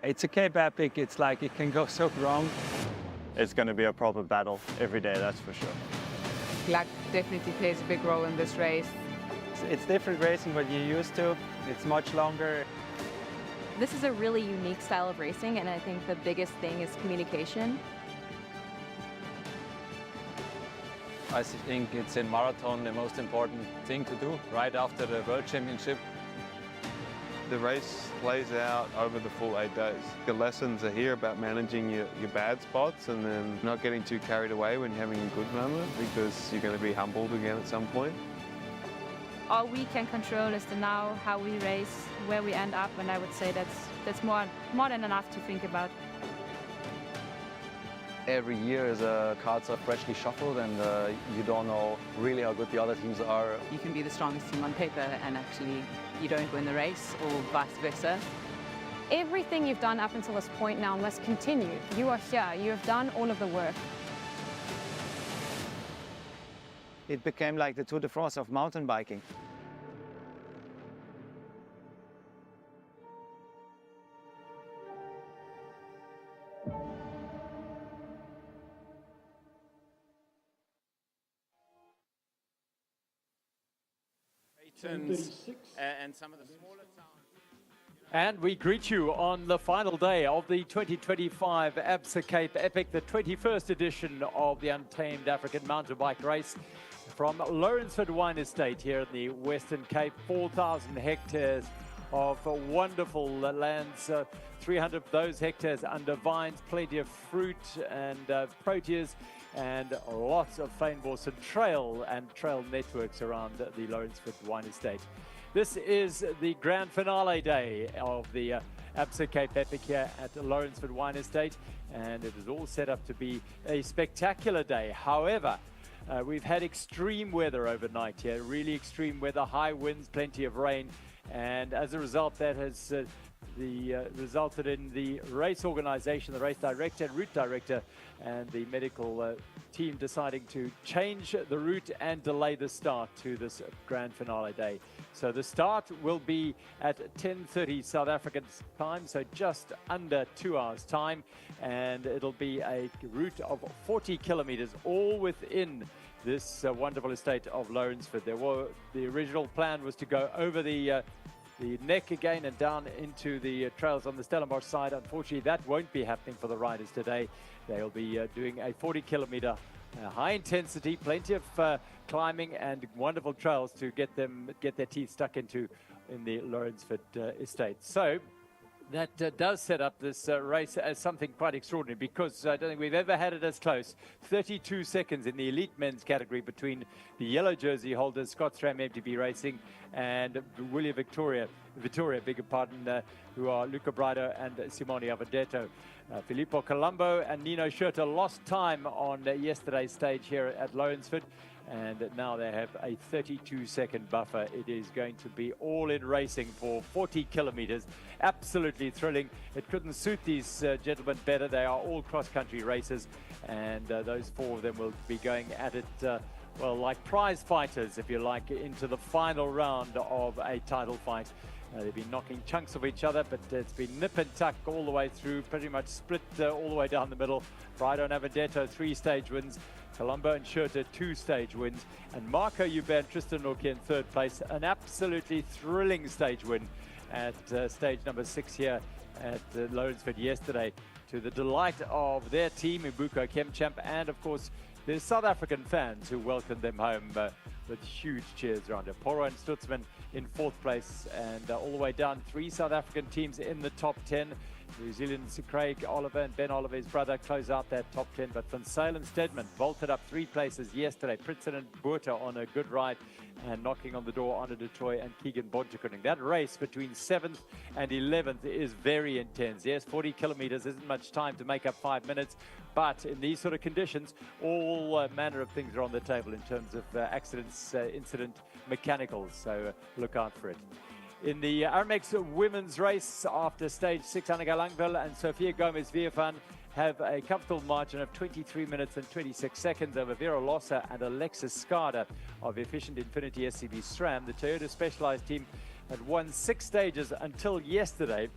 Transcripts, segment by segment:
It's a Cape Epic. It's like it can go so wrong. It's going to be a proper battle every day, that's for sure. Luck definitely plays a big role in this race. It's different racing what you're used to. It's much longer. This is a really unique style of racing, and I think the biggest thing is communication. I think it's in marathon the most important thing to do right after the World Championship. The race plays out over the full 8 days. The lessons are here about managing your bad spots and then not getting too carried away when you're having a good moment, because you're going to be humbled again at some point. All we can control is the now, how we race, where we end up, and I would say that's more than enough to think about. Every year cards are freshly shuffled, and you don't know really how good the other teams are. You can be the strongest team on paper and actually you don't win the race, or vice versa. Everything you've done up until this point now must continue. You are here, you have done all of the work. It became like the Tour de France of mountain biking. And some of the smaller towns. And we greet you on the final day of the 2025 Absa Cape Epic, the 21st edition of the Untamed African Mountain Bike Race from Lawrenceford Wine Estate here in the Western Cape. 4,000 hectares of wonderful lands, 300 of those hectares under vines, plenty of fruit and proteas, and lots of fynbos and trail networks around the Lawrenceford Wine Estate. This is the grand finale day of the Absa Cape Epic here at the Lawrenceford Wine Estate, and it is all set up to be a spectacular day. However, we've had extreme weather overnight here, really extreme weather, high winds, plenty of rain, and as a result that has resulted in the race organization, the race director and route director and the medical team deciding to change the route and delay the start to this grand finale day. So the start will be at 10:30 South African time, so just under 2 hours time, and it'll be a route of 40 kilometers all within this wonderful estate of Lawrenceford. The original plan was to go over the neck again and down into the trails on the Stellenbosch side. Unfortunately, that won't be happening for the riders today. They'll be doing a 40-kilometer high intensity, plenty of climbing and wonderful trails to get their teeth stuck into in the Lawrenceford estate. So that does set up this race as something quite extraordinary, because I don't think we've ever had it as close. 32 seconds in the elite men's category between the yellow jersey holders, Scott Stram MTB Racing, and William Victoria, beg your pardon, who are Luca Brido and Simone Avendetto. Filippo Colombo and Nino Schurter lost time on yesterday's stage here at Lawrenceford, and now they have a 32-second buffer. It is going to be all in racing for 40 kilometers. Absolutely thrilling. It couldn't suit these gentlemen better. They are all cross-country racers, and those four of them will be going at it, well, like prize fighters, if you like, into the final round of a title fight. They've been knocking chunks of each other, but it's been nip and tuck all the way through, pretty much split all the way down the middle. Brido and Avendetto, 3-stage wins. Colombo and Schurter, 2-stage wins. And Marco Huber and Tristan Norke in third place. An absolutely thrilling stage win at stage number 6 here at Lawrenceford yesterday, to the delight of their team, Ibuko Kemchamp, and of course the South African fans who welcomed them home with huge cheers around it. Poro and Stutzman in 4th place, and all the way down 3 South African teams in the top 10. New Zealand's Craig Oliver and Ben Oliver, his brother, close out that top 10. But Van Zyl and Stedman vaulted up 3 places yesterday. Pritson and Buerta on a good ride, and knocking on the door, Anna de Troy and Keegan Bontekoning. That race between 7th and 11th is very intense. Yes, 40 kilometers isn't much time to make up 5 minutes, but in these sort of conditions, all manner of things are on the table in terms of accidents, incident mechanicals, so look out for it. In the Aramex women's race, after stage 6, Annika Langville and Sofia Gomez-Villafan have a comfortable margin of 23 minutes and 26 seconds over Vera Lossa and Alexis Skada of Efficient Infinity SCB SRAM. The Toyota Specialized team had won 6 stages until yesterday,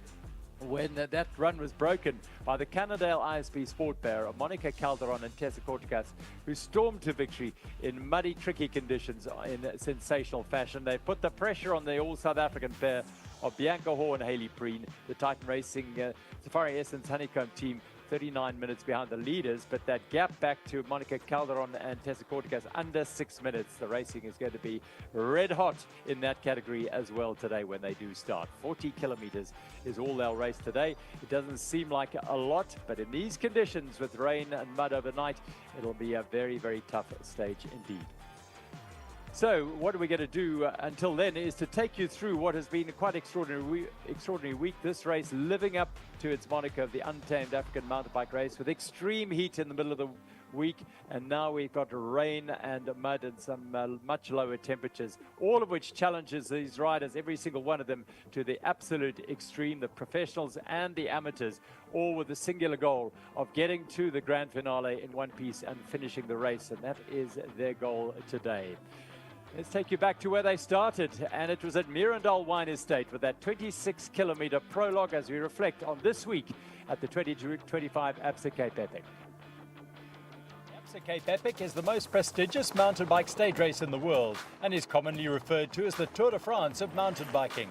when that run was broken by the Cannondale ISP sport pair of Monica Calderon and Tessa Kortikas, who stormed to victory in muddy, tricky conditions in sensational fashion. They put the pressure on the all-South African pair of Bianca Hoare and Hayley Preen, the Titan Racing Safari Essence Honeycomb team, 39 minutes behind the leaders, but that gap back to Monica Calderon and Tessa Kortikas under 6 minutes. The racing is going to be red hot in that category as well today when they do start. 40 kilometers is all they'll race today. It doesn't seem like a lot, but in these conditions with rain and mud overnight, it'll be a very, very tough stage indeed. So what are we going to do until then is to take you through what has been a quite extraordinary week. This race living up to its moniker of the Untamed African Mountain Bike Race with extreme heat in the middle of the week, and now we've got rain and mud and some much lower temperatures, all of which challenges these riders, every single one of them, to the absolute extreme, the professionals and the amateurs, all with the singular goal of getting to the grand finale in one piece and finishing the race, and that is their goal today. Let's take you back to where they started, and it was at Mirandal Wine Estate with that 26-kilometer prologue as we reflect on this week at the 2025 Absa Cape Epic. Absa Cape Epic is the most prestigious mountain bike stage race in the world and is commonly referred to as the Tour de France of mountain biking.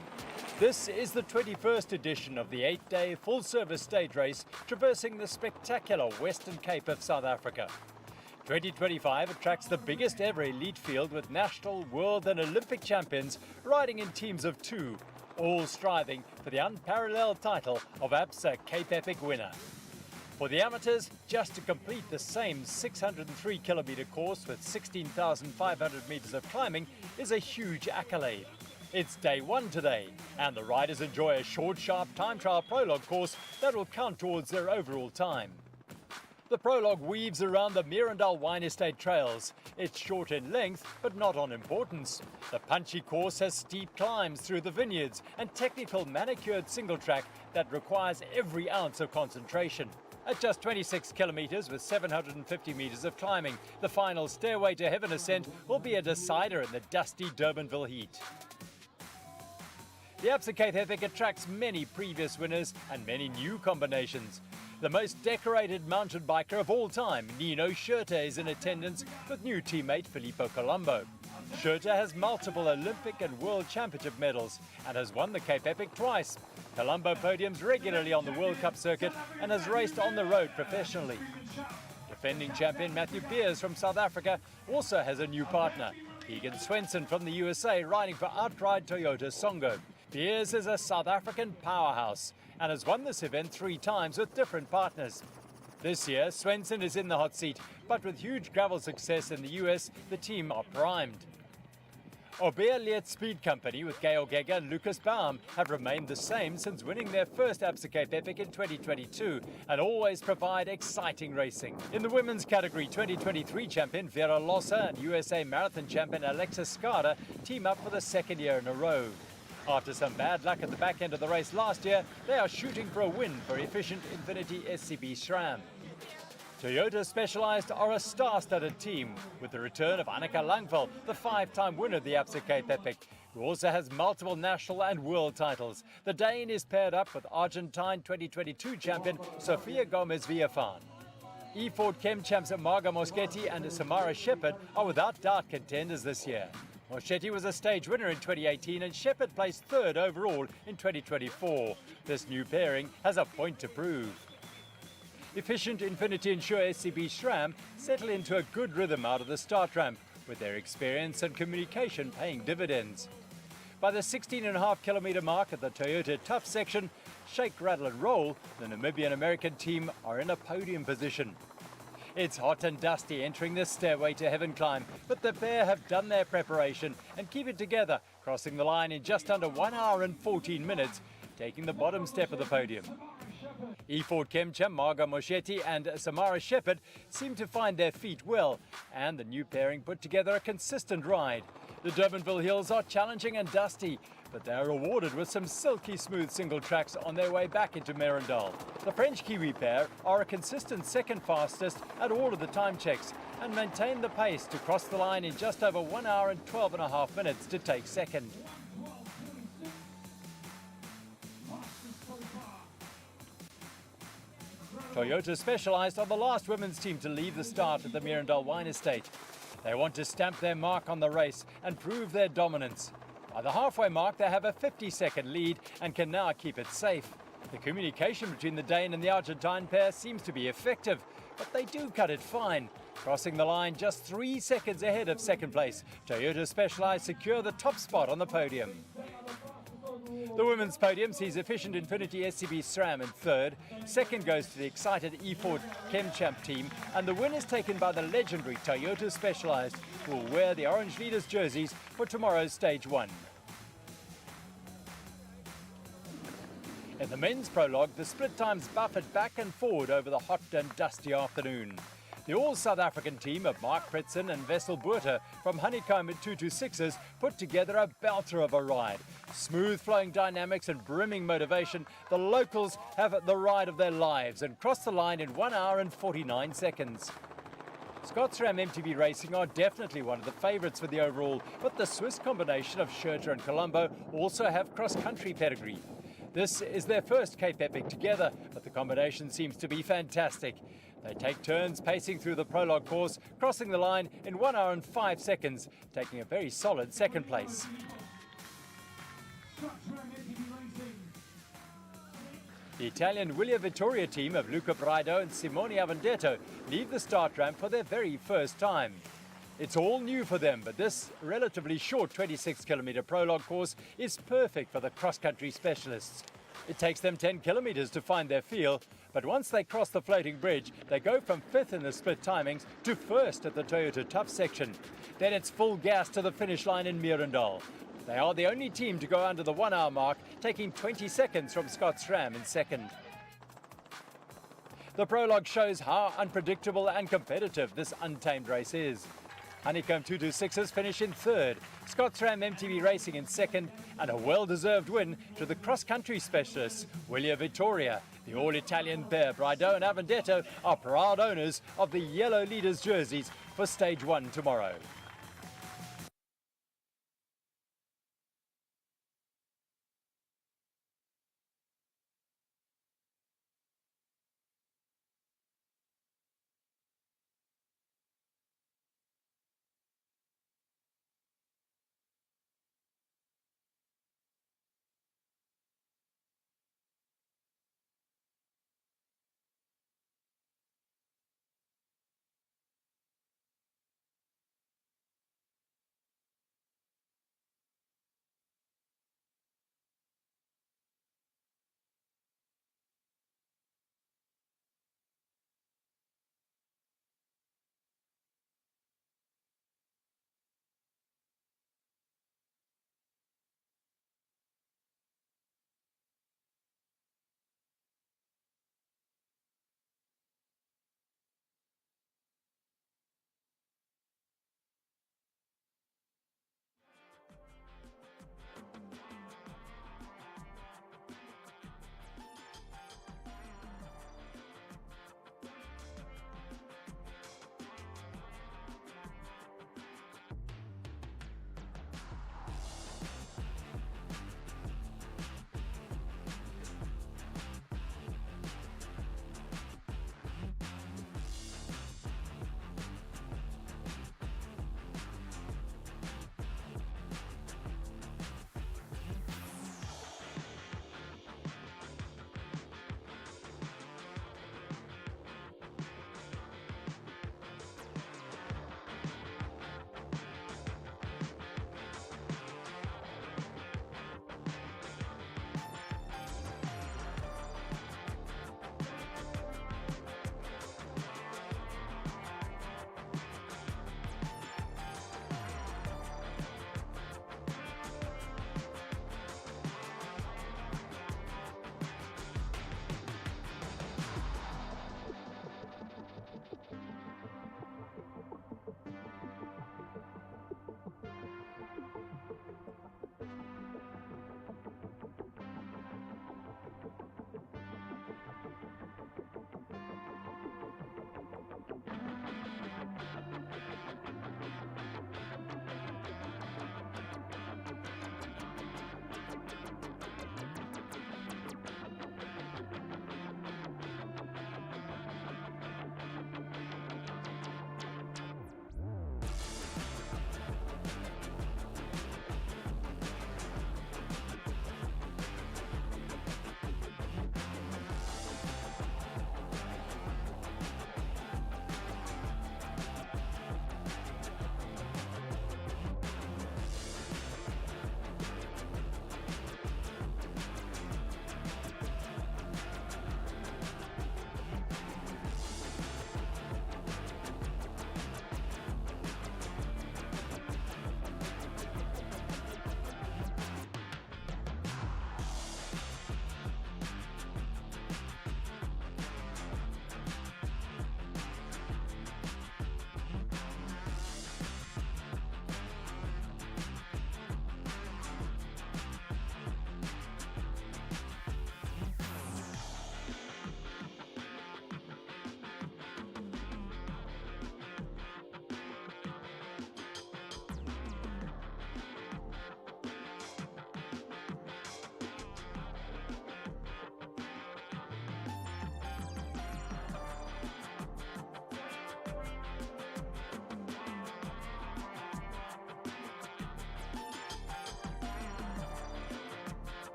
This is the 21st edition of the 8-day full-service stage race traversing the spectacular Western Cape of South Africa. 2025 attracts the biggest ever elite field with national, world and Olympic champions riding in teams of 2, all striving for the unparalleled title of Absa Cape Epic winner. For the amateurs, just to complete the same 603-kilometer course with 16,500 meters of climbing is a huge accolade. It's day 1 today, and the riders enjoy a short, sharp time trial prologue course that will count towards their overall time. The prologue weaves around the Mirandal Wine Estate trails. It's short in length, but not on importance. The punchy course has steep climbs through the vineyards and technical manicured single track that requires every ounce of concentration. At just 26 kilometers with 750 meters of climbing, the final stairway to heaven ascent will be a decider in the dusty Durbanville heat. The Absa Cape Epic attracts many previous winners and many new combinations. The most decorated mountain biker of all time, Nino Schurter, is in attendance with new teammate Filippo Colombo. Schurter has multiple Olympic and World Championship medals and has won the Cape Epic twice. Colombo podiums regularly on the World Cup circuit and has raced on the road professionally. Defending champion Matthew Beers from South Africa also has a new partner, Egan Swenson from the USA, riding for Outride Toyota Songo. Beers is a South African powerhouse and has won this event 3 times with different partners. This year, Swenson is in the hot seat, but with huge gravel success in the US, the team are primed. Obeah Liet Speed Company with Gail Geiger and Lucas Baum have remained the same since winning their first Absa Cape Epic in 2022 and always provide exciting racing. In the women's category, 2023 champion Vera Lossa and USA Marathon champion Alexis Skada team up for the 2nd year in a row. After some bad luck at the back end of the race last year, they are shooting for a win for Efficient Infinity SCB SRAM. Toyota Specialized are a star-studded team with the return of Annika Langveld, the 5-time winner of the Absa Cape Epic, who also has multiple national and world titles. The Dane is paired up with Argentine 2022 champion Sofia Gomez-Villafan. E-Ford Chem champs Marga Moschetti and Samara Shepherd are without doubt contenders this year. Moschetti was a stage winner in 2018 and Shepherd placed 3rd overall in 2024. This new pairing has a point to prove. Efficient Infinity Insure SCB SRAM settle into a good rhythm out of the start ramp, with their experience and communication paying dividends. By the 16.5-kilometer mark at the Toyota Tough section, Shake, Rattle and Roll, the Namibian-American team, are in a podium position. It's hot and dusty entering the Stairway to Heaven climb, but the pair have done their preparation and keep it together, crossing the line in just under 1 hour and 14 minutes, taking the bottom step of the podium. E-Ford Chemchem, Marga Moschetti and Samara Shepherd seem to find their feet well, and the new pairing put together a consistent ride. The Durbanville hills are challenging and dusty, but they are rewarded with some silky smooth single tracks on their way back into Mirandal. The French-Kiwi pair are a consistent 2nd fastest at all of the time checks and maintain the pace to cross the line in just over 1 hour and 12.5 minutes to take 2nd. Toyota Specialized are the last women's team to leave the start at the Mirandal Wine Estate. They want to stamp their mark on the race and prove their dominance. By the halfway mark, they have a 50-second lead and can now keep it safe. The communication between the Dane and the Argentine pair seems to be effective, but they do cut it fine. Crossing the line just 3 seconds ahead of second place, Toyota Specialized secure the top spot on the podium. The women's podium sees Efficient Infinity SCB SRAM in third. Second goes to the excited E4 ChemChamp team, and the win is taken by the legendary Toyota Specialized, who will wear the orange leaders jerseys for tomorrow's stage 1. In the men's prologue, the split times buffered back and forward over the hot and dusty afternoon. The all-South African team of Mark Pritson and Wessel Botha from Honeycomb at 226s put together a belter of a ride. Smooth flowing dynamics and brimming motivation, the locals have the ride of their lives and cross the line in 1 hour and 49 seconds. SRAM MTB Racing are definitely one of the favourites for the overall, but the Swiss combination of Schurter and Colombo also have cross-country pedigree. This is their first Cape Epic together, but the combination seems to be fantastic. They take turns pacing through the prologue course, crossing the line in 1 hour and 5 seconds, taking a very solid second place. The Italian Willia Vittoria team of Luca Braido and Simone Avendetto leave the start ramp for their very first time. It's all new for them, but this relatively short 26-kilometre prologue course is perfect for the cross-country specialists. It takes them 10 kilometres to find their feel, but once they cross the floating bridge, they go from 5th in the split timings to 1st at the Toyota Tough section. Then it's full gas to the finish line in Mirandal. They are the only team to go under the 1 hour mark, taking 20 seconds from Scott SRAM in second. The prologue shows how unpredictable and competitive this untamed race is. Honeycomb 226s finish in third, Scott SRAM MTB Racing in second, and a well-deserved win to the cross-country specialists, Willia Vittoria. The all-Italian pair, Braido and Avendetto, are proud owners of the yellow leaders' jerseys for stage 1 tomorrow.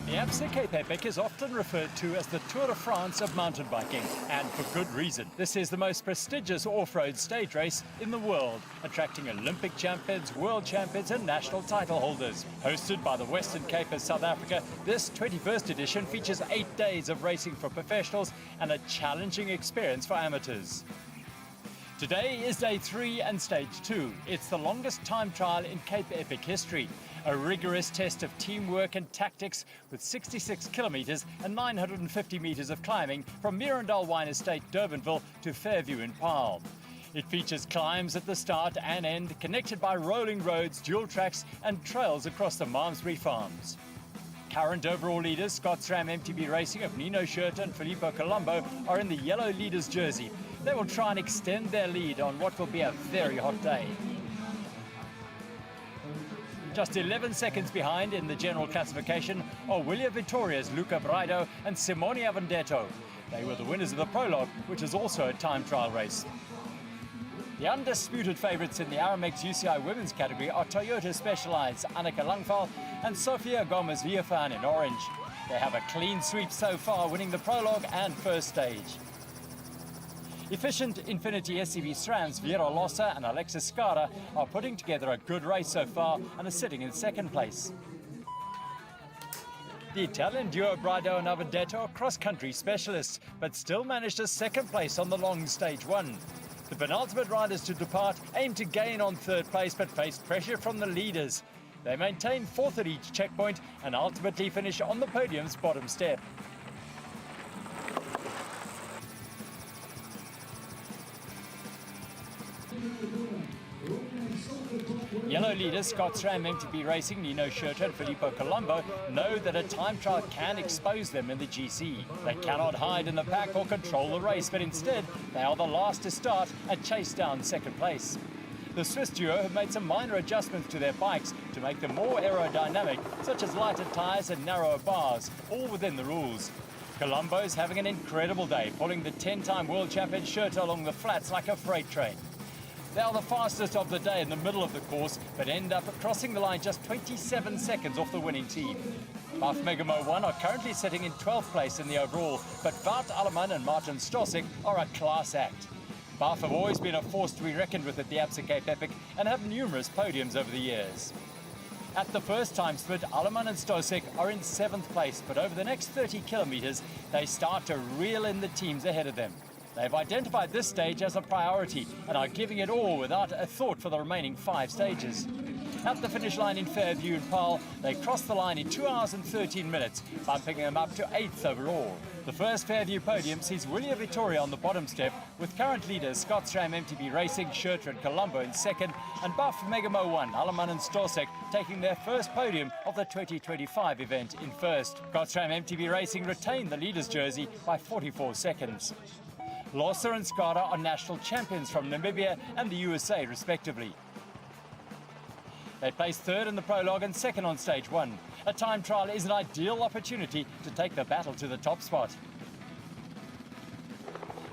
The Absa Cape Epic is often referred to as the Tour de France of mountain biking, and for good reason. This is the most prestigious off-road stage race in the world, attracting Olympic champions, world champions and national title holders. Hosted by the Western Cape of South Africa, this 21st edition features 8 days of racing for professionals and a challenging experience for amateurs. Today is day 3 and stage 2. It's the longest time trial in Cape Epic history. A rigorous test of teamwork and tactics with 66 kilometres and 950 metres of climbing from Mirandal Wine Estate, Durbanville to Fairview in Paarl. It features climbs at the start and end, connected by rolling roads, dual tracks and trails across the Malmesbury farms. Current overall leaders, Scots Ram MTB Racing of Nino Schurter and Filippo Colombo, are in the yellow leaders jersey. They will try and extend their lead on what will be a very hot day. Just 11 seconds behind in the general classification are Willia Vittoria's Luca Braido and Simone Avendetto. They were the winners of the Prologue, which is also a time trial race. The undisputed favourites in the Aramex UCI women's category are Toyota Specialized Annika Langval and Sofia Gomez Villafañe in orange. They have a clean sweep so far, winning the Prologue and first stage. Efficient Infinity SCV SRAM's Vera Lossa and Alexis Scara are putting together a good race so far and are sitting in second place. The Italian duo Braido and Avendetto are cross-country specialists, but still managed a second place on the long stage 1. The penultimate riders to depart aim to gain on third place, but face pressure from the leaders. They maintain fourth at each checkpoint and ultimately finish on the podium's bottom step. Yellow leaders Scots Ram MTB Racing, Nino Schurter and Filippo Colombo know that a time trial can expose them in the GC. They cannot hide in the pack or control the race, but instead they are the last to start and chase down second place. The Swiss duo have made some minor adjustments to their bikes to make them more aerodynamic, such as lighter tyres and narrower bars, all within the rules. Colombo's having an incredible day, pulling the 10-time world champion Schurter along the flats like a freight train. They are the fastest of the day in the middle of the course, but end up crossing the line just 27 seconds off the winning team. Baf Megamo 1 are currently sitting in 12th place in the overall, but Wout Alleman and Martin Stosik are a class act. Baf have always been a force to be reckoned with at the Absa Cape Epic and have numerous podiums over the years. At the first time split, Alleman and Stosik are in 7th place, but over the next 30 kilometres, they start to reel in the teams ahead of them. They've identified this stage as a priority and are giving it all without a thought for the remaining 5 stages. At the finish line in Fairview and Paarl, they crossed the line in 2 hours and 13 minutes, bumping them up to 8th overall. The first Fairview podium sees Willia Vittoria on the bottom step, with current leaders Scots Ram MTB Racing, Schurter and Colombo in second, and Baf Megamo 1, Alleman and Stosik taking their first podium of the 2025 event in first. Scots Ram MTB Racing retained the leaders' jersey by 44 seconds. Lossa and Scara are national champions from Namibia and the USA, respectively. They placed third in the Prologue and second on stage 1. A time trial is an ideal opportunity to take the battle to the top spot.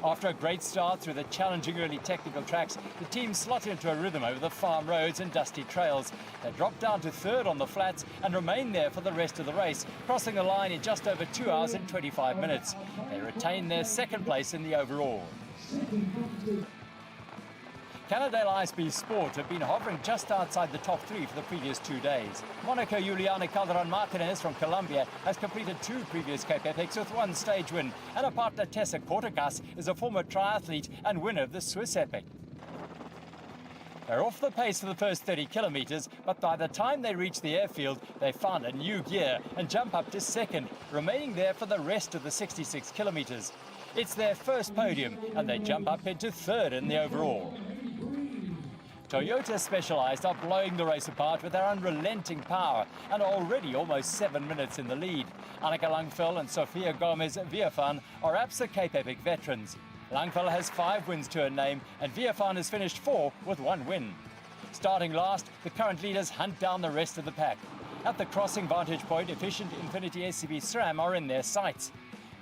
After a great start through the challenging early technical tracks, the team slot into a rhythm over the farm roads and dusty trails. They drop down to third on the flats and remain there for the rest of the race, crossing the line in just over 2 hours and 25 minutes. They retain their second place in the overall. Canadale ISB Sport have been hovering just outside the top 3 for the previous 2 days. Monaco Juliana Calderon Martinez from Colombia has completed 2 previous Cape Epics with 1 stage win, and her partner Tessa Kortegas is a former triathlete and winner of the Swiss Epic. They're off the pace for the first 30 kilometres, but by the time they reach the airfield, they found a new gear and jump up to second, remaining there for the rest of the 66 kilometres. It's their first podium, and they jump up into third in the overall. Toyota Specialized are blowing the race apart with their unrelenting power and are already almost 7 minutes in the lead. Annika Langval and Sofia Gomez Villafañe are Absa Cape Epic veterans. Langval has 5 wins to her name and Villafañe has finished 4 with 1 win. Starting last, the current leaders hunt down the rest of the pack. At the crossing vantage point, efficient Infinity SCV SRAM are in their sights.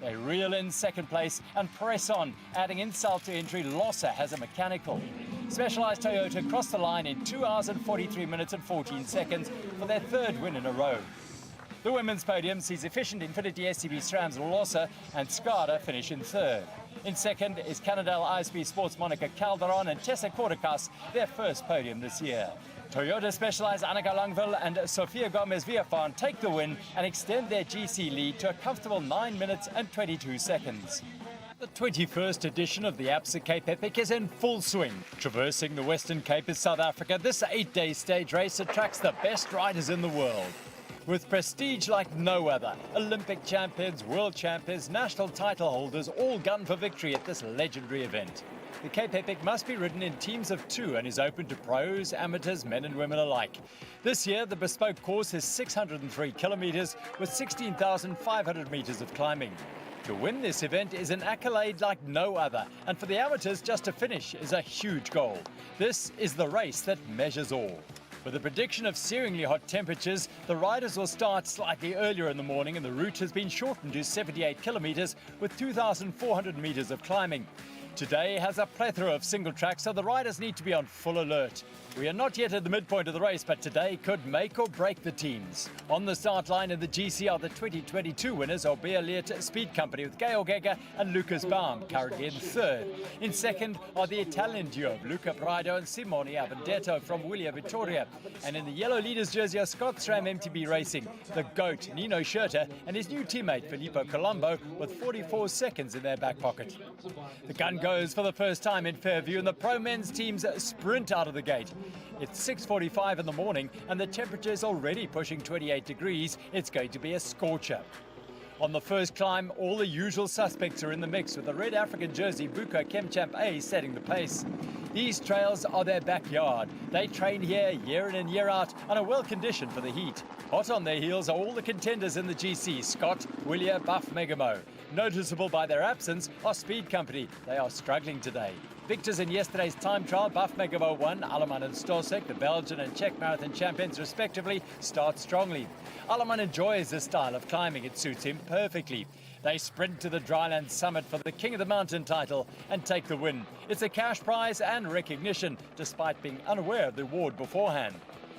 They reel in second place and press on, adding insult to injury. Lossa has a mechanical. Specialized Toyota crossed the line in 2 hours and 43 minutes and 14 seconds for their 3rd win in a row. The women's podium sees efficient Infinity SCB SRAM's Lossa and Skada finish in third. In second is Canadell ISB Sports Monica Calderon and Tessa Kordakas, their first podium this year. Toyota Specialized Annika Langville and Sofia Gomez-Villafan take the win and extend their GC lead to a comfortable 9 minutes and 22 seconds. The 21st edition of the Absa Cape Epic is in full swing. Traversing the Western Cape of South Africa, this 8-day stage race attracts the best riders in the world. With prestige like no other, Olympic champions, world champions, national title holders all gun for victory at this legendary event. The Cape Epic must be ridden in teams of 2 and is open to pros, amateurs, men and women alike. This year, the bespoke course is 603 kilometres with 16,500 metres of climbing. To win this event is an accolade like no other, and for the amateurs, just to finish is a huge goal. This is the race that measures all. With a prediction of searingly hot temperatures, the riders will start slightly earlier in the morning and the route has been shortened to 78 kilometres with 2,400 metres of climbing. Today has a plethora of single tracks, so the riders need to be on full alert. We are not yet at the midpoint of the race, but today could make or break the teams. On the start line in the GC are the 2022 winners, Obeah Leert Speed Company with Georg Egger and Lucas Baum, currently in third. In second are the Italian duo of Luca Prado and Simone Avendetto from Willia Vittoria. And in the yellow leaders jersey are Scott SRAM MTB Racing, the GOAT Nino Schurter and his new teammate Filippo Colombo with 44 seconds in their back pocket. The gun goes for the first time in Fairview and the pro men's teams sprint out of the gate. It's 6:45 in the morning and the temperature is already pushing 28 degrees. It's going to be a scorcher. On the first climb, all the usual suspects are in the mix with the red African jersey Buko Kemchamp A setting the pace. These trails are their backyard. They train here year in and year out and are well conditioned for the heat. Hot on their heels are all the contenders in the GC, Scott, Willia, Buff, Megamo. Noticeable by their absence are Speed Company. They are struggling today. Victors in yesterday's time trial, Buff Megamo won, Alleman and Stolsek, the Belgian and Czech marathon champions respectively, start strongly. Alleman enjoys this style of climbing. It suits him perfectly. They sprint to the Dryland Summit for the King of the Mountain title and take the win. It's a cash prize and recognition, despite being unaware of the award beforehand.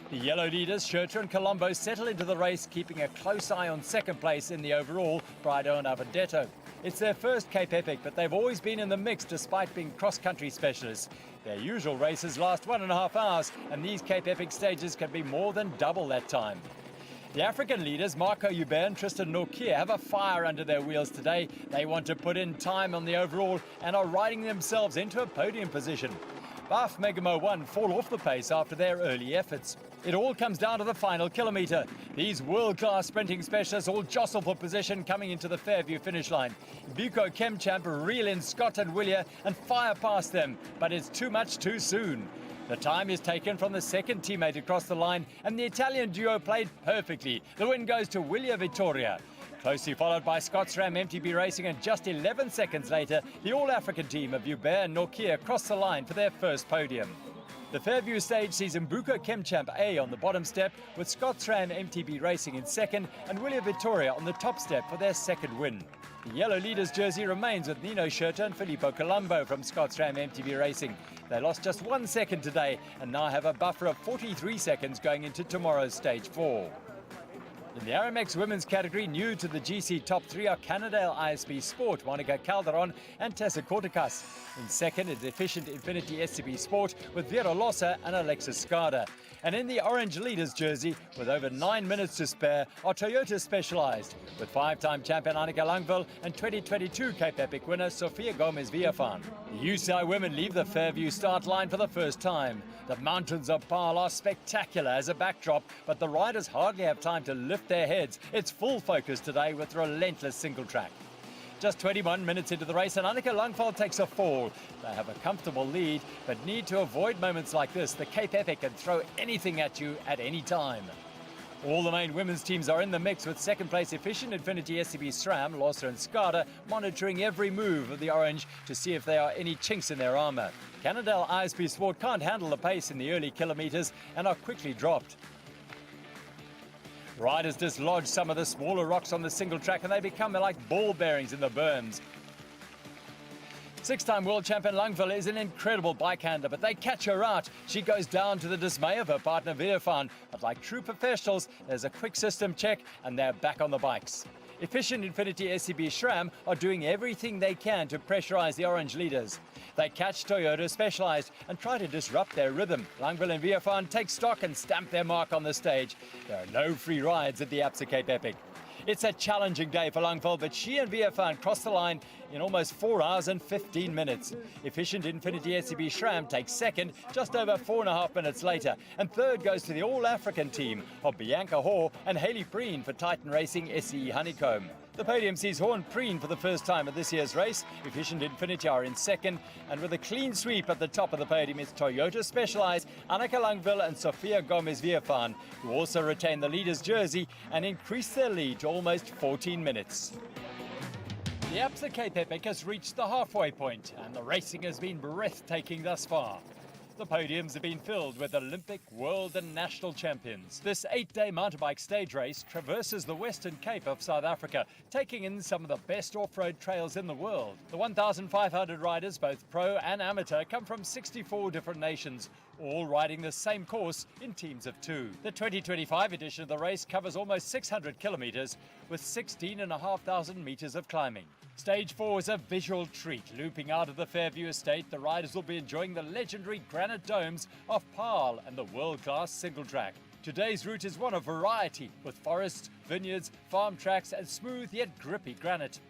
The yellow leaders, Schurter and Colombo, settle into the race, keeping a close eye on second place in the overall, Brido and Avendetto. It's their first Cape Epic, but they've always been in the mix despite being cross-country specialists. Their usual races last 1.5 hours, and these Cape Epic stages can be more than double that time. The African leaders, Marco Hubert and Tristan Norkier, have a fire under their wheels today. They want to put in time on the overall and are riding themselves into a podium position. Baf Megamo 1 fall off the pace after their early efforts. It all comes down to the final kilometre. These world-class sprinting specialists all jostle for position coming into the Fairview finish line. Buko Kemchamp reel in Scott and Willia and fire past them, but it's too much too soon. The time is taken from the second teammate across the line, and the Italian duo played perfectly. The win goes to Willia Vittoria. Closely followed by Scott SRAM MTB Racing, and just 11 seconds later, the All-African team of Hubert and Norkier cross the line for their first podium. The Fairview stage sees Mbuko Kemchamp A on the bottom step, with Scott SRAM MTB Racing in second, and Willia Vittoria on the top step for their second win. The yellow leaders jersey remains with Nino Schurter and Filippo Colombo from Scott SRAM MTB Racing. They lost just 1 second today and now have a buffer of 43 seconds going into tomorrow's stage 4. In the Aramex women's category, new to the GC top 3 are Canadell ISB Sport, Monica Calderon and Tessa Kordakas. In second is Efficient Infinity SCB Sport with Vera Lossa and Alexis Skada. And in the orange leaders jersey, with over 9 minutes to spare, are Toyota Specialized, with 5-time champion Annika Langville and 2022 Cape Epic winner Sofia Gomez-Villafan. The UCI women leave the Fairview start line for the first time. The mountains of Paarl are spectacular as a backdrop, but the riders hardly have time to lift their heads. It's full focus today with relentless single track. Just 21 minutes into the race and Annika Langville takes a fall. They have a comfortable lead, but need to avoid moments like this. The Cape Epic can throw anything at you at any time. All the main women's teams are in the mix, with second place Efficient Infinity SCB SRAM, Lossa and Skada monitoring every move of the orange to see if there are any chinks in their armour. Canadell ISB Sport can't handle the pace in the early kilometres and are quickly dropped. Riders dislodge some of the smaller rocks on the single track and they become like ball bearings in the berms. Six-time world champion Langville is an incredible bike handler, but they catch her out. She goes down to the dismay of her partner Viafan. But like true professionals, there's a quick system check and they're back on the bikes. Efficient Infinity SCB SRAM are doing everything they can to pressurize the orange leaders. They catch Toyota Specialized and try to disrupt their rhythm. Langville and Viafan take stock and stamp their mark on the stage. There are no free rides at the Absa Cape Epic. It's a challenging day for Langville, but she and Viafan cross the line in almost 4 hours and 15 minutes. Efficient Infinity SCB SRAM takes second just over 4.5 minutes later. And third goes to the All-African team of Bianca Hoare and Hayley Preen for Titan Racing SE Honeycomb. The podium sees Hoare and Preen for the first time at this year's race. Efficient Infinity are in second, and with a clean sweep at the top of the podium is Toyota Specialized, Annika Langville and Sofia Gomez Viafan, who also retain the leader's jersey and increase their lead to almost 14 minutes. The Absa Cape Epic has reached the halfway point, and the racing has been breathtaking thus far. The podiums have been filled with Olympic, world and national champions. This 8-day mountain bike stage race traverses the Western Cape of South Africa, taking in some of the best off-road trails in the world. The 1,500 riders, both pro and amateur, come from 64 different nations, all riding the same course in teams of 2. The 2025 edition of the race covers almost 600 kilometers with 16,500 meters of climbing. Stage 4 is a visual treat. Looping out of the Fairview estate, the riders will be enjoying the legendary granite domes of Paarl and the world-class single track. Today's route is one of variety, with forests, vineyards, farm tracks and smooth yet grippy granite.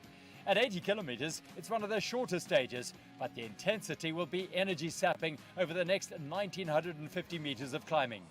At 80 kilometers, it's one of the shorter stages, but the intensity will be energy-sapping over the next 1,950 meters of climbing.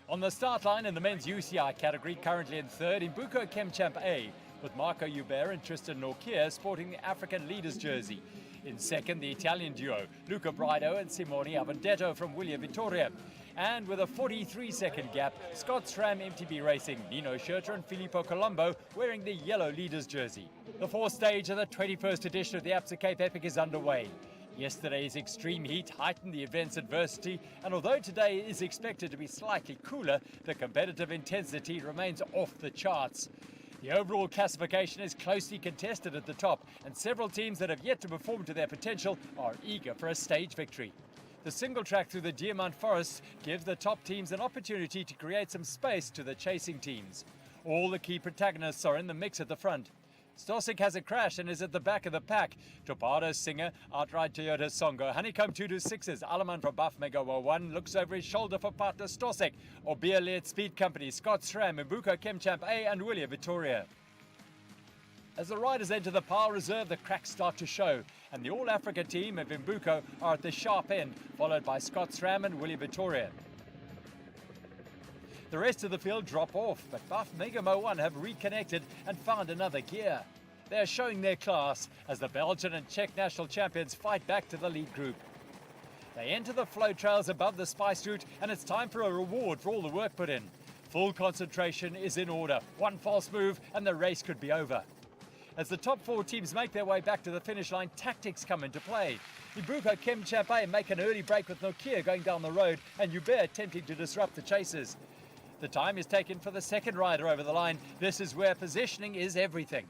On the start line in the men's UCI category, currently in third, Imbuko Kemchamp A, with Marco Hubert and Tristan Norkier sporting the African leaders jersey. In second, the Italian duo, Luca Brido and Simone Avendetto from Willia Vittoria. And with a 43-second gap, Scott SRAM MTB Racing, Nino Schurter and Filippo Colombo wearing the yellow leaders jersey. The fourth stage of the 21st edition of the Absa Cape Epic is underway. Yesterday's extreme heat heightened the event's adversity, and although today is expected to be slightly cooler, the competitive intensity remains off the charts. The overall classification is closely contested at the top, and several teams that have yet to perform to their potential are eager for a stage victory. The single track through the Diamant Forest gives the top teams an opportunity to create some space to the chasing teams. All the key protagonists are in the mix at the front. Stosik has a crash and is at the back of the pack. Topado Singer, Outright Toyota Songo, Honeycomb 226's Alaman from Buff Mega 1 looks over his shoulder for partner Stosik, or Beer-led Speed Company, Scott SRAM, Imbuko Kemchamp A and Willia Vittoria. As the riders enter the Paarl Reserve, the cracks start to show, and the All-Africa team of Imbuko are at the sharp end, followed by Scott SRAM and Willia Vittoria. The rest of the field drop off, but Buff Mega 1 have reconnected and found another gear. They are showing their class as the Belgian and Czech national champions fight back to the lead group. They enter the flow trails above the Spice Route, and it's time for a reward for all the work put in. Full concentration is in order. One false move and the race could be over. As the top 4 teams make their way back to the finish line, tactics come into play. Imbuko Kemchamp A make an early break with Nokia going down the road and Hubert attempting to disrupt the chasers. The time is taken for the second rider over the line. This is where positioning is everything.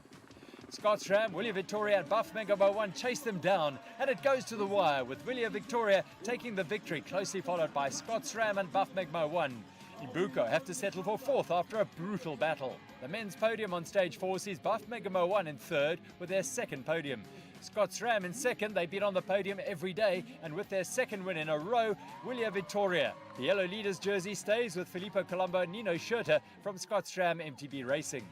Scott SRAM, Willia Vittoria and Buff Mega 1 chase them down, and it goes to the wire with Willia Vittoria taking the victory, closely followed by Scott SRAM and Buff Mega 1. Imbuko have to settle for fourth after a brutal battle. The men's podium on stage 4 sees Buff Mega 1 in third with their second podium. Scott SRAM in second. They've been on the podium every day, and with their second win in a row, Willia Vittoria. The yellow leaders jersey stays with Filippo Colombo and Nino Schurter from Scott SRAM MTB Racing.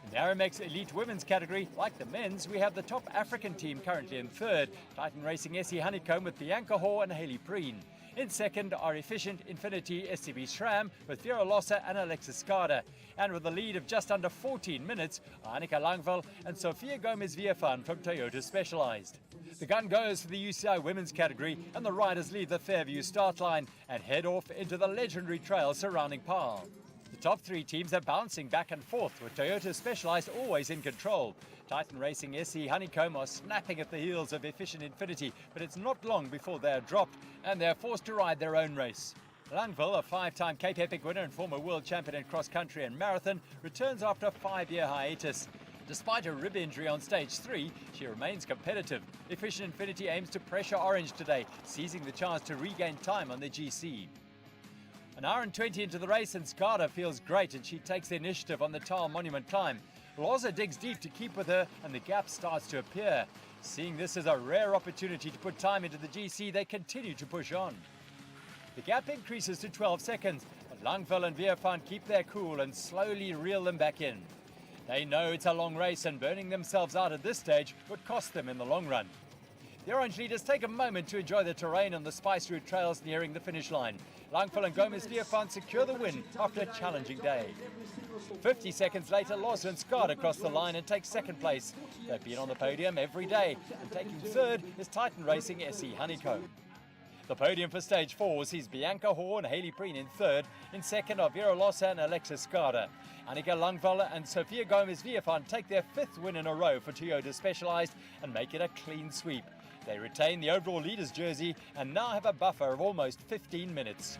In the Aramex Elite Women's category, like the men's, we have the top African team currently in third, Titan Racing SE Honeycomb with Bianca Hoare and Hayley Preen. In second are Efficient Infinity SCB SRAM with Vera Lossa and Alexis Skada. And with a lead of just under 14 minutes, Annika Langville and Sofia Gomez Viafan from Toyota Specialized. The gun goes for the UCI women's category, and the riders leave the Fairview start line and head off into the legendary trail surrounding Paarl. The top 3 teams are bouncing back and forth, with Toyota Specialized always in control. Titan Racing SE Honeycomb are snapping at the heels of Efficient Infinity, but it's not long before they are dropped and they're forced to ride their own race. Langville, a 5-time Cape Epic winner and former world champion in cross-country and marathon, returns after a 5-year hiatus. Despite a rib injury on stage 3, she remains competitive. Efficient Infinity aims to pressure Orange today, seizing the chance to regain time on the GC. An hour and 20 into the race and Skada feels great and she takes the initiative on the Taal Monument climb. Loza digs deep to keep with her and the gap starts to appear. Seeing this as a rare opportunity to put time into the GC, they continue to push on. The gap increases to 12 seconds, but Langveld and Viervan keep their cool and slowly reel them back in. They know it's a long race and burning themselves out at this stage would cost them in the long run. The Orange leaders take a moment to enjoy the terrain on the Spice Route trails nearing the finish line. Langveld and Gomez-Viervan secure the win after a challenging day. 50 seconds later, Loza and Skada cross the line and take second place. They've been on the podium every day, and taking third is Titan Racing SE Honeycomb. The podium for stage 4 sees Bianca Hoare and Hayley Preen in third. In second are Vera Loza and Alexis Skada. Annika Langveld and Sophia Gomez-Viervan take their 5th win in a row for Toyota Specialized and make it a clean sweep. They retain the overall leaders jersey and now have a buffer of almost 15 minutes.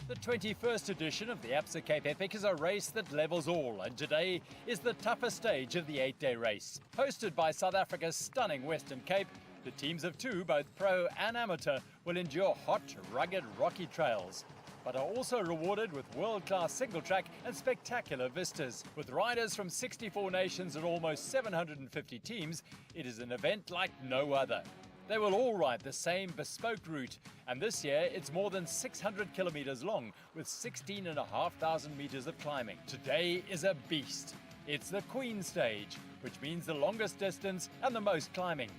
The 21st edition of the Absa Cape Epic is a race that levels all, and today is the toughest stage of the 8-day race. Hosted by South Africa's stunning Western Cape, the teams of 2, both pro and amateur, will endure hot, rugged, rocky trails, but are also rewarded with world-class single track and spectacular vistas. With riders from 64 nations and almost 750 teams, it is an event like no other. They will all ride the same bespoke route, and this year it's more than 600 kilometers long with 16,500 meters of climbing. Today is a beast. It's the Queen stage, which means the longest distance and the most climbing.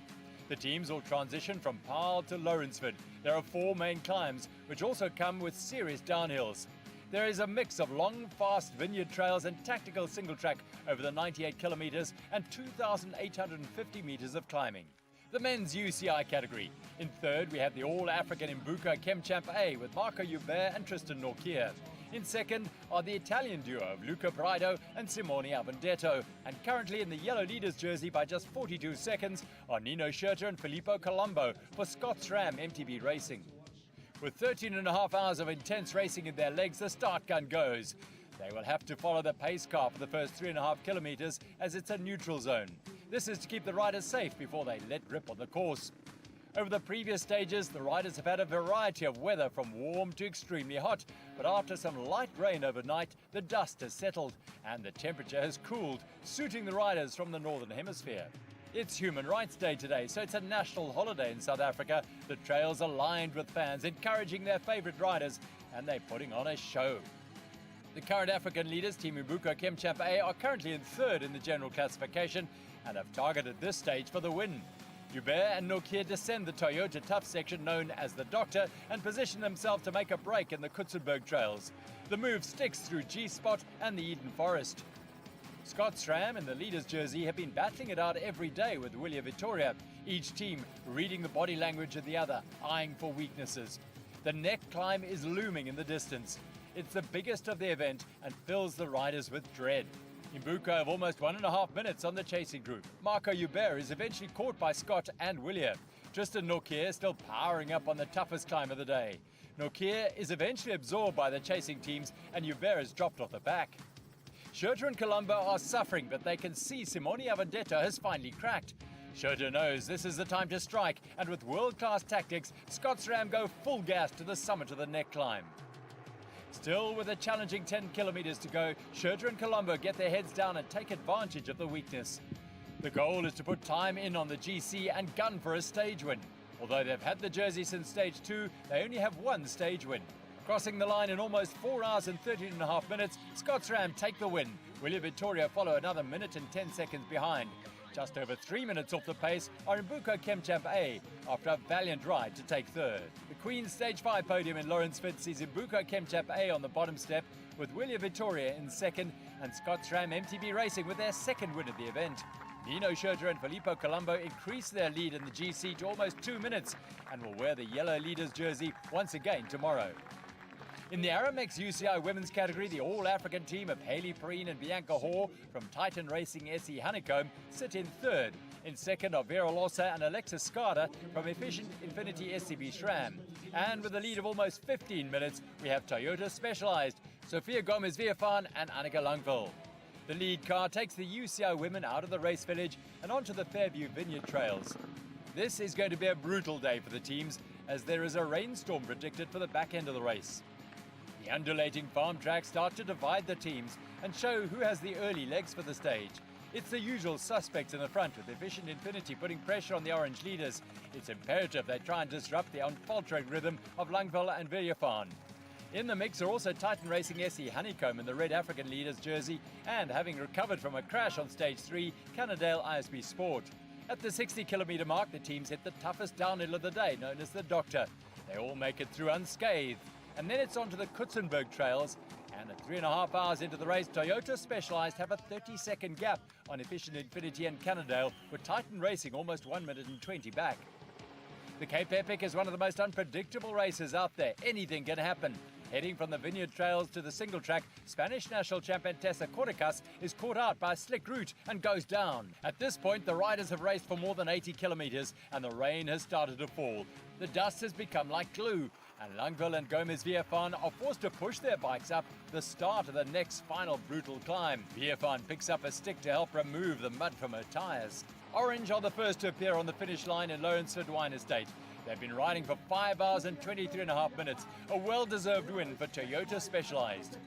The teams will transition from Paarl to Lourensford. There are 4 main climbs, which also come with serious downhills. There is a mix of long, fast vineyard trails and tactical single track over the 98 kilometers and 2,850 meters of climbing. The men's UCI category. In third, we have the All-African Imbuka Chemchamp A with Marco Hubert and Tristan Norquier. In second are the Italian duo of Luca Braido and Simone Avendetto. And currently in the yellow leaders jersey by just 42 seconds are Nino Schurter and Filippo Colombo for Scott's Ram MTB Racing. With 13.5 hours of intense racing in their legs, the start gun goes. They will have to follow the pace car for the first 3.5 kilometers as it's a neutral zone. This is to keep the riders safe before they let rip on the course. Over the previous stages, the riders have had a variety of weather from warm to extremely hot, but after some light rain overnight, the dust has settled and the temperature has cooled, suiting the riders from the Northern Hemisphere. It's Human Rights Day today, so it's a national holiday in South Africa. The trails are lined with fans encouraging their favourite riders, and they're putting on a show. The current African leaders, Team Imbuka Chemchamp A, are currently in third in the general classification and have targeted this stage for the win. Hubert and Norquier descend the Toyota Tough section known as the Doctor and position themselves to make a break in the Kutsenberg Trails. The move sticks through G-Spot and the Eden Forest. Scott Schramm in the leader's jersey have been battling it out every day with Willia Vittoria, each team reading the body language of the other, eyeing for weaknesses. The neck climb is looming in the distance. It's the biggest of the event and fills the riders with dread. Imbuka have almost 1.5 minutes on the chasing group. Marco Hubert is eventually caught by Scott and Willia. Tristan Norquier still powering up on the toughest climb of the day. Norquier is eventually absorbed by the chasing teams and Hubert is dropped off the back. Schurter and Colombo are suffering, but they can see Simone Avendetto has finally cracked. Schurter knows this is the time to strike, and with world-class tactics, Scott's Ram go full gas to the summit of the neck climb. Still, with a challenging 10 kilometers to go, Schurter and Colombo get their heads down and take advantage of the weakness. The goal is to put time in on the GC and gun for a stage win. Although they've had the jersey since stage 2, they only have 1 stage win. Crossing the line in almost 4 hours and 13.5 minutes, Scott's Ram take the win. Willia Vittoria follow another minute and 10 seconds behind. Just over 3 minutes off the pace are Imbuka Chemchamp A after a valiant ride to take third. The Queen's Stage 5 podium in Lourensford sees Imbuka Chemchamp A on the bottom step with Willia Vittoria in second and Scott's Ram MTB Racing with their second win of the event. Nino Schurter and Filippo Colombo increase their lead in the GC to almost 2 minutes and will wear the yellow leaders jersey once again tomorrow. In the Aramex UCI women's category, the all-African team of Hayley Preen and Bianca Hoare from Titan Racing SE Honeycomb sit in third. In second are Vera Loza and Alexis Skada from Efficient Infinity SCB SRAM. And with a lead of almost 15 minutes, we have Toyota Specialized, Sophia Gomez-Viervan and Annika Langveld. The lead car takes the UCI women out of the race village and onto the Fairview Vineyard Trails. This is going to be a brutal day for the teams, as there is a rainstorm predicted for the back end of the race. The undulating farm tracks start to divide the teams and show who has the early legs for the stage. It's the usual suspects in the front, with Efficient Infinity putting pressure on the orange leaders. It's imperative they try and disrupt the unfaltering rhythm of Langville and Villefan. In the mix are also Titan Racing SE Honeycomb in the red African leaders jersey, and having recovered from a crash on stage 3, Cannondale ISB Sport. At the 60-kilometre mark, the teams hit the toughest downhill of the day, known as the Doctor. They all make it through unscathed. And then it's on to the Kutsenberg Trails. And at 3.5 hours into the race, Toyota Specialized have a 30-second gap on Efficient Infinity and Cannondale, with Titan Racing almost 1 minute and 20 back. The Cape Epic is one of the most unpredictable races out there. Anything can happen. Heading from the Vineyard Trails to the single track, Spanish national champion Tessa Corticas is caught out by a slick route and goes down. At this point, the riders have raced for more than 80 kilometres and the rain has started to fall. The dust has become like glue, and Langville and Gomez Villefan are forced to push their bikes up the start of the next final brutal climb. Villefan picks up a stick to help remove the mud from her tyres. Orange are the first to appear on the finish line in Lawrenceford Wine Estate. They've been riding for 5 hours and 23.5 minutes, a well-deserved win for Toyota Specialized.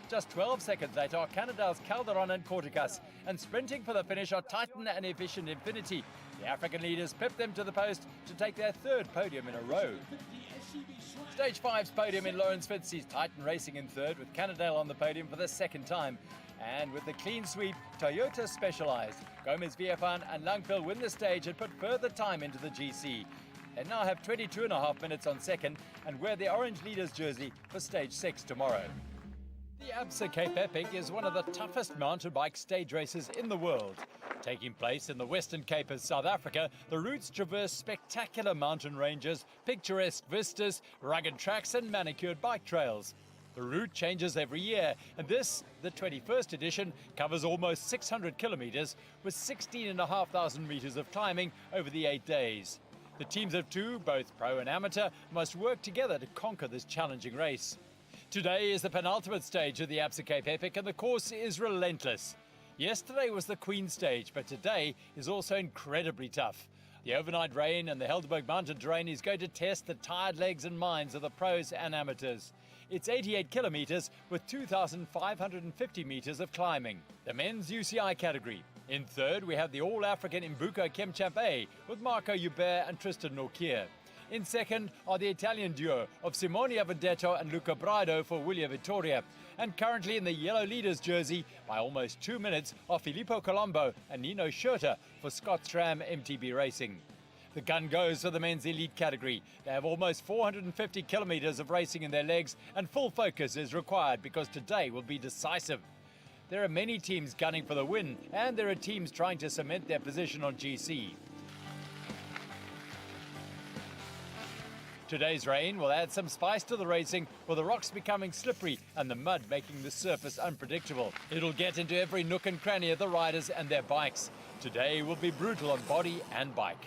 Just 12 seconds later are Cannondale's Calderon and Corticas, and sprinting for the finish are Titan and Efficient Infinity. The African leaders pip them to the post to take their third podium in a row. Stage 5's podium in Lawrenceford sees Titan racing in third, with Cannondale on the podium for the second time. And with the clean sweep, Toyota Specialized, Gomez Villefan and Langville win the stage and put further time into the GC. They now have 22.5 minutes on second and wear the orange leaders jersey for stage 6 tomorrow. The Absa Cape Epic is one of the toughest mountain bike stage races in the world. Taking place in the Western Cape of South Africa, the routes traverse spectacular mountain ranges, picturesque vistas, rugged tracks and manicured bike trails. The route changes every year, and this, the 21st edition, covers almost 600 kilometres with 16,500 metres of climbing over the 8 days. The teams of two, both pro and amateur, must work together to conquer this challenging race. Today is the penultimate stage of the Absa Cape Epic, and the course is relentless. Yesterday was the Queen stage, but today is also incredibly tough. The overnight rain and the Helderberg mountain terrain is going to test the tired legs and minds of the pros and amateurs. It's 88 kilometres with 2,550 metres of climbing. The men's UCI category. In third, we have the All-African Imbuco Chemchamp A with Marco Hubert and Tristan Norkier. In second are the Italian duo of Simone Avendetto and Luca Braido for Willia Vittoria. And currently in the yellow leaders jersey by almost 2 minutes are Filippo Colombo and Nino Schurter for Scott Stram MTB Racing. The gun goes for the men's elite category. They have almost 450 kilometres of racing in their legs, and full focus is required because today will be decisive. There are many teams gunning for the win, and there are teams trying to cement their position on GC. Today's rain will add some spice to the racing, with the rocks becoming slippery and the mud making the surface unpredictable. It'll get into every nook and cranny of the riders and their bikes. Today will be brutal on body and bike.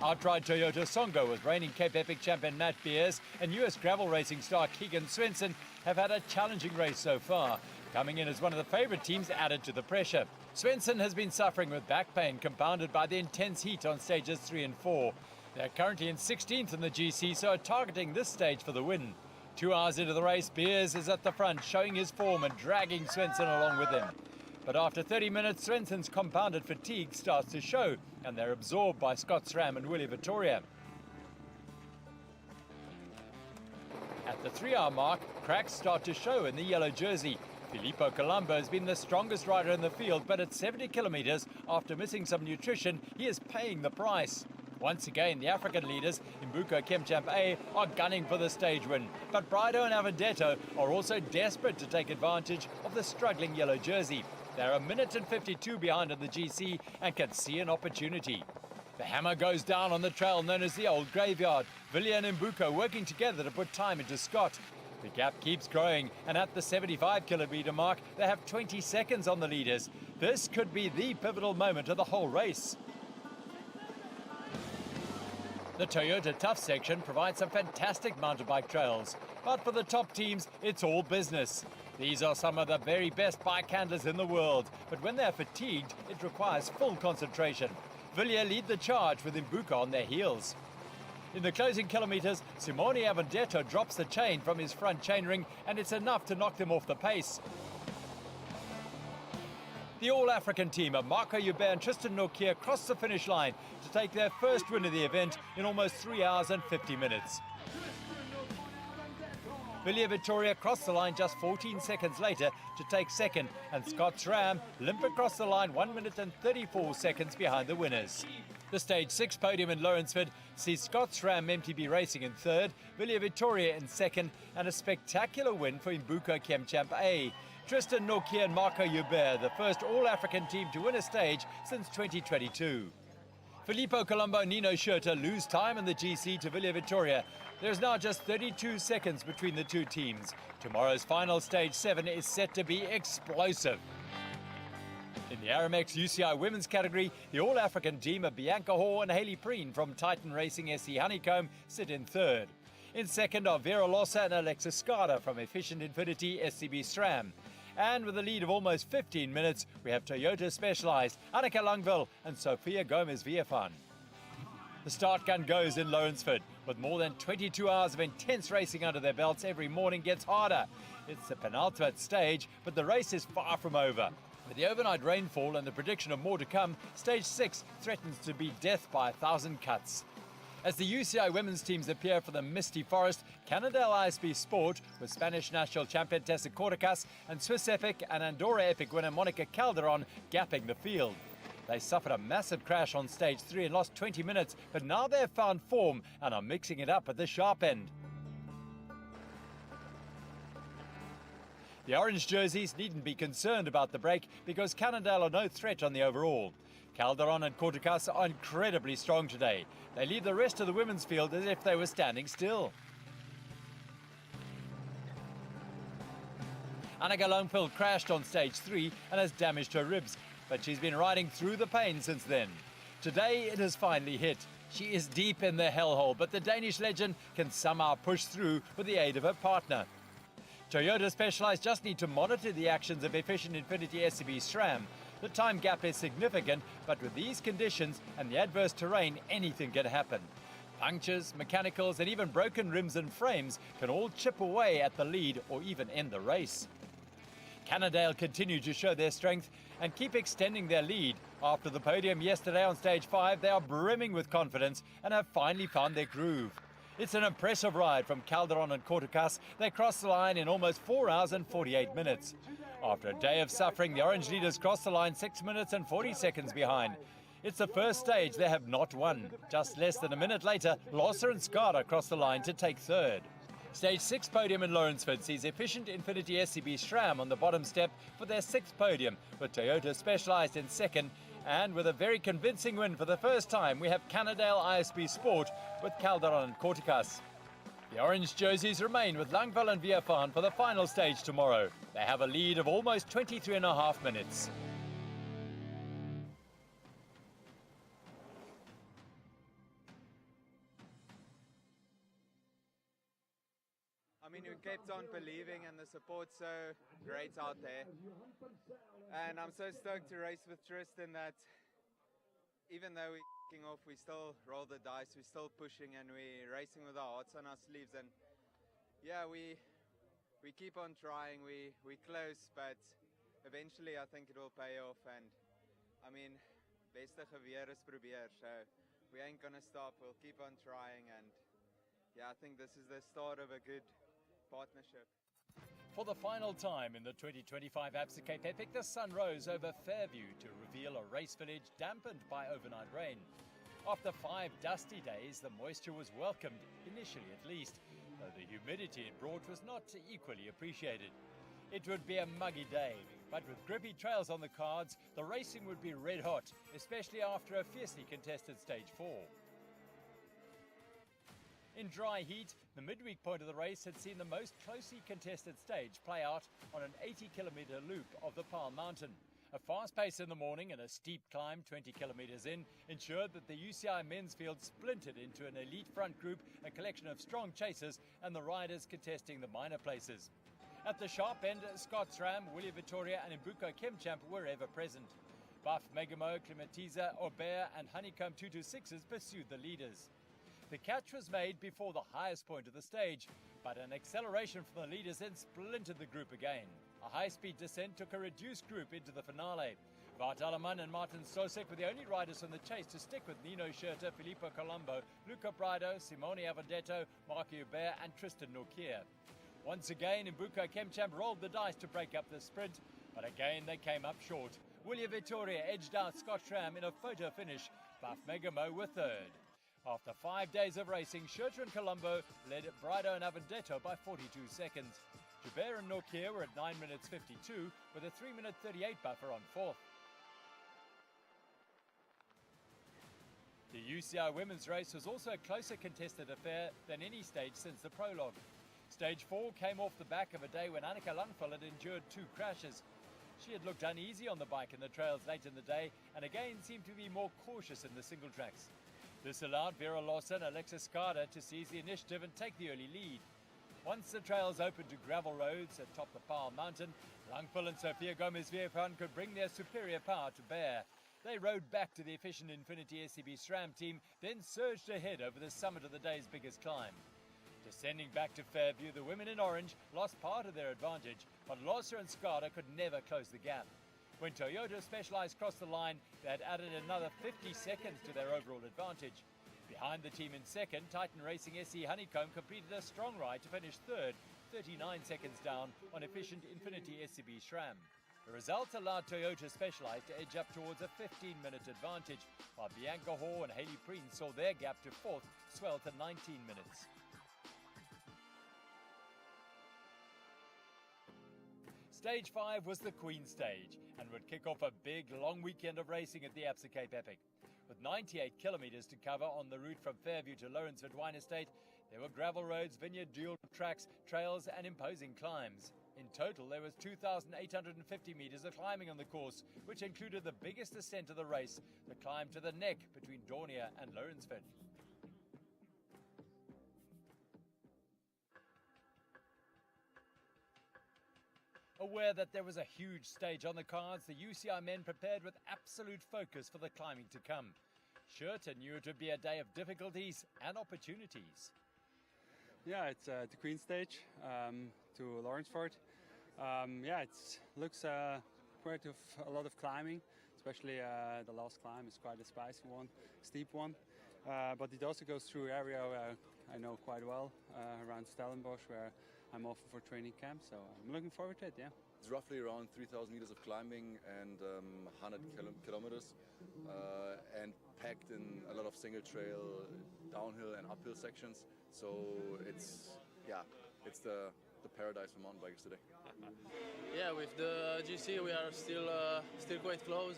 Outright Toyota Songo with reigning Cape Epic champion Nat Beers and US gravel racing star Keegan Swenson have had a challenging race so far, coming in as one of the favourite teams added to the pressure. Swenson has been suffering with back pain compounded by the intense heat on stages 3 and 4. They're currently in 16th in the GC, so are targeting this stage for the win. 2 hours into the race, Beers is at the front, showing his form and dragging Swenson along with him. But after 30 minutes, Swenson's compounded fatigue starts to show, and they're absorbed by Scott Stram and Willie Vittoria. At the 3-hour mark, cracks start to show in the yellow jersey. Filippo Colombo has been the strongest rider in the field, but at 70 kilometres, after missing some nutrition, he is paying the price. Once again, the African leaders, Imbuco Chemchamp A, are gunning for the stage win. But Braido and Avendetto are also desperate to take advantage of the struggling yellow jersey. They're a minute and 52 behind on the GC and can see an opportunity. The hammer goes down on the trail known as the Old Graveyard. Villia and Imbuco working together to put time into Scott. The gap keeps growing, and at the 75 kilometre mark, they have 20 seconds on the leaders. This could be the pivotal moment of the whole race. The Toyota Tough section provides some fantastic mountain bike trails, but for the top teams, it's all business. These are some of the very best bike handlers in the world, but when they're fatigued, it requires full concentration. Villiers lead the charge with Mbuka on their heels. In the closing kilometres, Simone Avendetto drops the chain from his front chainring, and it's enough to knock them off the pace. The All-African team of Marco Joubert and Tristan Nortje cross the finish line to take their first win of the event in almost 3 hours and 50 minutes. Villiers Victoria crossed the line just 14 seconds later to take second, and Scott Schramm limp across the line 1 minute and 34 seconds behind the winners. The Stage 6 podium in Lawrenceford sees Scott Schramm MTB Racing in third, Villiers Victoria in second, and a spectacular win for Mbuka Kemchamp A. Tristan Nortje and Marco Joubert, the first All-African team to win a stage since 2022. Filippo Colombo, Nino Schurter lose time in the GC to Villiers Victoria. There's now just 32 seconds between the two teams. Tomorrow's final stage 7 is set to be explosive. In the Aramex UCI women's category, the All-African team of Bianca Hoare and Hayley Preen from Titan Racing SC Honeycomb sit in third. In second are Vera Lossa and Alexis Skada from Efficient Infinity SCB SRAM. And with a lead of almost 15 minutes, we have Toyota Specialized, Annika Langville and Sofia Gomez-Villafañe. The start gun goes in Lawrenceford. With more than 22 hours of intense racing under their belts, every morning gets harder. It's the penultimate stage, but the race is far from over. With the overnight rainfall and the prediction of more to come, Stage 6 threatens to be death by 1,000 cuts. As the UCI women's teams appear for the misty forest, Cannondale ISP Sport, with Spanish national champion Tessa Cortacas and Swiss Epic and Andorra Epic winner Monica Calderon gapping the field. They suffered a massive crash on Stage 3 and lost 20 minutes, but now they've found form and are mixing it up at the sharp end. The orange jerseys needn't be concerned about the break because Cannondale are no threat on the overall. Calderon and Cortacas are incredibly strong today. They leave the rest of the women's field as if they were standing still. Annika Langville crashed on Stage 3 and has damaged her ribs, but she's been riding through the pain since then. Today it has finally hit. She is deep in the hellhole, but the Danish legend can somehow push through with the aid of her partner. Toyota Specialized just need to monitor the actions of Efficient Infinity SCB SRAM. The time gap is significant, but with these conditions and the adverse terrain, anything can happen. Punctures, mechanicals, and even broken rims and frames can all chip away at the lead or even end the race. Cannondale continue to show their strength and keep extending their lead. After the podium yesterday on Stage 5, they are brimming with confidence and have finally found their groove. It's an impressive ride from Calderon and Cortacas. They crossed the line in almost 4 hours and 48 minutes. After a day of suffering, the orange leaders crossed the line 6 minutes and 40 seconds behind. It's the first stage they have not won. Just less than a minute later, Lossa and Skada crossed the line to take third. Stage 6 podium in Lawrenceford sees Efficient Infinity SCB SRAM on the bottom step for their 6th podium, with Toyota Specialized in second. And with a very convincing win for the first time, we have Cannondale ISP Sport with Calderon and Cortacas. The orange jerseys remain with Langville and Villafañe for the final stage tomorrow. They have a lead of almost 23.5 minutes. I mean, we kept on believing and the support's so great out there. And I'm so stoked to race with Tristan that even though we're kicking off, we still roll the dice, we're still pushing and we're racing with our hearts on our sleeves. And yeah, we keep on trying, we're close, but eventually I think it will pay off. And I mean, beste geweer is probeer, so we ain't gonna stop, we'll keep on trying. And yeah, I think this is the start of a good partnership. For the final time in the 2025 Absa Cape Epic, the sun rose over Fairview to reveal a race village dampened by overnight rain. After 5 dusty days, the moisture was welcomed, initially at least, though the humidity it brought was not equally appreciated. It would be a muggy day, but with grippy trails on the cards, the racing would be red hot, especially after a fiercely contested Stage 4. In dry heat, the midweek point of the race had seen the most closely contested stage play out on an 80-kilometre loop of the Paarl Mountain. A fast pace in the morning and a steep climb 20 kilometres in ensured that the UCI men's field splintered into an elite front group, a collection of strong chasers, and the riders contesting the minor places. At the sharp end, Scott Schramm, Willie Vittoria and Mbuko Kemchamp were ever present. Buff, Megamo, Clementiza, Aubert and Honeycomb 226s pursued the leaders. The catch was made before the highest point of the stage, but an acceleration from the leaders then splintered the group again. A high-speed descent took a reduced group into the finale. Bart Alleman and Martin Sosek were the only riders from the chase to stick with Nino Schurter, Filippo Colombo, Luca Braido, Simone Avendetto, Mark Hubert and Tristan Norkier. Once again, Mbuko Kemchamp rolled the dice to break up the sprint, but again they came up short. William Vittoria edged out Scott Schramm in a photo finish. Buff Megamo were third. After 5 days of racing, Schurter and Colombo led Braido and Avendetto by 42 seconds. Joubert and Norkier were at 9 minutes 52 with a 3 minute 38 buffer on fourth. The UCI women's race was also a closer contested affair than any stage since the Prologue. Stage 4 came off the back of a day when Annika Langfeld had endured 2 crashes. She had looked uneasy on the bike in the trails late in the day and again seemed to be more cautious in the single tracks. This allowed Vera Lawson and Alexis Skada to seize the initiative and take the early lead. Once the trails opened to gravel roads atop the Paarl Mountain, Langfeld and Sofia Gomez-Vierpan could bring their superior power to bear. They rode back to the efficient Infinity SCB SRAM team, then surged ahead over the summit of the day's biggest climb. Descending back to Fairview, the women in orange lost part of their advantage, but Losser and Skada could never close the gap. When Toyota Specialized crossed the line, they had added another 50 seconds to their overall advantage. Behind the team in second, Titan Racing SE Honeycomb completed a strong ride to finish third, 39 seconds down on efficient Infinity SCB SRAM. The result allowed Toyota Specialized to edge up towards a 15-minute advantage, while Bianca Hoare and Hayley Preen saw their gap to fourth swell to 19 minutes. Stage 5 was the Queen stage and would kick off a big, long weekend of racing at the Absa Cape Epic. With 98 kilometres to cover on the route from Fairview to Lawrenceford Wine Estate, there were gravel roads, vineyard dual tracks, trails and imposing climbs. In total, there was 2,850 metres of climbing on the course, which included the biggest ascent of the race, the climb to the neck between Dornier and Lawrenceford. Aware that there was a huge stage on the cards, the UCI men prepared with absolute focus for the climbing to come. Schurter knew it would be a day of difficulties and opportunities. Yeah, it's the Queen stage to Lawrenceford. It looks quite a lot of climbing, especially the last climb is quite a spicy one, steep one. But it also goes through an area I know quite well, around Stellenbosch, where I'm often for training camp, so I'm looking forward to it, yeah. It's roughly around 3,000 meters of climbing and 100 kilometers, and packed in a lot of single trail, downhill and uphill sections. So it's the paradise for mountain bikers today. Yeah, with the GC we are still quite close,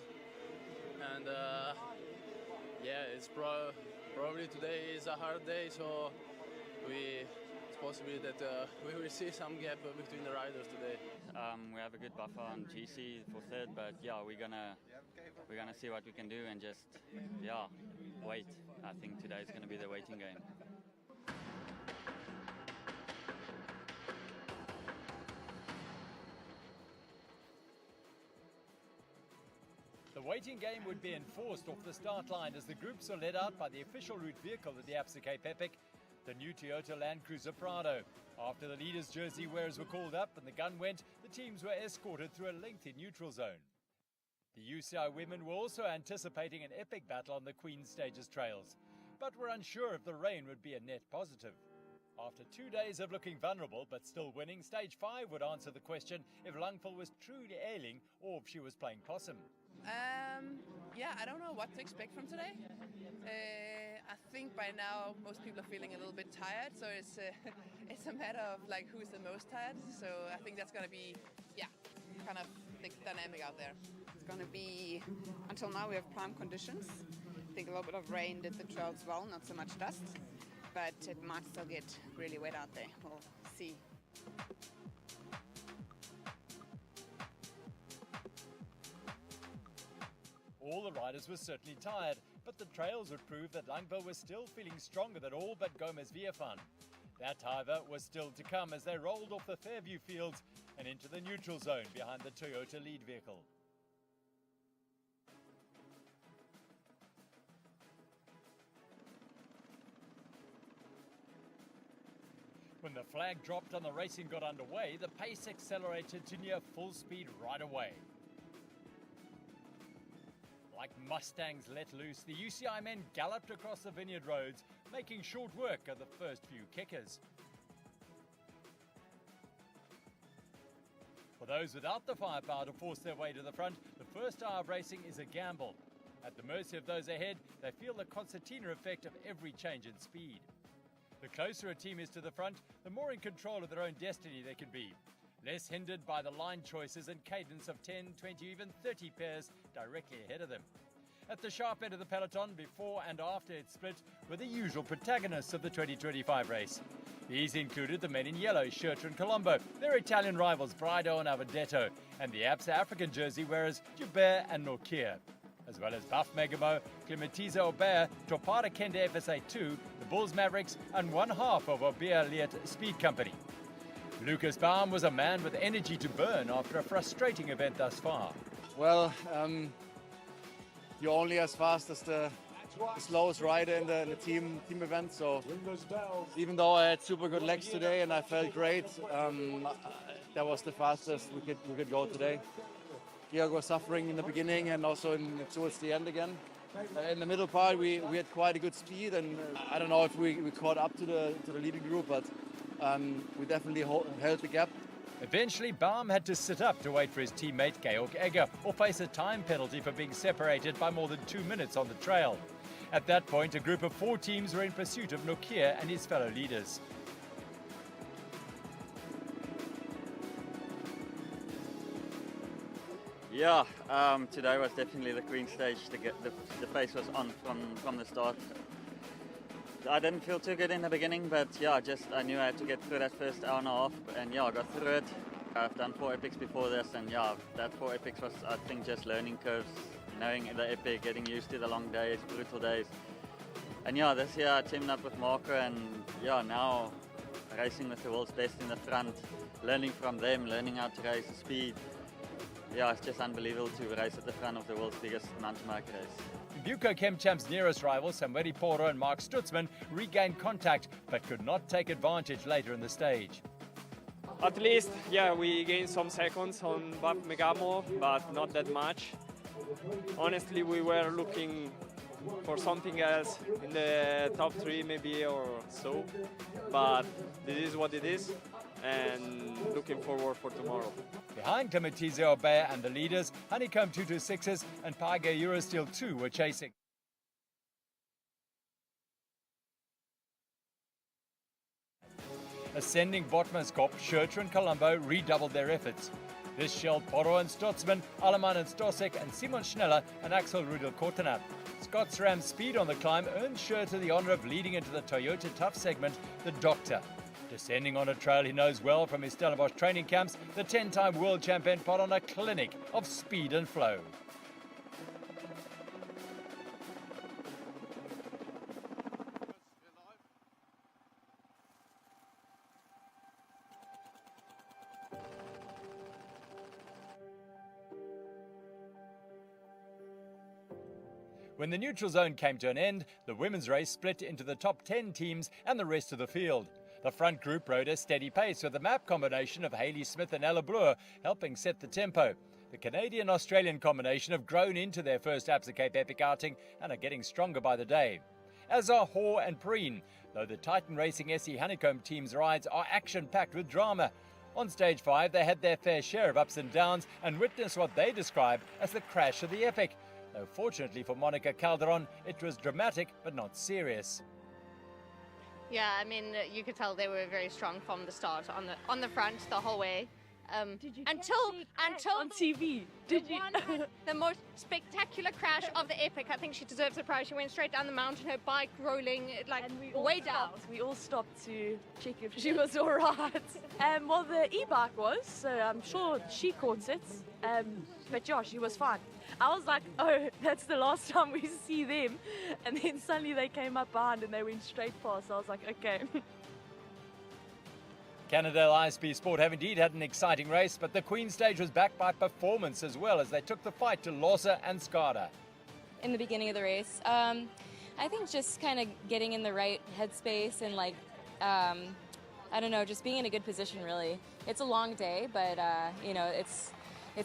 and it's probably today is a hard day, so it's possible that we will see some gap between the riders today. We have a good buffer on GC for third, but yeah, we're gonna see what we can do and just wait. I think today is gonna be the waiting game. The waiting game would be enforced off the start line as the groups are led out by the official route vehicle of the Absa Cape Epic, the new Toyota Land Cruiser Prado. After the leaders' jersey wearers were called up and the gun went, the teams were escorted through a lengthy neutral zone. The UCI women were also anticipating an epic battle on the Queen Stage's trails, but were unsure if the rain would be a net positive. After 2 days of looking vulnerable but still winning, Stage 5 would answer the question if Langfeld was truly ailing or if she was playing possum. I don't know what to expect from today. I think by now most people are feeling a little bit tired, so it's a matter of like who's the most tired. So I think that's going to be kind of the dynamic out there. It's going to be, until now we have prime conditions. I think a little bit of rain did the trails well, not so much dust, but it might still get really wet out there. We'll see. All the riders were certainly tired, but the trails would prove that Langfeld was still feeling stronger than all but Gomez-Vierpan. That, however, was still to come as they rolled off the Fairview fields and into the neutral zone behind the Toyota lead vehicle. When the flag dropped and the racing got underway, the pace accelerated to near full speed right away. Like Mustangs let loose, the UCI men galloped across the vineyard roads, making short work of the first few kickers. For those without the firepower to force their way to the front, the first hour of racing is a gamble. At the mercy of those ahead, they feel the concertina effect of every change in speed. The closer a team is to the front, the more in control of their own destiny they can be, less hindered by the line choices and cadence of 10, 20, even 30 pairs directly ahead of them. At the sharp end of the peloton, before and after it split, were the usual protagonists of the 2025 race. These included the men in yellow, Schurter and Colombo, their Italian rivals Brido and Avendetto, and the Absa African jersey wearers Joubert and Dornier. As well as Buff Megamo, Clementiza Aubert, Topara Kende FSA2, the Bulls Mavericks, and one half of Aubert Liet Speed Company. Lucas Baum was a man with energy to burn after a frustrating event thus far. Well, you're only as fast as the slowest rider in the team event, so even though I had super good legs today and I felt great, that was the fastest we could go today. Georg was suffering in the beginning and also towards the end again. In the middle part, we had quite a good speed, and I don't know if we caught up to the leading group, but we definitely held the gap. Eventually, Baum had to sit up to wait for his teammate Georg Egger or face a time penalty for being separated by more than 2 minutes on the trail. At that point, a group of 4 teams were in pursuit of Dornier and his fellow leaders. Yeah, today was definitely the queen stage. The pace was on from the start. I didn't feel too good in the beginning, but yeah, I knew I had to get through that first hour and a half, and yeah, I got through it. I've done 4 epics before this, and yeah, that 4 epics was, I think, just learning curves, knowing the epic, getting used to the long days, brutal days. And yeah, this year I teamed up with Marco, and yeah, now racing with the world's best in the front, learning from them, learning how to race, speed. Yeah, it's just unbelievable to race at the front of the world's biggest mountain bike race. Buco Chemchamp's nearest rivals, Samuel Poro and Mark Stutzman, regained contact but could not take advantage later in the stage. At least, yeah, we gained some seconds on Buff Megamo, but not that much. Honestly, we were looking for something else in the top 3 maybe or so, but this is what it is, and looking forward for tomorrow. Behind Clementiza Aubert and the leaders, Honeycomb 226s and Page Eurosteel 2 were chasing. Ascending Botmanskop, Schurter and Colombo redoubled their efforts. This shelled Poro and Stutzman, Alemann and Stosek, and Simon Schneller and Axel Rudel-Kortenab. Scott SRAM's speed on the climb earned Schurter the honour of leading into the Toyota Tough segment, the Doctor. Descending on a trail he knows well from his Stellenbosch training camps, the 10-time world champion put on a clinic of speed and flow. When the neutral zone came to an end, the women's race split into the top 10 teams and the rest of the field. The front group rode a steady pace with the map combination of Hayley Smith and Ella Bloor helping set the tempo. The Canadian-Australian combination have grown into their first Absa Cape Epic outing and are getting stronger by the day. As are Hoare and Preen, though the Titan Racing SE Honeycomb team's rides are action-packed with drama. On stage 5, they had their fair share of ups and downs and witnessed what they describe as the crash of the epic. Though fortunately for Monica Calderon, it was dramatic but not serious. Yeah, I mean, you could tell they were very strong from the start on the front the whole way. Did you until on TV? Did you? The most spectacular crash of the epic. I think she deserves a prize. She went straight down the mountain, her bike rolling like way down. We all stopped to check if she was all right. Well, the e-bike was, so I'm sure she caught it. But yeah, she was fine. I was like, oh, that's the last time we see them. And then suddenly they came up behind and they went straight past. I was like, okay. Cannondale ISP Sport have indeed had an exciting race, but the Queen Stage was backed by performance as well as they took the fight to Lorsa and Skada. In the beginning of the race, I think just kind of getting in the right headspace and like, I don't know, just being in a good position really. It's a long day, but you know, it's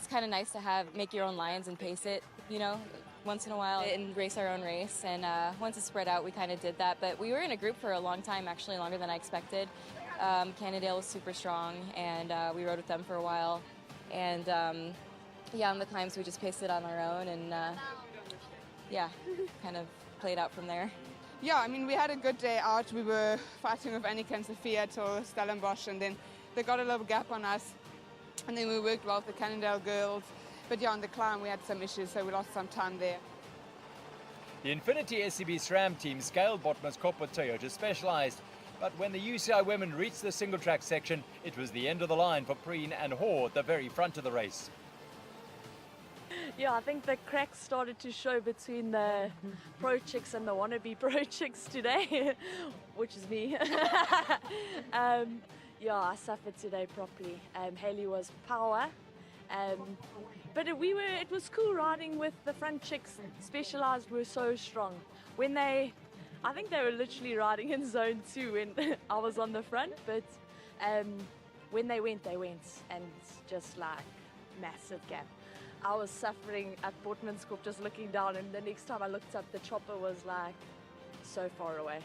kind of nice to make your own lines and pace it, you know, once in a while and race our own race. And once it's spread out, we kind of did that. But we were in a group for a long time, actually longer than I expected. Cannondale was super strong, and we rode with them for a while. And yeah, on the climbs we just paced it on our own, and yeah, kind of played out from there. Yeah, I mean, we had a good day out. We were fighting with Annika Sophia till Stellenbosch, and then they got a little gap on us. And then we worked well with the Cannondale girls. But yeah, on the climb we had some issues, so we lost some time there. The Infinity SCB SRAM team scaled Botman's Kop with Toyota Specialized. But when the UCI women reached the single track section, it was the end of the line for Preen and Hoare at the very front of the race. Yeah, I think the cracks started to show between the pro chicks and the wannabe pro chicks today, which is me. Yeah, I suffered today properly. Haley was power, but it was cool riding with the front chicks. Specialized were so strong. I think they were literally riding in zone 2 when I was on the front, but when they went, and just like massive gap. I was suffering at Botman's Kop just looking down, and the next time I looked up, the chopper was like so far away.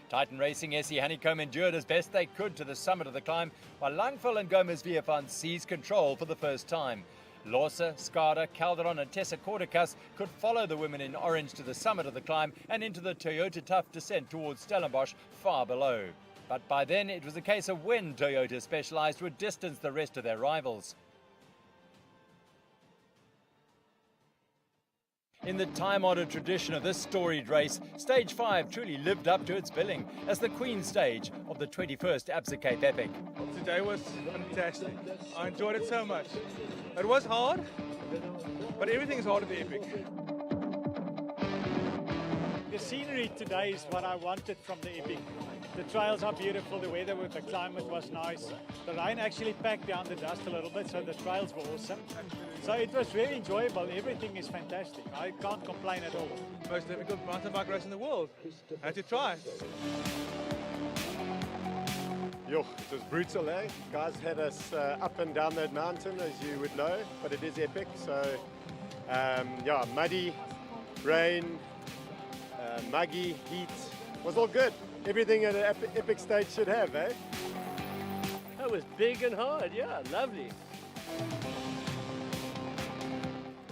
Titan Racing SE Honeycomb endured as best they could to the summit of the climb, while Langfell and Gomez Viafan seized control for the first time. Lorsa, Skada, Calderon and Tessa Corticus could follow the women in orange to the summit of the climb and into the Toyota Tough descent towards Stellenbosch far below. But by then it was a case of when Toyota Specialized would distance the rest of their rivals. In the time-honoured tradition of this storied race, Stage 5 truly lived up to its billing as the Queen Stage of the 21st Absa Cape Epic. Today was fantastic. I enjoyed it so much. It was hard, but everything is hard at the Epic. The scenery today is what I wanted from the Epic. The trails are beautiful, the weather with the climate was nice. The rain actually packed down the dust a little bit, so the trails were awesome. So it was very enjoyable, everything is fantastic. I can't complain at all. Most difficult mountain bike race in the world. I had to try. Yo, it was brutal, eh? Guys had us up and down that mountain, as you would know, but it is epic. So, yeah, muddy, rain, muggy, heat, was all good. Everything an epic stage should have, eh? That was big and hard, yeah, lovely.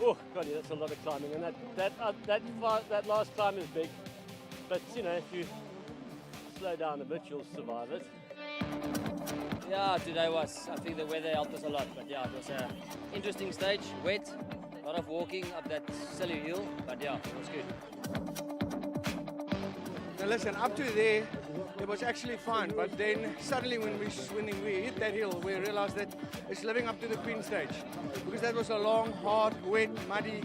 Oh, God, yeah, that's a lot of climbing, and that last climb is big. But, you know, if you slow down a bit, you'll survive it. Yeah, today I think the weather helped us a lot, but yeah, it was an interesting stage, wet, a lot of walking up that silly hill, but yeah, it was good. Now listen, up to there, it was actually fine, but then suddenly when we hit that hill, we realized that it's living up to the Queen Stage, because that was a long, hard, wet, muddy,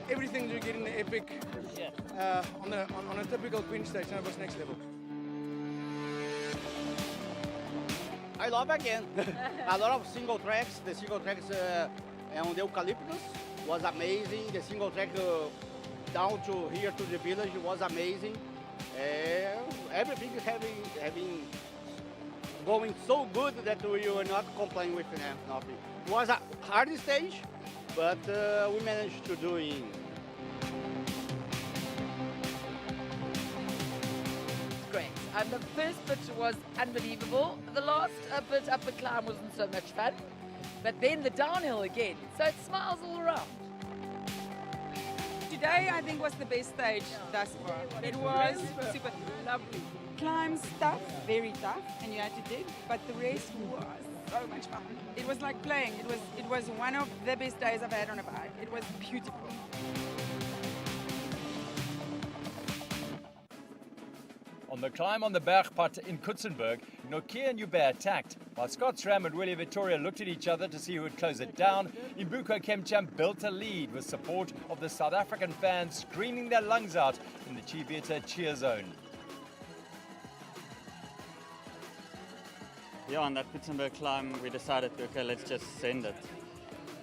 everything you get in the Epic on a typical Queen Stage, and it was next level. I love again. A lot of single tracks. The single tracks on the eucalyptus was amazing. The single track down to here to the village was amazing. Everything having going so good that we were not complaining with nothing. It was a hard stage, but we managed to do it. Great. The first bit was unbelievable. The last bit up the climb wasn't so much fun. But then the downhill again. So it smiles all around. Today I think was the best stage thus far. It was super lovely. Climbs tough, very tough, and you had to dig, but the rest was so much fun. It was like playing. It was one of the best days I've had on a bike. It was beautiful. On the climb on the Bergpad in Kutzenberg, Nokia and Hubert attacked, while Scott SRAM and Willie Vittoria looked at each other to see who would close it down. Imbuko Kemcham built a lead with support of the South African fans screaming their lungs out in the Chivita cheer zone. yeah, on that Pittsburgh climb, we decided, okay, let's just send it.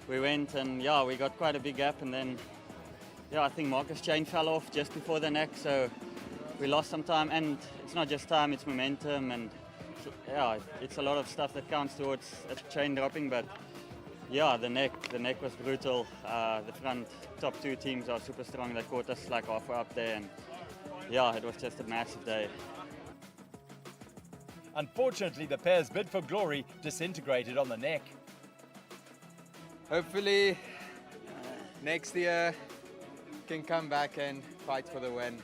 We went and yeah, we got quite a big gap, and then yeah, I think Marcus' chain fell off just before the neck, so we lost some time. And it's not just time, it's momentum, and yeah, it's a lot of stuff that counts towards a chain dropping. But yeah, the neck was brutal. The front top two teams are super strong. They caught us like halfway up there, and yeah, it was just a massive day. Unfortunately, the pair's bid for glory disintegrated on the neck. Hopefully, next year can come back and fight for the win.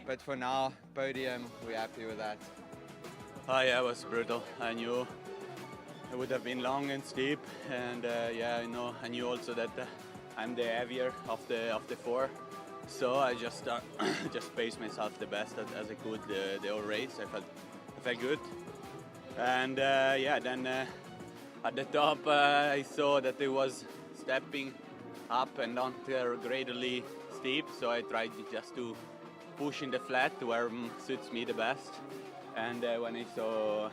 But for now, podium, we're happy with that. Oh yeah, it was brutal. I knew it would have been long and steep, and yeah, I knew also that I'm the heavier of the four. So I just just paced myself the best as I could the whole race. I felt good, and yeah, then at the top I saw that it was stepping up and not gradually steep. So I tried just to push in the flat where suits me the best. And when I saw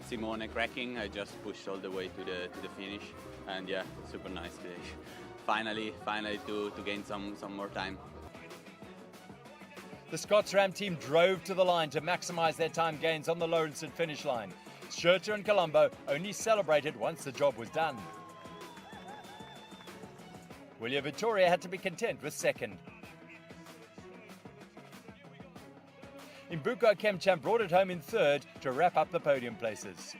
Simone cracking, I just pushed all the way to the finish. And yeah, super nice today. Finally to gain some more time. The Scots Ram team drove to the line to maximise their time gains on the Lawrenson finish line. Schurter and Colombo only celebrated once the job was done. William Vittoria had to be content with second. Imbuko Kemcham brought it home in third to wrap up the podium places.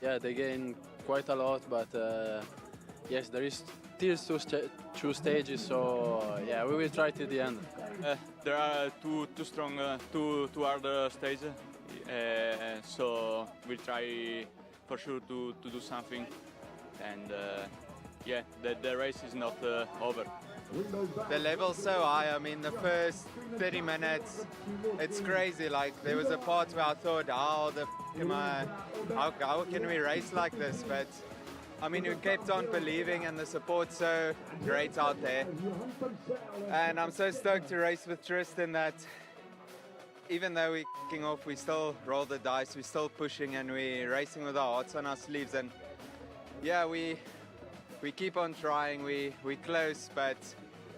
Yeah, they gain quite a lot, but yes, there is still two stages, so yeah, we will try till the end. There are two hard stages, so we'll try for sure to do something, and yeah, the race is not over. The level's so high. I mean, the first 30 minutes, it's crazy. Like, there was a part where I thought, how can we race like this? But I mean, we kept on believing, and the support's so great out there. And I'm so stoked to race with Tristan that even though we're kicking off, we still roll the dice, we're still pushing, and we're racing with our hearts on our sleeves. And yeah, we keep on trying, we're close, but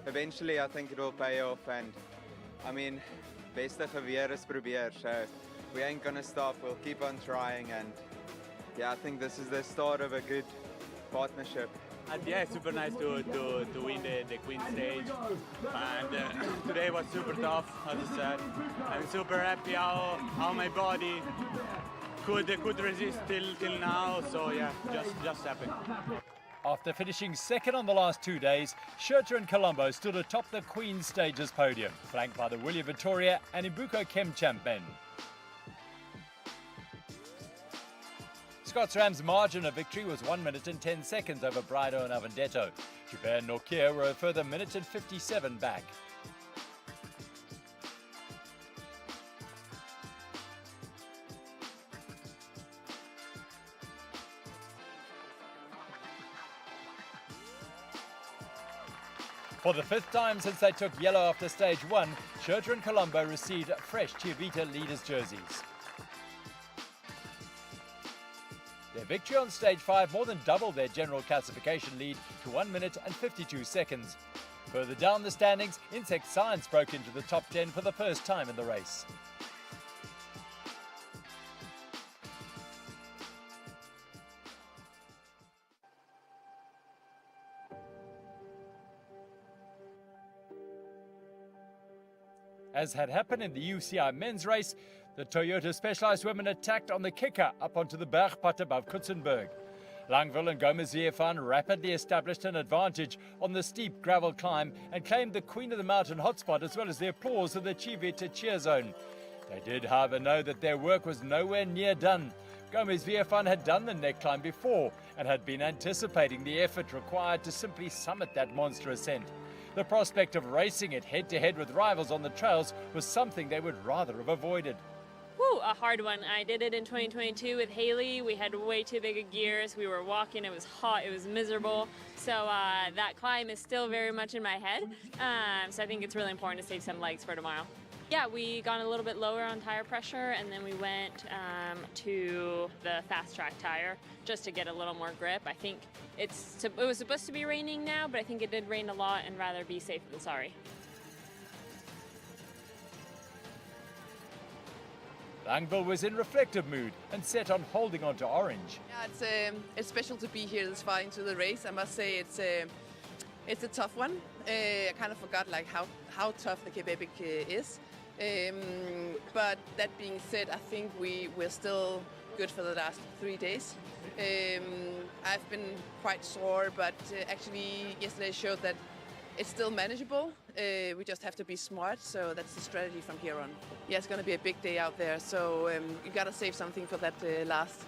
eventually I think it will pay off. And I mean, beste geweer is probeer, so we ain't gonna stop, we'll keep on trying. And yeah, I think this is the start of a good partnership. And yeah, it's super nice to win the Queen stage, and today was super tough, as I said. I'm super happy how my body could resist till now, so yeah, just happy. After finishing second on the last 2 days, Schurter and Colombo stood atop the Queen stage's podium, flanked by the William Vittoria and Imbuko Kemcham men. Scots Ram's margin of victory was 1 minute and 10 seconds over Brido and Avendetto. Joubert and Norkier were a further minute and 57 back. For the fifth time since they took yellow after stage one, Schurter and Colombo received fresh Chivita leaders' jerseys. Their victory on stage 5 more than doubled their general classification lead to 1 minute and 52 seconds. Further down the standings, Insect Science broke into the top 10 for the first time in the race. As had happened in the UCI men's race, the Toyota Specialized women attacked on the kicker up onto the Bergpad above Kutzenberg. Langville and Gomez-Viefan rapidly established an advantage on the steep gravel climb and claimed the Queen of the Mountain hotspot as well as the applause of the Chivita cheer zone. They did, however, know that their work was nowhere near done. Gomez-Viefan had done the neck climb before and had been anticipating the effort required to simply summit that monster ascent. The prospect of racing it head-to-head with rivals on the trails was something they would rather have avoided. Woo, a hard one. I did it in 2022 with Haley. We had way too big of gears. We were walking. It was hot. It was miserable. So that climb is still very much in my head. So I think it's really important to save some legs for tomorrow. Yeah, we got a little bit lower on tire pressure, and then we went to the fast track tire just to get a little more grip. I think it was supposed to be raining now, but I think it did rain a lot, and rather be safe than sorry. Langville was in reflective mood and set on holding on to orange. Yeah, it's special to be here this far into the race. I must say it's a tough one. I kind of forgot like how tough the Cape Epic is. But that being said, I think we're still good for the last 3 days. I've been quite sore, but actually yesterday showed that it's still manageable. We just have to be smart, so that's the strategy from here on. Yeah, it's going to be a big day out there, so you got to save something for that last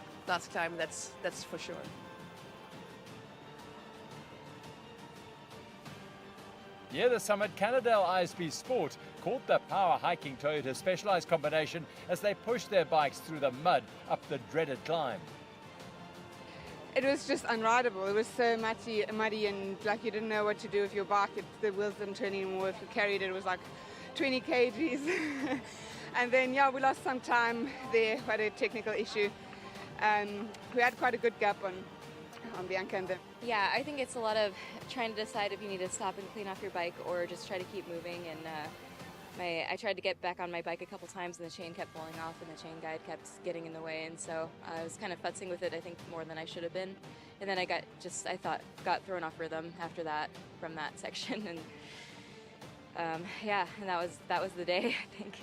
climb. That's for sure. Near the summit, Cannondale ISB Sport caught the power hiking Toyota Specialized combination as they pushed their bikes through the mud up the dreaded climb. It was just unrideable. It was so muddy and like you didn't know what to do with your bike. The wheels didn't turn anymore. If you carried it, it was like 20 kgs. And then, yeah, we lost some time there. We had a technical issue. We had quite a good gap on Bianca and them. Yeah, I think it's a lot of trying to decide if you need to stop and clean off your bike or just try to keep moving. And I tried to get back on my bike a couple times and the chain kept falling off and the chain guide kept getting in the way. And so I was kind of futzing with it, I think, more than I should have been. And then I got thrown off rhythm after that from that section. And yeah, and that was the day, I think.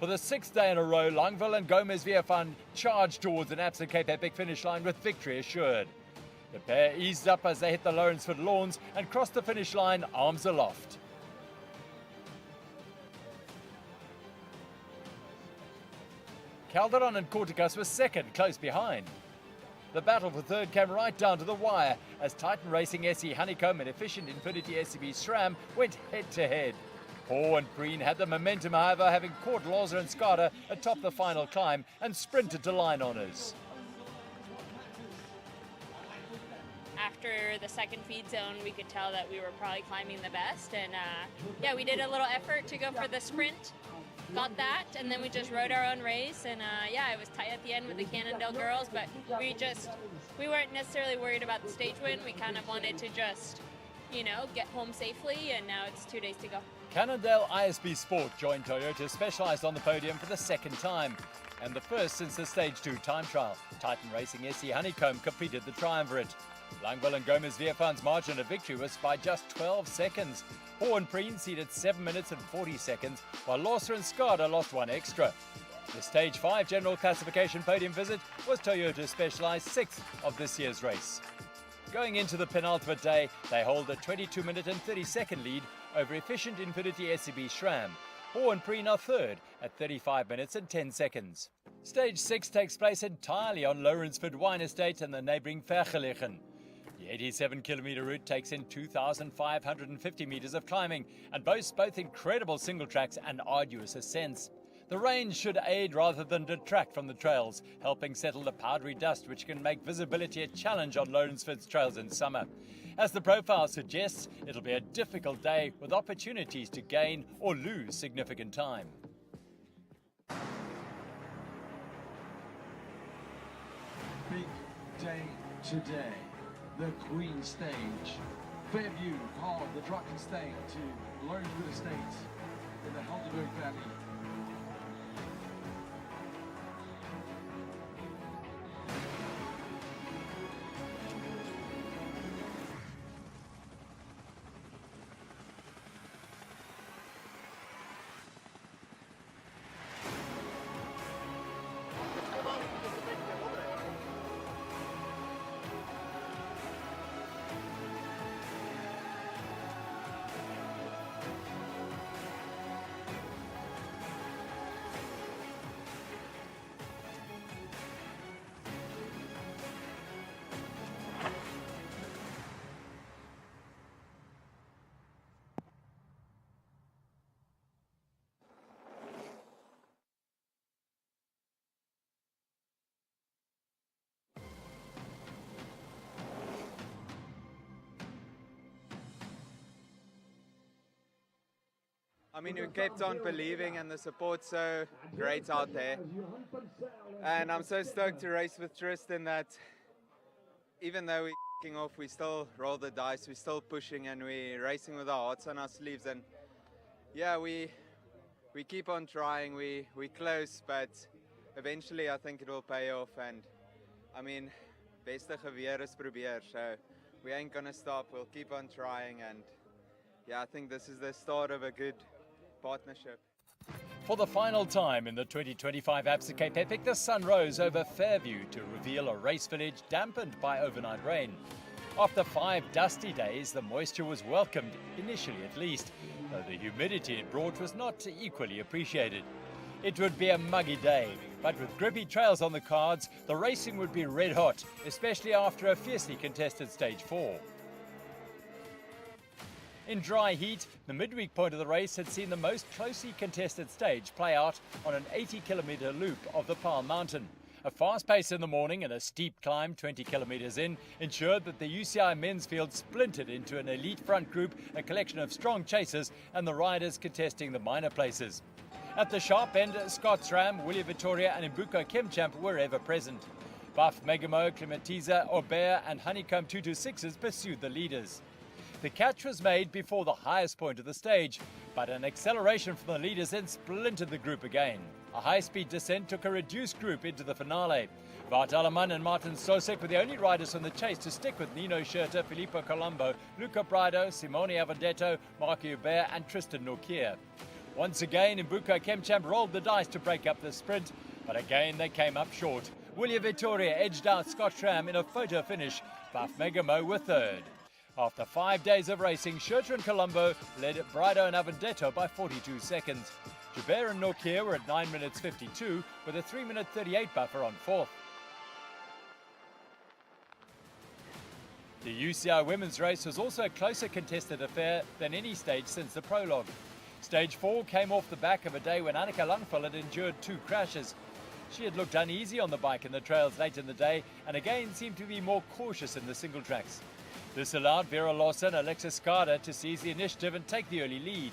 For the 6th day in a row, Langville and Gomez Viefan charged towards an Absa Cape Epic finish line with victory assured. The pair eased up as they hit the Lawrenceford lawns and crossed the finish line arms aloft. Calderon and Corticus were second, close behind. The battle for third came right down to the wire as Titan Racing SE Honeycomb and Efficient Infinity SCB SRAM went head-to-head. Paul and Preen had the momentum, however, having caught Loza and Skada atop the final climb and sprinted to line honours. After the second feed zone, we could tell that we were probably climbing the best. And yeah, we did a little effort to go for the sprint. Got that, and then we just rode our own race. And yeah, it was tight at the end with the Cannondale girls, but we weren't necessarily worried about the stage win. We kind of wanted to just, get home safely, and now it's 2 days to go. Cannondale ISB Sport joined Toyota Specialized on the podium for the second time, and the first since the Stage 2 time trial. Titan Racing SE Honeycomb completed the triumvirate. Langville and Gomez Viefan's margin of victory was by just 12 seconds. Paul and Preen ceded 7 minutes and 40 seconds, while Losa and Skada lost 1 extra. The Stage 5 general classification podium visit was Toyota Specialized 6th of this year's race. Going into the penultimate day, they hold a 22-minute and 30-second lead over Efficient Infinity SCB SRAM. Paul and Preen are third at 35 minutes and 10 seconds. Stage 6 takes place entirely on Lawrenceford Wine Estate and the neighbouring Vergelegen. The 87-kilometre route takes in 2,550 metres of climbing and boasts both incredible single tracks and arduous ascents. The rain should aid rather than detract from the trails, helping settle the powdery dust which can make visibility a challenge on Lawrenceford's trails in summer. As the profile suggests, it'll be a difficult day with opportunities to gain or lose significant time. Big day today. The Queen Stage. Fairview, Hall, the Drucken State to Lawrenceford Estate in the Helderberg Valley. I mean, we kept on believing and the support's so great out there. And I'm so stoked to race with Tristan that even though we're kicking off, we still roll the dice, we're still pushing and we're racing with our hearts on our sleeves. And yeah, we keep on trying, we're close, but eventually I think it will pay off. And I mean, beste geweer is probeer, so we ain't gonna stop, we'll keep on trying. And yeah, I think this is the start of a good partnership. For the final time in the 2025 Absa Cape Epic, the sun rose over Fairview to reveal a race village dampened by overnight rain. After 5 dusty days, the moisture was welcomed, initially at least, though the humidity it brought was not equally appreciated. It would be a muggy day, but with grippy trails on the cards, the racing would be red hot, especially after a fiercely contested Stage 4. In dry heat, the midweek point of the race had seen the most closely contested stage play out on an 80-kilometre loop of the Paarl Mountain. A fast pace in the morning and a steep climb 20 kilometres in ensured that the UCI men's field splintered into an elite front group, a collection of strong chasers and the riders contesting the minor places. At the sharp end, Scott Sram, Willie Vittoria and Mbuko Kemchamp were ever present. Buff, Megamo, Clementiza, Aubert and Honeycomb 226s pursued the leaders. The catch was made before the highest point of the stage, but an acceleration from the leaders then splintered the group again. A high-speed descent took a reduced group into the finale. Bart Alleman and Martin Sosek were the only riders from the chase to stick with Nino Schurter, Filippo Colombo, Luca Braido, Simone Avendetto, Mark Hubert and Tristan Norkier. Once again, Mbuko Kemchamp rolled the dice to break up the sprint, but again they came up short. William Vittoria edged out Scott Schramm in a photo finish. Buff Megamo were third. After 5 days of racing, Schurter and Colombo led Braido and Avendetto by 42 seconds. Joubert and Norkier were at 9 minutes 52 with a 3 minute 38 buffer on fourth. The UCI women's race was also a closer contested affair than any stage since the Prologue. Stage 4 came off the back of a day when Annika Langfeld had endured 2 crashes. She had looked uneasy on the bike in the trails late in the day and again seemed to be more cautious in the single tracks. This allowed Vera Lawson and Alexis Skada to seize the initiative and take the early lead.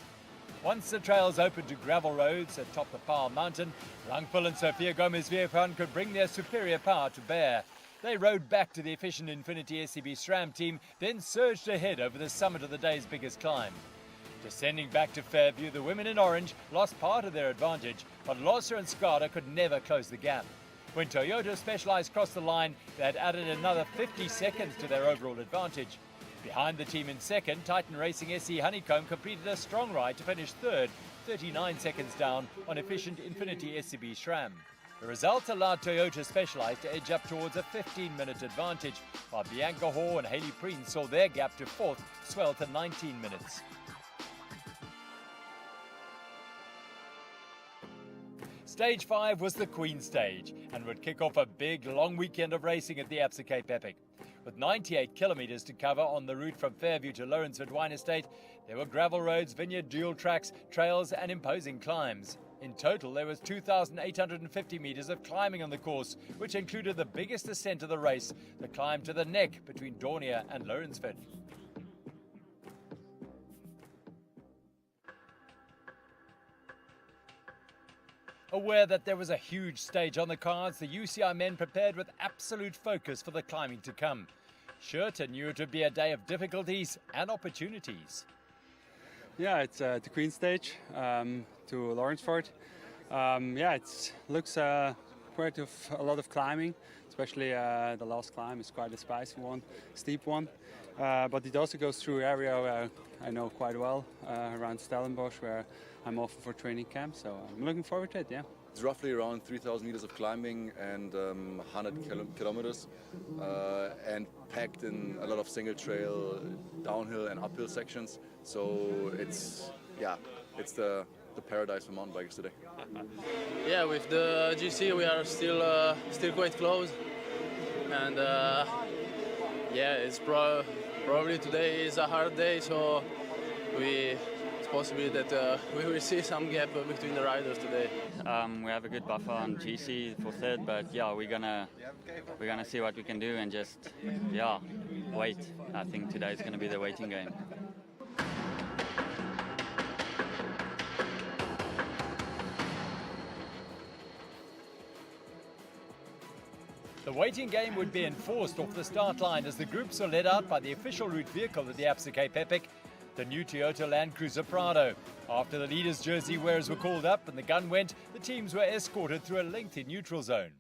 Once the trails opened to gravel roads atop the Paarl Mountain, Langfeld and Sofia Gomez-Vierpan could bring their superior power to bear. They rode back to the efficient Infinity SCB SRAM team, then surged ahead over the summit of the day's biggest climb. Descending back to Fairview, the women in orange lost part of their advantage, but Lawson and Skada could never close the gap. When Toyota Specialized crossed the line, they had added another 50 seconds to their overall advantage. Behind the team in second, Titan Racing SE Honeycomb completed a strong ride to finish third, 39 seconds down on efficient Infinity SCB SRAM. The result allowed Toyota Specialized to edge up towards a 15-minute advantage, while Bianca Hoare and Haley Preen saw their gap to fourth swell to 19 minutes. Stage 5 was the Queen stage and would kick off a big, long weekend of racing at the Absa Cape Epic. With 98 kilometres to cover on the route from Fairview to Lawrenceford Wine Estate, there were gravel roads, vineyard dual tracks, trails and imposing climbs. In total, there was 2,850 metres of climbing on the course, which included the biggest ascent of the race, the climb to the neck between Dornier and Lawrenceford. Aware that there was a huge stage on the cards, the UCI men prepared with absolute focus for the climbing to come. Schurter knew it would be a day of difficulties and opportunities. Yeah, it's the Queen stage to Lawrenceford. It looks quite a lot of climbing, especially the last climb is quite a spicy one, steep one. But it also goes through an area where I know quite well, around Stellenbosch, where I'm often for training camp, so I'm looking forward to it, yeah. It's roughly around 3,000 meters of climbing and 100 kilometers, and packed in a lot of single trail, downhill and uphill sections. So it's the paradise for mountain bikers today. Yeah, with the GC we are still quite close, and it's probably today is a hard day, so it's possible that we will see some gap between the riders today. We have a good buffer on GC for third, but yeah, we're gonna see what we can do and just wait. I think today is gonna be the waiting game. The waiting game would be enforced off the start line as the groups are led out by the official route vehicle of the Absa Cape Epic, the new Toyota Land Cruiser Prado. After the leaders' jersey wearers were called up and the gun went, the teams were escorted through a lengthy neutral zone.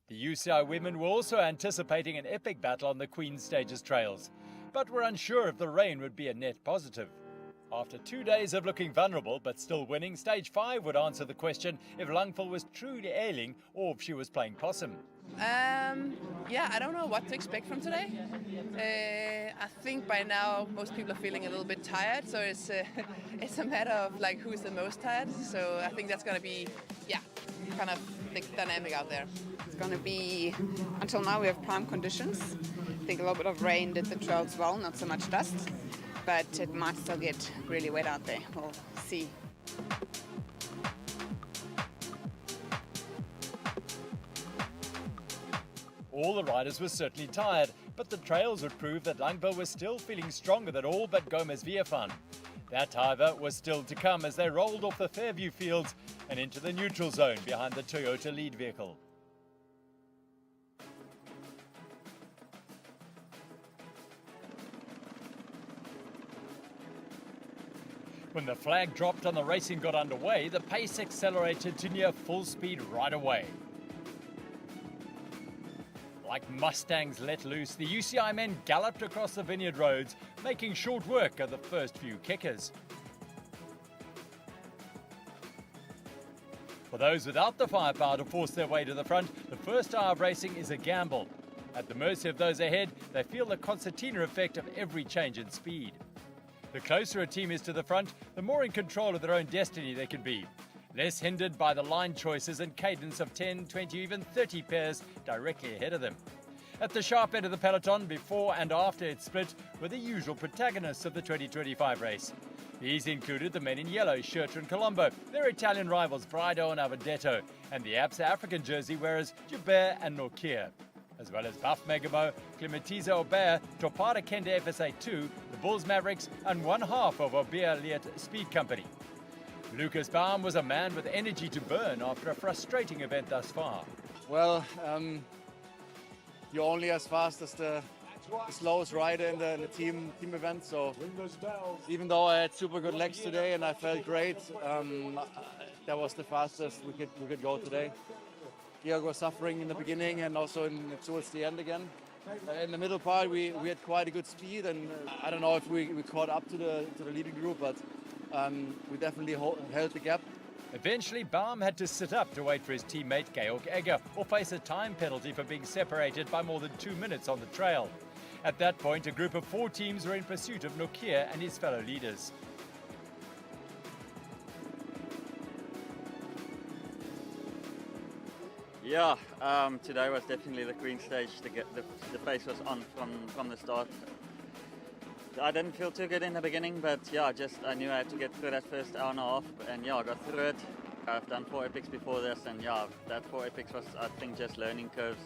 The UCI women were also anticipating an epic battle on the Queen Stage's trails, but were unsure if the rain would be a net positive. After 2 days of looking vulnerable but still winning, Stage 5 would answer the question if Langville was truly ailing or if she was playing possum. Yeah, I don't know what to expect from today. I think by now most people are feeling a little bit tired, so it's a matter of like who's the most tired. So I think that's going to be, yeah, kind of the dynamic out there. It's going to be, until now we have prime conditions. I think a little bit of rain did the trails well, not so much dust, but it might still get really wet out there. We'll see. All the riders were certainly tired, but the trails would prove that Langville was still feeling stronger than all but Gomez Viafan. That, however, was still to come as they rolled off the Fairview fields and into the neutral zone behind the Toyota lead vehicle. When the flag dropped and the racing got underway, the pace accelerated to near full speed right away. Like Mustangs let loose, the UCI men galloped across the vineyard roads, making short work of the first few kickers. For those without the firepower to force their way to the front, the first hour of racing is a gamble. At the mercy of those ahead, they feel the concertina effect of every change in speed. The closer a team is to the front, the more in control of their own destiny they can be. Less hindered by the line choices and cadence of 10, 20, even 30 pairs directly ahead of them. At the sharp end of the peloton, before and after its split, were the usual protagonists of the 2025 race. These included the men in yellow, Schurter and Colombo, their Italian rivals Brido and Avendetto, and the Absa African jersey wearers Joubert and Dornier, as well as Buff Megamo, Clementiza Aubert, Topara Kende FSA2, the Bulls Mavericks, and one half of Aubert Liet Speed Company. Lucas Baum was a man with energy to burn after a frustrating event thus far. Well, you're only as fast as the slowest rider in the team event, so even though I had super good legs today and I felt great, that was the fastest we could go today. Georg was suffering in the beginning and also towards the end again. In the middle part, we had quite a good speed, and I don't know if we caught up to the leading group, but we definitely held the gap. Eventually, Baum had to sit up to wait for his teammate Georg Egger or face a time penalty for being separated by more than 2 minutes on the trail. At that point, a group of 4 teams were in pursuit of Dornier and his fellow leaders. Yeah, today was definitely the Queen Stage. The pace was on from the start. I didn't feel too good in the beginning, but yeah, I knew I had to get through that first hour and a half, and yeah, I got through it. I've done 4 epics before this, and yeah, that 4 epics was, I think, just learning curves,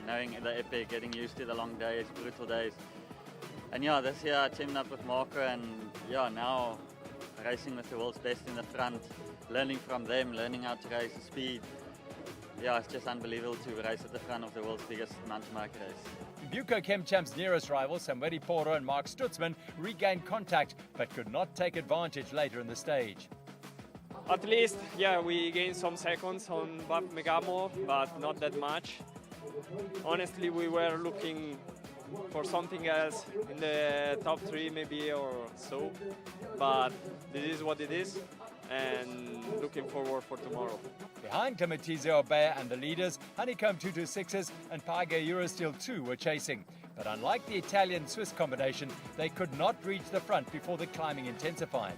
knowing the epic, getting used to the long days, brutal days. And yeah, this year I teamed up with Marco, and yeah, now racing with the world's best in the front, learning from them, learning how to race the speed. Yeah, it's just unbelievable to race at the front of the world's biggest mountain bike race. Buco Chemchamp's nearest rivals, Samuel Poro and Mark Stutzman, regained contact but could not take advantage later in the stage. At least, yeah, we gained some seconds on Buff Megamo, but not that much. Honestly, we were looking for something else in the top 3 maybe or so, but this is what it is, and looking forward for tomorrow. Behind Clementiza Aubert and the leaders, Honeycomb 226s and Page Eurosteel 2 were chasing. But unlike the Italian-Swiss combination, they could not reach the front before the climbing intensified.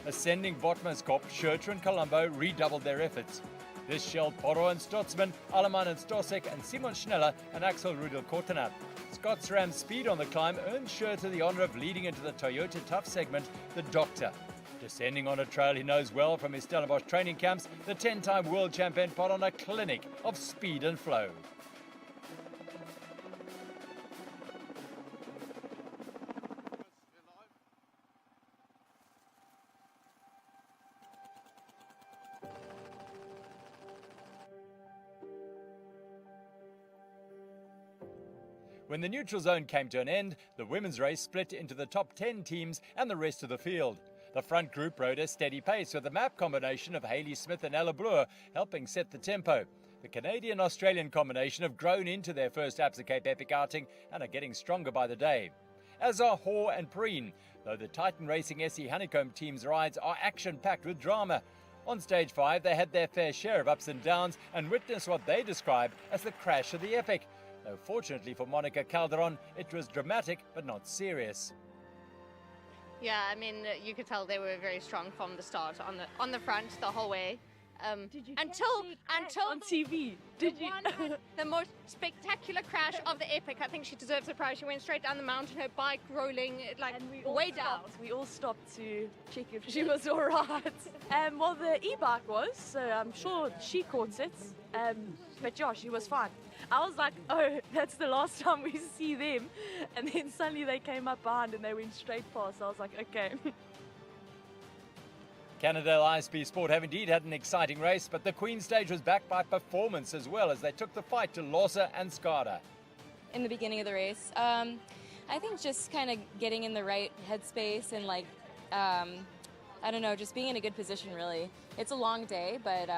Ascending Botmanskop, Schurter and Colombo redoubled their efforts. This shelled Poro and Stutzman, Allemann and Stosek, and Simon Schneller and Axel Rudel-Kortenat. Scott's ram speed on the climb earned Schurter the honour of leading into the Toyota Tough segment, the Doctor. Descending on a trail he knows well from his Stellenbosch training camps, the 10-time world champion put on a clinic of speed and flow. When the neutral zone came to an end, the women's race split into the top 10 teams and the rest of the field. The front group rode a steady pace with a map combination of Hayley Smith and Ella Bloor helping set the tempo. The Canadian-Australian combination have grown into their first Absa Cape Epic outing and are getting stronger by the day. As are Hoare and Preen, though the Titan Racing SE Honeycomb team's rides are action-packed with drama. On stage 5, they had their fair share of ups and downs and witnessed what they describe as the crash of the epic. Though fortunately for Monica Calderon, it was dramatic but not serious. Yeah, I mean, you could tell they were very strong from the start on the front the whole way. Did you until on TV? Did you? The most spectacular crash of the epic. I think she deserves a prize. She went straight down the mountain, her bike rolling like way down. We all stopped to check if she was all right. Well, the e-bike was, so I'm sure she caught it. But yeah, she was fine. I was like, oh, that's the last time we see them. And then suddenly they came up behind and they went straight past. I was like, okay. Cannondale ISP Sport have indeed had an exciting race, but the Queen Stage was backed by performance as well as they took the fight to Lorsa and Skada. In the beginning of the race, I think just kind of getting in the right headspace and I don't know, just being in a good position really. It's a long day, but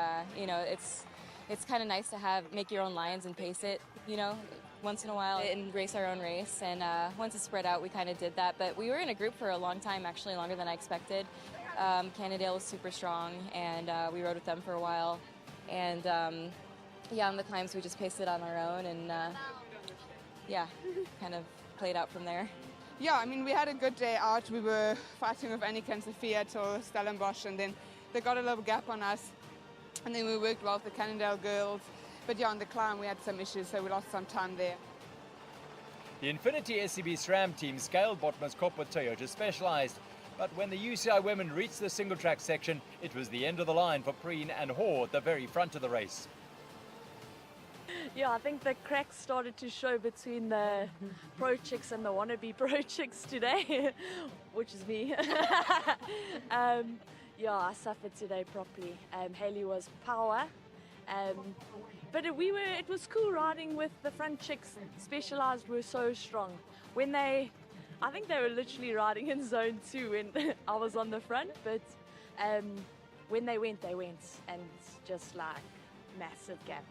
it's kind of nice to make your own lines and pace it, once in a while and race our own race. And once it's spread out, we kind of did that. But we were in a group for a long time, actually longer than I expected. Cannondale was super strong, and we rode with them for a while. And yeah, on the climbs we just paced it on our own, and kind of played out from there. Yeah, I mean, we had a good day out. We were fighting with Annika Sophia till Stellenbosch, and then they got a little gap on us, and then we worked well with the Cannondale girls. But yeah, on the climb we had some issues, so we lost some time there. The Infinity SCB SRAM team scaled Botman's Corporate Toyota Specialized, but when the UCI women reached the single track section, it was the end of the line for Preen and Hoare at the very front of the race. Yeah, I think the cracks started to show between the pro chicks and the wannabe pro chicks today, which is me. Yeah, I suffered today properly. Hayley was power, but it was cool riding with the front chicks. Specialized were so strong. I think they were literally riding in zone 2 when I was on the front, but when they went, and just like massive gap.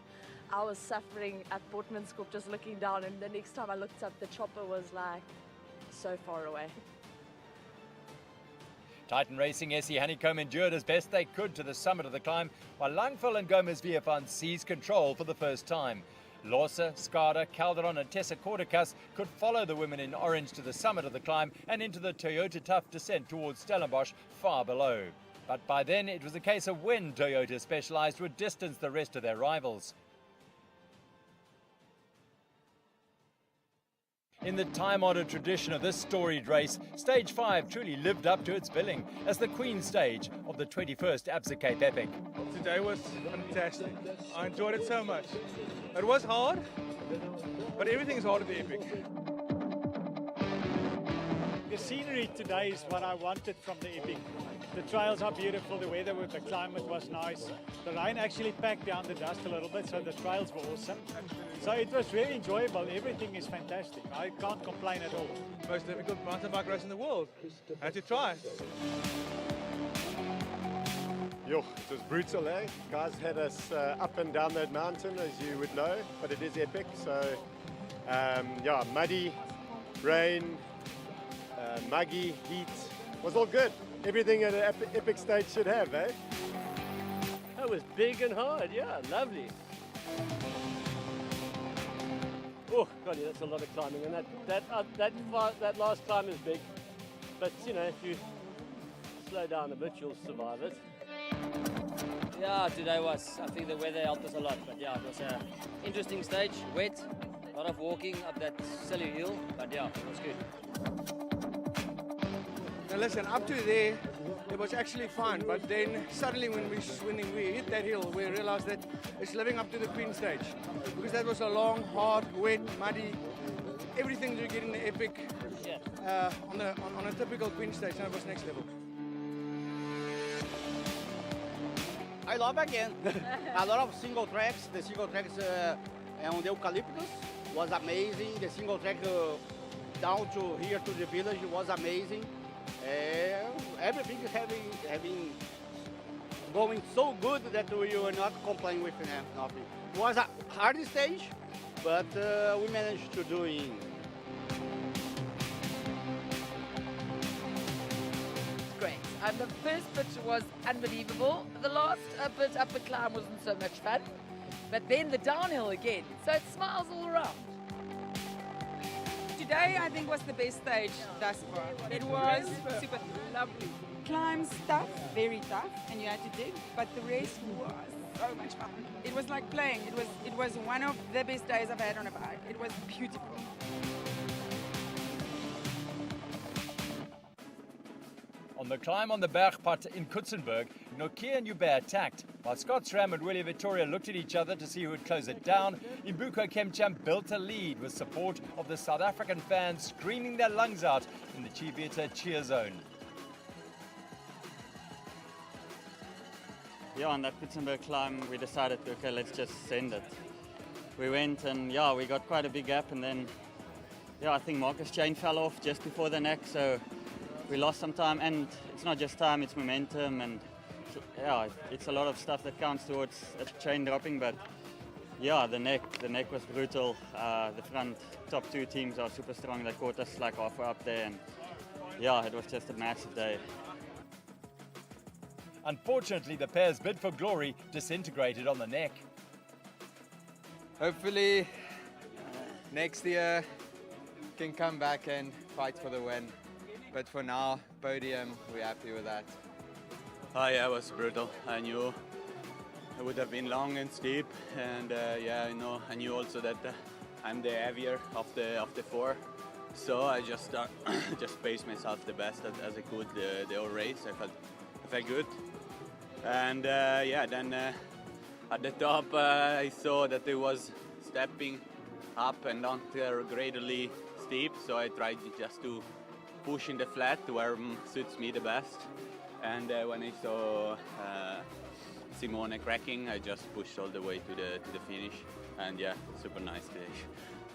I was suffering at Portmanscoop just looking down, and the next time I looked up, the chopper was like so far away. Titan Racing SE Honeycomb endured as best they could to the summit of the climb, while Langfell and Gomez Viafan seized control for the first time. Lorsa, Skada, Calderon and Tessa Corticas could follow the women in orange to the summit of the climb and into the Toyota Tough descent towards Stellenbosch far below. But by then it was a case of when Toyota Specialized would distance the rest of their rivals. In the time-honoured tradition of this storied race, Stage 5 truly lived up to its billing as the Queen Stage of the 21st Absa Cape Epic. Today was fantastic. I enjoyed it so much. It was hard, but everything is hard at the Epic. The scenery today is what I wanted from the Epic. The trails are beautiful, the weather with the climate was nice. The rain actually packed down the dust a little bit, so the trails were awesome. So it was very enjoyable, everything is fantastic. I can't complain at all. Most difficult mountain bike race in the world. Had to try. Yo, it was brutal, eh? Guys had us up and down that mountain, as you would know, but it is epic. So, yeah, muddy, rain, muggy, heat, was all good. Everything an epic stage should have, eh? That was big and hard, yeah, lovely. Oh, God, yeah, that's a lot of climbing, and that last climb is big. But, you know, if you slow down a bit, you'll survive it. Yeah, today I think the weather helped us a lot, but yeah, it was an interesting stage, wet, a lot of walking up that silly hill, but yeah, it was good. Now listen, up to there, it was actually fine, but then suddenly when we hit that hill, we realized that it's living up to the Queen Stage, because that was a long, hard, wet, muddy, everything you get in the Epic on a typical Queen Stage, and it was next level. I love again. A lot of single tracks. The single tracks on the eucalyptus was amazing. The single track down to here to the village was amazing. Everything having going so good that we were not complaining with nothing. It was a hard stage, but we managed to do it. Great. And the first bit was unbelievable. The last bit up the climb wasn't so much fun. But then the downhill again. So it smiles all around. Today, I think, was the best stage thus far. It was super lovely. Climbs tough, very tough, and you had to dig, but the rest was so much fun. It was like playing. It was one of the best days I've had on a bike. It was beautiful. On the climb on the Bergpad in Kutzenberg, Nokia and Hubert attacked. While Scott Schramm and Willie Vittoria looked at each other to see who would close it down, Imbuko Kemcham built a lead with support of the South African fans screaming their lungs out in the Chivita cheer zone. Yeah, on that Kutzenberg climb, we decided, okay, let's just send it. We went and yeah, we got quite a big gap, and then yeah, I think Marcus' chain fell off just before the neck, so we lost some time. And it's not just time, it's momentum, and yeah, it's a lot of stuff that counts towards a chain dropping. But yeah, the neck was brutal. The front top two teams are super strong. They caught us like halfway up there, and yeah, it was just a massive day. Unfortunately, the pair's bid for glory disintegrated on the neck. Hopefully, next year can come back and fight for the win. But for now, podium, we're happy with that. Oh yeah, it was brutal. I knew it would have been long and steep, and yeah, I knew also that I'm the heavier of the four, so I just just paced myself the best as I could the whole race. I felt good, and yeah, then at the top I saw that it was stepping up and down gradually steep, so I tried just to push in the flat where suits me the best. And when I saw Simone cracking, I just pushed all the way to the finish. And yeah, super nice today.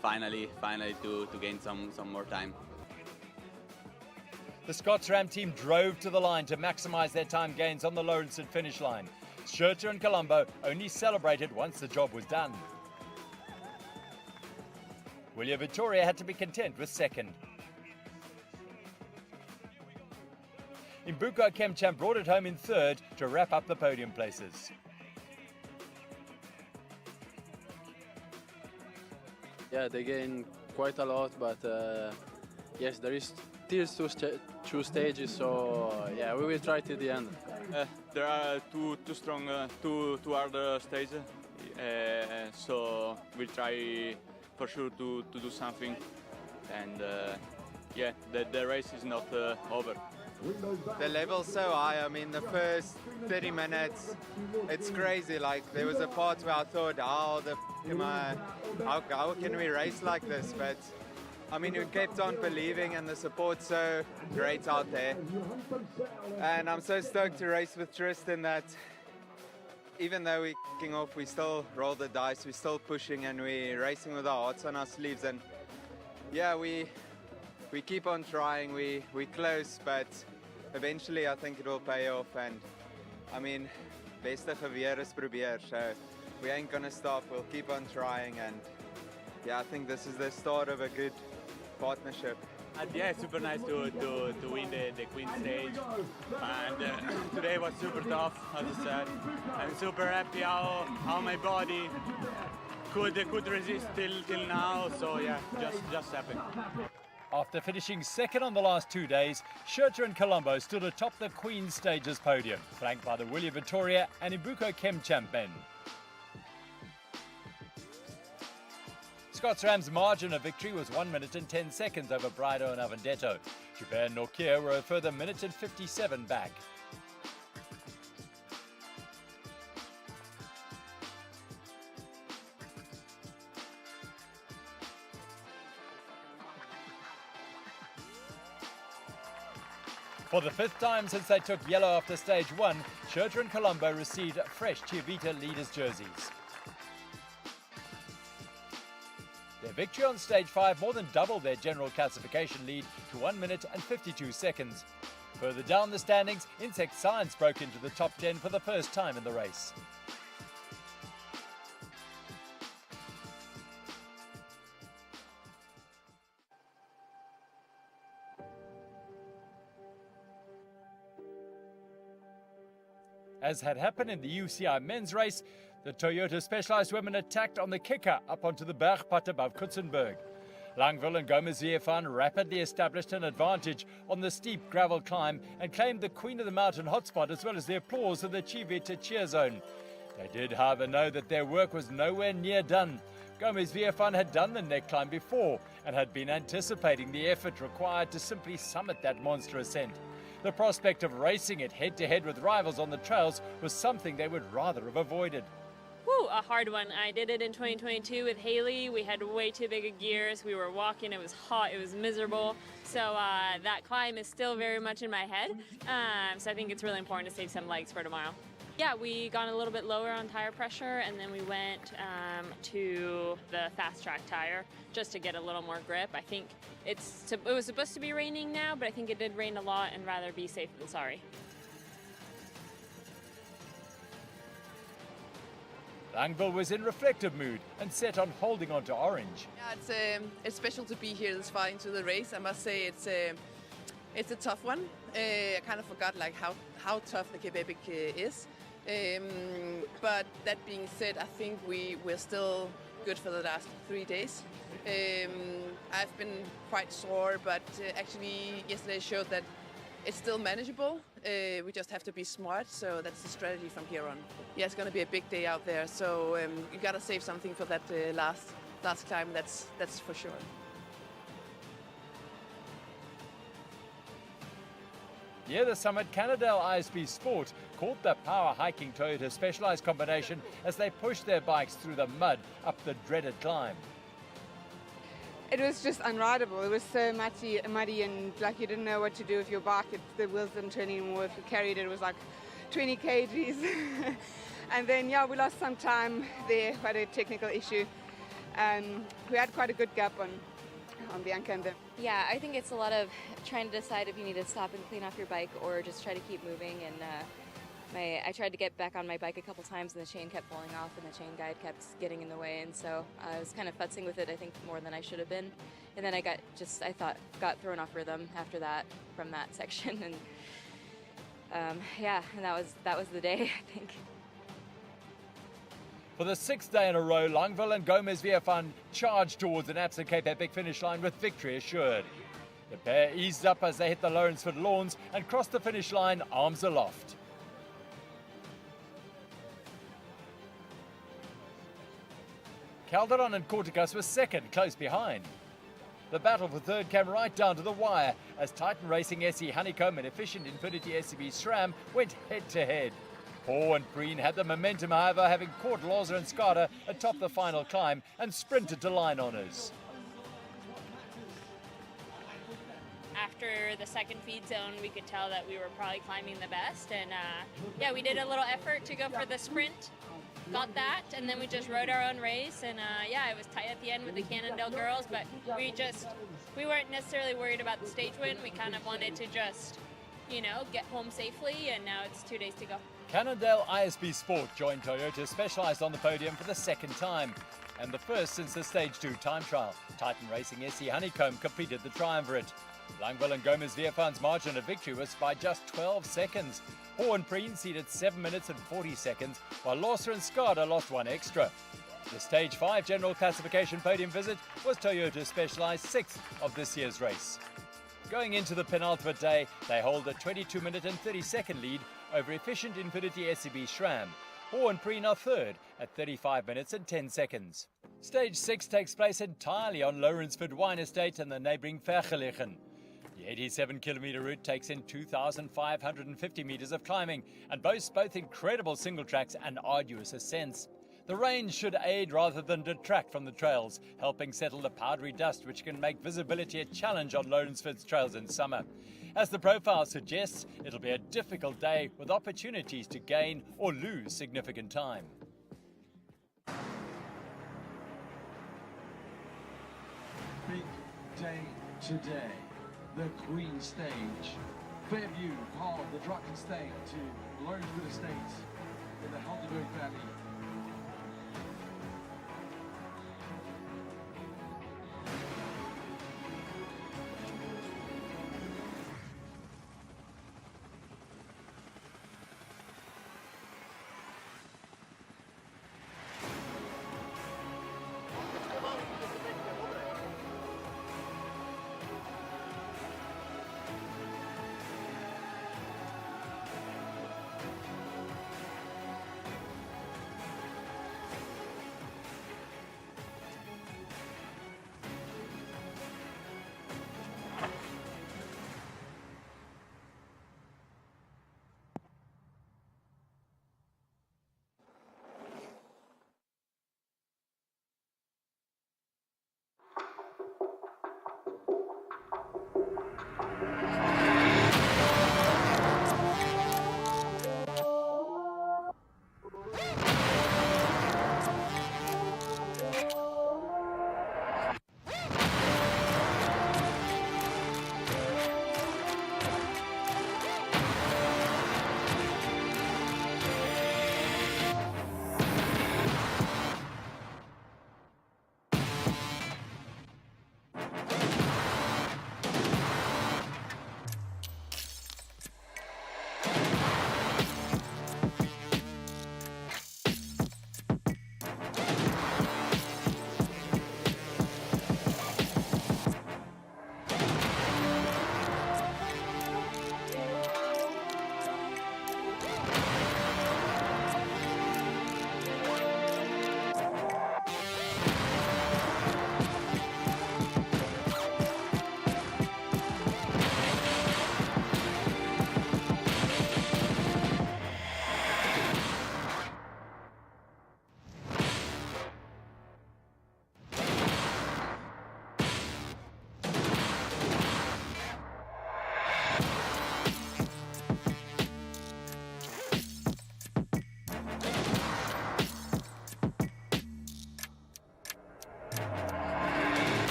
Finally to gain some more time. The Scots Ram team drove to the line to maximize their time gains on the Lawrence finish line. Schurter and Colombo only celebrated once the job was done. William Vittoria had to be content with second. Imbuko Kemcham brought it home in third to wrap up the podium places. Yeah, they gained quite a lot, but yes, there is still two stages, so yeah, we will try till the end. There are two hard stages, so we'll try for sure to do something, and yeah, the race is not over. The level's so high. I mean, the first 30 minutes, it's crazy. Like, there was a part where I thought, how can we race like this? But I mean, we kept on believing, and the support's so great out there. And I'm so stoked to race with Tristan that even though we're kicking off, we still roll the dice, we're still pushing, and we're racing with our hearts on our sleeves. And yeah, we keep on trying, we're close, but eventually I think it will pay off. And I mean, beste geweer is probeer, so we ain't gonna stop, we'll keep on trying. And yeah, I think this is the start of a good partnership. And yeah, it's super nice to win the Queen stage, and today was super tough, as I said. I'm super happy how my body could resist till now, so yeah, just happy. After finishing second on the last 2 days, Schurter and Colombo stood atop the Queen Stage's podium, flanked by the William Vittoria and Imbuko Kemcham men. Scots Ram's margin of victory was 1 minute and 10 seconds over Brido and Avendetto. Joubert and Nokia were a further minute and 57 back. For the fifth time since they took yellow after stage one, Schurter and Colombo received fresh Chivita leaders' jerseys. Their Their victory on stage 5 more than doubled their general classification lead to 1 minute and 52 seconds. Further down the standings, Insect Science broke into the top 10 for the first time in the race. As had happened in the UCI men's race, the Toyota Specialized women attacked on the kicker up onto the Bergpad above Kutzenberg. Langville and Gomez-Viefan rapidly established an advantage on the steep gravel climb and claimed the Queen of the Mountain hotspot as well as the applause of the Chivita cheer zone. They did, however, know that their work was nowhere near done. Gomez-Viefan had done the neck climb before and had been anticipating the effort required to simply summit that monster ascent. The prospect of racing it head-to-head with rivals on the trails was something they would rather have avoided. Woo, a hard one. I did it in 2022 with Haley. We had way too big of gears. We were walking. It was hot. It was miserable. So that climb is still very much in my head. So I think it's really important to save some legs for tomorrow. Yeah, we got a little bit lower on tire pressure, and then we went to the fast track tire just to get a little more grip. I think it was supposed to be raining now, but I think it did rain a lot, and rather be safe than sorry. Langville was in reflective mood and set on holding on to orange. Yeah, it's special to be here this far into the race. I must say it's a tough one. I kind of forgot like how tough the Cape Epic is. But that being said, I think we're still good for the last 3 days. I've been quite sore, but actually yesterday showed that it's still manageable. We just have to be smart, so that's the strategy from here on. Yeah, it's going to be a big day out there, so you got to save something for that last climb. That's for sure. Near the summit, Cannondale ISB Sport caught the power hiking Toyota Specialized combination as they pushed their bikes through the mud up the dreaded climb. It was just unrideable. It was so muddy and like you didn't know what to do with your bike. The wheels didn't turn anymore. If you carried it, it was like 20 kgs. And then, yeah, we lost some time there, quite a technical issue. We had quite a good gap on Bianca and them. Yeah, I think it's a lot of trying to decide if you need to stop and clean off your bike or just try to keep moving. And I tried to get back on my bike a couple times and the chain kept falling off and the chain guide kept getting in the way. And so I was kind of futzing with it, I think, more than I should have been. And then I got thrown off rhythm after that from that section. And yeah, and that was the day, I think. For the 6th day in a row, Langville and Gomez-Viefan charged towards an Absa Cape Epic finish line with victory assured. The pair eased up as they hit the Lawrenceford lawns and crossed the finish line arms aloft. Calderon and Corticus were second, close behind. The battle for third came right down to the wire as Titan Racing SE Honeycomb and Efficient Infinity SCB SRAM went head-to-head. Paul and Preen had the momentum, however, having caught Loza and Skada atop the final climb and sprinted to line honours. After the second feed zone, we could tell that we were probably climbing the best. And yeah, we did a little effort to go for the sprint. Got that, and then we just rode our own race. And yeah, it was tight at the end with the Cannondale girls, but we weren't necessarily worried about the stage win. We kind of wanted to just, get home safely, and now it's 2 days to go. Cannondale ISB Sport joined Toyota Specialized on the podium for the second time, and the first since the Stage 2 time trial. Titan Racing SE Honeycomb completed the triumvirate. Langville and Gomez-Viefan's margin of victory was by just 12 seconds. Hoare and Preen ceded 7 minutes and 40 seconds, while Losa and Skada lost 1 extra. The Stage 5 general classification podium visit was Toyota Specialized 6th of this year's race. Going into the penultimate day, they hold a 22-minute and 30-second lead over Efficient Infinity SCB SRAM. Hoare and Preen are third at 35 minutes and 10 seconds. Stage 6 takes place entirely on Lawrenceford Wine Estate and the neighbouring Vergelegen. The 87-kilometre route takes in 2,550 metres of climbing and boasts both incredible single tracks and arduous ascents. The rain should aid rather than detract from the trails, helping settle the powdery dust which can make visibility a challenge on Lawrenceford's trails in summer. As the profile suggests, it'll be a difficult day with opportunities to gain or lose significant time. day today. The Queen Stage. Fairview, part of the Drucken State to Lawrenceford Estates in the Helderberg Valley.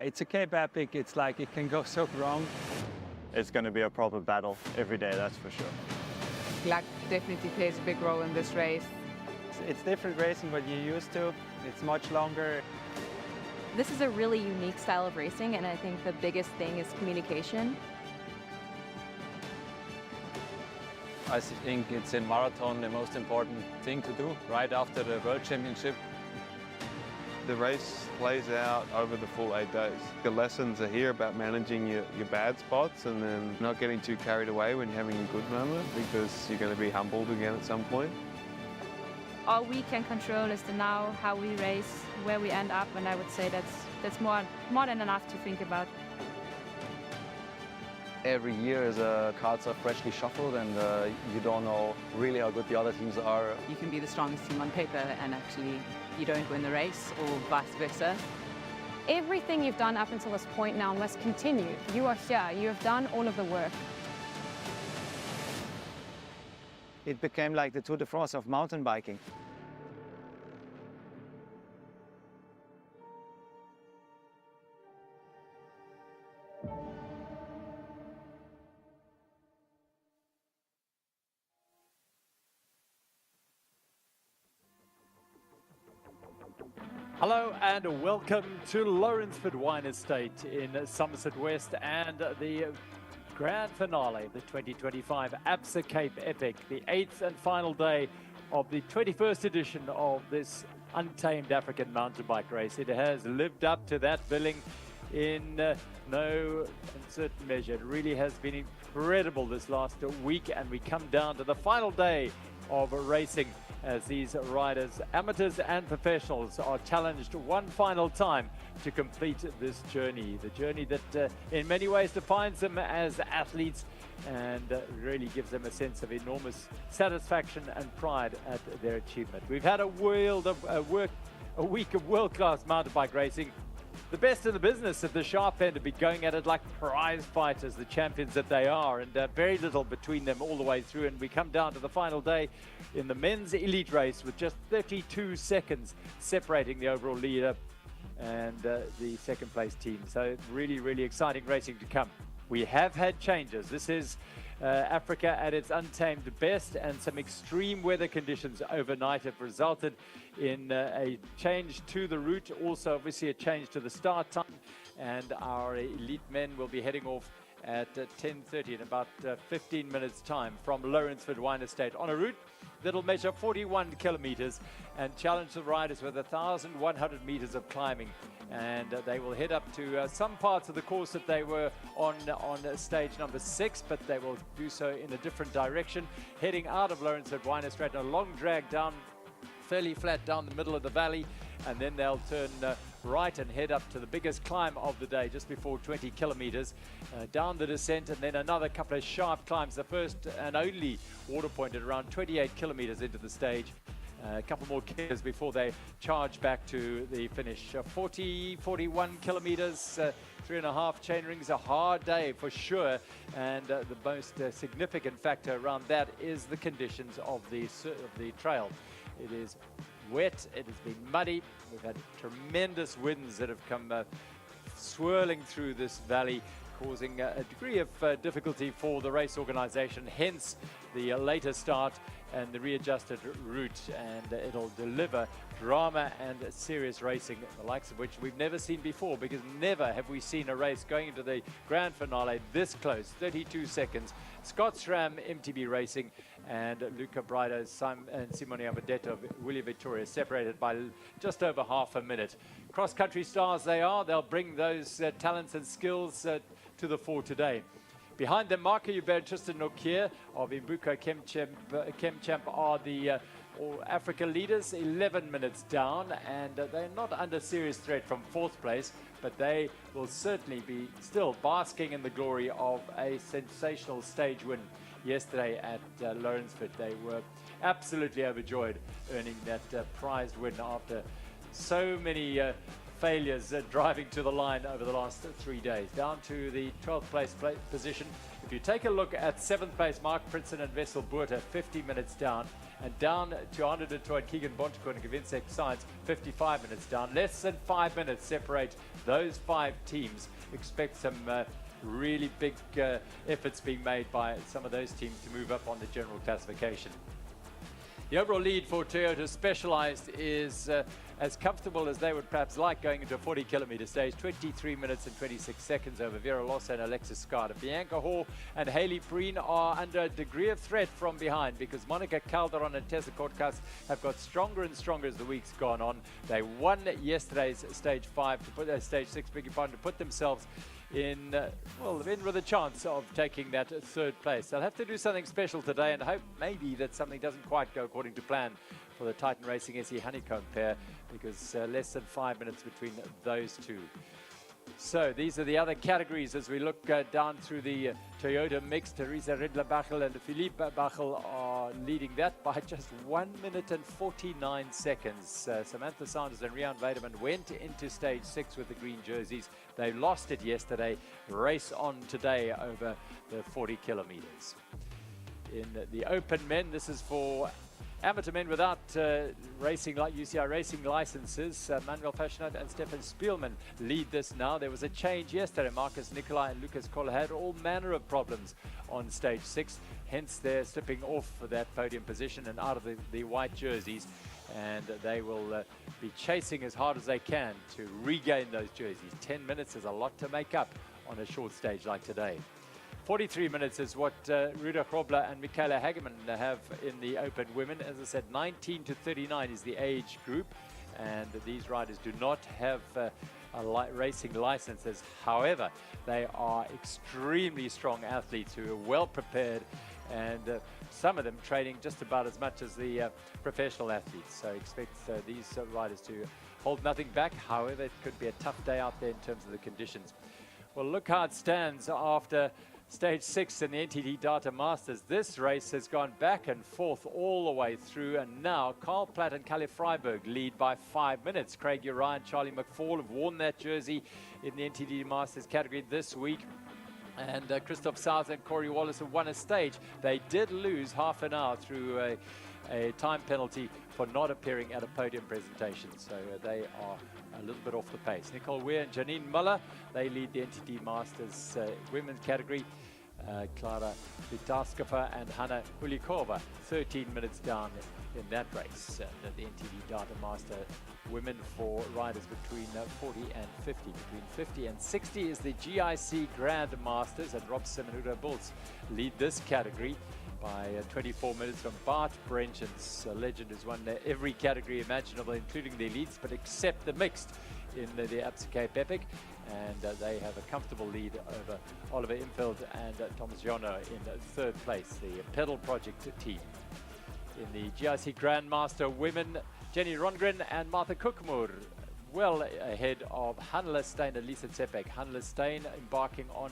It's a Cape Epic, it's like it can go so wrong. It's going to be a proper battle every day, that's for sure. Luck definitely plays a big role in this race. It's different racing what you're used to. It's much longer. This is a really unique style of racing, and I think the biggest thing is communication. I think it's in marathon the most important thing to do right after the World Championship. The race plays out over the full 8 days. The lessons are here about managing your bad spots and then not getting too carried away when you're having a good moment, because you're going to be humbled again at some point. All we can control is the now, how we race, where we end up, and I would say that's more than enough to think about. Every year cards are freshly shuffled, and you don't know really how good the other teams are. You can be the strongest team on paper and actually you don't win the race, or vice versa. Everything you've done up until this point now must continue. You are here, you have done all of the work. It became like the Tour de France of mountain biking. Hello and welcome to Lawrenceford Wine Estate in Somerset West and the grand finale of the 2025 Absa Cape Epic, the 8th and final day of the 21st edition of this untamed African mountain bike race. It has lived up to that billing in no uncertain measure. It really has been incredible this last week, and we come down to the final day of racing as these riders, amateurs and professionals, are challenged one final time to complete this journey. The journey that in many ways defines them as athletes and really gives them a sense of enormous satisfaction and pride at their achievement. We've had a week of world-class mountain bike racing. The best in the business at the sharp end have been going at it like prize fighters, the champions that they are, and very little between them all the way through. And we come down to the final day in the men's elite race with just 32 seconds separating the overall leader and the second place team. So really, really exciting racing to come. We have had changes. This is Africa at its untamed best, and some extreme weather conditions overnight have resulted in a change to the route, also obviously a change to the start time, and our elite men will be heading off at 10:30 in about 15 minutes time from Lawrenceford Wine Estate on a route that'll measure 41 kilometers and challenge the riders with 1,100 meters of climbing. And they will head up to some parts of the course that they were on stage number 6, but they will do so in a different direction, heading out of Lawrenceford Wine Estate on a long drag down, fairly flat down the middle of the valley, and then they'll turn right and head up to the biggest climb of the day, just before 20 kilometers, down the descent, and then another couple of sharp climbs, the first and only water point at around 28 kilometers into the stage. A couple more kilometers before they charge back to the finish. 41 kilometers, 3.5 chain rings, a hard day for sure, and the most significant factor around that is the conditions of the trail. It is wet, it has been muddy, we've had tremendous winds that have come swirling through this valley, causing a degree of difficulty for the race organization, hence the later start and the readjusted route, and it'll deliver drama and serious racing, the likes of which we've never seen before, because never have we seen a race going into the grand finale this close, 32 seconds. Scott Schramm, MTB Racing, and Luca Brido and Simone Avedetto of Willie Victoria separated by just over half a minute. Cross-country stars they are. They'll bring those talents and skills to the fore today. Behind them, Marco Hubert and Tristan Nokier of Imbuko Chemchamp are the Africa leaders, 11 minutes down, and they're not under serious threat from 4th place, but they will certainly be still basking in the glory of a sensational stage win yesterday at Lawrenceford. They were absolutely overjoyed earning that prized win after so many failures driving to the line over the last 3 days. Down to the 12th place position. If you take a look at 7th place, Mark Princeton and Wessel Boerter, 50 minutes down, and down to Arnaud de Toy, Keegan Bontecourt and Gavinsek Science, 55 minutes down. Less than 5 minutes separate those 5 teams. Expect some really big efforts being made by some of those teams to move up on the general classification. The overall lead for Toyota Specialized is as comfortable as they would perhaps like going into a 40-kilometer stage. 23 minutes and 26 seconds over Vera Lossa and Alexis Scarda. Bianca Hall and Hayley Perrine are under a degree of threat from behind because Monica Calderon and Tessa Kortkas have got stronger and stronger as the week's gone on. They won yesterday's stage 5, to put stage 6, beg your pardon, to put themselves in with a chance of taking that 3rd place. They'll have to do something special today and hope maybe that something doesn't quite go according to plan for the Titan Racing SE Honeycomb pair, because less than 5 minutes between those two. So these are the other categories as we look down through the Toyota mix. Teresa Riedler-Bachel and Philippe Bachel are leading that by just 1 minute and 49 seconds. Samantha Sanders and Rian Weideman went into stage 6 with the green jerseys. They lost it yesterday. Race on today over the 40 kilometers. In the open men, this is for amateur men without racing like UCI racing licenses. Manuel Fashionat and Stefan Spielman lead this now. There was a change yesterday. Marcus Nicolai and Lucas Koller had all manner of problems on stage 6. Hence they're slipping off for that podium position and out of the white jerseys. And they will be chasing as hard as they can to regain those jerseys. 10 minutes is a lot to make up on a short stage like today. 43 minutes is what Ruda Grobler and Michaela Hageman have in the open women. As I said, 19 to 39 is the age group. and these riders do not have racing licenses. However, they are extremely strong athletes who are well prepared, and some of them training just about as much as the professional athletes. So expect these riders to hold nothing back. However, it could be a tough day out there in terms of the conditions. Well, look how it stands after Stage 6 in the NTT Data Masters. This race has gone back and forth all the way through, and now Carl Platt and Kalle Freiberg lead by 5 minutes. Craig Uriah and Charlie McFall have worn that jersey in the NTT Masters category this week. And Christoph Sauer and Corey Wallace have won a stage. They did lose half an hour through a time penalty for not appearing at a podium presentation. So they are a little bit off the pace. Nicole Weir and Janine Muller, they lead the NTT Masters women's category. Klara Vitaskova and Hanna Ulikova, 13 minutes down in that race. The NTT Data Master women for riders between 40 and 50. Between 50 and 60 is the GIC Grand Masters, and Rob Simonudo Bulls lead this category by 24 minutes from Bart Brenchens, a legend who's won every category imaginable, including the elites, but except the mixed in the Absa Cape Epic. And they have a comfortable lead over Oliver Imfeld and Thomas Jono in third place, the Pedal Project team. In the GIC Grandmaster women, Jenny Rongren and Martha Kookmoor well ahead of Hannele Steyn and Lisa Tsepek. Hannele Steyn embarking on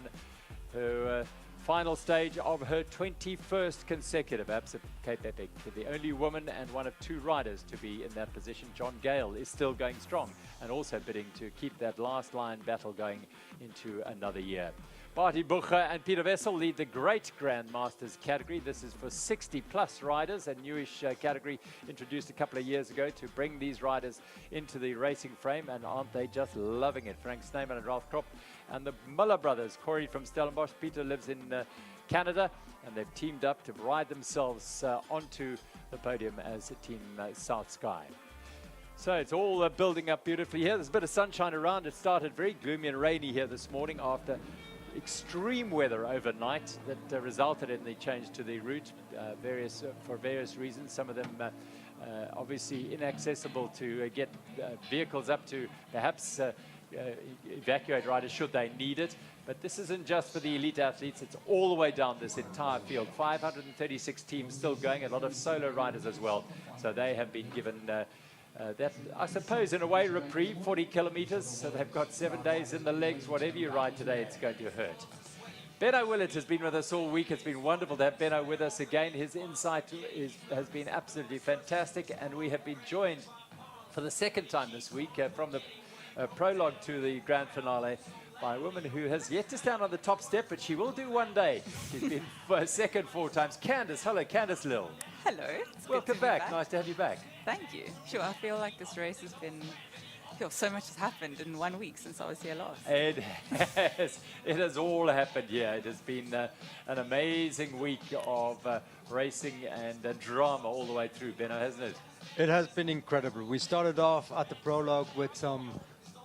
her final stage of her 21st consecutive Absa Cape Epic. The only woman and one of 2 riders to be in that position. John Gale is still going strong and also bidding to keep that last line battle going into another year. Barty Bucher and Peter Wessel lead the Great Grandmasters category. This is for 60-plus riders, a newish category introduced a couple of years ago to bring these riders into the racing frame, and aren't they just loving it? Frank Snyman and Ralph Kropp and the Muller brothers. Corey from Stellenbosch, Peter lives in Canada, and they've teamed up to ride themselves onto the podium as a team South Sky. So it's all building up beautifully here. There's a bit of sunshine around. It started very gloomy and rainy here this morning after extreme weather overnight that resulted in the change to the route for various reasons. Some of them obviously inaccessible to get vehicles up to perhaps evacuate riders should they need it. But this isn't just for the elite athletes, it's all the way down this entire field. 536 teams still going, a lot of solo riders as well. So they have been given that, I suppose, in a way, reprieve, 40 kilometers. So they've got 7 days in the legs. Whatever you ride today, it's going to hurt. Benno Willett has been with us all week. It's been wonderful to have Benno with us again. His insight has been absolutely fantastic. And we have been joined for the second time this week from the prologue to the grand finale by a woman who has yet to stand on the top step, but she will do one day. She's been second 4 times. Candice, hello, Candice Lill. Hello. Welcome back. Nice to have you back. Thank you. Sure, I feel like this race has been, so much has happened in 1 week since I was here last. It has all happened, yeah. It has been an amazing week of racing and drama all the way through, Benno, hasn't it? It has been incredible. We started off at the prologue with some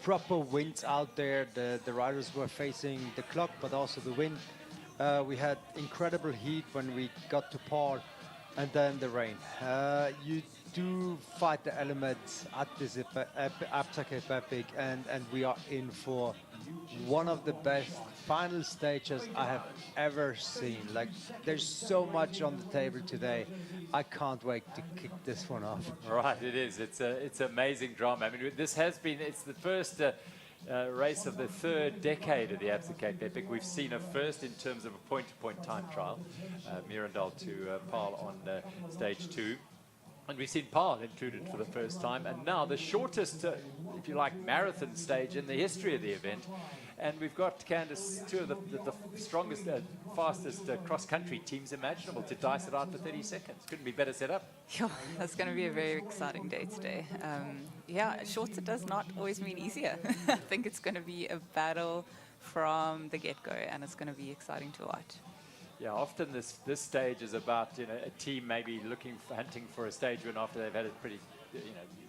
proper winds out there. The riders were facing the clock, but also the wind. We had incredible heat when we got to Paul, and then the rain. You do fight the elements at this Absa Cape Epic, and we are in for one of the best final stages I have ever seen. Like, there's so much on the table today. I can't wait to kick this one off. Right, it is. It's amazing drama. I mean, this has been, it's the first race of the third decade of the Absa Cape Epic. We've seen a first in terms of a point-to-point time trial, Mirandal to Paul on stage 2. And we've seen Paul included for the first time, and now the shortest, if you like, marathon stage in the history of the event. And we've got, Candice, 2 of the strongest, fastest cross-country teams imaginable to dice it out for 30 seconds. Couldn't be better set up. Yeah, that's going to be a very exciting day today. Yeah, shorter does not always mean easier. I think it's going to be a battle from the get-go, and it's going to be exciting to watch. Yeah, often this stage is about a team maybe hunting for a stage win after they've had a pretty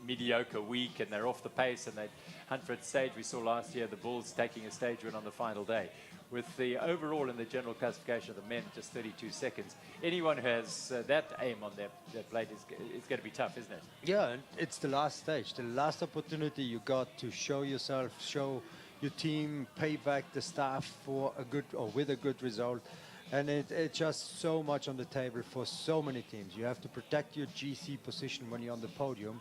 mediocre week and they're off the pace and they hunt for a stage. We saw last year the Bulls taking a stage win on the final day. with the overall in the general classification of the men just 32 seconds. Anyone who has that aim on their plate is going to be tough, isn't it? Yeah, and it's the last stage, the last opportunity you got to show yourself, show your team, pay back the staff for a good or with a good result. And it's just so much on the table for so many teams. You have to protect your GC position when you're on the podium.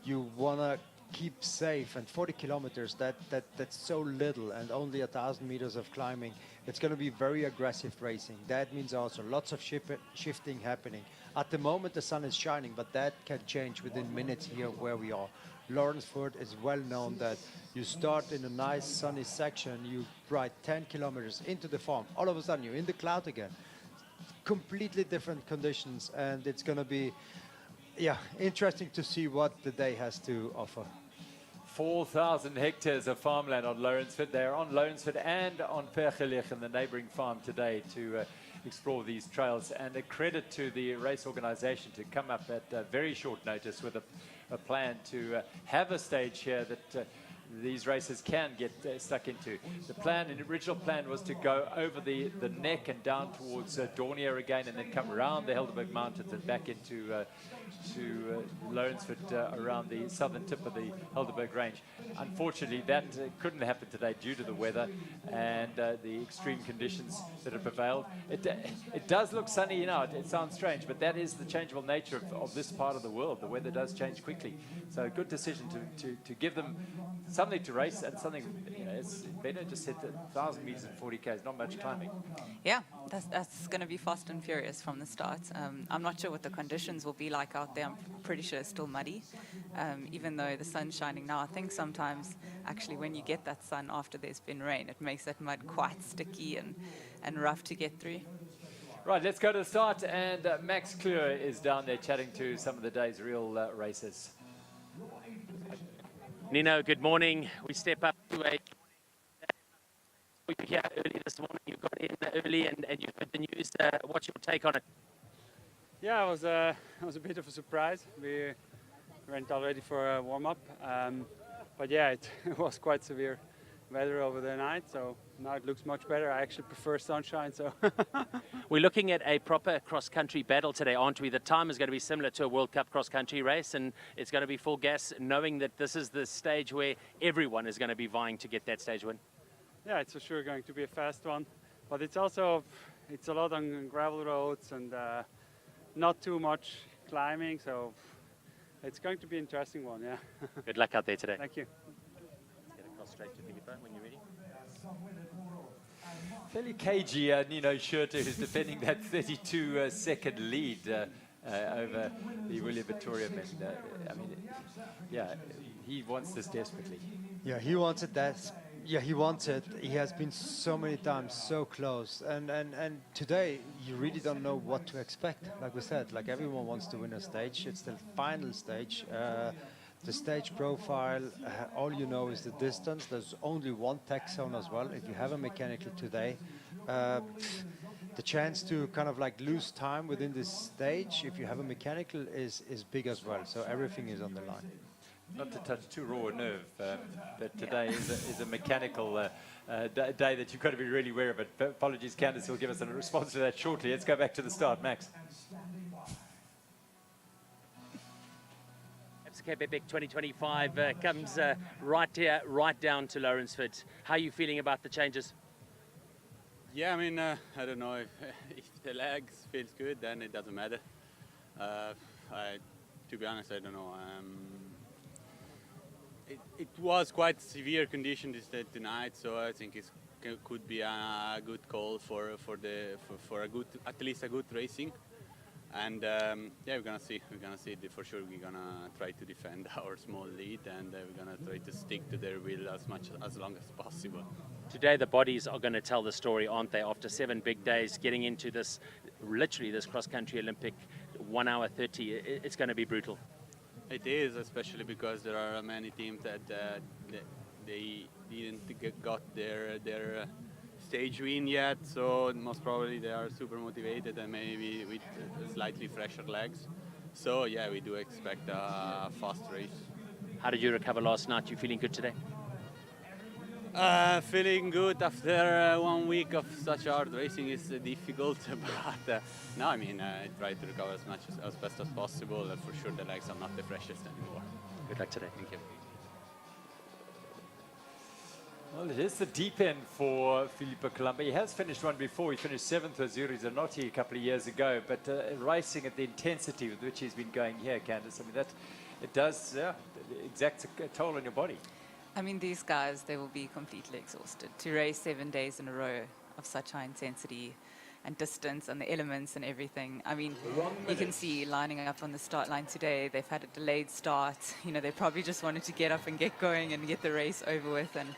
You want to keep safe, and 40 kilometers, that's so little, and only 1,000 meters of climbing. It's going to be very aggressive racing. That means also lots of shifting happening. At the moment the sun is shining, but that can change within minutes here where we are. Lawrenceford is well known that you start in a nice sunny section, you ride 10 kilometers into the farm, all of a sudden you're in the cloud again. Completely different conditions, and it's going to be interesting to see what the day has to offer. 4,000 hectares of farmland on Lawrenceford. They're on Lawrenceford and on Pergelich and the neighboring farm today to explore these trails, and a credit to the race organization to come up at very short notice with a plan to have a stage here that these racers can get stuck into. The original plan was to go over the neck and down towards Dornier again, and then come around the Helderberg Mountains and back into Lawrenceford around the southern tip of the Helderberg Range. Unfortunately, that couldn't happen today due to the weather and the extreme conditions that have prevailed. It does look sunny now. It sounds strange, but that is the changeable nature of this part of the world. The weather does change quickly. So a good decision to give them something to race and something, it's better just hit 1,000 meters and 40 k's, not much timing. Yeah, that's going to be fast and furious from the start. I'm not sure what the conditions will be like out there. I'm pretty sure it's still muddy, even though the sun's shining now. I think sometimes actually when you get that sun after there's been rain, it makes that mud quite sticky and rough to get through. Right, let's go to the start, and Max Kleur is down there chatting to some of the day's real racers. Nino, good morning. We step up to a... You were here early this morning. You got in early and you heard the news. What's your take on it? Yeah, it was a bit of a surprise. We went already for a warm-up, but yeah, it was quite severe weather over the night, so now it looks much better. I actually prefer sunshine, so... We're looking at a proper cross-country battle today, aren't we? The time is going to be similar to a World Cup cross-country race, and it's going to be full gas, knowing that this is the stage where everyone is going to be vying to get that stage win. Yeah, it's for sure going to be a fast one, but it's also, it's a lot on gravel roads and not too much climbing, so it's going to be an interesting one, yeah. Good luck out there today. Thank you. Let's get across straight to Philippa when you're ready. Fairly cagey Nino Schurter, who's defending that 32-second lead over the William Vittoria men. I mean, yeah, he wants this desperately. Yeah, he wants it. He wants it. He has been so many times so close, and today you really don't know what to expect. Like we said, like everyone wants to win a stage. It's the final stage. The stage profile, all you know is the distance. There's only one tech zone as well. If you have a mechanical today, the chance to kind of like lose time within this stage, if you have a mechanical, is big as well. So everything is on the line. Not to touch too raw a nerve, but today is a mechanical day that you've got to be really aware of it. Apologies, Candice will give us a response to that shortly. Let's go back to the start, Max. Absa Cape Epic 2025 comes right down to Lawrenceford. How are you feeling about the changes? Yeah, I mean, I don't know, if the legs feels good, then it doesn't matter. To be honest, I don't know. It was quite severe condition tonight, so I think it could be a good call for a good, at least a good racing. And yeah, we're gonna see for sure. We're gonna try to defend our small lead, and we're gonna try to stick to their wheel as long as possible. Today the bodies are going to tell the story, aren't they? After 7 big days, getting into this, literally this cross-country Olympic, 1 hour 30, it's going to be brutal. It is, especially because there are many teams that they didn't got their stage win yet, so most probably they are super motivated and maybe with slightly fresher legs. So yeah, we do expect a fast race. How did you recover last night? You feeling good today? Feeling good after 1 week of such hard racing is difficult, but no, I mean, I try to recover as much as best as possible. For sure, the legs are not the freshest anymore. Good luck today. Thank you. Well, it is the deep end for Filippo Colombo. He has finished one before. He finished 7th with Zuri Zanotti a couple of years ago, but racing at the intensity with which he's been going here, Candice, I mean, that it does exact a toll on your body. I mean, these guys, they will be completely exhausted. To race 7 days in a row of such high intensity and distance and the elements and everything. I mean, you can see lining up on the start line today, they've had a delayed start. You know, they probably just wanted to get up and get going and get the race over with. And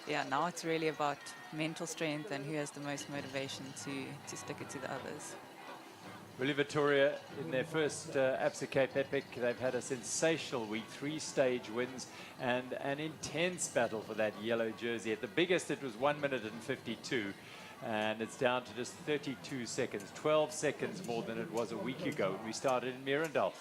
yeah, now it's really about mental strength and who has the most motivation to stick it to the others. Willie Vittoria in their first Absa Cape Epic. They've had a sensational week, 3 stage wins and an intense battle for that yellow jersey. At the biggest, it was 1 minute and 52. And it's down to just 32 seconds, 12 seconds more than it was a week ago when we started in Mirandal.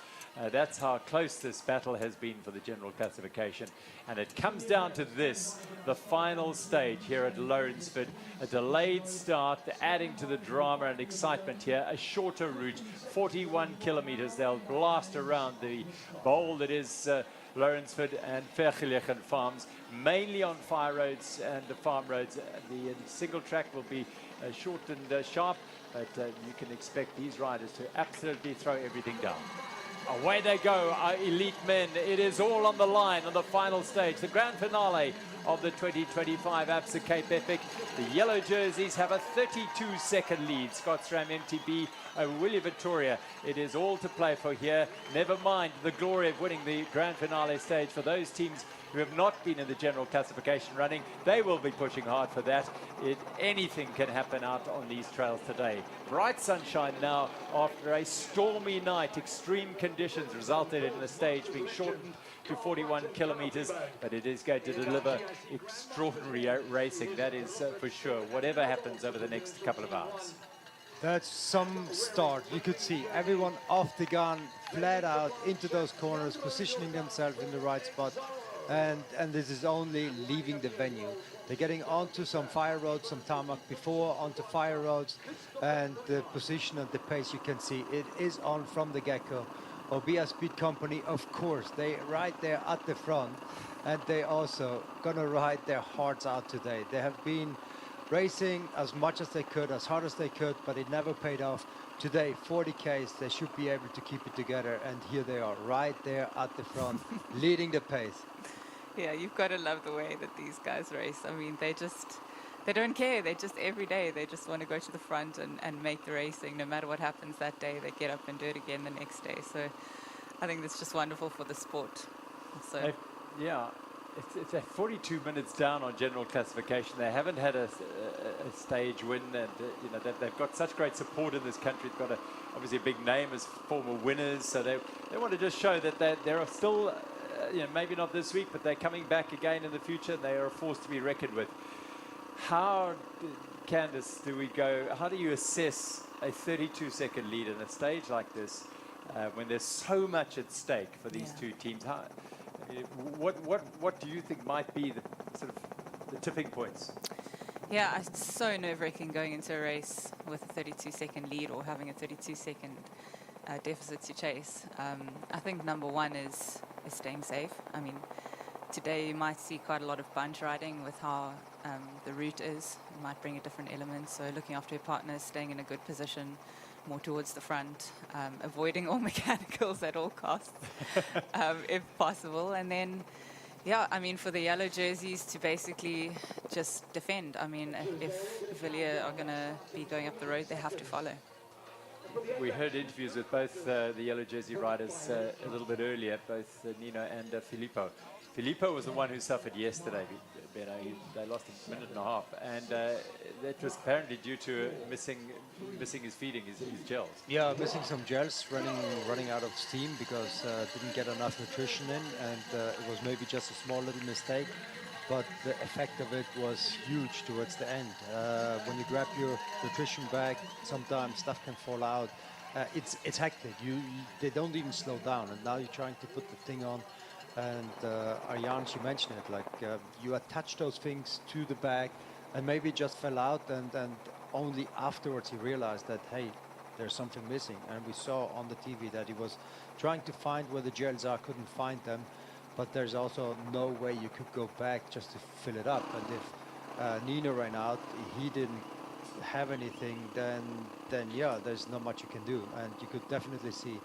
That's how close this battle has been for the general classification. And it comes down to this, the final stage here at Lawrenceford. A delayed start, adding to the drama and excitement here. A shorter route, 41 kilometers. They'll blast around the bowl that is Lawrenceford and Vergelegen farms, mainly on fire roads and the farm roads. The single track will be short and sharp, but you can expect these riders to absolutely throw everything down. Away they go, our elite men. It is all on the line on the final stage, the grand finale of the 2025 Absa Cape Epic. The yellow jerseys have a 32-second lead. Scotsram MTB over Willie Vittoria. It is all to play for here. Never mind the glory of winning the grand finale stage for those teams who have not been in the general classification running. They will be pushing hard for that. Anything can happen out on these trails today. Bright sunshine now after a stormy night. Extreme conditions resulted in the stage being shortened to 41 kilometers, but it is going to deliver extraordinary racing, that is for sure, whatever happens over the next couple of hours. That's some start. You could see everyone off the gun, flat out into those corners, positioning themselves in the right spot. And this is only leaving the venue. They're getting onto some fire roads, some tarmac before, onto fire roads, and the position and the pace you can see, it is on from the get-go. Obia Speed Company, of course, they right there at the front, and they also gonna ride their hearts out today. They have been racing as much as they could, as hard as they could, but it never paid off. Today, 40Ks, they should be able to keep it together, and here they are, right there at the front, leading the pace. Yeah, you've got to love the way that these guys race. I mean, they don't care. They just, every day, they just want to go to the front and make the racing. No matter what happens that day, they get up and do it again the next day. So I think that's just wonderful for the sport. So yeah, it's at 42 minutes down on general classification. They haven't had a stage win, and you know they've got such great support in this country. They've got obviously a big name as former winners, so they want to just show that there are still, you know, maybe not this week, but they're coming back again in the future. They are a force to be reckoned with. How, Candice, do we go? How do you assess a 32-second lead in a stage like this when there's so much at stake for these two teams? How, what do you think might be the sort of the tipping points? Yeah, it's so nerve-wracking going into a race with a 32-second lead or having a 32-second deficit to chase. I think number one is staying safe. I mean, today you might see quite a lot of bunch riding with how the route is. You might bring a different element, so looking after your partner, staying in a good position, more towards the front, avoiding all mechanicals at all costs, if possible. And then, yeah, I mean, for the yellow jerseys to basically just defend. I mean, if Villiers are going to be going up the road, they have to follow. We heard interviews with both the yellow jersey riders a little bit earlier, both Nino and Filippo. Filippo was the one who suffered yesterday. They lost a minute and a half, and that was apparently due to missing his feeding, his gels. Yeah, missing some gels, running out of steam because didn't get enough nutrition in, and it was maybe just a small little mistake, but the effect of it was huge towards the end. When you grab your nutrition bag, sometimes stuff can fall out. It's hectic. They don't even slow down, and now you're trying to put the thing on. And Ariane, she mentioned it, like you attach those things to the bag and maybe it just fell out, and only afterwards he realized that, hey, there's something missing. And we saw on the TV that he was trying to find where the gels are, couldn't find them, but there's also no way you could go back just to fill it up. And if Nino ran out, he didn't have anything, then yeah, there's not much you can do. And you could definitely see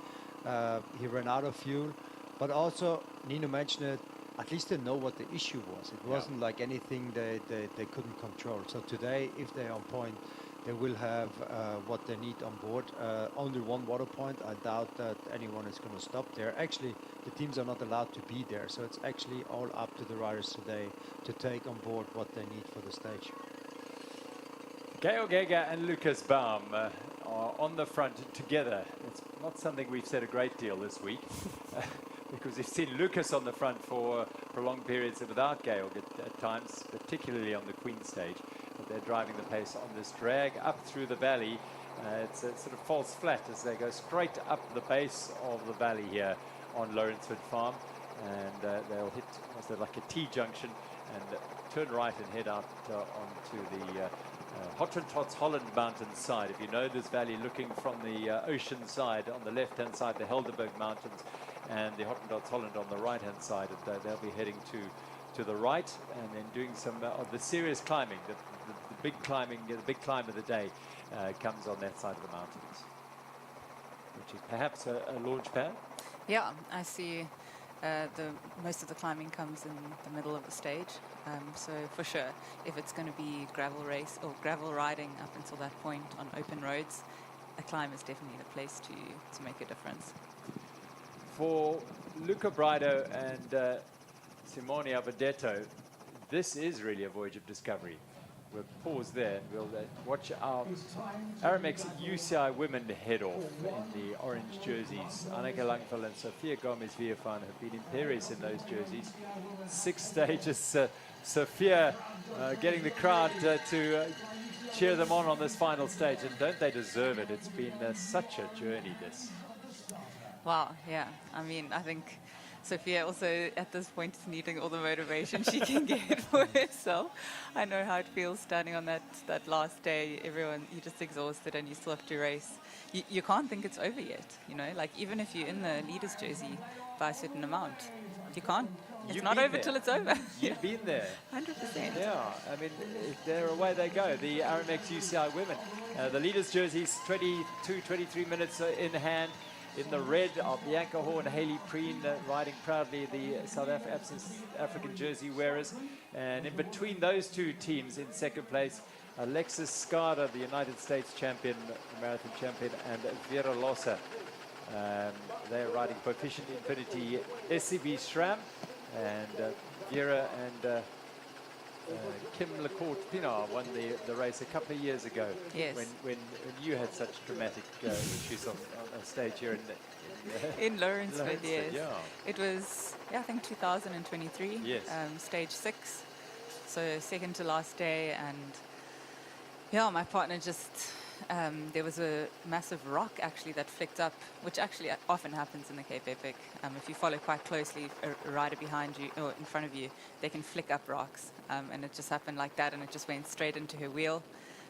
he ran out of fuel. But also, Nino mentioned it, at least they know what the issue was. It wasn't like anything they couldn't control. So today, if they're on point, they will have what they need on board. Only one water point. I doubt that anyone is going to stop there. Actually, the teams are not allowed to be there. So it's actually all up to the riders today to take on board what they need for the stage. Georg Egger and Lucas Baum are on the front together. It's not something we've said a great deal this week. Because we've seen Lucas on the front for prolonged periods without Georg at times, particularly on the Queen stage. But they're driving the pace on this drag up through the valley. It's a sort of false flat as they go straight up the base of the valley here on Lawrenceford Farm. And they'll hit almost like a T-junction and turn right and head out onto the Hottentots Holland mountain side. If you know this valley, looking from the ocean side, on the left-hand side, the Helderberg Mountains, and the Hottentots Holland on the right-hand side, and they'll be heading to the right, and then doing some of the serious climbing. The big climbing, the big climb of the day comes on that side of the mountains, which is perhaps a launch pad. Yeah, I see. Most of the climbing comes in the middle of the stage. So for sure, if it's going to be gravel race or gravel riding up until that point on open roads, a climb is definitely the place to make a difference. For Luca Brido and Simone Avadetto, this is really a voyage of discovery. We'll pause there. We'll watch our Aramex UCI women head off in the orange jerseys. Anneke Langveld and Sophia Gomez-Villafan have been imperious in those jerseys. 6 stages. Sophia getting the crowd to cheer them on this final stage. And don't they deserve it? It's been such a journey, this. Wow, yeah. I mean, I think Sophia also at this point is needing all the motivation she can get for herself. I know how it feels standing on that last day. Everyone, you're just exhausted and you still have to race. You can't think it's over yet, you know? Like, even if you're in the leader's jersey by a certain amount, you can't. It's not over till it's over. You've been there. 100%. Yeah, I mean, they're away they go. The Aramex UCI women. The leader's jerseys, 22, 23 minutes in hand. In the red of Bianca Horn, Hayley Preen riding proudly the South African jersey wearers. And in between those two teams in second place, Alexis Skada, the United States champion, marathon champion, and Vera Lossa. They're riding Proficient Infinity SCB SRAM. And Vera and Kim Lecourt-Pinard won the race a couple of years ago. Yes. When you had such dramatic issues on stage here in Lawrenceford, yes. Yeah. It was, I think 2023. Yes. Stage 6. So second to last day, and yeah, my partner just there was a massive rock actually that flicked up, which actually often happens in the Cape Epic. If you follow quite closely, a rider behind you or in front of you, they can flick up rocks. And it just happened like that, and it just went straight into her wheel,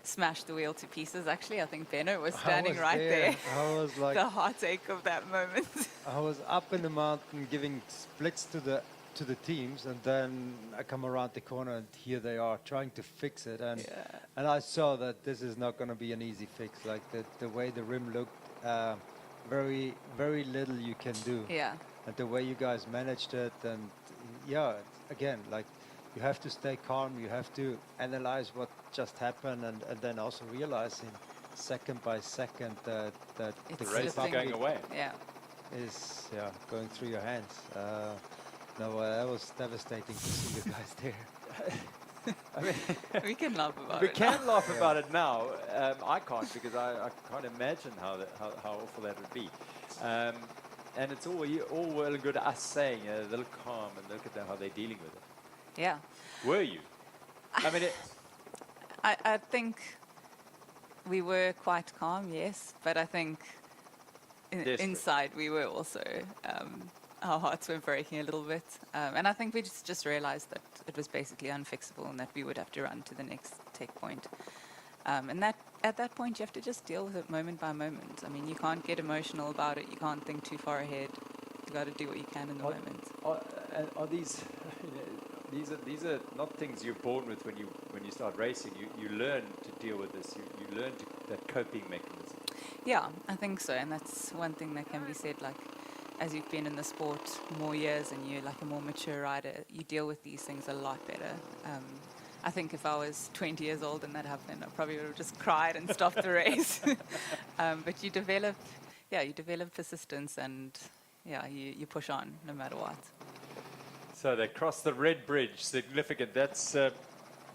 smashed the wheel to pieces. Actually, I think Benno was standing right there. I was like the heartache of that moment. I was up in the mountain giving splits to the teams, and then I come around the corner and here they are trying to fix it, and I saw that this is not going to be an easy fix. Like the way the rim looked, very little you can do. Yeah. And the way you guys managed it, and yeah, again, like you have to stay calm, you have to analyze what just happened, and then also realizing second by second that the race is going away. Yeah. Is going through your hands. No, that was devastating to see you guys there. I mean, we can laugh about it. We can laugh about it now. I can't, because I can't imagine how awful that would be. And it's all well and good us saying they look calm and look at how they're dealing with it. Yeah. Were you? I mean, I think we were quite calm, yes, but I think inside we were also our hearts were breaking a little bit. And I think we just realized that it was basically unfixable and that we would have to run to the next take point. And that at that point, you have to just deal with it moment by moment. I mean, you can't get emotional about it. You can't think too far ahead. You got to do what you can in the moment. Are these these are not things you're born with when you start racing? You learn to deal with this. You learn that coping mechanism. Yeah, I think so. And that's one thing that can be said, like, as you've been in the sport more years and you're like a more mature rider, you deal with these things a lot better. I think if I was 20 years old and that happened, I probably would have just cried and stopped the race. But you develop persistence, and you push on no matter what. So they cross the red bridge, significant. That's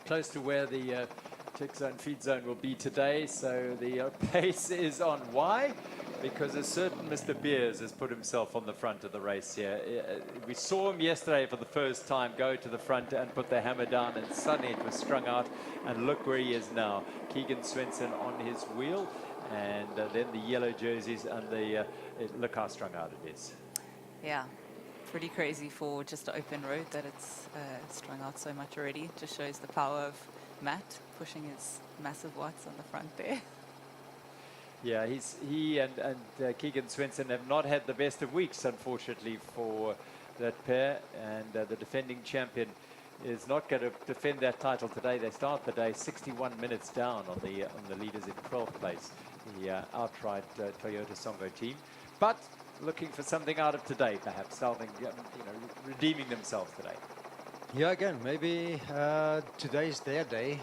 close to where the tick zone, feed zone will be today. So the pace is on. Why? Because a certain Mr. Beers has put himself on the front of the race here. We saw him yesterday for the first time go to the front and put the hammer down, and suddenly it was strung out. And look where he is now. Keegan Swenson on his wheel, and then the yellow jerseys, and look how strung out it is. Yeah, pretty crazy for just an open road that it's strung out so much already. Just shows the power of Matt pushing his massive watts on the front there. Yeah, he and Keegan Swenson have not had the best of weeks, unfortunately, for that pair. And the defending champion is not going to defend that title today. They start the day 61 minutes down on the leaders in 12th place, the outright Toyota Songo team. But looking for something out of today, perhaps something, redeeming themselves today. Yeah, again, maybe today's their day.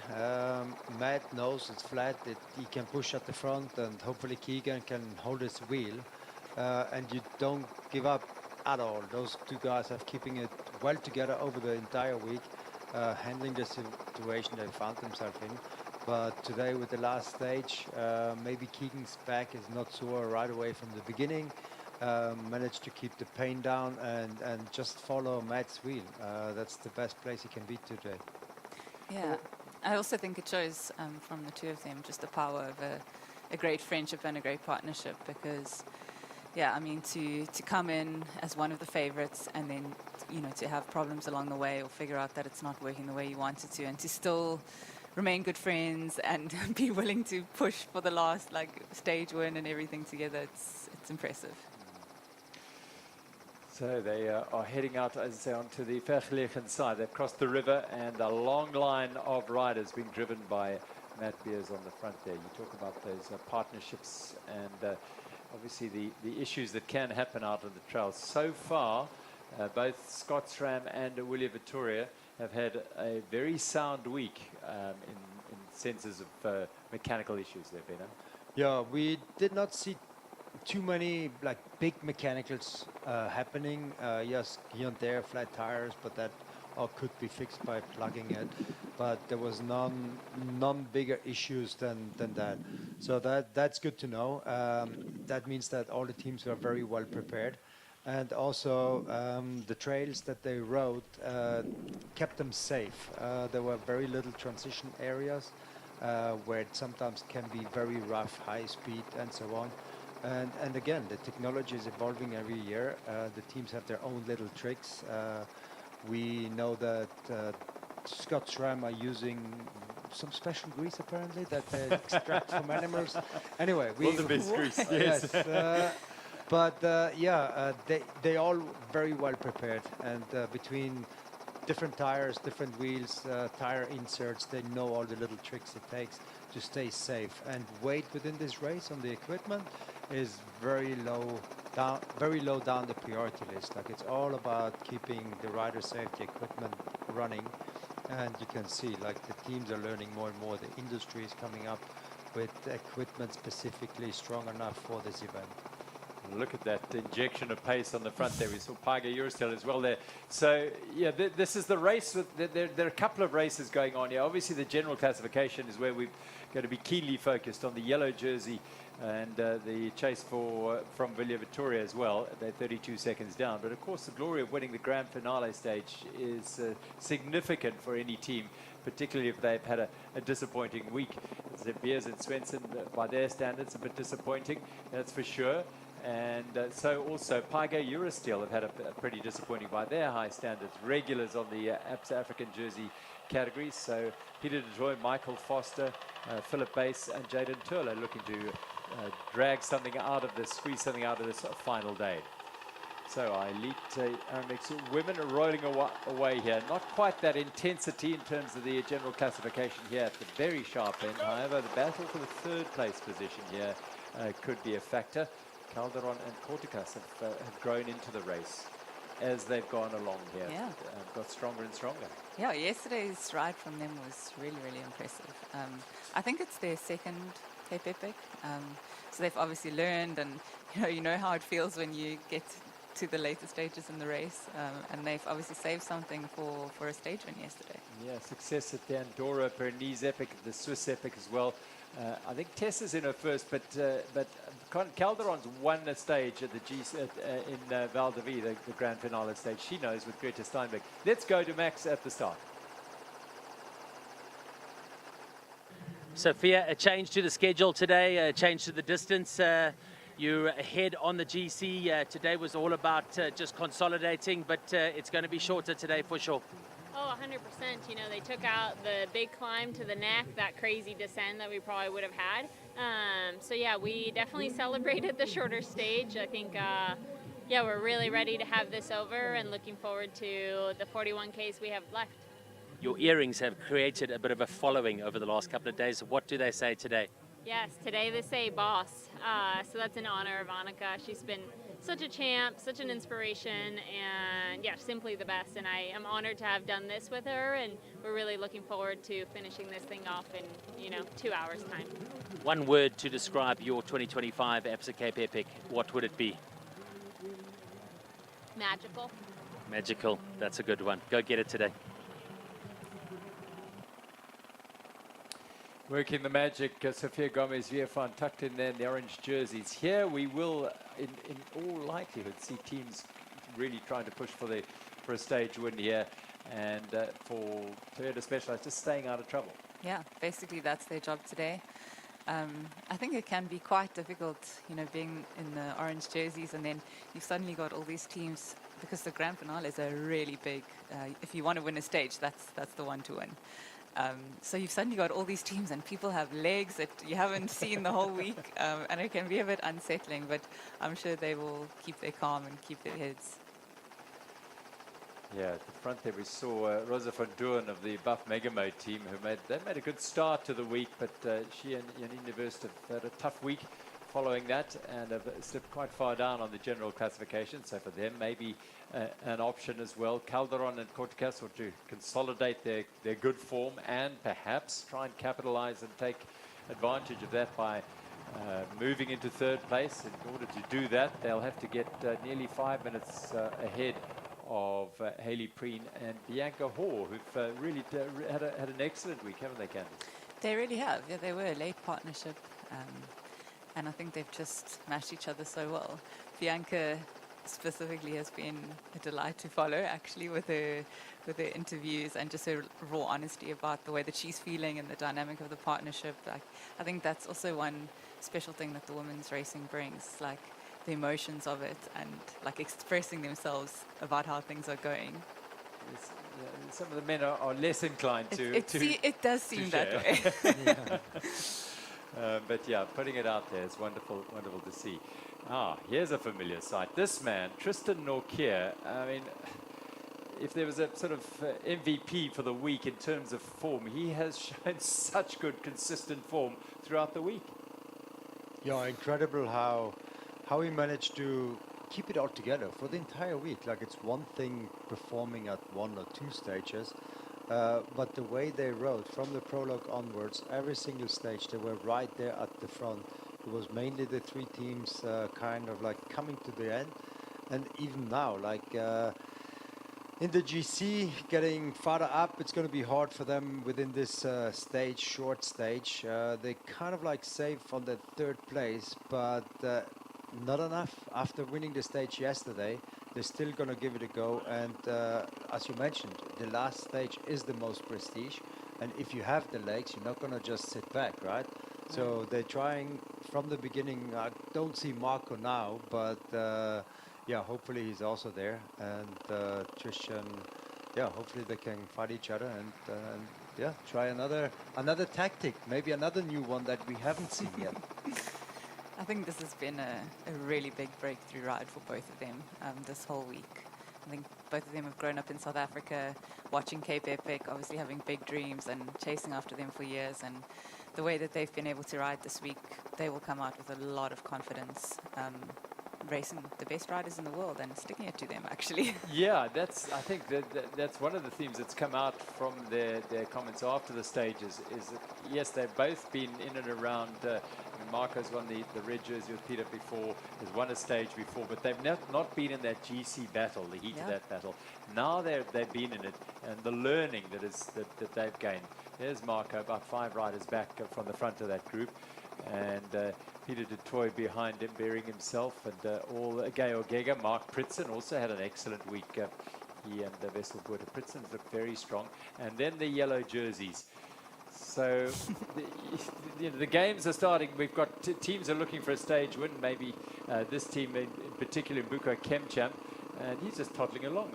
Matt knows it's flat, he can push at the front, and hopefully Keegan can hold his wheel. And you don't give up at all. Those two guys are keeping it well together over the entire week, handling the situation they found themselves in. But today with the last stage, maybe Keegan's back is not sore right away from the beginning. Managed to keep the pain down and just follow Matt's wheel. That's the best place he can be today. Yeah, I also think it shows from the two of them just the power of a great friendship and a great partnership, because I mean, to come in as one of the favorites and then to have problems along the way or figure out that it's not working the way you wanted to, and to still remain good friends and be willing to push for the last stage win and everything together, it's impressive. So they are heading out, as I say, onto the Vergelegen side. They've crossed the river, and a long line of riders being driven by Matt Beers on the front there. You talk about those partnerships and obviously the issues that can happen out on the trails. So far, both Scott Schramm and William Vittoria have had a very sound week in senses of mechanical issues there, Benno. Yeah, we did not see too many big mechanicals happening. Yes, here and there flat tires, but that all could be fixed by plugging it. But there was none bigger issues than that. So that's good to know. That means that all the teams were very well prepared, and also the trails that they rode kept them safe. There were very little transition areas where it sometimes can be very rough, high speed, and so on. And again, the technology is evolving every year. The teams have their own little tricks. We know that Scott Schramm are using some special grease apparently that they extract from animals. Anyway, wildebeest grease. Yes. But they all very well prepared, and between different tires, different wheels, tire inserts, they know all the little tricks it takes to stay safe. And weight within this race on the equipment is very low down the priority list. It's all about keeping the rider safe, the equipment running, and you can see the teams are learning more and more. The industry is coming up with equipment specifically strong enough for this event. Look at that injection of pace on the front there. We saw Paga Eurostel as well there. So, this is the race. There are a couple of races going on here. Obviously, the general classification is where we're going to be keenly focused on the yellow jersey and the chase from Villa Vittoria as well. They're 32 seconds down. But, of course, the glory of winning the grand finale stage is significant for any team, particularly if they've had a disappointing week. The Beers and Swenson, by their standards, a bit disappointing, that's for sure. And so also Pygo Eurosteel have had a pretty disappointing by their high standards. Regulars on the Absa African jersey categories. So Peter de Troy, Michael Foster, Philip Bass and Jaden Turler looking to drag something out of this, squeeze something out of this final day. So our elite Amex women are rolling away here. Not quite that intensity in terms of the general classification here at the very sharp end. However, the battle for the third place position here could be a factor. Calderon and Corticas have grown into the race as they've gone along here. Yeah. Got stronger and stronger. Yeah, yesterday's ride from them was really, really impressive. I think it's their second Cape Epic. So they've obviously learned, and you know how it feels when you get to the later stages in the race, and they've obviously saved something for a stage win yesterday. Yeah, success at the Andorra Pyrenees Epic, the Swiss Epic as well. I think Tessa's in her first, but Calderon's won a stage at the in Val de Vie, the grand finale stage. She knows with Greta Steinbeck. Let's go to Max at the start. Sophia, a change to the schedule today, a change to the distance. You're ahead on the GC. Today was all about just consolidating, but it's going to be shorter today for sure. Oh, 100%. You know, they took out the big climb to the neck, that crazy descent that we probably would have had. So yeah, we definitely celebrated the shorter stage. I think, yeah, we're really ready to have this over and looking forward to the 41Ks we have left. Your earrings have created a bit of a following over the last couple of days. What do they say today? Yes, today they say boss. So that's in honor of Annika. She's been such a champ, such an inspiration, and yeah, simply the best. And I am honored to have done this with her, and we're really looking forward to finishing this thing off in, 2 hours' time. One word to describe your 2025 Absa Cape Epic, what would it be? Magical. Magical, that's a good one. Go get it today. Working the magic, Sofia Gomez Viefan tucked in there in the orange jerseys. Here we will, in all likelihood, see teams really trying to push for a stage win here, and for Toyota Specialized just staying out of trouble. Yeah, basically that's their job today. I think it can be quite difficult, being in the orange jerseys, and then you've suddenly got all these teams, because the grand finales are really big. If you want to win a stage, that's the one to win. So you've suddenly got all these teams, and people have legs that you haven't seen the whole week, and it can be a bit unsettling, but I'm sure they will keep their calm and keep their heads. Yeah, at the front there we saw Rosa van Duren of the Buff Mega Mode team, they made a good start to the week, but she and Janine Verst have had a tough week following that, and have slipped quite far down on the general classification. So for them, maybe an option as well. Calderon and Corticas ought to consolidate their good form and perhaps try and capitalize and take advantage of that by moving into third place. In order to do that, they'll have to get nearly 5 minutes ahead of Hayley Preen and Bianca Hoare, who've really had an excellent week, haven't they, Candice? They really have. Yeah, they were a late partnership. And I think they've just matched each other so well. Bianca specifically has been a delight to follow, actually, with her interviews and just her raw honesty about the way that she's feeling and the dynamic of the partnership. I think that's also one special thing that the women's racing brings, like the emotions of it and like expressing themselves about how things are going. Yes, some of the men are less inclined to it does seem that way. But yeah, putting it out there is wonderful, wonderful to see. Here's a familiar sight. This man, Tristan Norkier, I mean, if there was a sort of MVP for the week in terms of form, he has shown such good, consistent form throughout the week. Yeah, incredible how he managed to keep it all together for the entire week. Like, it's one thing performing at 1 or 2 stages, but the way they rode from the prologue onwards, every single stage, they were right there at the front. It was mainly the 3 teams kind of like coming to the end. And even now, like in the GC, getting farther up, it's going to be hard for them within this stage, short stage. They kind of like save on the 3rd place, but not enough. After winning the stage yesterday, they're still going to give it a go. And as you mentioned, the last stage is the most prestige. And if you have the legs, you're not going to just sit back, right? So they're trying from the beginning. I don't see Marco now, but yeah, hopefully he's also there. And Tristan, yeah, hopefully they can fight each other and yeah, try another tactic, maybe another new one that we haven't seen yet. I think this has been a really big breakthrough ride for both of them this whole week. I think both of them have grown up in South Africa, watching Cape Epic, obviously having big dreams and chasing after them for years. And the way that they've been able to ride this week, they will come out with a lot of confidence, racing the best riders in the world and sticking it to them, actually. Yeah, I think that's one of the themes that's come out from their comments after the stages is that, yes, they've both been in and around. Marco's won the red jersey with Peter before, has won a stage before, but they've not been in that GC battle, the heat of that battle. Now they've been in it, and the learning that they've gained. There's Marco, about 5 riders back from the front of that group, and Peter de Toy behind him, bearing himself, and all Georg Gega. Mark Pritsen also had an excellent week. He and Vesselboerter Pritsen looked very strong. And then the yellow jerseys. So the games are starting. We've got teams are looking for a stage win. Maybe this team in particular, Mbuko Kemcham, and he's just toddling along.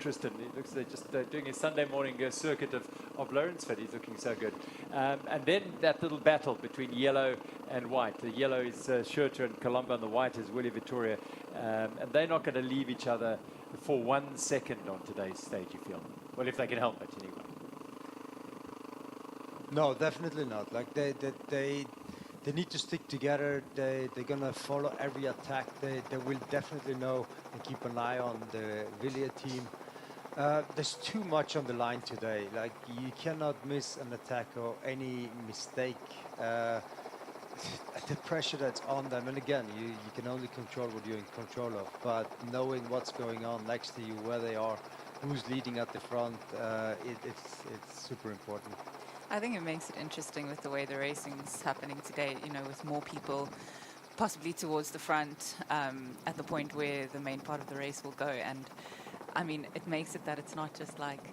Tristan, it looks like just doing his Sunday morning circuit of Lawrenceford. He's looking so good. And then that little battle between yellow and white. The yellow is Schurter and Colombo, and the white is Willie Vittoria. And they're not going to leave each other for 1 second on today's stage, you feel? Well, if they can help it, anyway. No, definitely not. Like they need to stick together. They're gonna follow every attack. They will definitely know and keep an eye on the Villiers team. There's too much on the line today. Like you cannot miss an attack or any mistake. The pressure that's on them, and again, you can only control what you're in control of. But knowing what's going on next to you, where they are, who's leading at the front, it's super important. I think it makes it interesting with the way the racing's happening today, you know, with more people possibly towards the front at the point where the main part of the race will go. And I mean, it makes it that it's not just like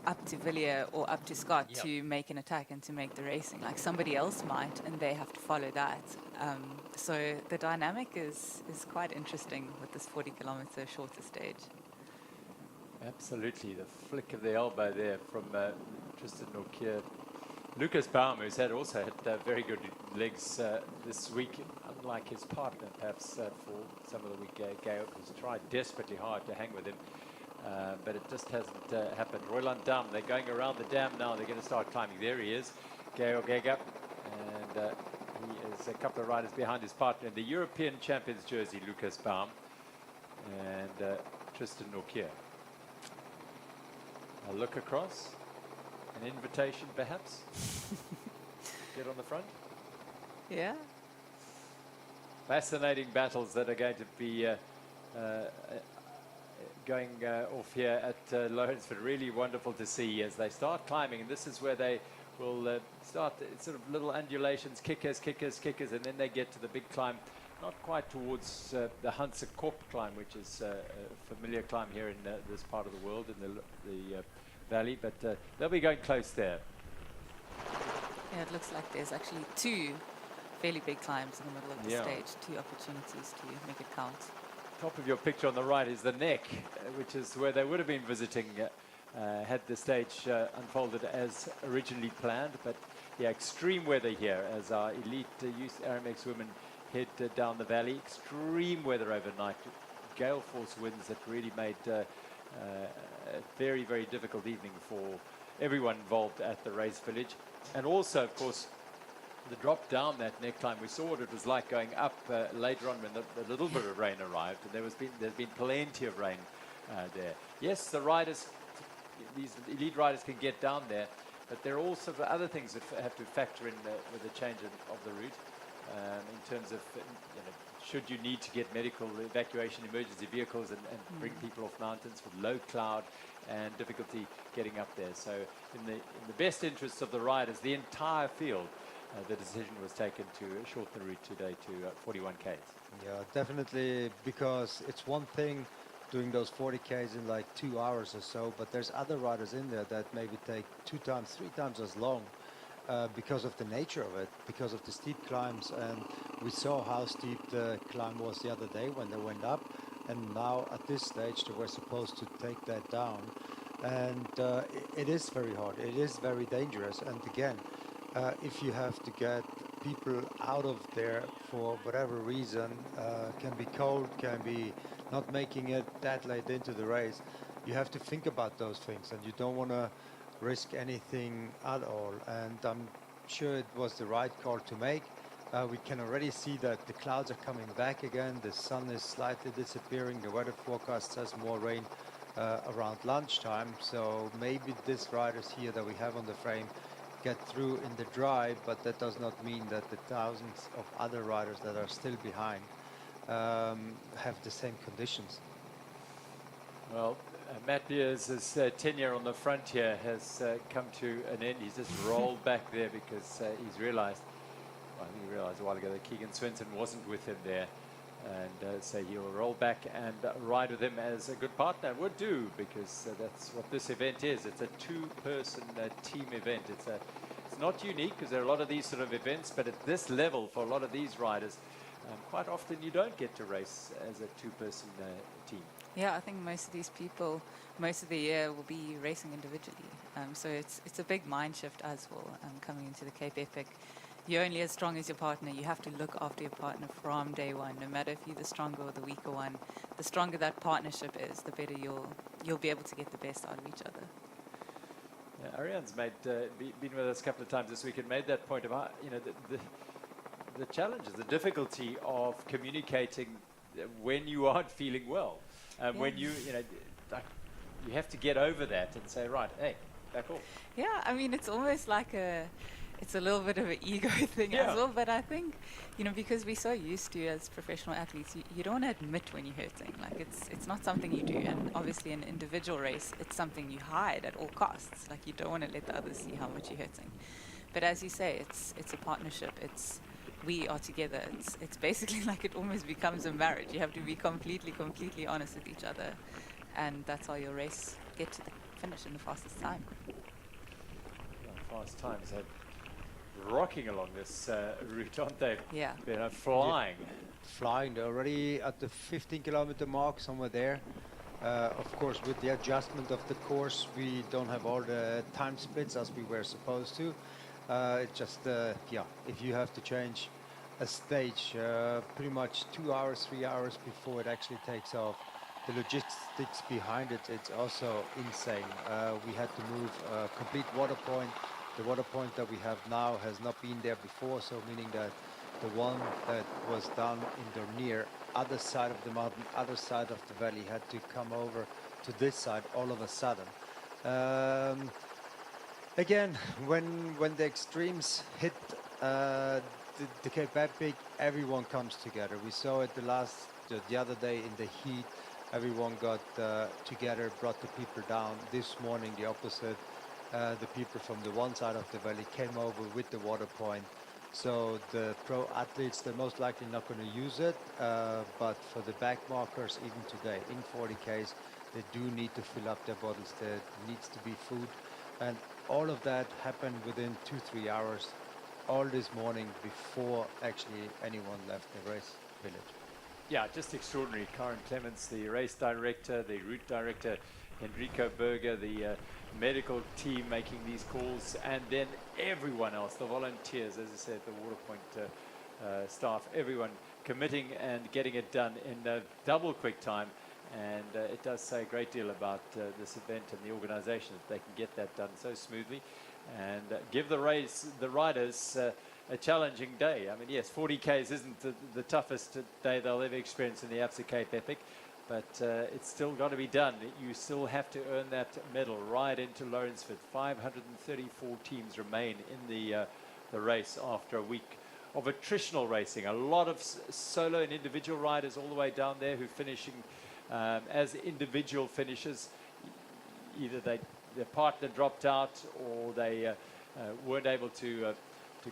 up to Villiers or up to Scott to make an attack and to make the racing. Like somebody else might, and they have to follow that. So the dynamic is quite interesting with this 40-kilometer shorter stage. Absolutely, the flick of the elbow there from Tristan Norkier. Lucas Baum, who's also had very good legs this week, unlike his partner, perhaps for some of the week. Georg has tried desperately hard to hang with him, but it just hasn't happened. Roland Dam, they're going around the dam now. They're going to start climbing. There he is, Georg Gega, and he is a couple of riders behind his partner in the European Champions jersey, Lucas Baum, and Tristan Norkier. A look across, an invitation perhaps. Get on the front. Yeah. Fascinating battles that are going to be going off here at Lawrenceford. Really wonderful to see as they start climbing, and this is where they will start sort of little undulations, kickers, and then they get to the big climb. Not quite towards the Hanse Kop climb, which is a familiar climb here in this part of the world, in the valley, but they'll be going close there. Yeah, it looks like there's actually 2 fairly big climbs in the middle of the stage, 2 opportunities to make it count. Top of your picture on the right is the neck, which is where they would have been visiting had the stage unfolded as originally planned, but yeah, extreme weather here as our elite youth Aramex women head down the valley. Extreme weather overnight, gale force winds that really made a very, very difficult evening for everyone involved at the race village. And also, of course, the drop down that neck climb, we saw what it was like going up later on when the little bit of rain arrived, and there's been plenty of rain there. Yes, the riders, these elite riders can get down there, but there are also other things that have to factor in with the change of the route. In terms of, should you need to get medical evacuation emergency vehicles and bring people off mountains with low cloud and difficulty getting up there. So in the best interests of the riders, the entire field, the decision was taken to shorten the route today to 41 Ks. Yeah, definitely, because it's one thing doing those 40 Ks in like 2 hours or so, but there's other riders in there that maybe take 2 times, 3 times as long. because of the nature of it, because of the steep climbs. And we saw how steep the climb was the other day when they went up. And now at this stage, they were supposed to take that down. And it is very hard. It is very dangerous. And again, if you have to get people out of there for whatever reason, can be cold, can be not making it that late into the race, you have to think about those things, and you don't want to risk anything at all. And I'm sure it was the right call to make. We can already see that the clouds are coming back again. The sun is slightly disappearing. The weather forecast says more rain around lunchtime. So maybe these riders here that we have on the frame get through in the dry, but that does not mean that the thousands of other riders that are still behind have the same conditions. Well, Matt Beers' tenure on the front here has come to an end. He's just rolled back there because he's realized, well, I think he realized a while ago that Keegan Swinton wasn't with him there. And so he'll roll back and ride with him as a good partner would do, because that's what this event is. It's a two-person team event. It's not unique, because there are a lot of these sort of events, but at this level, for a lot of these riders, quite often you don't get to race as a two-person team. Yeah, I think most of these people, most of the year, will be racing individually. So it's a big mind shift as well, coming into the Cape Epic. You're only as strong as your partner. You have to look after your partner from day one. No matter if you're the stronger or the weaker one, the stronger that partnership is, the better you'll be able to get the best out of each other. Yeah, Ariane's been with us a couple of times this week and made that point about, you know, the challenges, the difficulty of communicating when you aren't feeling well. When you have to get over that and say, right, hey, back off. Yeah, I mean, it's almost like it's a little bit of an ego thing as well, but I think, you know, because we're so used to, as professional athletes, you don't want to admit when you're hurting. Like, it's not something you do, and obviously in an individual race, it's something you hide at all costs. Like, you don't want to let the others see how much you're hurting. But as you say, it's a partnership. We are together. It's basically like it almost becomes a marriage. You have to be completely honest with each other, and that's how your race get to the finish in the fastest time. Fast times. Rocking along this route, aren't they? Yeah. They're flying. Yeah. Flying. They're already at the 15-kilometer mark, somewhere there. Of course, with the adjustment of the course, we don't have all the time splits as we were supposed to. It's just, if you have to change a stage pretty much 2 hours, 3 hours before it actually takes off, the logistics behind it, it's also insane. We had to move a complete water point. The water point that we have now has not been there before, so meaning that the one that was done in Dornier, other side of the mountain, other side of the valley, had to come over to this side all of a sudden. Again, when the extremes hit the Cape Epic, everyone comes together. We saw it the other day in the heat. Everyone got together, brought the people down. This morning, the opposite. The people from the one side of the valley came over with the water point. So the pro athletes, they're most likely not going to use it, but for the back markers, even today, in 40Ks, they do need to fill up their bottles. There needs to be food. And all of that happened within 2-3 hours, all this morning, before actually anyone left the race village. Yeah, just extraordinary. Karen Clements, the race director, the route director, Enrico Berger, the medical team making these calls, and then everyone else, the volunteers, as I said, the water point staff, everyone committing and getting it done in a double quick time. And it does say a great deal about this event and the organization, that they can get that done so smoothly and give the riders a challenging day. I mean, yes, 40Ks isn't the toughest day they'll ever experience in the Absa Cape Epic, but it's still got to be done. You still have to earn that medal right into Lawrenceford. 534 teams remain in the race after a week of attritional racing. A lot of solo and individual riders all the way down there who are finishing as individual finishers. Either their partner dropped out, or they weren't able to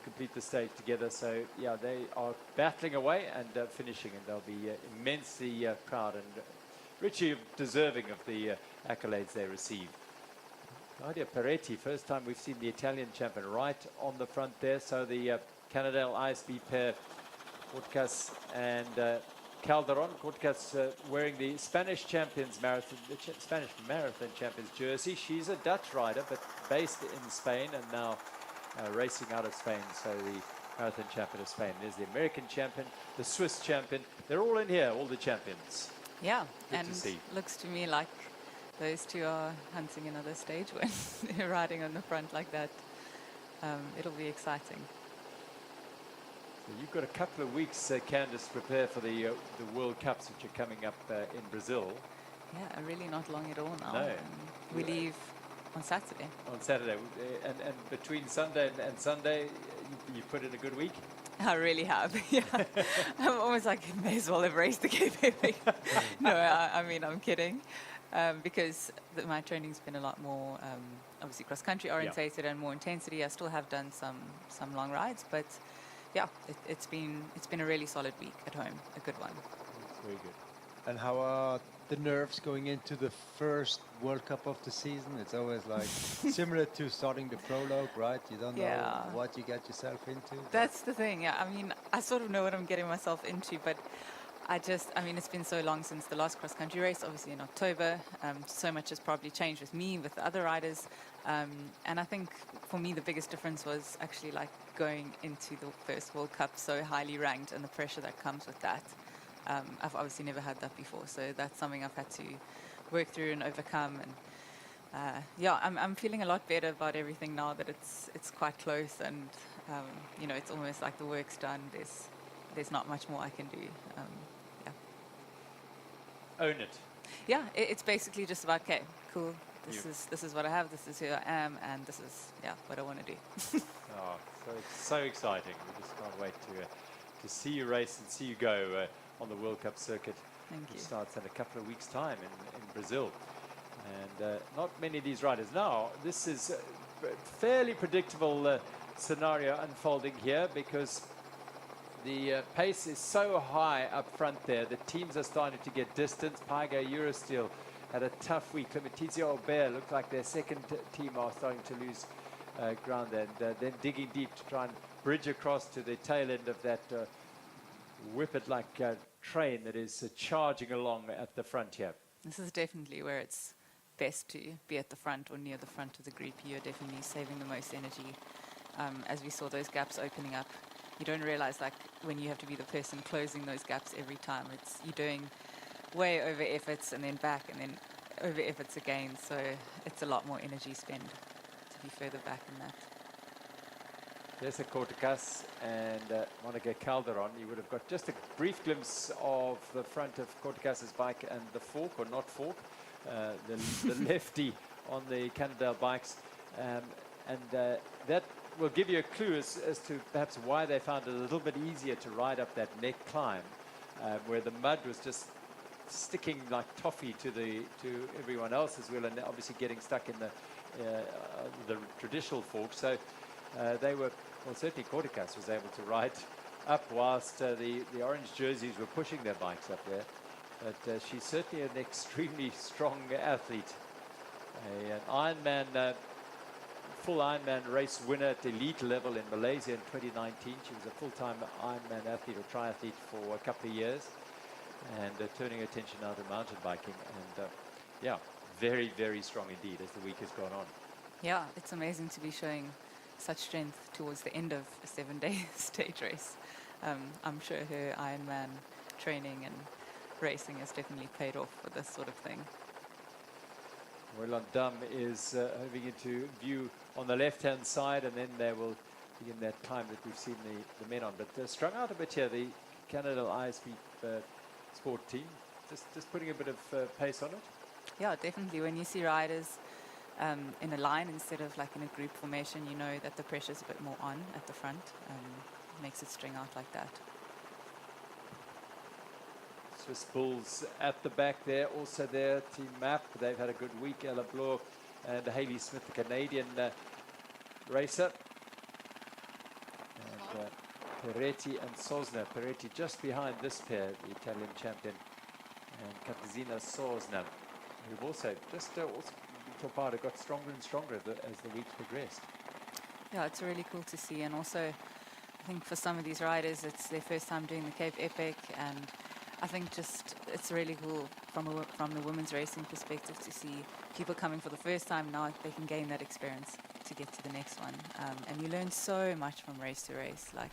complete the stage together. So yeah, they are battling away and finishing, and they'll be immensely proud and richly deserving of the accolades they receive. Claudia Peretti, first time we've seen the Italian champion right on the front there. So the Canadale ISB pair, Cortcas and Calderon. Cortcas wearing the Spanish champions marathon, Spanish marathon champions jersey. She's a Dutch rider, but based in Spain and now racing out of Spain. So the marathon champion of Spain. There's the American champion, the Swiss champion. They're all in here, all the champions. Yeah, Good and to see. looks to me like those two are hunting another stage when they're riding on the front like that. It'll be exciting. So you've got a couple of weeks, Candice, to prepare for the World Cups, which are coming up in Brazil. Yeah, really not long at all now. No. We leave on Saturday. On Saturday. And between Sunday and Sunday, you put in a good week? I really have. Yeah. I'm almost like, may as well have raced the Cape Epic. No, I mean, I'm kidding. Because my training's been a lot more, obviously, cross-country orientated and more intensity. I still have done some long rides, but yeah, it's been a really solid week at home, a good one. That's very good. And how are the nerves going into the first World Cup of the season? It's always like similar to starting the Prologue, right? You don't know what you get yourself into. That's the thing, yeah. I mean, I sort of know what I'm getting myself into, but I mean, it's been so long since the last cross-country race, obviously in October. So much has probably changed with me, with the other riders. And I think for me, the biggest difference was actually like going into the first World Cup so highly ranked and the pressure that comes with that. I've obviously never had that before, so that's something I've had to work through and overcome. And yeah, I'm feeling a lot better about everything now that it's quite close, and you know, it's almost like the work's done. There's not much more I can do. Yeah. Own it. Yeah, it's basically just about, okay, cool. This is what I have. This is who I am, and this is what I want to do. Oh, so exciting! We just can't wait to see you race and see you go on the World Cup circuit. Thank you. It starts in a couple of weeks' time in Brazil, and not many of these riders. Now, this is a fairly predictable scenario unfolding here because the pace is so high up front there. The teams are starting to get distance. Paiga Eurosteel had a tough week. Clementizia Aubert looked like their second team are starting to lose ground, and then digging deep to try and bridge across to the tail end of that whippet-like train that is charging along at the front here. This is definitely where it's best to be at the front or near the front of the group. You're definitely saving the most energy. As we saw those gaps opening up, you don't realize, like, when you have to be the person closing those gaps every time, you're doing way over efforts and then back and then over efforts again, so it's a lot more energy spend to be further back in that. There's a Cortcas and Monica Calderon. You would have got just a brief glimpse of the front of Cortcas's bike and the fork, or not fork, the lefty on the Canadale bikes, and that will give you a clue as to perhaps why they found it a little bit easier to ride up that neck climb, where the mud was just sticking like toffee to everyone else as well, and obviously getting stuck in the traditional fork. So they were, well, certainly Cortcas was able to ride up whilst the orange jerseys were pushing their bikes up there. But she's certainly an extremely strong athlete, an Ironman. Full Ironman race winner at elite level in Malaysia in 2019. She was a full-time Ironman athlete or triathlete for a couple of years, and turning her attention now to mountain biking. And yeah, very, very strong indeed as the week has gone on. Yeah, it's amazing to be showing such strength towards the end of a 7-day stage race. I'm sure her Ironman training and racing has definitely paid off for this sort of thing. Roland Dam is moving into view on the left-hand side, and then they will begin that climb that we've seen the men on. But strung out a bit here, the Canada ISB sport team, just putting a bit of pace on it. Yeah, definitely. When you see riders in a line instead of like in a group formation, you know that the pressure's a bit more on at the front. Makes it string out like that. Swiss Bulls at the back there, also there, Team Map. They've had a good week. Ella Bloor and Hayley Smith, the Canadian racer. And Peretti and Sosna. Peretti just behind this pair, the Italian champion, and Katarzyna Sosna, who've also just Torpedo got stronger and stronger as the weeks progressed. Yeah, it's really cool to see. And also, I think for some of these riders, it's their first time doing the Cape Epic. And I think just it's really cool from the women's racing perspective to see people coming for the first time. Now they can gain that experience to get to the next one. And you learn so much from race to race. Like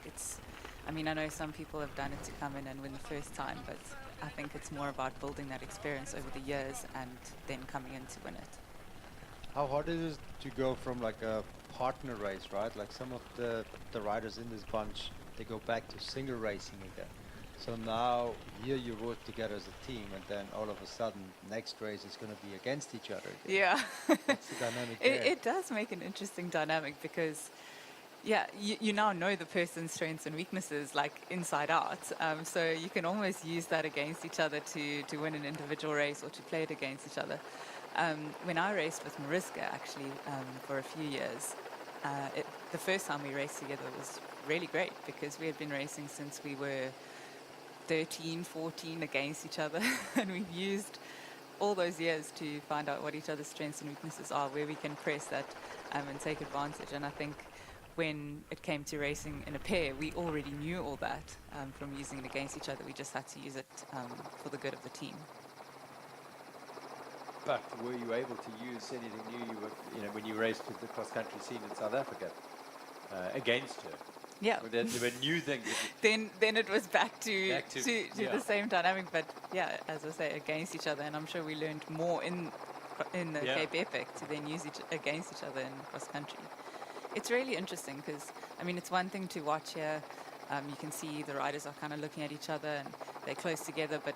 I mean, I know some people have done it to come in and win the first time, but I think it's more about building that experience over the years and then coming in to win it. How hard is it to go from like a partner race, right? Like some of the riders in this bunch, they go back to single racing again. So now here you work together as a team, and then all of a sudden next race is going to be against each other again. Yeah. What's the dynamic there? It does make an interesting dynamic because, yeah, you now know the person's strengths and weaknesses like inside out. So you can almost use that against each other to win an individual race or to play it against each other. When I raced with Mariska, actually, for a few years, the first time we raced together was really great because we had been racing since we were 13, 14 against each other. And we've used all those years to find out what each other's strengths and weaknesses are, where we can press that and take advantage. And I think when it came to racing in a pair, we already knew all that from using it against each other. We just had to use it for the good of the team. But were you able to use anything new when you raced with the cross-country scene in South Africa against her? Yeah. There were new things. Then it was back to the same dynamic, but yeah, as I say, against each other. And I'm sure we learned more in the Cape Epic to then use against each other in cross-country. It's really interesting because, I mean, it's one thing to watch here. You can see the riders are kind of looking at each other and they're close together, but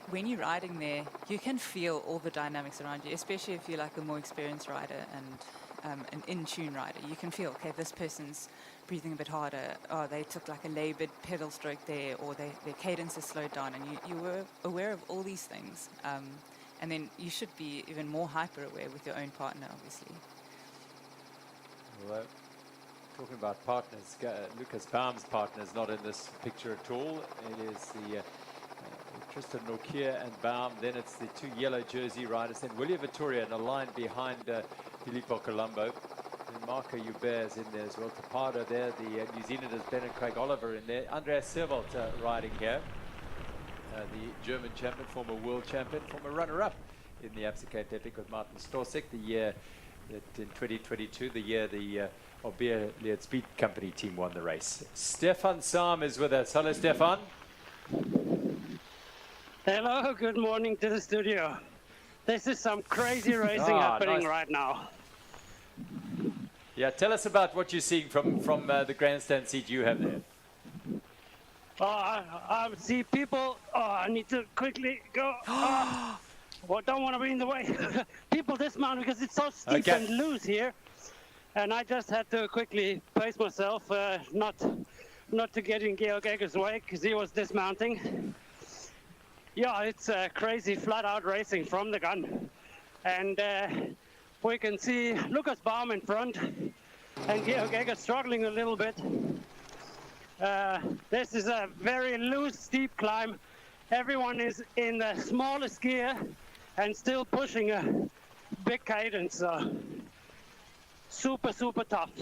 when you're riding there, you can feel all the dynamics around you, especially if you're like a more experienced rider and an in-tune rider. You can feel, okay, this person's breathing a bit harder, or they took like a laboured pedal stroke there, or their cadence is slowed down, and you were aware of all these things. And then you should be even more hyper-aware with your own partner, obviously. Well, talking about partners, Lucas Baum's partner is not in this picture at all. It is the Tristan Norkier and Baum. Then it's the two yellow jersey riders. Then William Vittoria in a line behind Filippo Colombo. And Marco Hubert is in there as well. Tapado there. The New Zealanders Ben and Craig Oliver in there. Andreas Servolt riding here. The German champion, former world champion, former runner-up in the Absa Cape Epic with Martin Storsek. The year that in 2022, the year the Obeer Lead Speed Company team won the race. Stefan Sam is with us. Hello, Stefan. Hello, good morning to the studio. This is some crazy racing happening right now. Yeah, tell us about what you're seeing from the grandstand seat you have there. I see people. I need to quickly go. Well, don't want to be in the way. People dismount because it's so steep and loose here. And I just had to quickly pace myself, not to get in Georg Egger's way because he was dismounting. Yeah, it's crazy flat-out racing from the gun. And we can see Lucas Baum in front and Georg Egger struggling a little bit. This is a very loose, steep climb. Everyone is in the smallest gear and still pushing a big cadence. Super, super tough.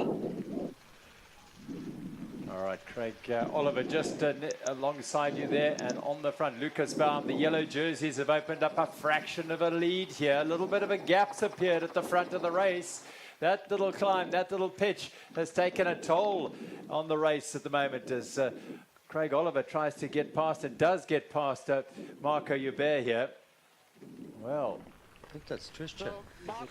All right, Craig Oliver just alongside you there, and on the front, Lucas Baum. The yellow jerseys have opened up a fraction of a lead here. A little bit of a gap's appeared at the front of the race. That little climb, that little pitch has taken a toll on the race at the moment as Craig Oliver tries to get past and does get past Marco Hubert here. Well, I think that's Tristan.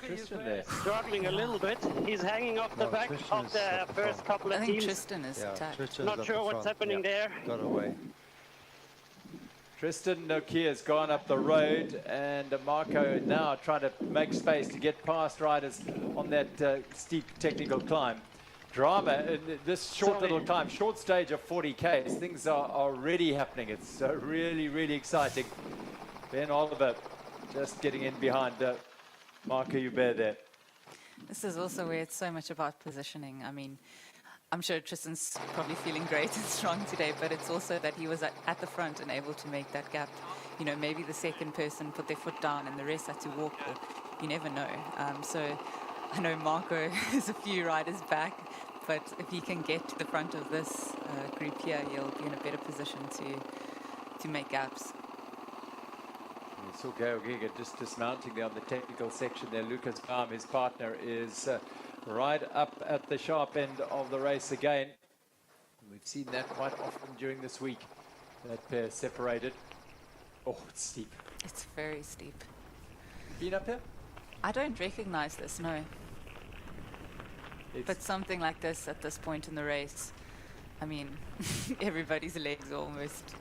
Tristan there. Struggling a little bit. He's hanging off the back of the first couple of teams. I think Tristan is attacked. Not sure what's happening there. Got away. Tristan Nokia has gone up the road, and Marco now trying to make space to get past riders on that steep technical climb. Drama in this short little climb, short stage of 40Ks. Things are already happening. It's really, really exciting. Ben Oliver just getting in behind Marco Hubert there. This is also where it's so much about positioning. I mean, I'm sure Tristan's probably feeling great and strong today, but it's also that he was at the front and able to make that gap. You know, maybe the second person put their foot down and the rest had to walk. you never know. So I know Marco is a few riders back, but if he can get to the front of this group here, he'll be in a better position to make gaps. We saw Gail Giga just dismounting there on the technical section there. Lucas Baum, his partner, is right up at the sharp end of the race again. We've seen that quite often during this week, that pair separated. Oh, it's steep. It's very steep. Been up here? I don't recognize this, no. But something like this at this point in the race, I mean, everybody's legs are almost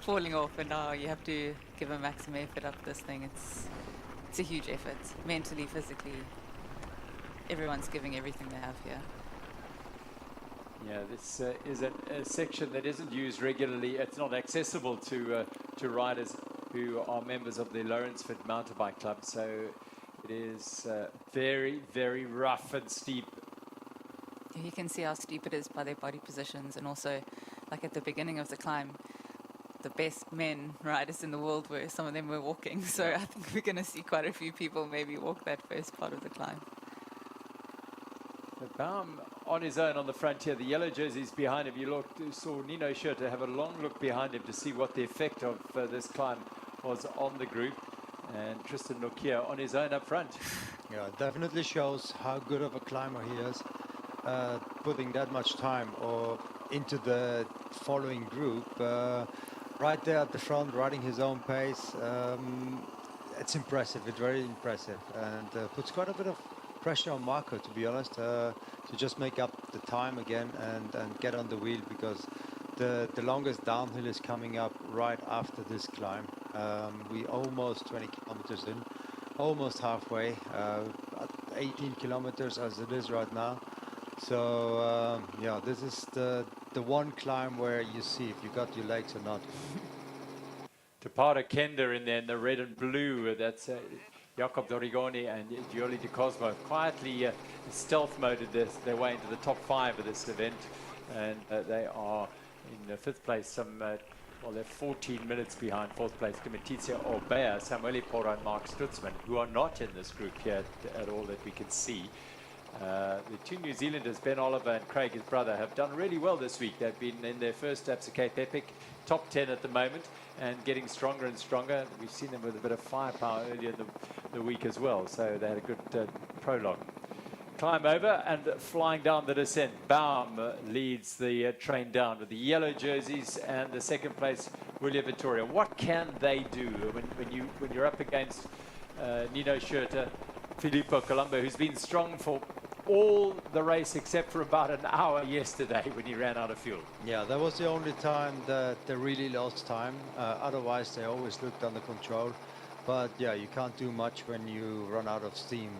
falling off, and now you have to give a maximum effort up this thing. It's a huge effort, mentally, physically. Everyone's giving everything they have here. Yeah, this is a section that isn't used regularly. It's not accessible to riders who are members of the Lawrenceford Mountain Bike Club, so it is very, very rough and steep. You can see how steep it is by their body positions, and also, like at the beginning of the climb, the best men riders in the world some of them were walking, so I think we're going to see quite a few people maybe walk that first part of the climb. Baum on his own on the front here, the yellow jerseys behind him. You saw Nino Schurter have a long look behind him to see what the effect of this climb was on the group, and Tristan Nokia on his own up front. Yeah, it definitely shows how good of a climber he is, putting that much time into the following group, right there at the front, riding his own pace. It's impressive, it's very impressive, and puts quite a bit of pressure on Marco, to be honest, to just make up the time again and get on the wheel, because the longest downhill is coming up right after this climb. We almost 20 kilometers in, almost halfway, 18 kilometers as it is right now. So yeah, this is the one climb where you see if you got your legs or not. Tapara Kender in there in the red and blue, that's Jakob Dorigoni and Gioli Di Cosmo quietly stealth moded their way into the top 5 of this event, and they are in 5th place. Well, they're 14 minutes behind 4th place Letizia Orbea, Samuel Pora and Mark Stutzman, who are not in this group here at all that we can see. The two New Zealanders, Ben Oliver and Craig, his brother, have done really well this week. They've been in their first Absa Cape Epic, top 10 at the moment, and getting stronger and stronger. We've seen them with a bit of firepower earlier in the week as well, so they had a good prologue. Climb over and flying down the descent. Baum leads the train down with the yellow jerseys, and the 2nd place William Vittoria. What can they do when you're up against Nino Schurter, Filippo Colombo, who's been strong for all the race except for about an hour yesterday when he ran out of fuel? Yeah, that was the only time that they really lost time. Otherwise, they always looked under control. But yeah, you can't do much when you run out of steam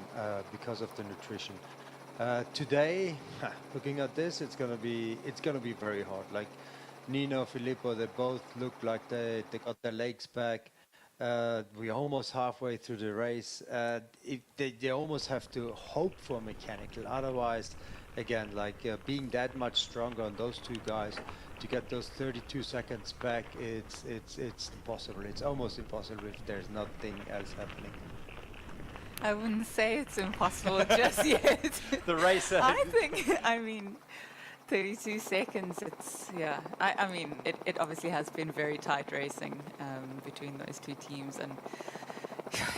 because of the nutrition. Today, looking at this, it's gonna be very hard. Like Nino, Filippo, they both look like they got their legs back. We're almost halfway through the race. They almost have to hope for mechanical. Otherwise, again, like being that much stronger on those two guys to get those 32 seconds back, it's impossible. It's almost impossible if there's nothing else happening. I wouldn't say it's impossible just yet. The racer. I think, I mean, 32 seconds, yeah. I mean, it obviously has been very tight racing between those two teams. And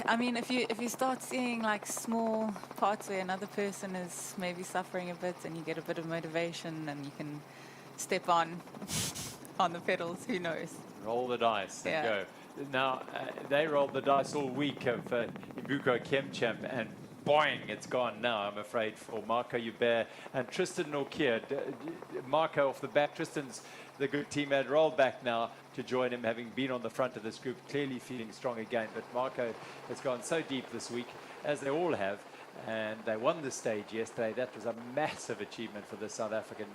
I mean, if you start seeing like small parts where another person is maybe suffering a bit and you get a bit of motivation and you can step on the pedals, who knows? Roll the dice and go. Now, they rolled the dice all week of Ibuko Kemchamp, and boing, it's gone now, I'm afraid, for Marco Hubert and Tristan Nokia. Marco off the back, Tristan's the good teammate, rolled back now to join him, having been on the front of this group, clearly feeling strong again. But Marco has gone so deep this week, as they all have, and they won the stage yesterday. That was a massive achievement for the South African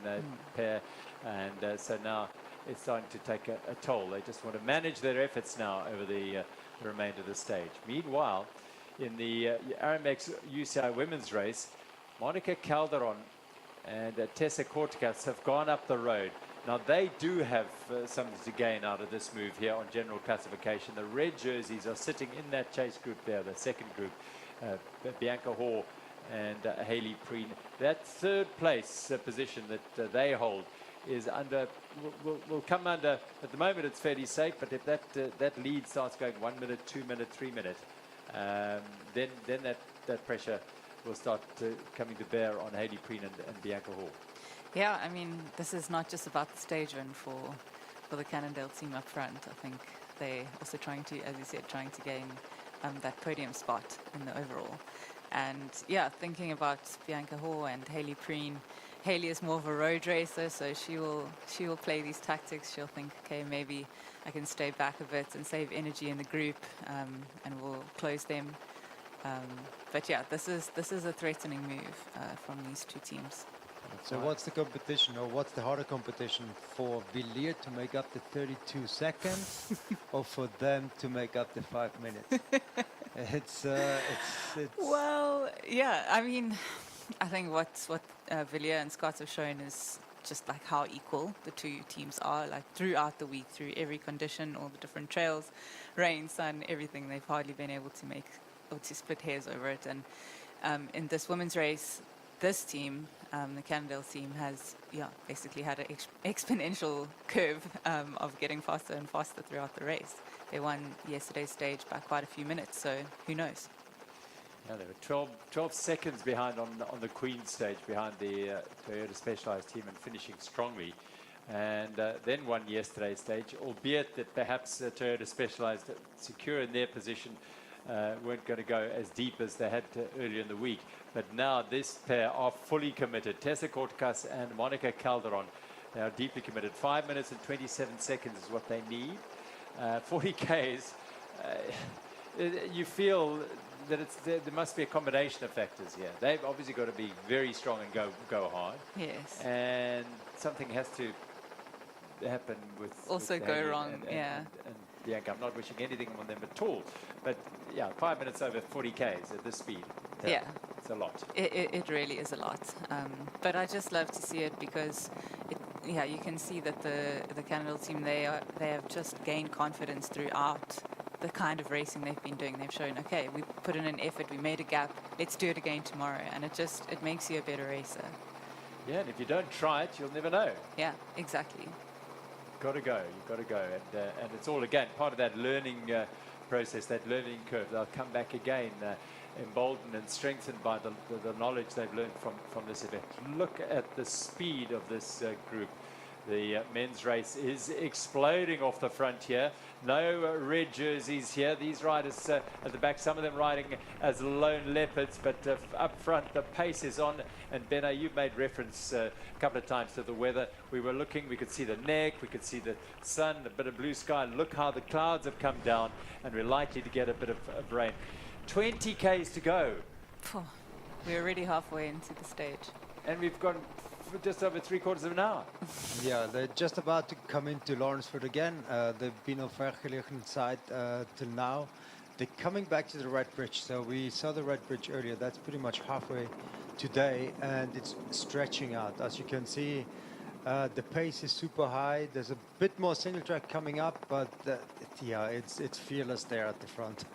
pair, and so now it's starting to take a toll. They just want to manage their efforts now over the remainder of the stage. Meanwhile, in the Aramex UCI women's race, Monica Calderon and Tessa Corticas have gone up the road. Now, they do have something to gain out of this move here on general classification. The red jerseys are sitting in that chase group there, the 2nd group, Bianca Hall and Hayley Preen. That third place position that they hold is under, will come under, at the moment it's fairly safe, but if that lead starts going 1 minute, 2 minute, 3 minute, then that pressure will start coming to bear on Hayley Preen and Bianca Hall. Yeah, I mean, this is not just about the stage win for the Cannondale team up front. I think they're also trying to, as you said, trying to gain that podium spot in the overall. And yeah, thinking about Bianca Hall and Hayley Preen, Hayley is more of a road racer, so she will play these tactics. She'll think, okay, maybe I can stay back a bit and save energy in the group, and we'll close them. But yeah, this is a threatening move from these two teams. So what's the competition, or what's the harder competition, for Villiers to make up the 32 seconds or for them to make up the 5 minutes? It's well, yeah, I mean, I think what Villiers and Scott have shown is just like how equal the two teams are, like throughout the week, through every condition, all the different trails, rain, sun, everything. They've hardly been able to make or to split hairs over it. And in this women's race, this team, the Cannondale team, has basically had an exponential curve of getting faster and faster throughout the race. They won yesterday's stage by quite a few minutes, so who knows? Yeah, they were 12 seconds behind on the Queen stage, behind the Toyota Specialized team, and finishing strongly. And then won yesterday's stage, albeit that perhaps Toyota Specialized, secure in their position, weren't going to go as deep as they had earlier in the week. But now this pair are fully committed. Tessa Kortkas and Monica Calderon, they are deeply committed. 5 minutes and 27 seconds is what they need. 40 Ks, you feel that there must be a combination of factors here. They've obviously got to be very strong and go hard. Yes. And something has to happen with also go wrong, and Bianca. I'm not wishing anything on them at all, but yeah, 5 minutes over 40 Ks at this speed. Yeah. It's a lot. It really is a lot. But I just love to see it because you can see that the Cannondale team, they have just gained confidence throughout the kind of racing they've been doing. They've shown, okay, we put in an effort, we made a gap, let's do it again tomorrow, and it makes you a better racer. Yeah, and if you don't try it, you'll never know. Yeah, exactly. You've got to go, and it's all again part of that learning process, that learning curve. They'll come back again, emboldened and strengthened by the knowledge they've learned from this event. Look at the speed of this group. The men's race is exploding off the front here. No red jerseys here. These riders at the back, some of them riding as lone leopards, but up front the pace is on. And Benna, you've made reference a couple of times to the weather. We were looking, we could see the neck, we could see the sun, a bit of blue sky. Look how the clouds have come down, and we're likely to get a bit of rain. 20 Ks to go. We're already halfway into the stage. And we've gone for just over 3/4 of an hour. Yeah, they're just about to come into Lawrenceford again. They've been on Vergelegen side till now. They're coming back to the Red Bridge. So we saw the Red Bridge earlier. That's pretty much halfway today, and it's stretching out. As you can see, the pace is super high. There's a bit more single track coming up, but it's fearless there at the front.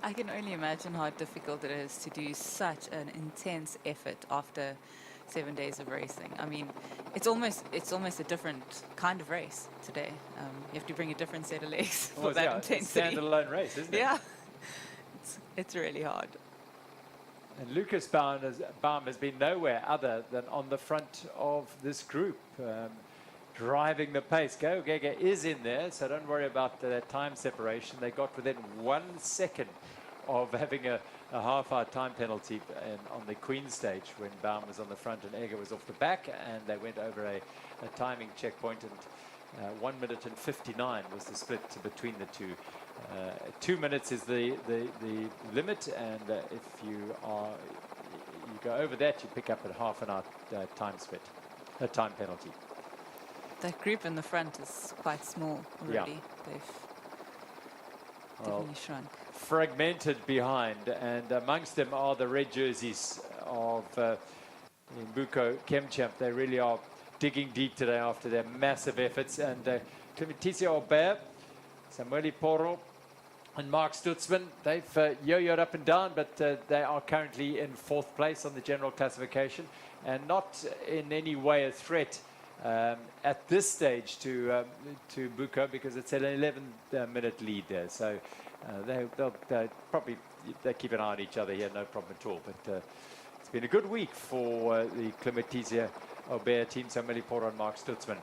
I can only imagine how difficult it is to do such an intense effort after 7 days of racing. I mean, it's almost a different kind of race today. You have to bring a different set of legs for that intensity. It's a standalone race, isn't it? Yeah, it's really hard. And Lucas Baum has been nowhere other than on the front of this group, driving the pace. Go Gege is in there, so don't worry about that time separation. They got within 1 second of having a half-hour time penalty on the Queen stage when Baum was on the front and Egger was off the back, and they went over a timing checkpoint, and 1 minute and 59 was the split between the two. 2 minutes is the limit, and if you go over that, you pick up a half an hour time penalty. That group in the front is quite small already. Yeah. They've definitely shrunk. Fragmented behind, and amongst them are the red jerseys of Mbuko Kemchamp. They really are digging deep today after their massive efforts. And Clementisia Aubert, Samueli Poro, and Mark Stutzman. They've yo-yoed up and down, but they are currently in 4th place on the general classification and not in any way a threat at this stage to Buko, because it's an 11-minute lead there. So they'll probably keep an eye on each other here, no problem at all. But it's been a good week for the Clementizia Aubert team, so Millipore and Mark Stutzman.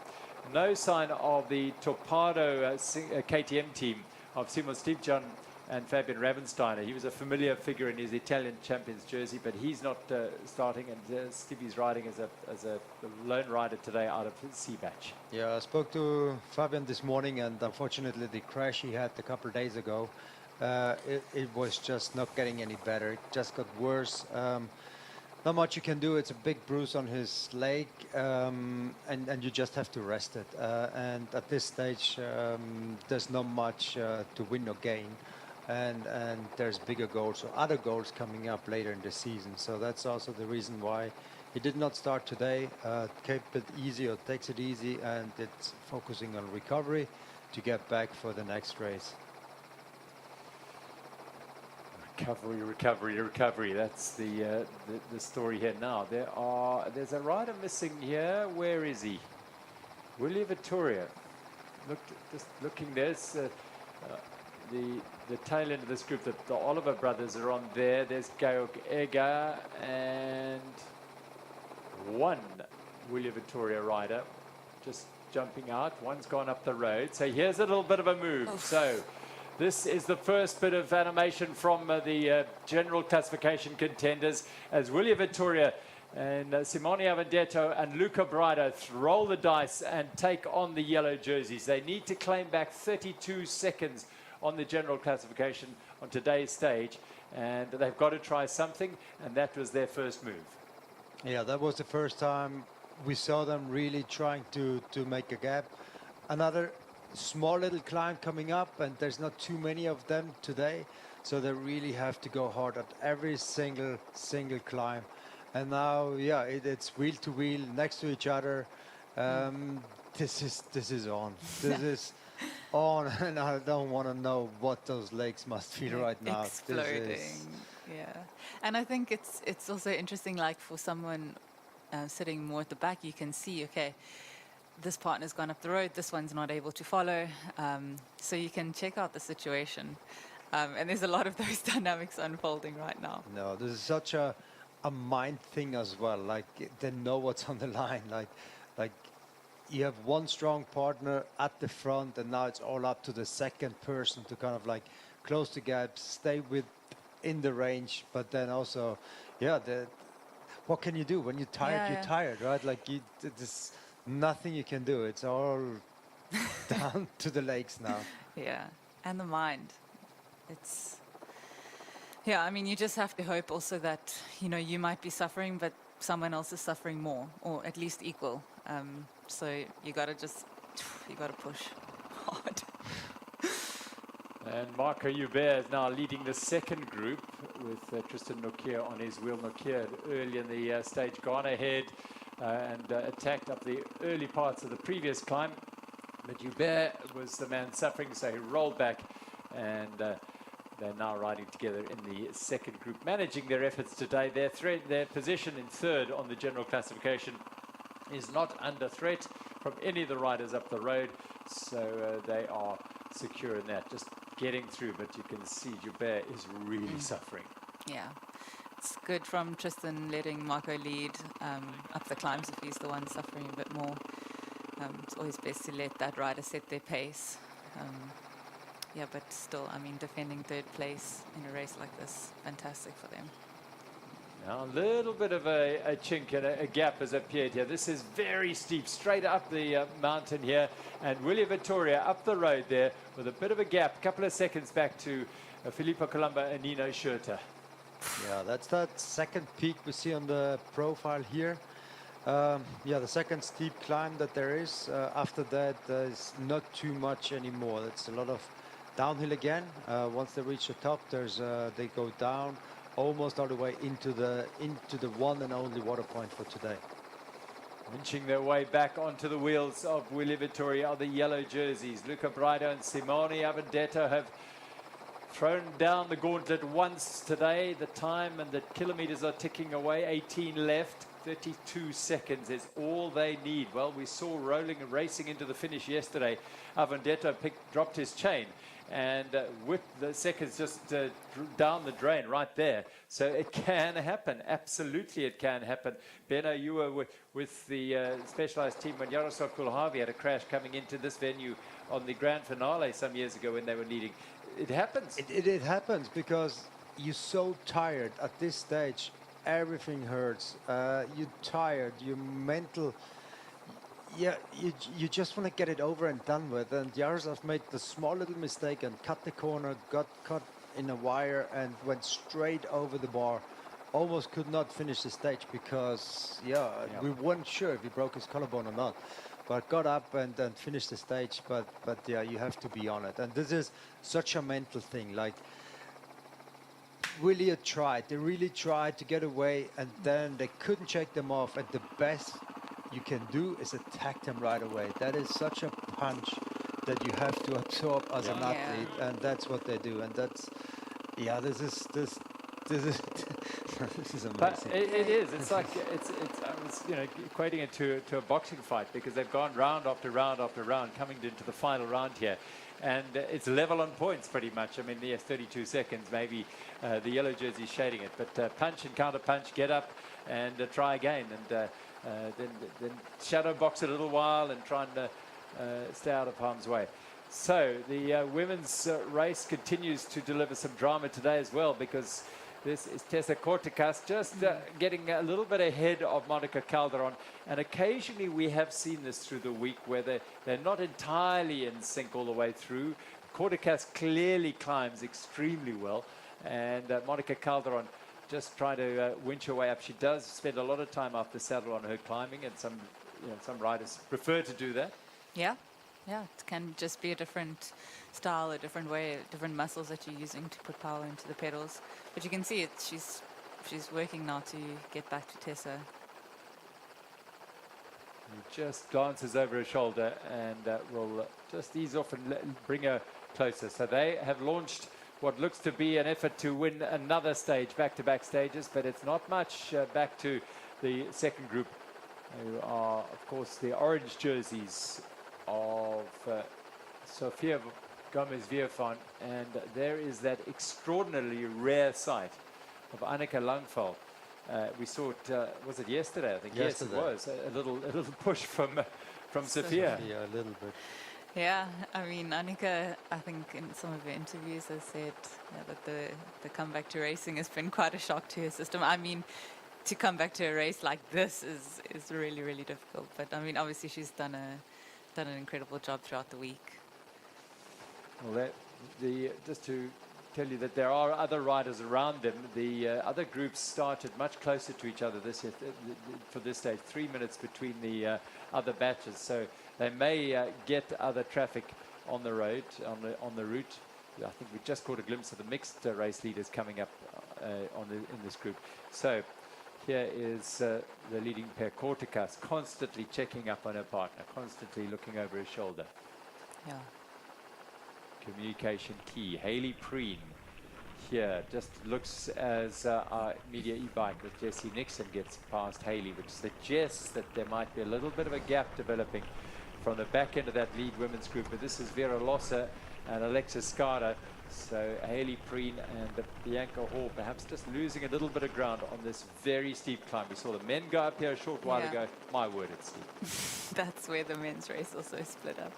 No sign of the Torpedo KTM team of Simon Stevjan and Fabian Ravensteiner. He was a familiar figure in his Italian champions jersey, but he's not starting, and Stevie's riding as a lone rider today out of his C batch. Yeah, I spoke to Fabian this morning, and unfortunately the crash he had a couple of days ago, it was just not getting any better. It just got worse. Not much you can do. It's a big bruise on his leg, and you just have to rest it. And at this stage, there's not much to win or gain. And there's bigger goals or other goals coming up later in the season. So that's also the reason why he did not start today. Kept it easy, or takes it easy, and it's focusing on recovery to get back for the next race. Recovery. That's the story here now. There's a rider missing here. Where is he? Willie Vittoria. Just looking. There's the tail end of this group. The Oliver brothers are on there. There's Georg Egger and one Willie Vittoria rider just jumping out. One's gone up the road. So here's a little bit of a move. Oof. So this is the first bit of animation from the general classification contenders as Willie Vittoria and Simone Avendetto and Luca Braido roll the dice and take on the yellow jerseys. They need to claim back 32 seconds on the general classification on today's stage, and they've got to try something, and that was their first move. Yeah, that was the first time we saw them really trying to make a gap. Another small little climb coming up, and there's not too many of them today, so they really have to go hard at every single climb. And now, yeah, it's wheel to wheel next to each other. This is on. This is on, and I don't want to know what those legs must feel right now. Exploding. Yeah, and I think it's also interesting, like for someone sitting more at the back, you can see, okay, this partner's gone up the road, this one's not able to follow, so you can check out the situation, and there's a lot of those dynamics unfolding right now. No, this is such a mind thing as well. Like, they know what's on the line. Like you have one strong partner at the front, and now it's all up to the second person to kind of like close the gaps, stay in the range, but then also, yeah, what can you do when you're tired? You're tired, right? Like, there's nothing you can do. It's all down to the legs now. Yeah, and the mind. It's, yeah, I mean, you just have to hope also that, you know, you might be suffering, but someone else is suffering more, or at least equal. So you got to push hard. And Marco Hubert is now leading the second group with Tristan Nokia on his wheel. Nokia early in the stage gone ahead and attacked up the early parts of the previous climb. But Hubert was the man suffering, so he rolled back, and they're now riding together in the second group, managing their efforts today. Their position in third on the general classification is not under threat from any of the riders up the road, so they are secure in that, just getting through. But you can see Joubert is really suffering. Yeah, it's good from Tristan letting Marco lead up the climbs if he's the one suffering a bit more. It's always best to let that rider set their pace. Yeah, but still, I mean, defending third place in a race like this, fantastic for them. Now a little bit of a chink and a gap has appeared here. This is very steep, straight up the mountain here. And Willie Vittoria up the road there with a bit of a gap, a couple of seconds back to Filippo Colombo and Nino Schurter. Yeah, that's that second peak we see on the profile here. Yeah, the second steep climb that there is. After that, there's not too much anymore. It's a lot of downhill again. Once they reach the top, they go down almost all the way into the one and only water point for today. Inching their way back onto the wheels of Willie Vittoria are the yellow jerseys. Luca Braido and Simone Avendetto have thrown down the gauntlet once today. The time and the kilometers are ticking away. 18 left. 32 seconds is all they need. Well, we saw rolling and racing into the finish yesterday. Avondetto dropped his chain and whipped the seconds just down the drain right there. So it can happen. Absolutely it can happen. Benno, you were with the specialized team when Jaroslav Kulhavi had a crash coming into this venue on the grand finale some years ago when they were leading. It happens. It happens because you're so tired at this stage. Everything hurts. You're tired. You're mental. Yeah, you just want to get it over and done with. And Jaroslav made the small little mistake and cut the corner, got caught in a wire and went straight over the bar. Almost could not finish the stage because, we weren't sure if he broke his collarbone or not. But got up and finished the stage. But yeah, you have to be on it. And this is such a mental thing. Like, really they really tried to get away, and then they couldn't shake them off, and the best you can do is attack them right away. That is such a punch that you have to absorb as an athlete, and that's what they do. And that's this is this is amazing. But it is. It's like it's equating it to a boxing fight, because they've gone round after round after round, coming into the final round here. And it's level on points pretty much. I mean, 32 seconds, maybe the yellow jersey shading it. But punch and counter punch, get up and try again. And then shadow box it a little while and try and stay out of harm's way. So the women's race continues to deliver some drama today as well, because this is Tessa Kortekas just getting a little bit ahead of Monica Calderon. And occasionally we have seen this through the week where they're not entirely in sync all the way through. Kortekas clearly climbs extremely well. And Monica Calderon just trying to winch her way up. She does spend a lot of time off the saddle on her climbing, and some riders prefer to do that. Yeah, it can just be a different style, a different way, different muscles that you're using to put power into the pedals. But you can see it. She's working now to get back to Tessa. He just glances over her shoulder and will just ease off and bring her closer. So they have launched what looks to be an effort to win another stage, back-to-back stages, but it's not much back to the second group, who are, of course, the orange jerseys of Sofia Gomez-Viefan, and there is that extraordinarily rare sight of Annika Langfeld. We saw it, was it yesterday? I think yesterday. Yes, it was. A little push from Sofia. Yeah, a little bit. Yeah, I mean, Annika, I think in some of her interviews has said that the comeback to racing has been quite a shock to her system. I mean, to come back to a race like this is really, really difficult. But I mean, obviously she's done an incredible job throughout the week. Well, just to tell you that there are other riders around them. The other groups started much closer to each other this year, for this stage, 3 minutes between the other batches. So they may get other traffic on the road, on the route. I think we just caught a glimpse of the mixed race leaders coming up in this group. So here is the leading pair, Kortekas, constantly checking up on her partner, constantly looking over her shoulder. Yeah. Communication key. Haley Preen here just looks as our media e-bike with Jessie Nixon gets past Haley, which suggests that there might be a little bit of a gap developing from the back end of that lead women's group. But this is Vera Lossa and Alexis Skada. So Haley Preen and Bianca Hall perhaps just losing a little bit of ground on this very steep climb. We saw the men go up here a short while ago. My word, it's steep. That's where the men's race also split up.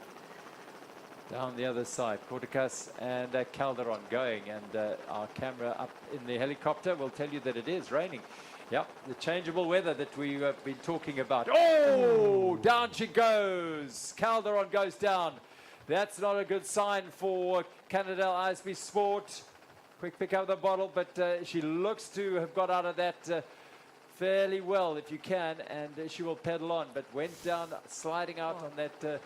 Down the other side, Kortekas and Calderon going, and our camera up in the helicopter will tell you that it is raining. Yep, the changeable weather that we have been talking about. Oh, down she goes. Calderon goes down. That's not a good sign for Cannondale ISB Sport. Quick pick up the bottle, but she looks to have got out of that fairly well, if you can, and she will pedal on, but went down, sliding out on that the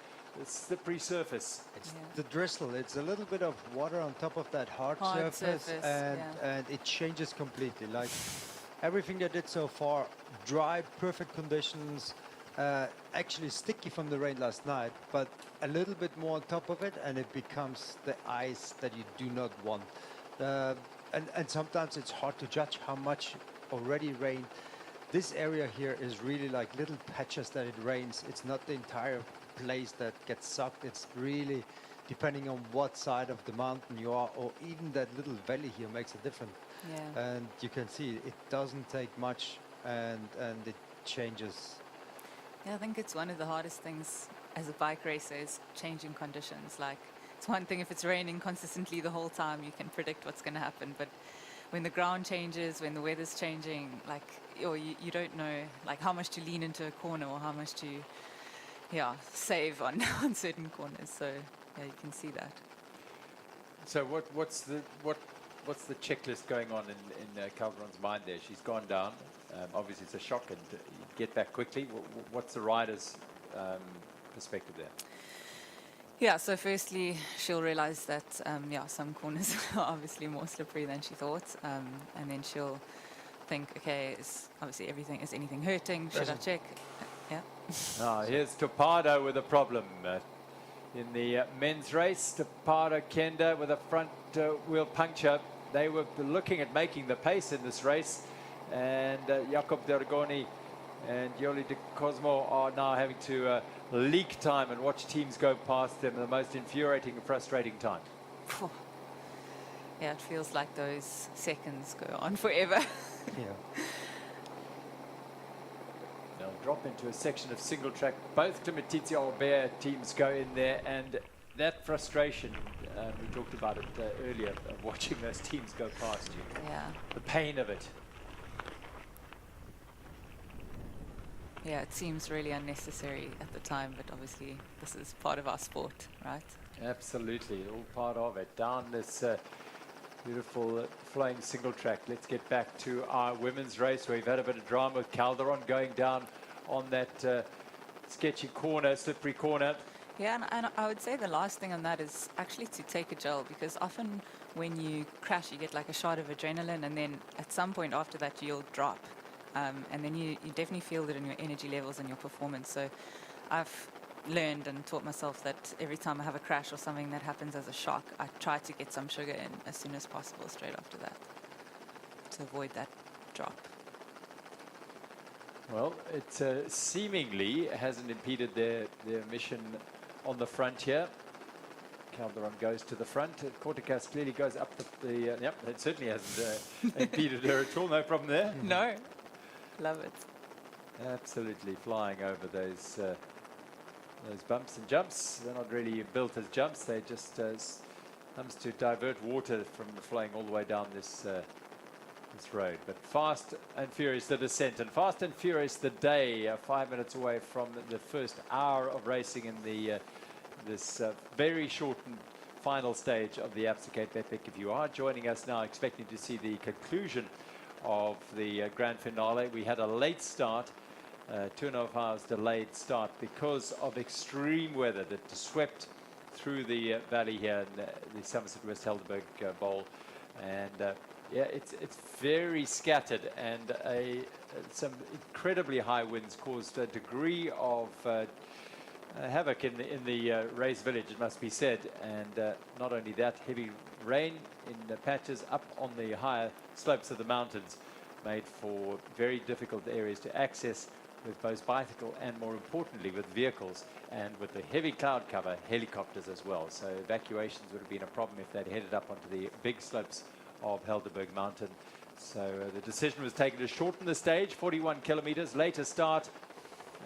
slippery surface. It's the drizzle. It's a little bit of water on top of that hard surface, and it changes completely. Like everything they did so far, dry, perfect conditions, actually sticky from the rain last night, but a little bit more on top of it, and it becomes the ice that you do not want. And sometimes it's hard to judge how much already rained. This area here is really like little patches that it rains. It's not the entire place that gets sucked. It's really depending on what side of the mountain you are, or even that little valley here makes a difference. Yeah. And you can see it doesn't take much, and it changes. Yeah, I think it's one of the hardest things as a bike racer is changing conditions. Like, it's one thing if it's raining consistently the whole time, you can predict what's going to happen. But when the ground changes, when the weather's changing, like, or you don't know, like, how much to lean into a corner or how much to, save on, on certain corners. So, yeah, you can see that. So what's the checklist going on in Calderon's mind there? She's gone down. Obviously, it's a shock, and get back quickly. What's the rider's perspective there? Yeah, so firstly, she'll realize that, some corners are obviously more slippery than she thought. And then she'll think, okay, is anything hurting? Should I check? Yeah. Here's Topado with a problem. In the men's race, Topado Kenda with a front wheel puncture. They were looking at making the pace in this race. And Jacob Dergoni and Yoli de Cosmo are now having to leak time and watch teams go past them. The most infuriating and frustrating time. Yeah, it feels like those seconds go on forever. Yeah. They'll drop into a section of single track. Both Clementizia Albert teams go in there, and that frustration, we talked about it earlier, of watching those teams go past you. Yeah. The pain of it. Yeah, it seems really unnecessary at the time, but obviously this is part of our sport, right? Absolutely, all part of it. Down this beautiful flowing single track. Let's get back to our women's race, where we've had a bit of drama with Calderon going down on that sketchy corner, slippery corner. Yeah, and I would say the last thing on that is actually to take a gel, because often when you crash, you get like a shot of adrenaline, and then at some point after that, you'll drop. And then you definitely feel that in your energy levels and your performance. So I've learned and taught myself that every time I have a crash or something that happens as a shock, I try to get some sugar in as soon as possible straight after that to avoid that drop. Well, it seemingly hasn't impeded their mission on the front here. Calderon goes to the front. Corticas clearly goes up the yep, it certainly hasn't impeded her at all. No problem there. No. Love it. Absolutely flying over those bumps and jumps. They're not really built as jumps. They just comes to divert water from flowing all the way down this road. But fast and furious the descent, and fast and furious the day. 5 minutes away from the first hour of racing in the this very shortened final stage of the Absa Cape Epic. If you are joining us now, expecting to see the conclusion of the grand finale, we had a late start, 2.5 hours delayed start because of extreme weather that swept through the valley here in the Somerset West Helderberg Bowl. And yeah, it's very scattered, and some incredibly high winds caused a degree of havoc in the race village, it must be said. And not only that, heavy rain in the patches up on the higher slopes of the mountains made for very difficult areas to access with both bicycle and, more importantly, with vehicles, and with the heavy cloud cover, helicopters as well. So evacuations would have been a problem if they'd headed up onto the big slopes of Helderberg Mountain. So the decision was taken to shorten the stage, 41 kilometers, later start.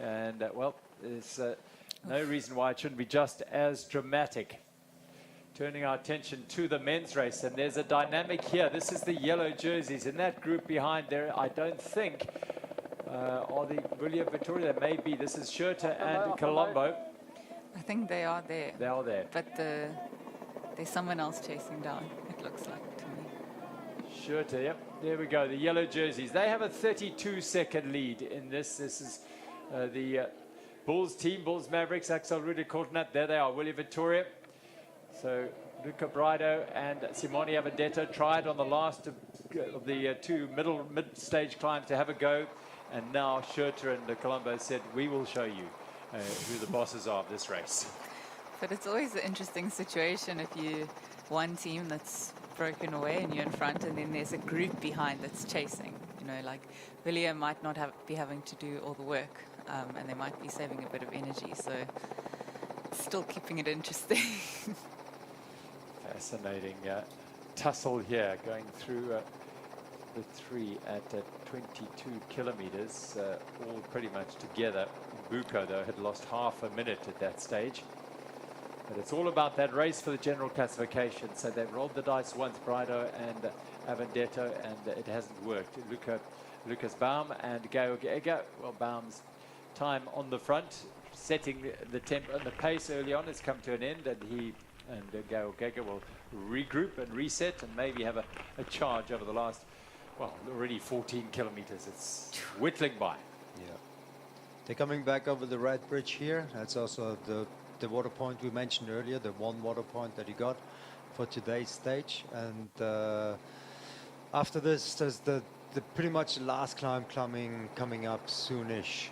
And well, there's no reason why it shouldn't be just as dramatic. Turning our attention to the men's race, and there's a dynamic here. This is the yellow jerseys. In that group behind there, I don't think, are the William Victoria. There may be. This is Schurter and Colombo. I think they are there. They are there. But there's someone else chasing down, it looks like to me. Schurter, yep. There we go. The yellow jerseys. They have a 32-second lead in this. This is the Bulls team, Bulls Mavericks, Axel Rudy Kortnat. There they are, William Victoria. So Luca Brido and Simone Avendetto tried on the last of the two mid-stage climbs to have a go. And now Schurter and Colombo said, we will show you who the bosses are of this race. But it's always an interesting situation if you one team that's broken away and you're in front, and then there's a group behind that's chasing. You know, like Villiers might not be having to do all the work, and they might be saving a bit of energy. So still keeping it interesting. Fascinating tussle here going through the three at 22 kilometers, all pretty much together. Buko, though, had lost half a minute at that stage. But it's all about that race for the general classification. So they've rolled the dice once, Brido and Avendetto, and it hasn't worked. Lucas Baum and Georg Egger. Well, Baum's time on the front, setting the tempo and the pace early on has come to an end, and he and Georg Egger will regroup and reset and maybe have a charge over the last, well, already 14 kilometers. It's whittling by. Yeah. They're coming back over the red bridge here. That's also the water point we mentioned earlier, the one water point that he got for today's stage. And after this, there's the pretty much last climb coming up soonish.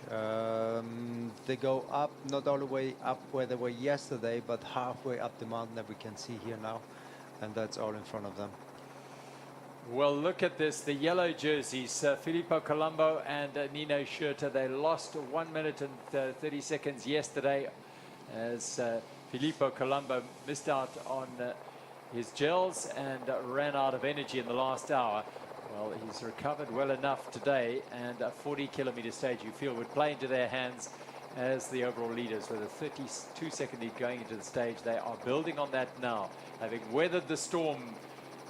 They go up, not all the way up where they were yesterday, but halfway up the mountain that we can see here now. And that's all in front of them. Well, look at this, the yellow jerseys, Filippo Colombo and Nino Schurter. They lost 1 minute and 30 seconds yesterday as Filippo Colombo missed out on his gels and ran out of energy in the last hour. Well, he's recovered well enough today, and a 40-kilometer stage, you feel, would play into their hands as the overall leaders with a 32-second lead going into the stage. They are building on that now, having weathered the storm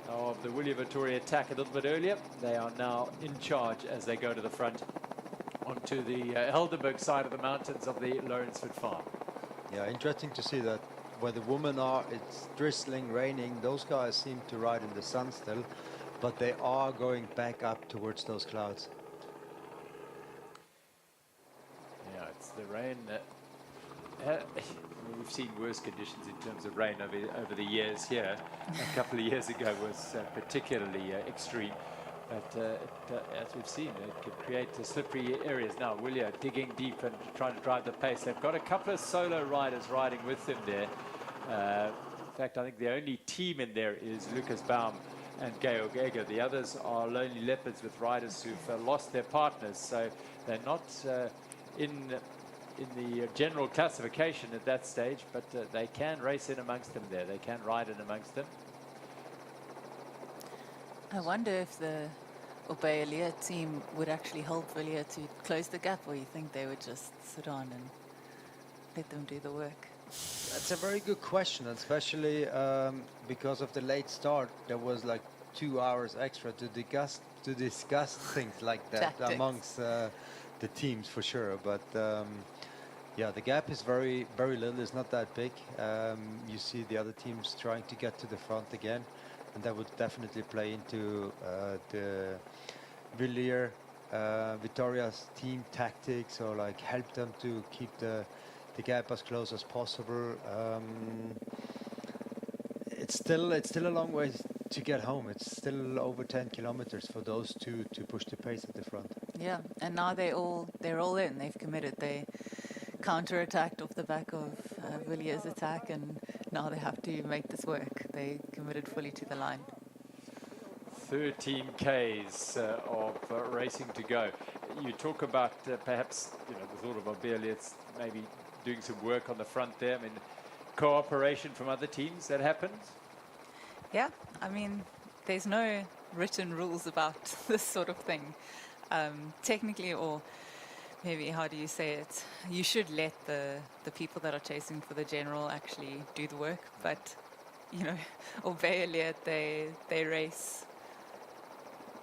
of the William Vittoria attack a little bit earlier. They are now in charge as they go to the front onto the Helderberg side of the mountains of the Lawrenceford Farm. Yeah, interesting to see that where the women are, it's drizzling, raining. Those guys seem to ride in the sun still, but they are going back up towards those clouds. Yeah, it's the rain. We've seen worse conditions in terms of rain over the years here. A couple of years ago was particularly extreme. But as we've seen, it can create slippery areas. Now, William digging deep and trying to drive the pace. They've got a couple of solo riders riding with them there. In fact, I think the only team in there is Lucas Baum and Georg Egger. The others are lonely leopards with riders who've lost their partners. So they're not in the general classification at that stage, but they can race in amongst them there. They can ride in amongst them. I wonder if the Obeyelia team would actually help Villiers to close the gap, or you think they would just sit on and let them do the work? That's a very good question, especially because of the late start. There was like 2 hours extra to discuss things like that Tactics. amongst the teams for sure. But yeah, the gap is very, very little. It's not that big. You see the other teams trying to get to the front again, and that would definitely play into the Villiers Vittoria's team tactics, or like help them to keep the gap as close as possible. It's still a long way to get home. It's still over 10 kilometers for those two to push the pace at the front. Yeah, and now they're all in. They've committed. They counter-attacked off the back of Villiers' attack, and now they have to make this work. They committed fully to the line. 13 Ks of racing to go. You talk about perhaps, you know, the thought of Obeyelia maybe doing some work on the front there. I mean, cooperation from other teams, that happens? Yeah, I mean, there's no written rules about this sort of thing. Technically, or maybe how do you say it? You should let the people that are chasing for the general actually do the work. But, you know, Obeyelia, they race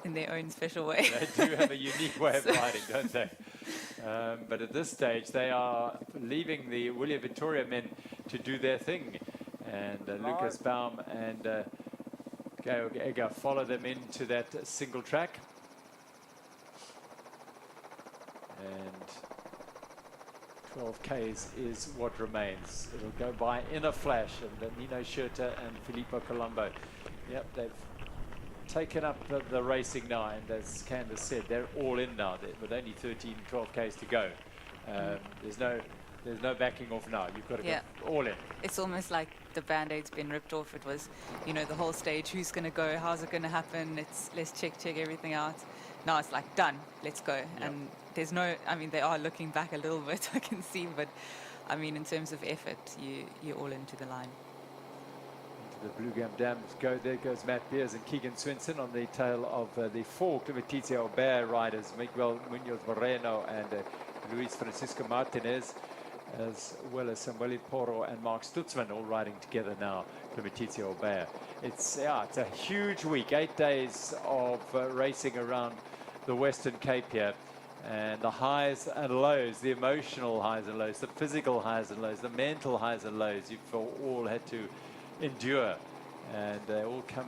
in their own special way. They do have a unique way of riding, don't they? But at this stage, they are leaving the William Vittoria men to do their thing. And Lucas Baum and Georg Egger follow them into that single track. And 12 Ks is what remains. It'll go by in a flash. And Nino Schurter and Filippo Colombo, yep, they've taken up the racing now, and as Candace said, they're all in now with only 12 Ks to go. There's no There's no backing off now. You've got to Yeah. go all in. It's almost like the band-aid's been ripped off. It was, you know, the whole stage, who's going to go, how's it going to happen, let's check everything out. Now it's like, done, let's go. And there's no, I mean, they are looking back a little bit, I can see, but I mean, in terms of effort, you're all into the line. The Blue Gum Dams go. There goes Matt Beers and Keegan Swinson on the tail of the four Clementizia Aubert riders, Miguel Munoz Moreno and Luis Francisco Martinez, as well as Samuel Poro and Mark Stutzman, all riding together now, Clementizia Aubert. It's a huge week, 8 days of racing around the Western Cape here. And the highs and lows, the emotional highs and lows, the physical highs and lows, the mental highs and lows, you've all had to endure, and they all come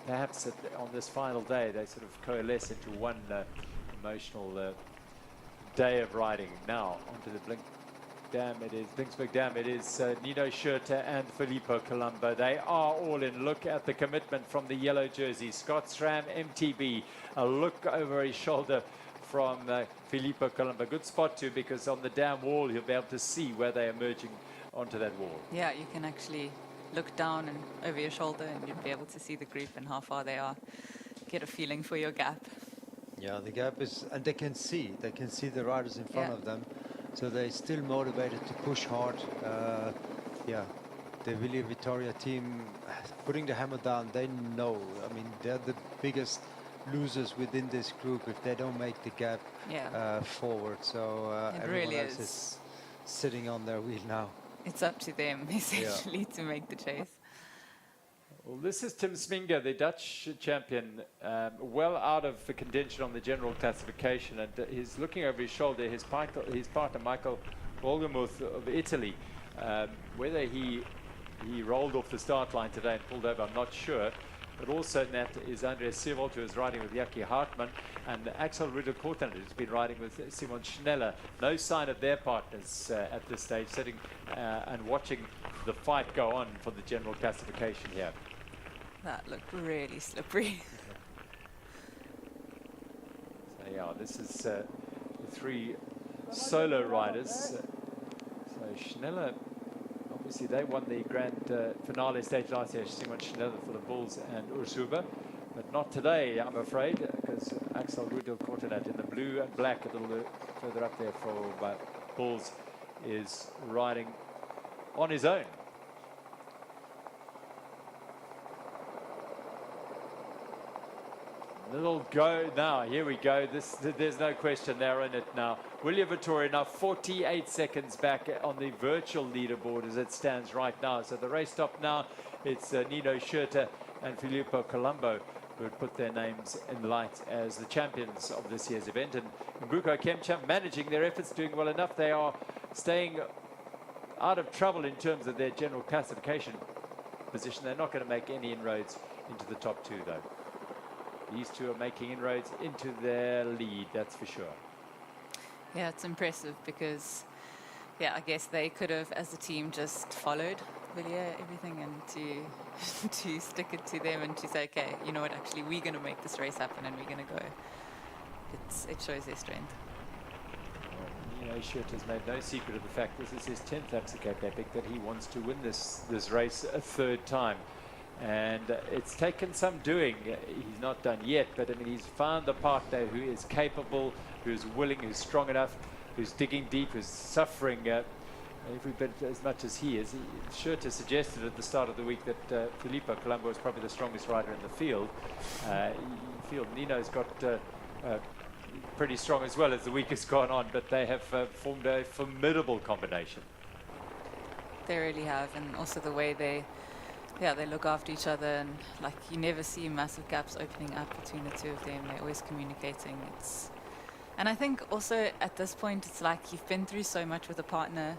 perhaps on this final day. They sort of coalesce into one emotional day of riding. Now onto the Blinksburg Dam. It is Nino Schurter and Filippo Colombo. They are all in. Look at the commitment from the yellow jersey. Scott Stram, MTB. A look over his shoulder from Filippo Colombo. Good spot too, because on the dam wall you'll be able to see where they're emerging onto that wall. Yeah, you can actually look down and over your shoulder and you'll be able to see the group and how far they are. Get a feeling for your gap. Yeah, the gap is, and they can see the riders in front of them, so they're still motivated to push hard. Yeah, the Willi Vittoria team putting the hammer down. They know, I mean, they're the biggest losers within this group if they don't make the gap forward. So everyone really else is sitting on their wheel now. It's up to them essentially to make the chase. Well, this is Tim Sminga, the Dutch champion, well out of the contention on the general classification, and he's looking over his shoulder. His partner Michael Wolgemuth of Italy, whether he rolled off the start line today and pulled over, I'm not sure. But also in that is Andreas Seewold, who is riding with Jackie Hartmann, and Axel Ruder-Korten, who's been riding with Simon Schneller. No sign of their partners at this stage, sitting and watching the fight go on for the general classification here. That looked really slippery. So yeah, this is the three solo riders. So Schneller, obviously they won the grand finale stage last year, Simon Schneller for the Bulls and Urshuber, but not today, I'm afraid, because Axel Rudel-Kortenet in the blue and black a little further up there for Bulls is riding on his own. Little go now, here we go. There's no question they're in it now. William Vittoria now 48 seconds back on the virtual leaderboard as it stands right now. So the race stop now, it's Nino Schurter and Filippo Colombo who would put their names in light as the champions of this year's event. And Nguko Kemcha managing their efforts, doing well enough. They are staying out of trouble in terms of their general classification position. They're not going to make any inroads into the top two though. These two are making inroads into their lead, that's for sure. Yeah, it's impressive because, yeah, I guess they could have, as a team, just followed Villiers, everything, and to stick it to them and to say, okay, you know what, actually, we're going to make this race happen and we're going to go. It shows their strength. You know, Schurter has made no secret of the fact this is his 10th Absa Cape Epic, that he wants to win this race a third time. And it's taken some doing. He's not done yet, but I mean, he's found a partner who is capable, who's willing, who's strong enough, who's digging deep, who's suffering every bit as much as he is. Schurter suggested at the start of the week that Filippo Colombo is probably the strongest rider in the field. Nino's got pretty strong as well as the week has gone on, but they have formed a formidable combination. They really have, and also the way they look after each other, and like you never see massive gaps opening up between the two of them. They're always communicating. And I think also at this point, it's like you've been through so much with a partner.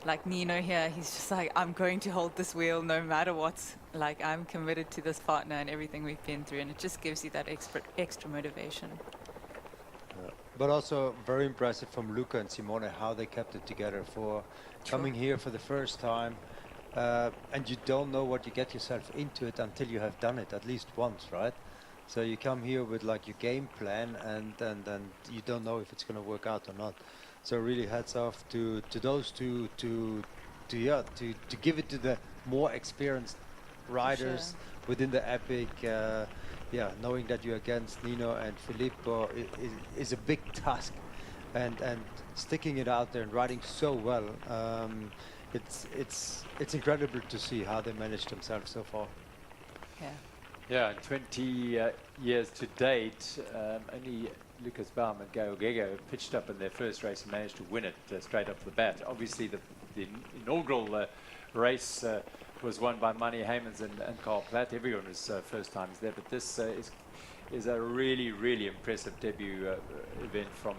Like Nino here, he's just like, I'm going to hold this wheel no matter what. Like, I'm committed to this partner and everything we've been through, and it just gives you that extra motivation. But also very impressive from Luca and Simone how they kept it together for coming here for the first time. And you don't know what you get yourself into it until you have done it at least once, right? So you come here with like your game plan, and you don't know if it's going to work out or not. So really hats off to those two to give it to the more experienced riders within the Epic. Knowing that you're against Nino and Filippo is a big task, and sticking it out there and riding so well. It's incredible to see how they managed themselves so far. Yeah, in 20 years to date, only Lucas Baum and Gael Gego pitched up in their first race and managed to win it straight off the bat. Obviously, the inaugural race was won by Manny Heymans and Carl Platt. Everyone was first times there, but this is a really, really impressive debut event from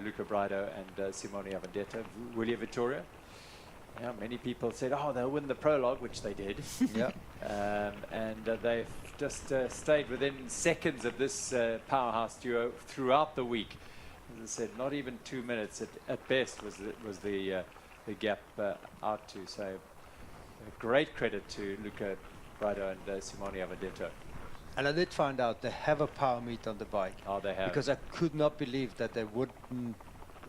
Luca Braido and Simone Avendetta. Willia Vittoria. Yeah, many people said, oh, they'll win the Prologue, which they did. Yeah. And they've just stayed within seconds of this powerhouse duo throughout the week. As I said, not even 2 minutes at best was the gap out to. So great credit to Luca Braido and Simone Avendetta. And I did find out they have a power meter on the bike. Oh, they have. Because I could not believe that they wouldn't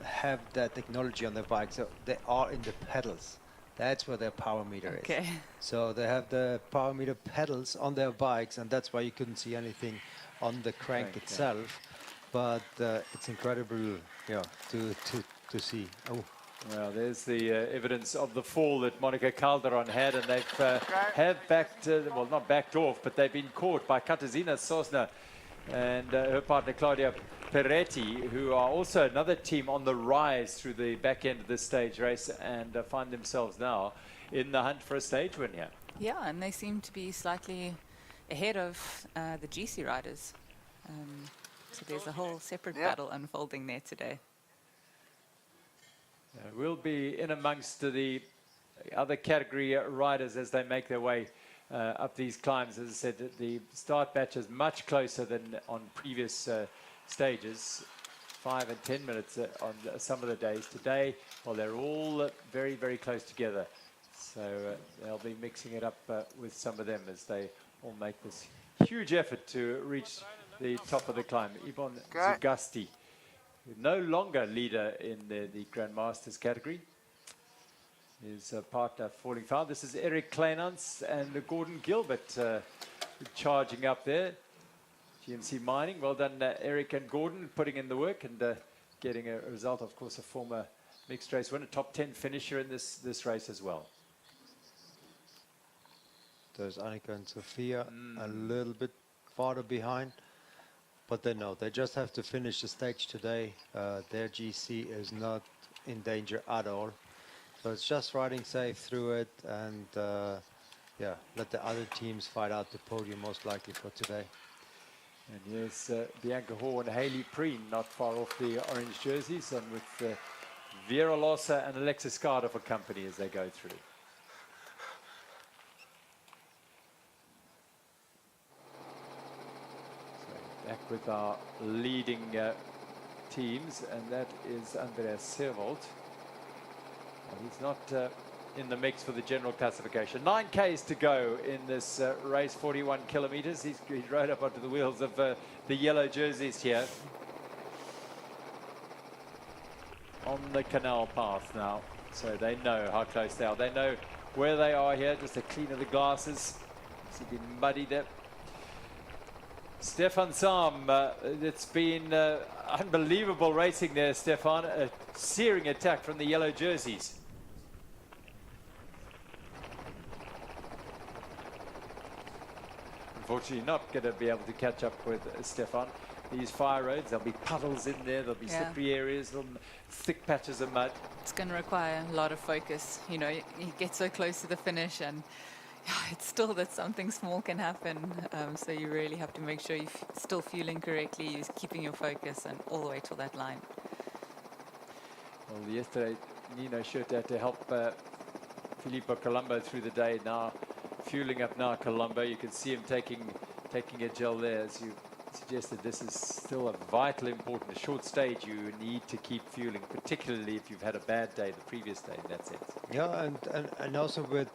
have that technology on their bike. So they are in the pedals. That's where their power meter is. So they have the power meter pedals on their bikes, and that's why you couldn't see anything on the crank itself. But it's incredible, to see. Oh. Well, there's the evidence of the fall that Monica Calderon had, and they've have backed, well, not backed off, but they've been caught by Katarzyna Sosna and her partner Claudia Peretti, who are also another team on the rise through the back end of this stage race, and find themselves now in the hunt for a stage win here. Yeah, and they seem to be slightly ahead of the GC riders. So there's a whole separate battle unfolding there today. We'll be in amongst the other category riders as they make their way up these climbs. As I said, the start batch is much closer than on previous stages, 5 and 10 minutes on some of the days. Today, well, they're all very, very close together. So they'll be mixing it up with some of them as they all make this huge effort to reach the top of the climb. Yvonne Zugasti, no longer leader in the Grand Masters category. His partner falling foul. This is Eric Kleinans and Gordon Gilbert charging up there. GMC Mining, well done Eric and Gordon putting in the work and getting a result. Of course, a former mixed race winner, top 10 finisher in this race as well. There's Annika and Sophia a little bit farther behind. But they know they just have to finish the stage today. Their GC is not in danger at all. So it's just riding safe through it, and let the other teams fight out the podium most likely for today. And here's Bianca Hoare and Hayley Preen not far off the orange jerseys, and with Vera Lossa and Alexis Carter for company as they go through. Back with our leading teams, and that is Andreas Servold. He's not in the mix for the general classification. 9 Ks to go in this race, 41 kilometers. He's rode up onto the wheels of the yellow jerseys here. On the canal path now, so they know how close they are. They know where they are here, just to clean of the glasses. It's been muddy there. Stefan Sam, it's been unbelievable racing there, Stefan. A searing attack from the yellow jerseys. Unfortunately, not going to be able to catch up with Stefan. These fire roads, there'll be puddles in there, there'll be slippery areas, thick patches of mud. It's going to require a lot of focus. You know, you get so close to the finish, and it's still that something small can happen. So you really have to make sure you're still fueling correctly, you're keeping your focus, and all the way to that line. Well, yesterday, Nino Schurter had to help Filippo Colombo through the day. Now, fueling up now, Colombo. You can see him taking a gel there. As you suggested, this is still a vital important. A short stage, you need to keep fueling, particularly if you've had a bad day the previous day in that sense. Yeah, and also with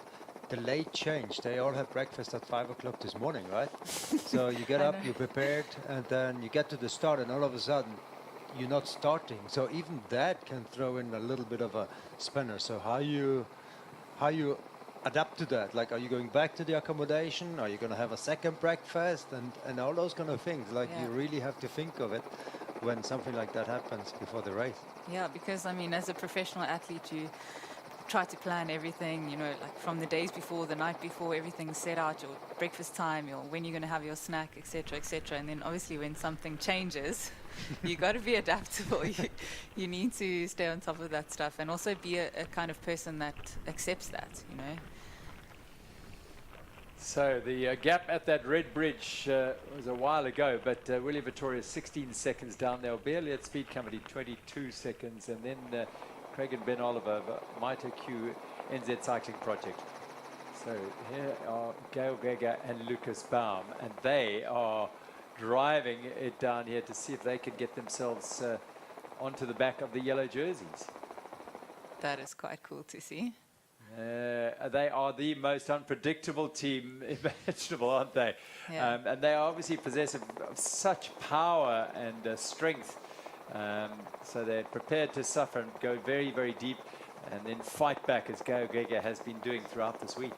the late change. They all had breakfast at 5 o'clock this morning, right? So you get up, you're prepared, and then you get to the start, and all of a sudden, you're not starting. So even that can throw in a little bit of a spanner. So how you adapt to that? Like, are you going back to the accommodation? Are you going to have a second breakfast? And all those kind of things. Like, you really have to think of it when something like that happens before the race. Yeah, because I mean, as a professional athlete, you try to plan everything, you know, like from the days before, the night before, everything's set out, your breakfast time, your when you're going to have your snack, etc., etc. And then obviously when something changes, you got to be adaptable. You need to stay on top of that stuff, and also be a kind of person that accepts that, you know. So the gap at that red bridge was a while ago, but Willie Vittoria 16 seconds down there. Barely at speed company 22 seconds, and then Craig and Ben Oliver, Mitre Q NZ Cycling Project. So here are Gail Geiger and Lucas Baum, and they are driving it down here to see if they can get themselves onto the back of the yellow jerseys. That is quite cool to see. They are the most unpredictable team imaginable, aren't they? Yeah. And they are obviously possessive of such power and strength. So they're prepared to suffer and go very, very deep and then fight back, as Gail Geiger has been doing throughout this week.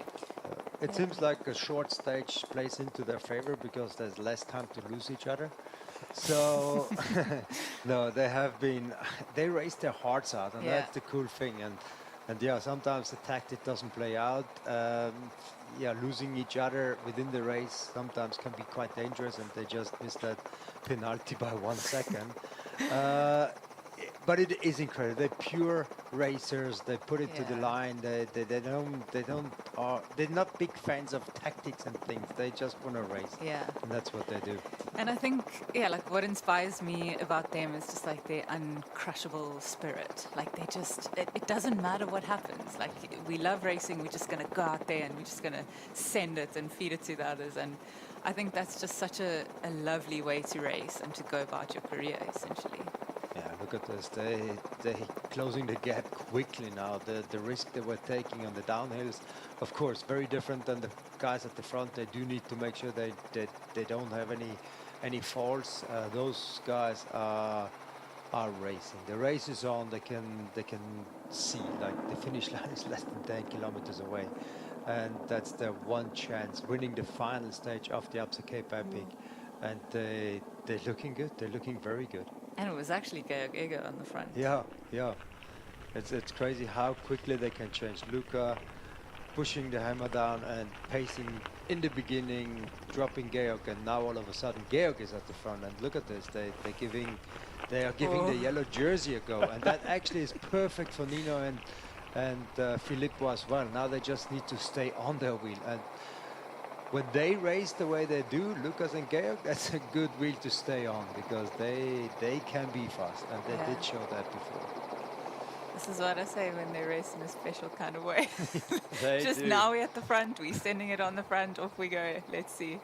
It seems like a short stage plays into their favor because there's less time to lose each other. So, no, they race their hearts out, and that's the cool thing. And yeah, sometimes the tactic doesn't play out. Losing each other within the race sometimes can be quite dangerous, and they just missed that penalty by 1 second. But it is incredible. They're pure racers. They put it to the line. They're not big fans of tactics and things. They just want to race. Yeah. And that's what they do. And I think, like what inspires me about them is just like their uncrushable spirit. Like they just, it doesn't matter what happens. Like we love racing. We're just going to go out there and we're just going to send it and feed it to the others. And I think that's just such a lovely way to race and to go about your career, essentially. Yeah, look at this. They closing the gap quickly now. The risk they were taking on the downhills, of course, very different than the guys at the front. They do need to make sure they don't have any falls. Those guys are racing. The race is on. They can see, like, the finish line is less than 10 kilometers away, and that's their one chance, winning the final stage of the Absa Cape Epic. And they're looking good. They're looking very good. And it was actually Georg Egger on the front. Yeah. It's crazy how quickly they can change. Luca pushing the hammer down and pacing in the beginning, dropping Georg, and now all of a sudden Georg is at the front. And look at this. They are giving the yellow jersey a go, and that actually is perfect for Nino and Filippo as well. Now they just need to stay on their wheel. And when they race the way they do, Lucas and Georg, that's a good wheel to stay on, because they can be fast, and they did show that before. This is what I say when they race in a special kind of way. Just do. Now we're at the front, we're sending it on the front, off we go, let's see.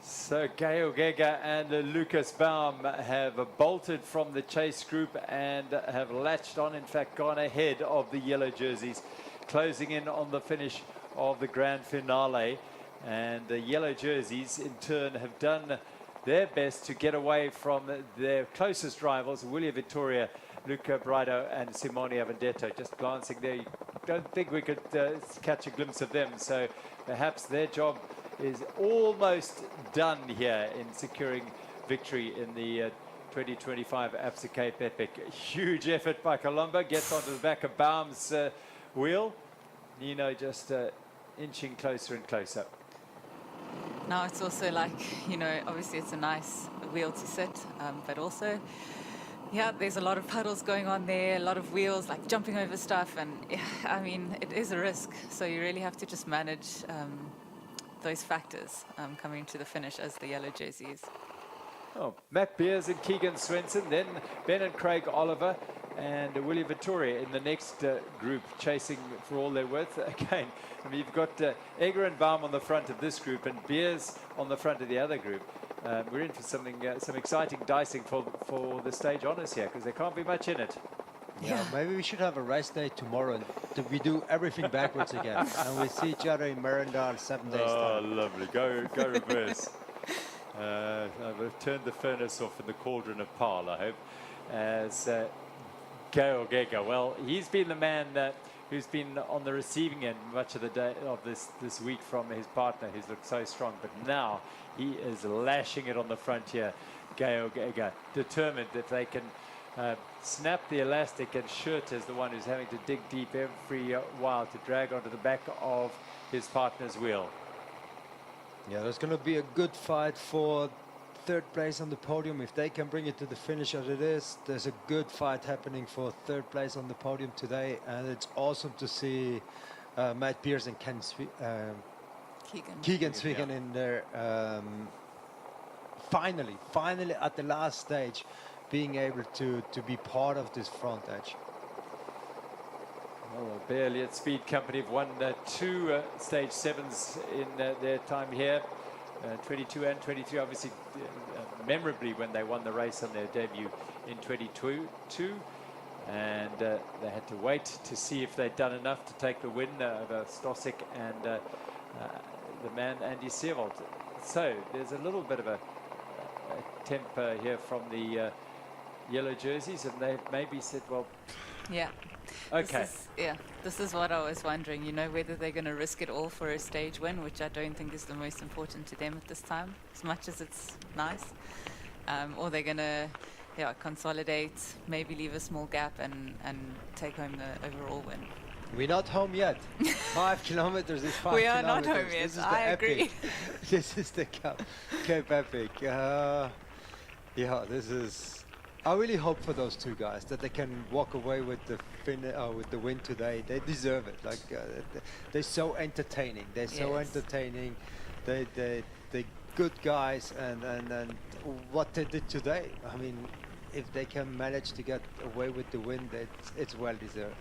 So Georg Egger and Lucas Baum have bolted from the chase group and have latched on, in fact gone ahead of the yellow jerseys, closing in on the finish of the grand finale. And the yellow jerseys in turn have done their best to get away from their closest rivals, Willie Vittoria, Luca Braido and Simone Avendetto. Just glancing there, you don't think we could catch a glimpse of them, so perhaps their job is almost done here in securing victory in the 2025 Absa Cape Epic. Huge effort by Colombo, gets onto the back of Baum's wheel. Nino just inching closer and closer. Now it's also like, you know, obviously it's a nice wheel to sit, but also, yeah, there's a lot of puddles going on there, a lot of wheels, like jumping over stuff, and I mean, it is a risk. So you really have to just manage those factors coming to the finish as the yellow jerseys. Oh, Matt Beers and Keegan Swenson, then Ben and Craig Oliver and Willie Vittoria in the next group, chasing for all they're worth. Again, I mean, you've got Egger and Baum on the front of this group and Beers on the front of the other group. We're in for something, some exciting dicing for the stage honours here, because there can't be much in it. Yeah, maybe we should have a race day tomorrow and we do everything backwards again. And we see each other in Merendal 7 days Oh, time. lovely. Go reverse. I've turned the furnace off in the cauldron of Paarl, I hope. As Georg Egger, well, he's been the man who's been on the receiving end much of the day of this week from his partner, who's looked so strong. But now he is lashing it on the frontier. Georg Egger, determined if they can snap the elastic, and Schurt is the one who's having to dig deep every while to drag onto the back of his partner's wheel. Yeah, there's going to be a good fight for third place on the podium. If they can bring it to the finish as it is, there's a good fight happening for third place on the podium today. And it's awesome to see Matt Pierce and Keegan Swigan in there. Finally at the last stage, being able to be part of this front edge. Well, Bay Elliott Speed Company have won 2 stage 7s in their time here, 22 and 23, obviously memorably when they won the race on their debut in 22, and they had to wait to see if they'd done enough to take the win over Stosik and the man Andy Seevold. So there's a little bit of a temper here from the yellow jerseys, and they've maybe said, well, yeah. Okay. This is what I was wondering, whether they're going to risk it all for a stage win, which I don't think is the most important to them at this time, as much as it's nice. Or they're going to consolidate, maybe leave a small gap and take home the overall win. We're not home yet. 5 kilometers is 5 we are kilometers. not home yet, This is the I Epic. agree. This is the Cape Epic. This is... I really hope for those two guys that they can walk away with the win today. They deserve it. Like they're so entertaining. They're so entertaining. They're good guys, and what they did today. I mean, if they can manage to get away with the win, it's well deserved.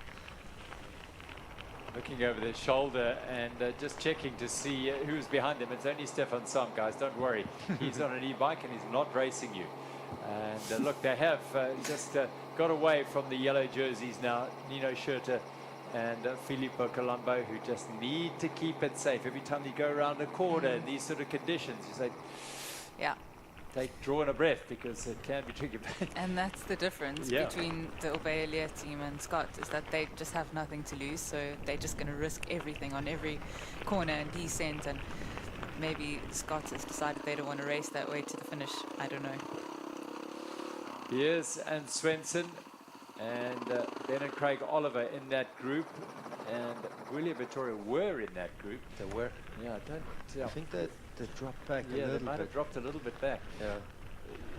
Looking over their shoulder and just checking to see who's behind them. It's only Stefan Sam, guys. Don't worry. He's on an e-bike and he's not racing you. And look, they have just got away from the yellow jerseys now. Nino Schurter and Filippo Colombo, who just need to keep it safe. Every time you go around a corner in these sort of conditions, you say, draw in a breath, because it can be tricky. And that's the difference between the Bay Elliott team and Scott, is that they just have nothing to lose, so they're just going to risk everything on every corner and descent. And maybe Scott has decided they don't want to race that way to the finish. I don't know. Yes, and Svensson and Ben and Craig Oliver in that group, and William Vittoria were in that group. They were. Yeah, I think that they dropped back a little bit. Yeah, they might have dropped a little bit back. Yeah.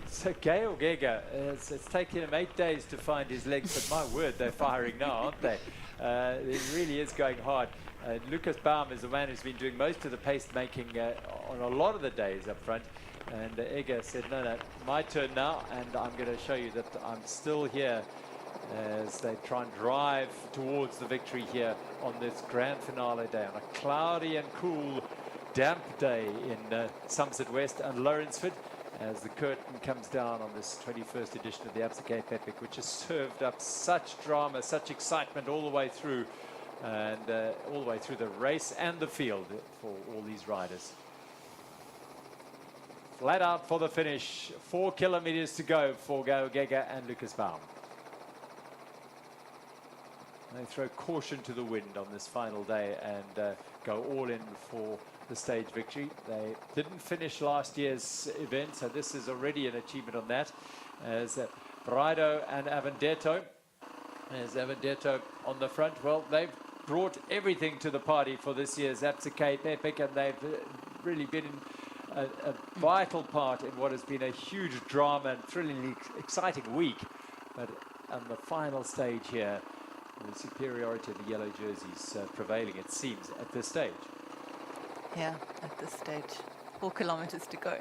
So Georg Egger, it's taken him 8 days to find his legs, but my word, they're firing now, aren't they? It really is going hard. Lucas Baum is the man who's been doing most of the pace making on a lot of the days up front. And Egger said, no, my turn now, and I'm going to show you that I'm still here as they try and drive towards the victory here on this grand finale day, on a cloudy and cool, damp day in Somerset West and Lawrenceford, as the curtain comes down on this 21st edition of the Absa Cape Epic, which has served up such drama, such excitement all the way through, and all the way through the race and the field for all these riders. Flat out for the finish. 4 kilometers to go for Georg Egger and Lucas Baum. They throw caution to the wind on this final day and go all in for the stage victory. They didn't finish last year's event, so this is already an achievement on that. As Braido and Avendetto. As Avendetto on the front. Well, they've brought everything to the party for this year's Absa Cape Epic, and they've really been in a vital part in what has been a huge drama and thrillingly exciting week. But on the final stage here, the superiority of the yellow jerseys prevailing, it seems, at this stage. Yeah, at this stage. 4 kilometers to go.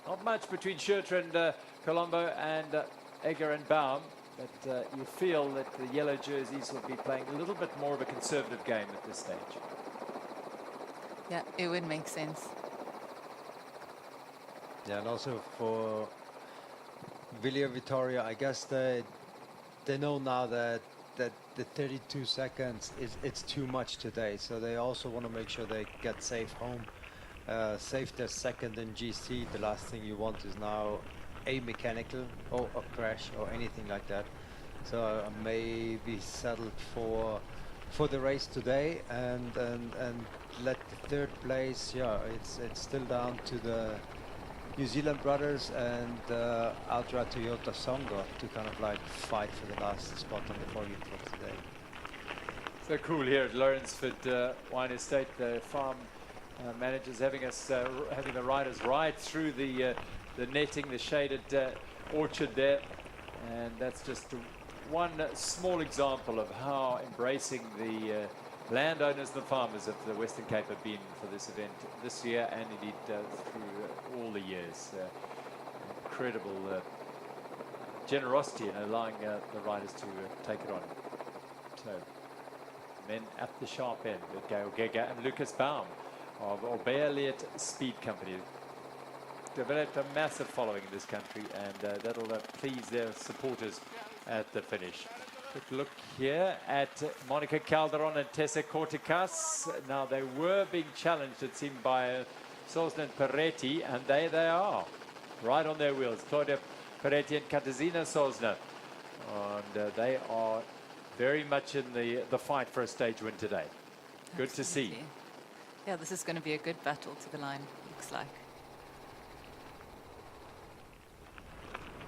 Not much between Schurter and Colombo and Egger and Baum, but you feel that the yellow jerseys will be playing a little bit more of a conservative game at this stage. Yeah, it would make sense. Yeah, and also for William Vittoria, I guess they they know now that the 32 seconds it's too much today. So they also want to make sure they get safe home, save their second in GC. The last thing you want is now a mechanical or a crash or anything like that. So maybe settled for the race today and let the third place. Yeah, it's still down to the New Zealand brothers and Ultra Toyota Songa to kind of like fight for the last spot on the podium for today. So cool here at Lawrenceford Wine Estate. The farm managers having the riders ride through the netting, the shaded orchard there, and that's just one small example of how embracing the landowners and the farmers of the Western Cape have been for this event this year and indeed through all the years. Incredible generosity in allowing the riders to take it on. So, men at the sharp end with Gail Gega and Lucas Baum of Elliott Speed Company. Developed a massive following in this country, and that'll please their supporters at the finish. Quick look here at Monica Calderon and Tessa Corticas. Now they were being challenged, it seemed, by Sosna and Peretti, and they are right on their wheels. Claudia Peretti and Katarzyna Sosna, and they are very much in the fight for a stage win today. Good to see. Yeah, this is going to be a good battle to the line, looks like.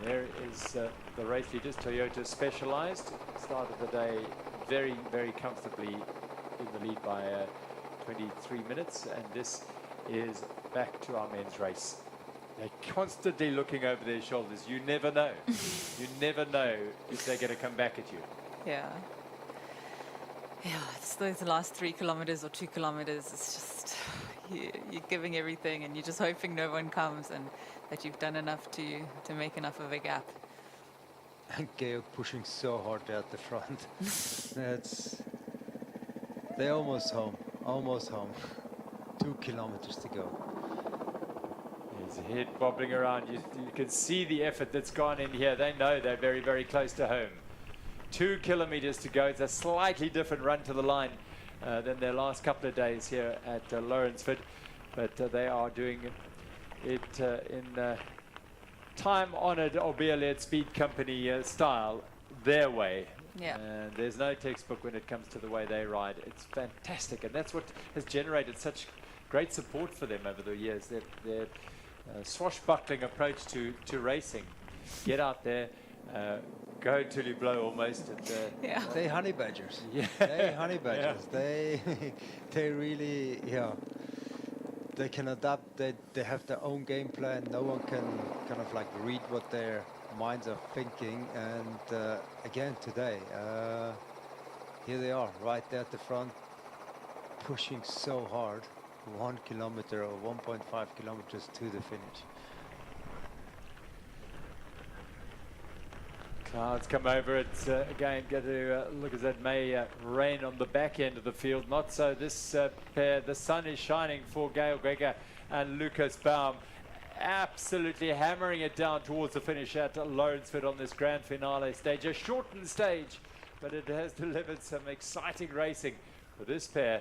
There is the race leaders, Toyota Specialized. Started the day very, very comfortably in the lead by 23 minutes. And this is back to our men's race. They're constantly looking over their shoulders. You never know. You never know if they're going to come back at you. Yeah. Yeah, it's those last 3 kilometers or 2 kilometers. It's just, you're giving everything and you're just hoping no one comes and that you've done enough to make enough of a gap. And Georg pushing so hard there at the front. They're almost home. 2 kilometers to go. His head bobbling around. You can see the effort that's gone in here. They know they're very, very close to home. 2 kilometers to go. It's a slightly different run to the line than their last couple of days here at Lawrenceford, but they are doing it in time-honored Elation Speed Company style, their way. Yeah. And there's no textbook when it comes to the way they ride. It's fantastic, and that's what has generated such great support for them over the years. Their swashbuckling approach to racing. Get out there, go until you blow almost. Yeah. They honey badgers. Yeah. They honey badgers. Yeah. They really, yeah. They can adapt. They have their own game plan. No one can kind of like read what their minds are thinking. And again today, here they are, right there at the front, pushing so hard. 1 kilometer or 1.5 kilometers to the finish. Clouds come over. It's again going to look as it may rain on the back end of the field. Not so this pair. The sun is shining for Gail Gregor and Lucas Baum. Absolutely hammering it down towards the finish at Lawrenceford on this grand finale stage. A shortened stage, but it has delivered some exciting racing for this pair,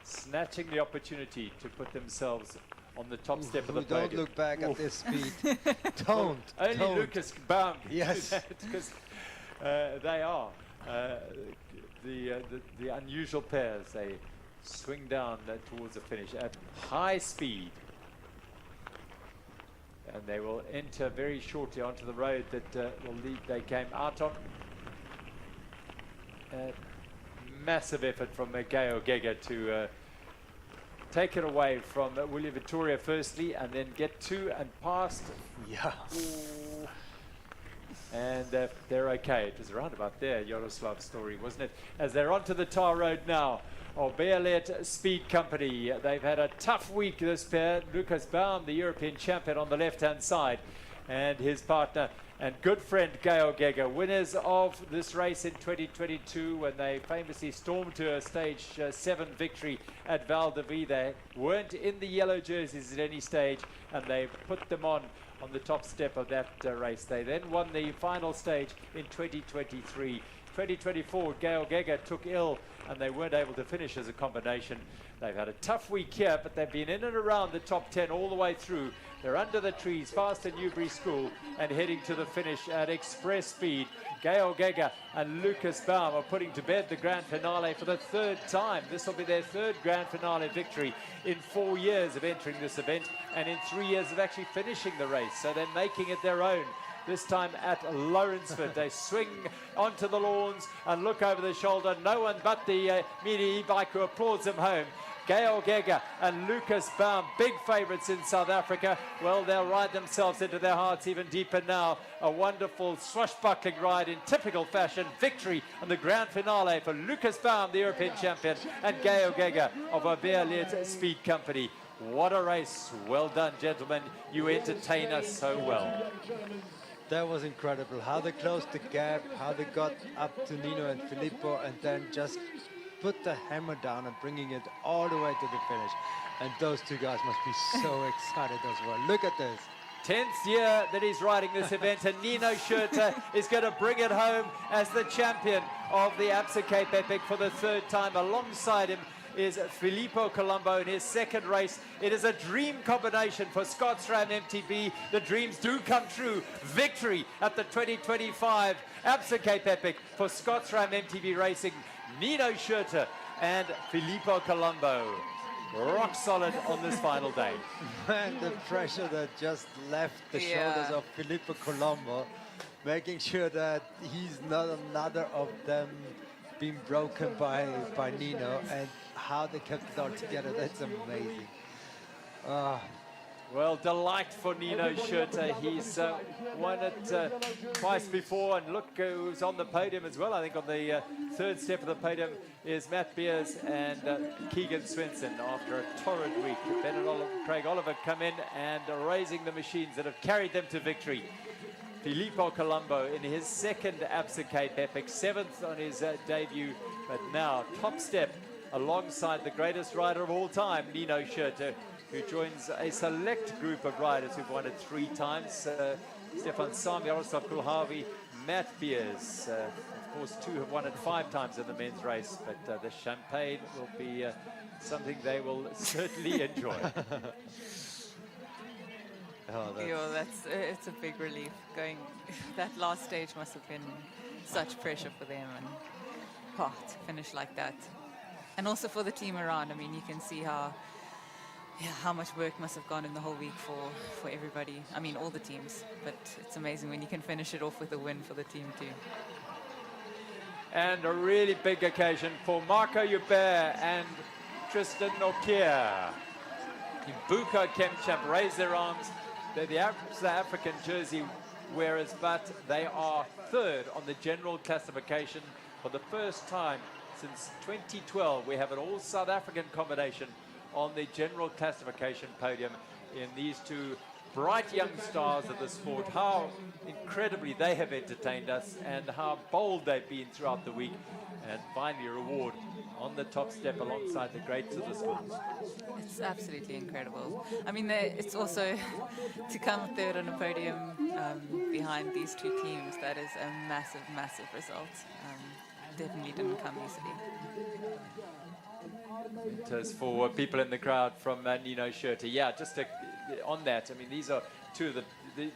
snatching the opportunity to put themselves on the top step of the podium. Don't look back at this speed. Don't. Only Lucas Baum. Yes. Because they are the unusual pairs. They swing down towards the finish at high speed. And they will enter very shortly onto the road that will lead. They came out on. Massive effort from Gaio Gega to take it away from William Vittoria firstly, and then get to and past. Yeah. Ooh. And they're okay. It was around about there, Yaroslav's story, wasn't it? As they're onto the tar road now. Elation Speed Company. They've had a tough week, this pair. Lucas Baum, the European champion, on the left-hand side, and his partner and good friend Gail Gega, winners of this race in 2022 when they famously stormed to a stage 7 victory at Val de Vie. They weren't in the yellow jerseys at any stage, and they put them on on the top step of that race. They then won the final stage in 2023. 2024, Gail Geiger took ill and they weren't able to finish as a combination. They've had a tough week here, but they've been in and around the top 10 all the way through. They're under the trees, past the Newbury School, and heading to the finish at express speed. Gail Geiger and Lucas Baum are putting to bed the grand finale for the third time. This will be their third grand finale victory in 4 years of entering this event and in 3 years of actually finishing the race. So they're making it their own. This time at Lawrenceford. They swing onto the lawns and look over the shoulder. No one but the media e-bike who applauds them home. Gail Geiger and Lucas Baum, big favourites in South Africa. Well, they'll ride themselves into their hearts even deeper now. A wonderful swashbuckling ride in typical fashion. Victory on the grand finale for Lucas Baum, the European champion, and Gail Geiger of Averliet Speed Company. What a race. Well done, gentlemen. You entertain us so well. That was incredible. How they closed the gap, how they got up to Nino and Filippo, and then just put the hammer down and bringing it all the way to the finish. And those two guys must be so excited as well. Look at this. 10th year that he's riding this event, and Nino Schurter is going to bring it home as the champion of the Absa Cape Epic for the third time. Alongside him is Filippo Colombo in his second race. It is a dream combination for Scotsram MTB. The dreams do come true. Victory at the 2025 Absa Cape Epic for Scotsram MTB Racing. Nino Schurter and Filippo Colombo. Rock solid on this final day. And the pressure that just left the shoulders of Filippo Colombo, making sure that he's not another of them being broken by Nino, and how they kept it all together. That's amazing. Well, delight for Nino Schurter. He's won it twice before, and look who's on the podium as well. I think on the third step of the podium is Matt Beers and Keegan Swinson after a torrid week. Ben and Craig Oliver come in and are raising the machines that have carried them to victory. Filippo Colombo in his second Absa Cape Epic, 7th on his debut, but now top step alongside the greatest rider of all time, Nino Schurter, who joins a select group of riders who've won it 3 times. Stefan Sam, Jaroslav Kulhavi, Matt Beers. Of course, 2 have won it 5 times in the men's race, but the champagne will be something they will certainly enjoy. It's a big relief. That last stage must have been such pressure for them, and to finish like that. And also for the team around. I mean, you can see how much work must have gone in the whole week for everybody. I mean, all the teams. But it's amazing when you can finish it off with a win for the team too. And a really big occasion for Marco Hubert and Tristan Nokia. Buko Kemchamp raise their arms. They're the South African jersey wearers, but they are 3rd on the general classification for the first time since 2012. We have an all South African combination on the general classification podium in these 2 bright young stars of the sport. How incredibly they have entertained us and how bold they've been throughout the week. And finally a reward on the top step alongside the greats of the sport. It's absolutely incredible. I mean, it's also to come 3rd on a podium behind these 2 teams. That is a massive, massive result. Definitely didn't come easily. As for people in the crowd from Nino Schurter, just on that, I mean, these are 2 of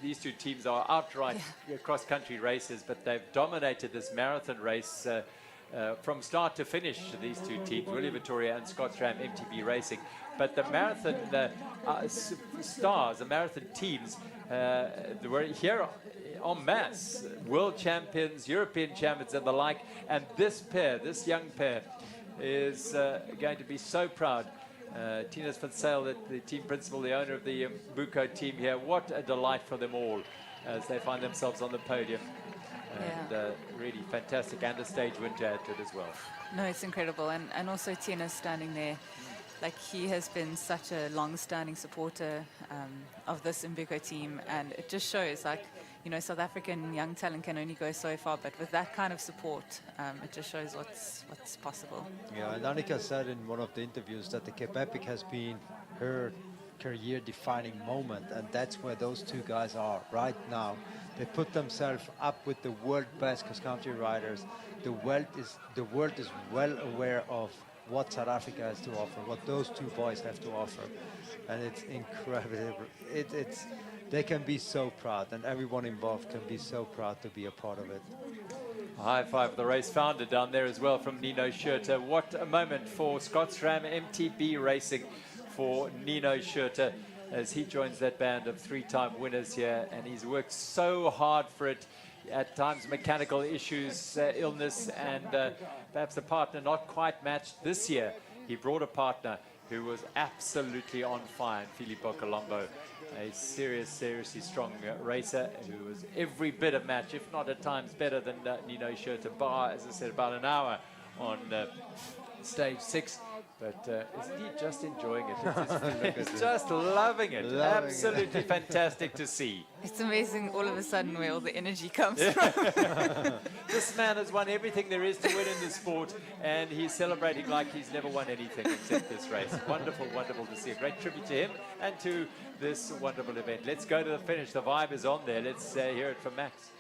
these 2 teams are outright cross-country races, but they've dominated this marathon race from start to finish. These 2 teams, Willie Vittoria and Scotsram MTB Racing. But the marathon stars, the marathon teams, were here en masse, world champions, European champions and the like. And this pair, this young pair, is going to be so proud. Tinus van Zyl, the team principal, the owner of the Buko team here. What a delight for them all as they find themselves on the podium. And really fantastic, and a stage win to add to it as well. No, it's incredible. And also Tinus standing there. Like, he has been such a long-standing supporter of this Buko team, and it just shows, like, you know, South African young talent can only go so far, but with that kind of support, it just shows what's possible. Yeah, and Annika said in one of the interviews that the Cape Epic has been her career-defining moment, and that's where those two guys are right now. They put themselves up with the world best cross-country riders. The world is well aware of what South Africa has to offer, what those two boys have to offer, and it's incredible. They can be so proud, and everyone involved can be so proud to be a part of it. High five for the race founder down there as well from Nino Schurter. What a moment for Scott's-Ram MTB Racing for Nino Schurter as he joins that band of three-time winners here, and he's worked so hard for it. At times mechanical issues, illness, and perhaps a partner not quite matched. This year he brought a partner who was absolutely on fire, Filippo Colombo, a seriously strong racer who was every bit a match, if not at times better than Nino Schurter, bar, as I said, about an hour on stage 6. But isn't he just enjoying it? He's just loving it. Absolutely fantastic to see. It's amazing all of a sudden where all the energy comes from. This man has won everything there is to win in the sport, and he's celebrating like he's never won anything except this race. Wonderful, wonderful to see. A great tribute to him and to this wonderful event. Let's go to the finish. The vibe is on there. Let's hear it from Max.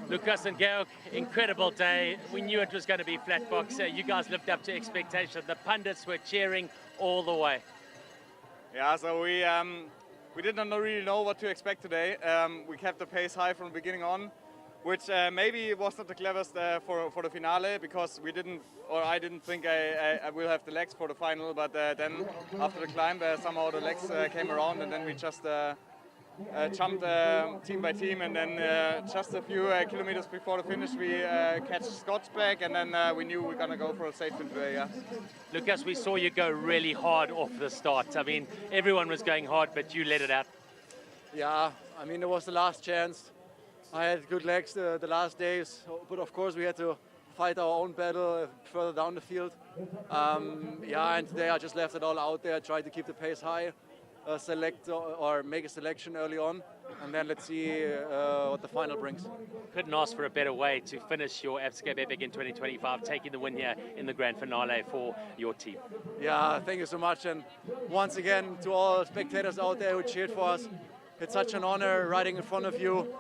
Lucas and Georg, incredible day. We knew it was going to be flat box. You guys lived up to expectation. The pundits were cheering all the way. Yeah, so we didn't really know what to expect today. We kept the pace high from the beginning on, which maybe was not the cleverest for the finale, because I didn't think I will have the legs for the final. But then after the climb, somehow the legs came around, and then we just jumped team by team, and then just a few kilometers before the finish we catch Scott's back, and then we knew we were going to go for a safe win today. Yeah. Lucas, we saw you go really hard off the start. I mean, everyone was going hard, but you let it out. Yeah, I mean, it was the last chance. I had good legs the last days, but of course we had to fight our own battle further down the field. Yeah, and today I just left it all out there, tried to keep the pace high. Select or make a selection early on, and then let's see what the final brings. Couldn't ask for a better way to finish your Absa Cape Epic in 2025, taking the win here in the grand finale for your team. Yeah, thank you so much, and once again to all spectators out there who cheered for us. It's such an honor riding in front of you,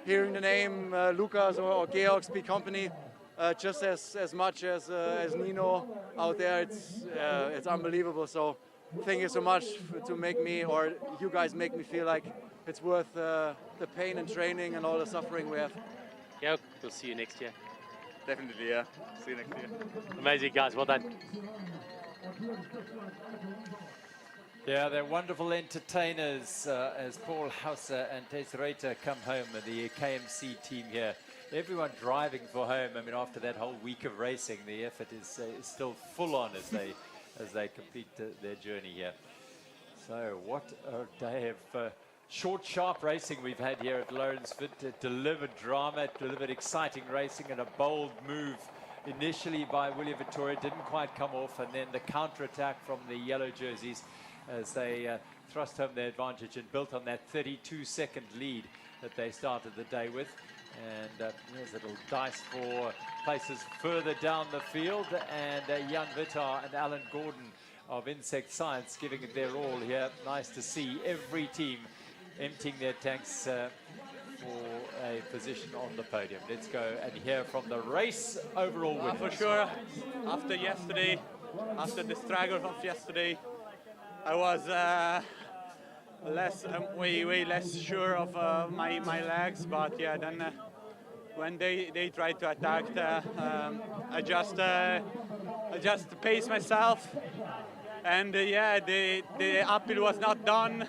hearing the name Lucas or Georg speak company, just as much as Nino out there. It's unbelievable. So thank you so much to make me, or you guys make me feel like it's worth the pain and training and all the suffering we have. Yeah, we'll see you next year. Definitely, yeah. See you next year. Amazing, guys. Well done. Yeah, they're wonderful entertainers as Paul Hauser and Tess Reuter come home, the KMC team here. Everyone driving for home. I mean, after that whole week of racing, the effort is still full on as they complete their journey here. So what a day of short, sharp racing we've had here at Lawrenceford. It delivered drama, it delivered exciting racing, and a bold move initially by William Vittoria. Didn't quite come off, and then the counter-attack from the yellow jerseys as they thrust home their advantage and built on that 32-second lead that they started the day with. And here's a little dice for places further down the field, and Jan Vittar and Alan Gordon of Insect Science giving it their all here. Nice to see every team emptying their tanks for a position on the podium. Let's go and hear from the race overall winners. For sure, after yesterday, after the struggle of yesterday, I was way less sure of my legs, but yeah, then when they tried to attack, I just paced myself, and yeah, the uphill was not done,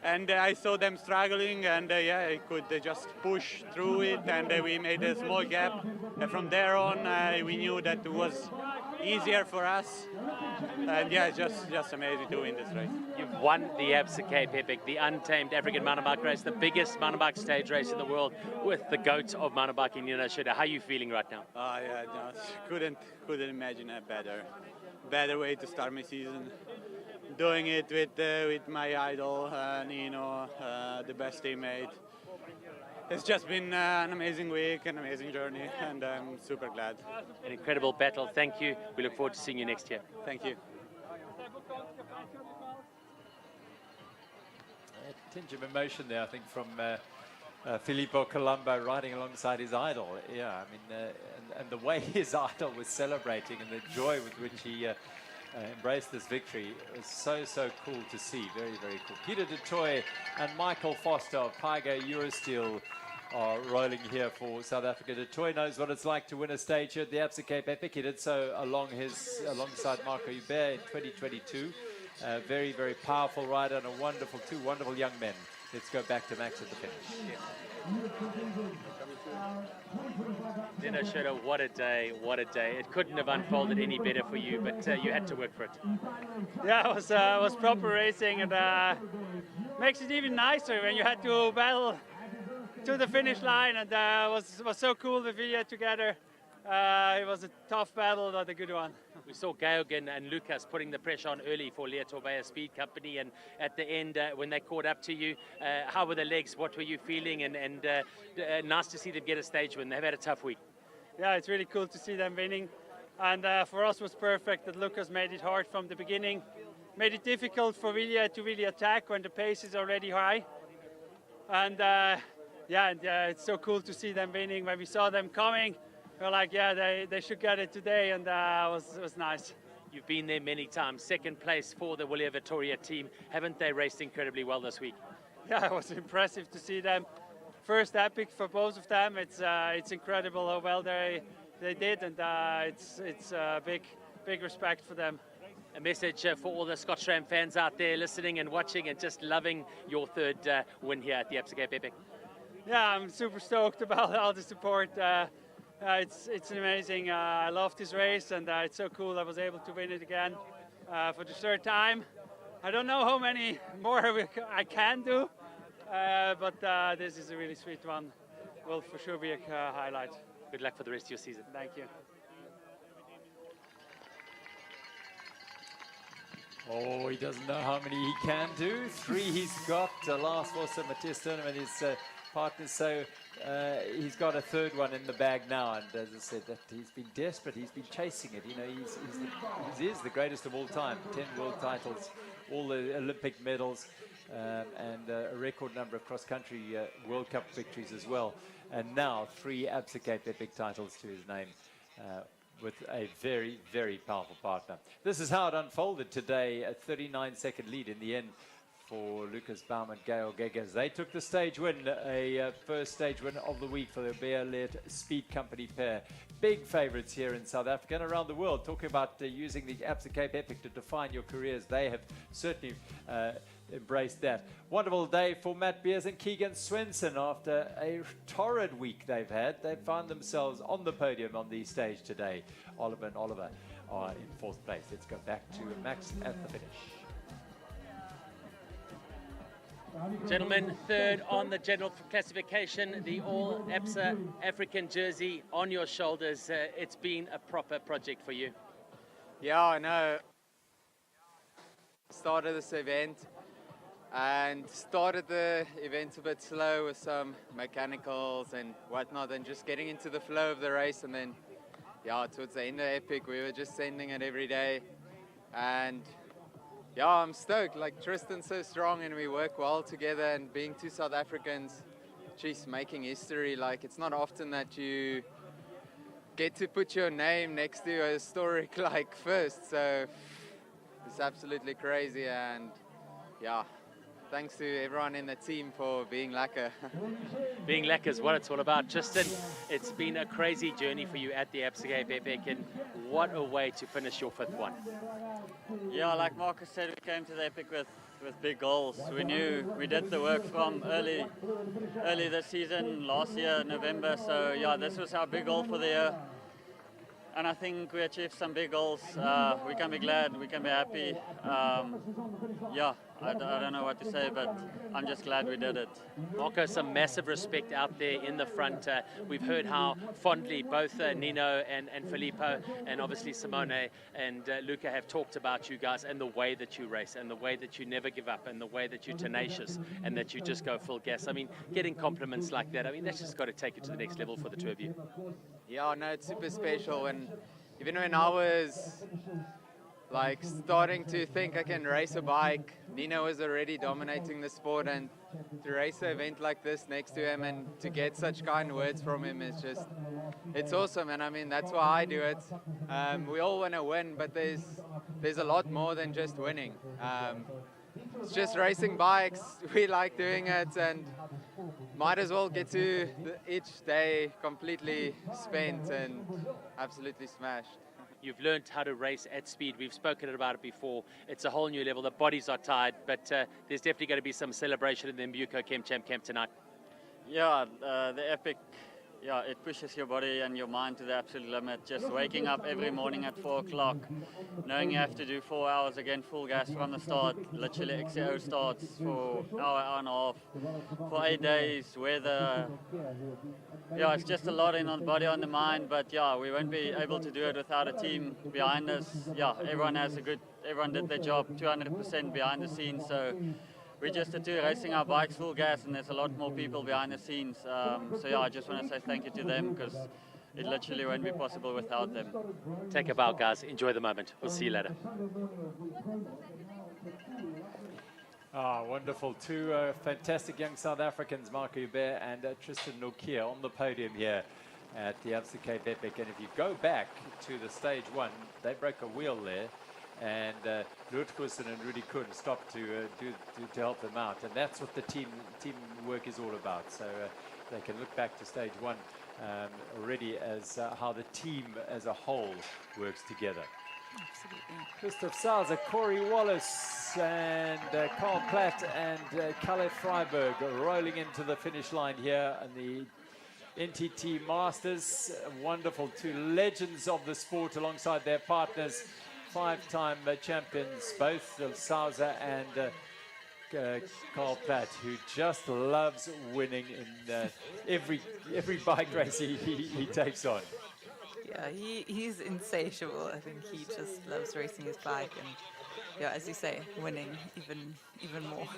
and I saw them struggling, and yeah, I could just push through it, and we made a small gap, and from there on we knew that it was easier for us, and yeah, just amazing to win this race. You've won the Absa Cape Epic, the untamed African mountain bike race, the biggest mountain bike stage race in the world, with the GOAT of mountain biking, Nino Schurter. How are you feeling right now? Yeah, no, couldn't imagine a better way to start my season. Doing it with my idol, Nino, the best teammate. it's just been an amazing week, an amazing journey, and I'm super glad. An incredible battle. Thank you. We look forward to seeing you next year. Thank you. A tinge of emotion there, I think, from Filippo Colombo riding alongside his idol. Yeah, I mean, and the way his idol was celebrating and the joy with which he embraced this victory was so cool to see. Very, very cool. Peter du Toit and Michael Foster of Tiger Eurosteel are rolling here for South Africa. Du Toit knows what it's like to win a stage here at the Absa Cape Epic. He did so alongside Marco Hubert in 2022. Very, very powerful rider and two wonderful young men. Let's go back to Max at the finish. Dino Schroeder, what a day, what a day. It couldn't have unfolded any better for you, but you had to work for it. Yeah, it was proper racing, and makes it even nicer when you had to battle to the finish line, and it was so cool the video together. It was a tough battle, but a good one. We saw Georg and Lucas putting the pressure on early for Lea Torbea Speed Company, and at the end, when they caught up to you, how were the legs? What were you feeling? And nice to see them get a stage win. They've had a tough week. Yeah, it's really cool to see them winning. And for us, it was perfect that Lucas made it hard from the beginning. Made it difficult for Vilja to really attack when the pace is already high. And it's so cool to see them winning. When we saw them coming, we were like, yeah, they should get it today, and it was nice. You've been there many times. Second place for the Willia Vittoria team. Haven't they raced incredibly well this week? Yeah, it was impressive to see them. First epic for both of them. It's incredible how well they did, and it's big respect for them. A message for all the Scotchram fans out there listening and watching and just loving your third win here at the Absa Cape Epic. Yeah, I'm super stoked about all the support. It's amazing. I love this race, and it's so cool I was able to win it again for the third time. I don't know how many more I can do, but this is a really sweet one. Will for sure be a highlight. Good luck for the rest of your season. Thank you. Oh, he doesn't know how many he can do. 3 he's got. Last was Matthias Turner and his partners. So he's got a third one in the bag now. And as I said, that he's been desperate. He's been chasing it. You know, he is the greatest of all time. 10 world titles, all the Olympic medals, and a record number of cross-country World Cup victories as well. And now 3 Absa Cape Epic titles to his name. With a very, very powerful partner. This is how it unfolded today. A 39-second lead in the end for Lucas Baum and Georg Eggers. They took the stage win, a first stage win of the week for the Bear-led Speed Company pair. Big favourites here in South Africa and around the world. Talking about using the Absa Cape Epic to define your careers. They have certainly embraced that. Wonderful day for Matt Beers and Keegan Swenson. After a torrid week they've had, they found themselves on the podium on the stage today. Oliver and Oliver are in 4th place. Let's go back to Max at the finish. Gentlemen, third on the general classification, the all Absa African jersey on your shoulders. It's been a proper project for you. Yeah, I know. Started this event and started the event a bit slow with some mechanicals and whatnot, and just getting into the flow of the race. And then, yeah, towards the end of Epic, we were just sending it every day. And yeah, I'm stoked. Like, Tristan's so strong and we work well together, and being 2 South Africans, geez, making history. Like, it's not often that you get to put your name next to a historic like first. So it's absolutely crazy, and yeah, thanks to everyone in the team for being lekker. Being lekker is what it's all about. Tristan, it's been a crazy journey for you at the Absa Cape Epic, and what a way to finish your 5th one. Yeah, like Marcus said, we came to the Epic with big goals. We knew we did the work from early this season, last year, November. So yeah, this was our big goal for the year. And I think we achieved some big goals. We can be glad, we can be happy. Yeah, I don't know what to say, but I'm just glad we did it. Marco, some massive respect out there in the front. We've heard how fondly both Nino and Filippo and obviously Simone and Luca have talked about you guys and the way that you race and the way that you never give up and the way that you're tenacious and that you just go full gas. I mean, getting compliments like that, I mean, that's just got to take it to the next level for the two of you. Yeah, no, it's super special. And even when I was like starting to think I can race a bike, Nino was already dominating the sport, and to race an event like this next to him and to get such kind words from him is just, it's awesome. And I mean, that's why I do it. We all want to win, but there's a lot more than just winning. It's just racing bikes. We like doing it, and might as well get to each day completely spent and absolutely smashed. You've learned how to race at speed. We've spoken about it before. It's a whole new level. The bodies are tired, but there's definitely going to be some celebration in the Mbuco Chemchamp camp tonight. Yeah, the Epic, yeah, it pushes your body and your mind to the absolute limit. Just waking up every morning at 4 o'clock, knowing you have to do 4 hours again, full gas from the start, literally XCO starts for hour and a half, for 8 days, weather. Yeah, it's just a lot in on the body, on the mind, but yeah, we won't be able to do it without a team behind us. Yeah, everyone did their job 200% behind the scenes, so we're just the two racing our bikes full gas, and there's a lot more people behind the scenes. So yeah, I just want to say thank you to them, because it literally won't be possible without them. Take a bow, guys. Enjoy the moment. We'll see you later. Ah, wonderful. Two fantastic young South Africans, Marco Hubert and Tristan Nokia, on the podium here at the Absa Cape Epic. And if you go back to the stage one, they broke a wheel there, and Lutkusen and Rudy Kuhn stopped to help them out. And that's what the teamwork is all about. So they can look back to stage one already as how the team as a whole works together. Absolutely. Christoph Sauser, Corey Wallace, and Carl Platt and Kalle Freiberg rolling into the finish line here in the NTT Masters. Wonderful, two legends of the sport alongside their partners, five-time champions, both Sauser and Carl Platt, who just loves winning in every bike race he takes on. Yeah, he's insatiable. I think he just loves racing his bike and, yeah, as you say, winning even more.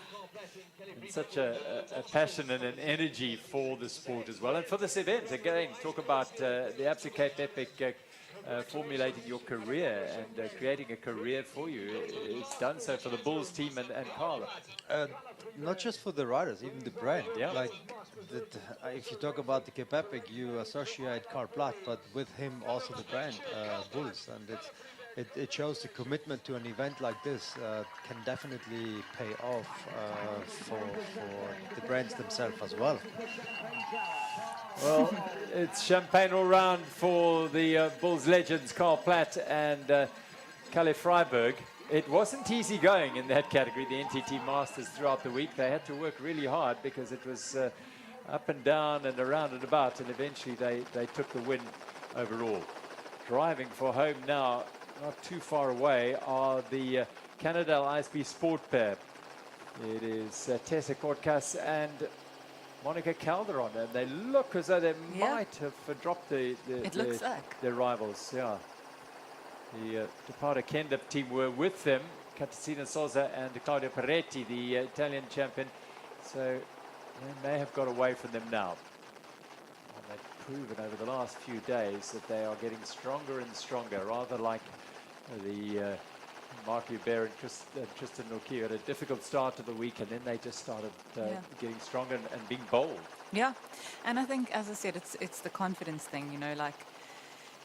And such a passion and an energy for the sport as well. And for this event, again, talk about the Absa Cape Epic formulating your career and creating a career for you. It's done so for the Bulls team and Carl. Not just for the riders, even the brand. Yeah. Like, if you talk about the Cape Epic, you associate Carl Platt, but with him also the brand Bulls, and it shows the commitment to an event like this can definitely pay off for the brands themselves as well. Well, it's champagne all round for the Bulls legends, Carl Platt and Kalle Freiberg. It wasn't easy going in that category, the NTT Masters, throughout the week. They had to work really hard because it was up and down and around and about, and eventually they took the win overall. Driving for home now, not too far away, are the Cannondale ISB Sport pair. It is Tessa Kortkas and Monica Calderon, and they look as though they might have dropped their rivals. Yeah, the Departa Kendip team were with them, Katarzyna Sosa and Claudia Peretti, the Italian champion. So they may have got away from them now. And they've proven over the last few days that they are getting stronger and stronger, rather like the Mark Hubert and Tristan Nokia had a difficult start to the week, and then they just started getting stronger and being bold. Yeah, and I think, as I said, it's the confidence thing, you know, like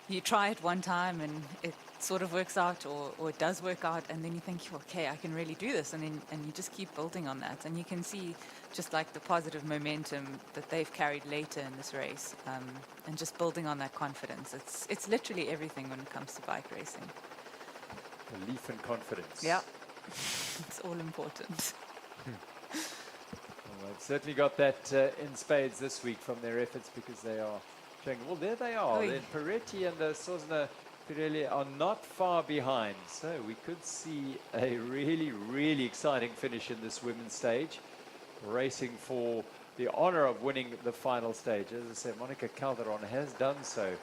you try it one time and it sort of works out or it does work out, and then you think, okay, I can really do this, and you just keep building on that, and you can see just like the positive momentum that they've carried later in this race, and just building on that confidence. It's literally everything when it comes to bike racing. Belief and confidence. Yeah, it's all important. Well, they've certainly got that in spades this week from their efforts, because they are showing. Well, there they are. Then Peretti and Sosna Pirelli are not far behind, so we could see a really, really exciting finish in this women's stage, racing for the honor of winning the final stage. As I said, Monica Calderon has done so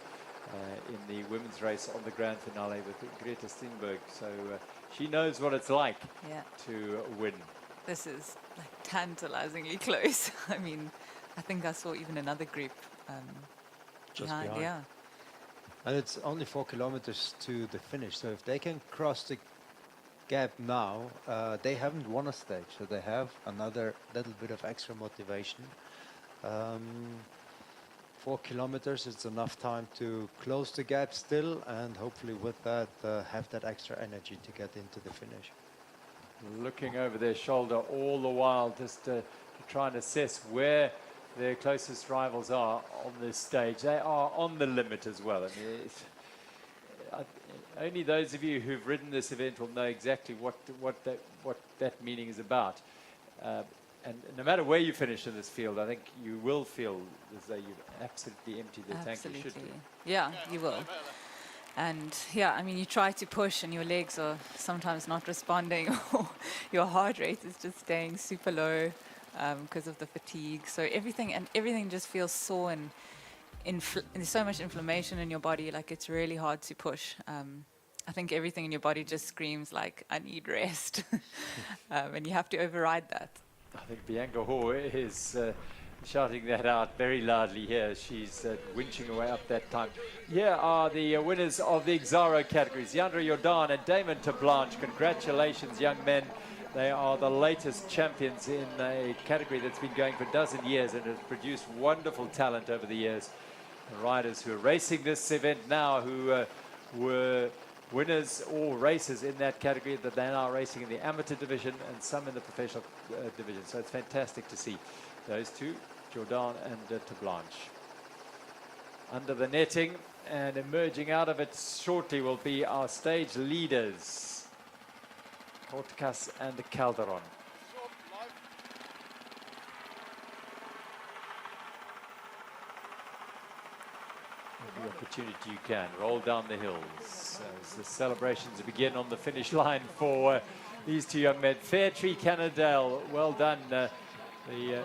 in the women's race on the grand finale with Greta Thunberg, so she knows what it's like to win. This is like tantalizingly close. I mean, I think I saw even another group Just behind. behind. Yeah. And it's only 4 kilometers to the finish, so if they can cross the gap now, they haven't won a stage, so they have another little bit of extra motivation. 4 kilometers, it's enough time to close the gap still, and hopefully with that have that extra energy to get into the finish. Looking over their shoulder all the while, just to try and assess where their closest rivals are on this stage. They are on the limit as well. I mean, only those of you who've ridden this event will know exactly what that meaning is about. And no matter where you finish in this field, I think you will feel as though you've absolutely emptied the tank. You should do. Yeah, you will. And yeah, I mean, you try to push and your legs are sometimes not responding, or your heart rate is just staying super low because of the fatigue. So everything just feels sore, and there's so much inflammation in your body, like it's really hard to push. I think everything in your body just screams like, I need rest. And you have to override that. I think Bianca Ho is shouting that out very loudly here. She's winching away up that time. Here are the winners of the Xaro categories. Yandra Jordan and Damon Tablanche. Congratulations, young men. They are the latest champions in a category that's been going for a dozen years and has produced wonderful talent over the years. The riders who are racing this event now, who were winners or racers in that category, that they're now racing in the amateur division and some in the professional division. So it's fantastic to see those two, Jordan and Tablanche. Under the netting, and emerging out of it shortly will be our stage leaders, Kortkas and Calderon. Every opportunity you can, roll down the hills as the celebrations begin on the finish line for these two young men. Fairtree Cannondale, well done. The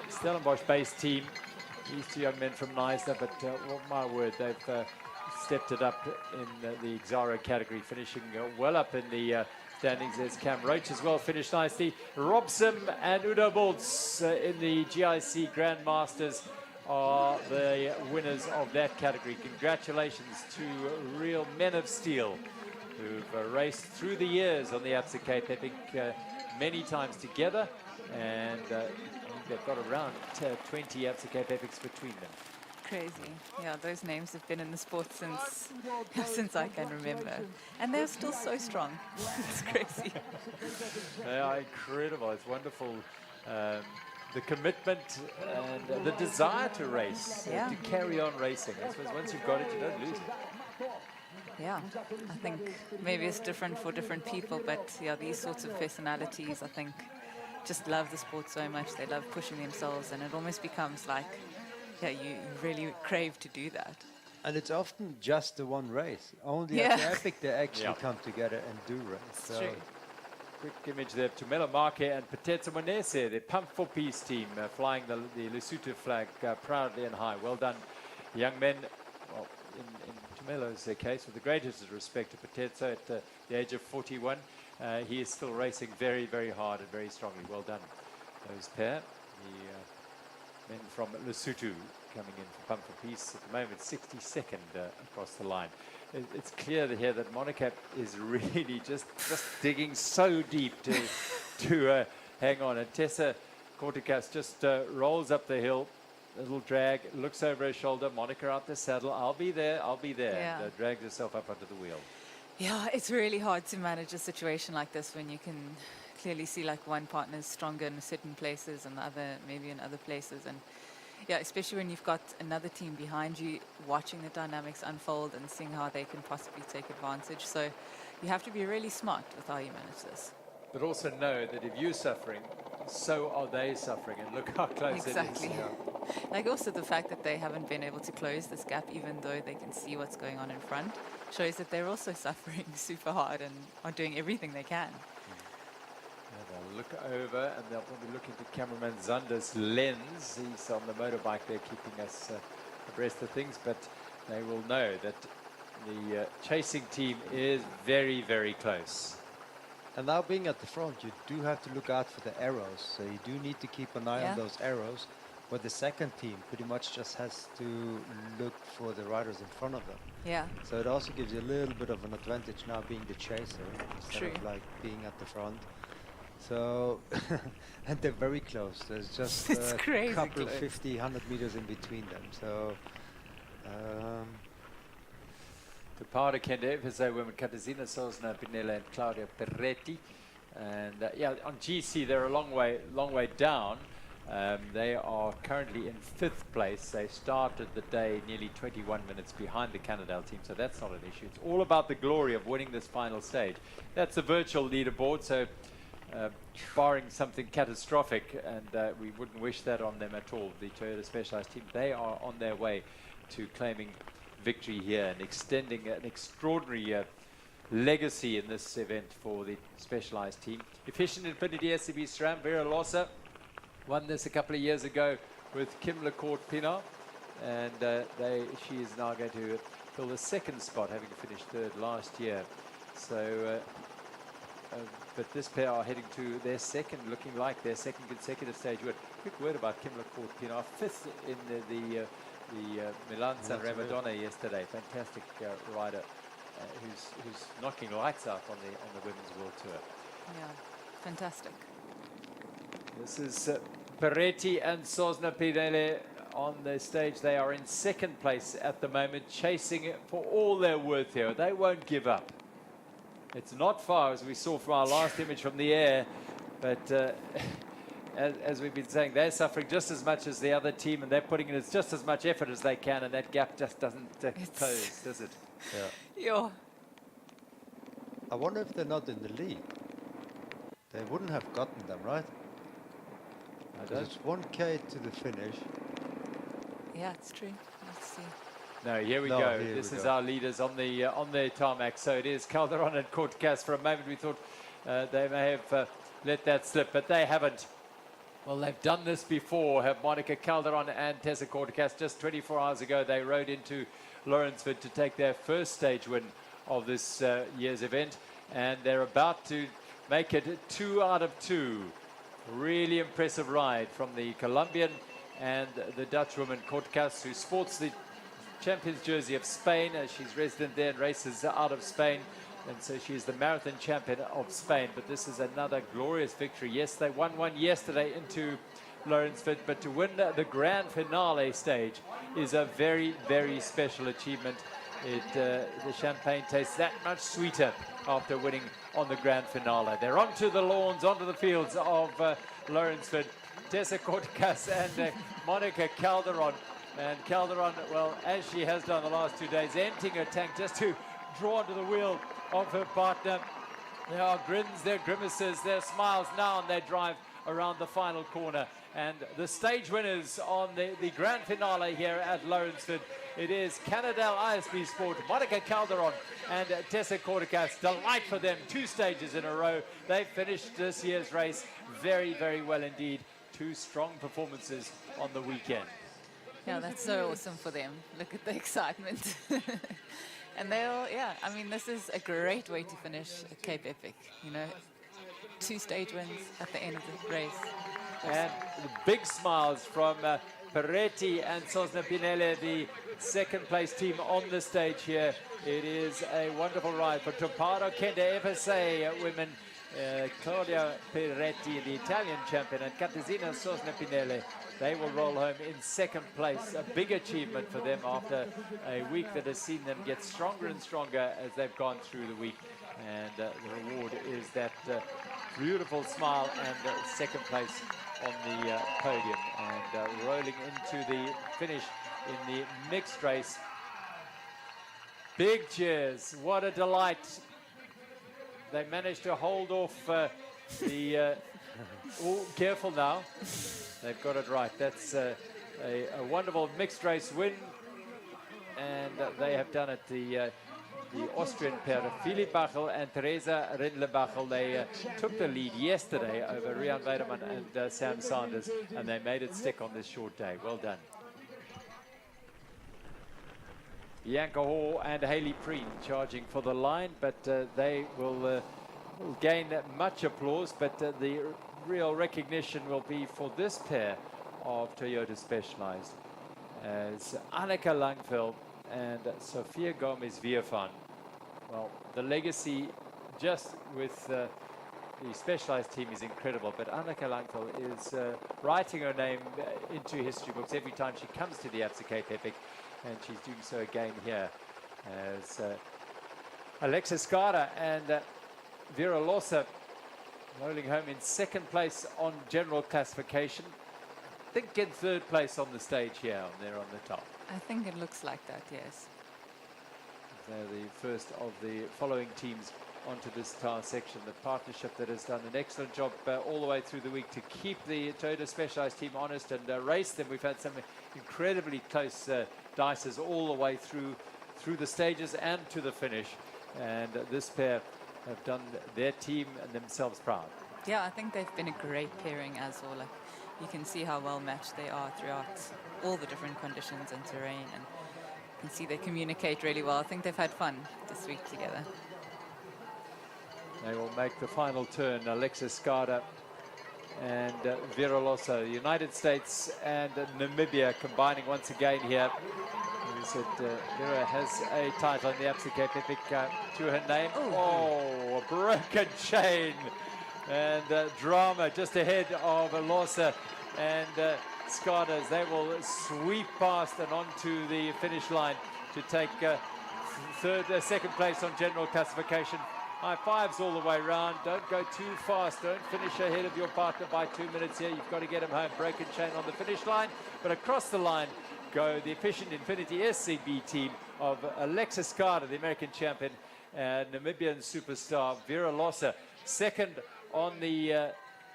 Stellenbosch-based team, these two young men from Nysa, but well, my word, they've stepped it up in the Xaro category, finishing well up in the standings. There's Cam Roach as well, finished nicely. Robson and Udo Boltz in the GIC Grandmasters are the winners of that category. Congratulations to real men of steel who've raced through the years on the Absa Cape Epic many times together, and I think they've got around 20 Absa Cape Epics between them. Crazy. Yeah, those names have been in the sport since I can remember. And they're still so strong. It's crazy. They are incredible. It's wonderful. The commitment and the desire to race, to carry on racing. I suppose once you've got it, you don't lose it. Yeah, I think maybe it's different for different people, but yeah, these sorts of personalities, I think, just love the sport so much. They love pushing themselves, and it almost becomes like, yeah, you really crave to do that. And it's often just the one race. Only at the Epic they actually come together and do race. It's true. Quick image there of Tumelo Marke and Patetso Monese, the Pump for Peace team, flying the Lesotho flag proudly and high. Well done, young men. Well, in Tumelo's case, with the greatest respect to Patetso at the age of 41, he is still racing very, very hard and very strongly. Well done, those pair. The men from Lesotho coming in for Pump for Peace at the moment, 62nd across the line. It's clear here that Monica is really just digging so deep to hang on. And Tessa Kortkas just rolls up the hill, a little drag, looks over her shoulder. Monica out the saddle. I'll be there. Yeah. And drags herself up onto the wheel. Yeah, it's really hard to manage a situation like this when you can clearly see like one partner is stronger in certain places and the other maybe in other places. And yeah, especially when you've got another team behind you watching the dynamics unfold and seeing how they can possibly take advantage. So you have to be really smart with how you manage this. But also know that if you're suffering, so are they suffering. And look how close Exactly. it is. Yeah. Like also the fact that they haven't been able to close this gap, even though they can see what's going on in front, shows that they're also suffering super hard and are doing everything they can. They'll look over and they'll probably look into cameraman Zander's lens. He's on the motorbike there keeping us abreast of things, but they will know that the chasing team is very, very close. And now being at the front, you do have to look out for the arrows. So you do need to keep an eye on those arrows, but the second team pretty much just has to look for the riders in front of them. Yeah. So it also gives you a little bit of an advantage now being the chaser instead of True. like being at the front. So, and they're very close. There's just It's a crazy couple, close. 50, 100 meters in between them. So, Tupara Kende, Evese women, Katarzyna Sosna, Pinella and Claudia Peretti. And yeah, on GC they're a long way down. They are currently in 5th place. They started the day nearly 21 minutes behind the Cannondale team, so that's not an issue. It's all about the glory of winning this final stage. That's a virtual leaderboard, so barring something catastrophic, and we wouldn't wish that on them at all, the Toyota Specialized team, they are on their way to claiming victory here and extending an extraordinary legacy in this event for the Specialized team. Efficient Infinity SCB SRAM, Vera Lossa won this a couple of years ago with Kim Lecourt-Pinard, and she is now going to fill the 2nd spot, having finished 3rd last year. So, but this pair are heading to their 2nd, looking like their 2nd consecutive stage win. Quick word about Kim Lecourt-Pinard, 5th in the Milan-San Ramadonna yesterday. Fantastic rider who's knocking lights out on the Women's World Tour. Yeah, fantastic. This is Peretti and Sosna Pinele on the stage. They are in 2nd place at the moment, chasing it for all their worth here. They won't give up. It's not far, as we saw from our last image from the air, but as we've been saying, they're suffering just as much as the other team, and they're putting in just as much effort as they can, and that gap just doesn't close, does it? Yeah. I wonder if they're not in the lead. They wouldn't have gotten them, right? It's 1K to the finish. Yeah, it's true. Let's see. No, here we go. This is our leaders on the tarmac. So it is Calderon and Cortecas. For a moment we thought they may have let that slip, but they haven't. Well, they've done this before, have Monica Calderon and Tessa Cortecas. Just 24 hours ago, they rode into Lawrenceford to take their 1st stage win of this year's event, and they're about to make it 2 out of 2. Really impressive ride from the Colombian and the Dutch woman Cortecas, who sports the Champions jersey of Spain, as she's resident there and races out of Spain, and so she's the marathon champion of Spain. But this is another glorious victory. Yes, they won one yesterday into Lawrenceford, but to win the grand finale stage is a very, very special achievement. The champagne tastes that much sweeter after winning on the grand finale. They're onto the lawns, onto the fields of Lawrenceford. Tessa Cortecas and Monica Calderon. And Calderon, well, as she has done the last 2 days, emptying her tank just to draw onto the wheel of her partner. There are grins, there are grimaces, there are smiles now, and they drive around the final corner. And the stage winners on the grand finale here at Lawrenceford, it is Cannondale ISB Sport, Monica Calderon and Tessa Cortecas. Delight for them, 2 stages in a row. They finished this year's race very, very well indeed. 2 strong performances on the weekend. Yeah, that's so awesome for them. Look at the excitement. And they'll, yeah, I mean, this is a great way to finish Cape Epic, you know. 2 stage wins at the end of the race. And the big smiles from Peretti and Sosna Pinele, the 2nd place team on the stage here. It is a wonderful ride for Tuparo Kende FSA women. Claudia Peretti, the Italian champion, and Katarzyna Sosna Pinele. They will roll home in 2nd place. A big achievement for them after a week that has seen them get stronger and stronger as they've gone through the week. And the reward is that beautiful smile and 2nd place on the podium. And rolling into the finish in the mixed race. Big cheers. What a delight. They managed to hold off The oh, careful now. They've got it right. That's a wonderful mixed race win, and they have done it. The Austrian pair, Philipp Bachel and Theresa Rindle-Bachel, they took the lead yesterday over Rian Weideman and Sam Sanders, and they made it stick on this short day. Well done. Bianca Hall and Hayley Preen charging for the line, but they will gain much applause, but the real recognition will be for this pair of Toyota Specialized as Annika Langveld and Sophia Gomez-Viefan. Well, the legacy just with the Specialized team is incredible, but Annika Langveld is writing her name into history books every time she comes to the Absa Cape Epic, and she's doing so again here as Alexis Skara and Vera Lossa rolling home in second place on general classification. I think in third place on the stage here, there on the top. I think it looks like that, yes. They're the first of the following teams onto this tower section. The partnership that has done an excellent job all the way through the week to keep the Toyota Specialized team honest and race them. We've had some incredibly close dices all the way through the stages and to the finish. And this pair have done their team and themselves proud. Yeah, I think they've been a great pairing as well. Like, you can see how well matched they are throughout all the different conditions and terrain, and you can see they communicate really well. I think they've had fun this week together. They will make the final turn. Alexis Skada and Vera Lossa, the United States and Namibia combining once again here. As I said, Vera has a title in the Absa Cape Epic to her name. Oh, a broken chain. And drama just ahead of Lossa and Skada. They will sweep past and onto the finish line to take second place on general classification. High fives all the way round. Don't go too fast. Don't finish ahead of your partner by 2 minutes here. You've got to get him home. Broken chain on the finish line. But across the line go the efficient Infinity SCB team of Alexis Skada, the American champion, and Namibian superstar Vera Lossa. Second on the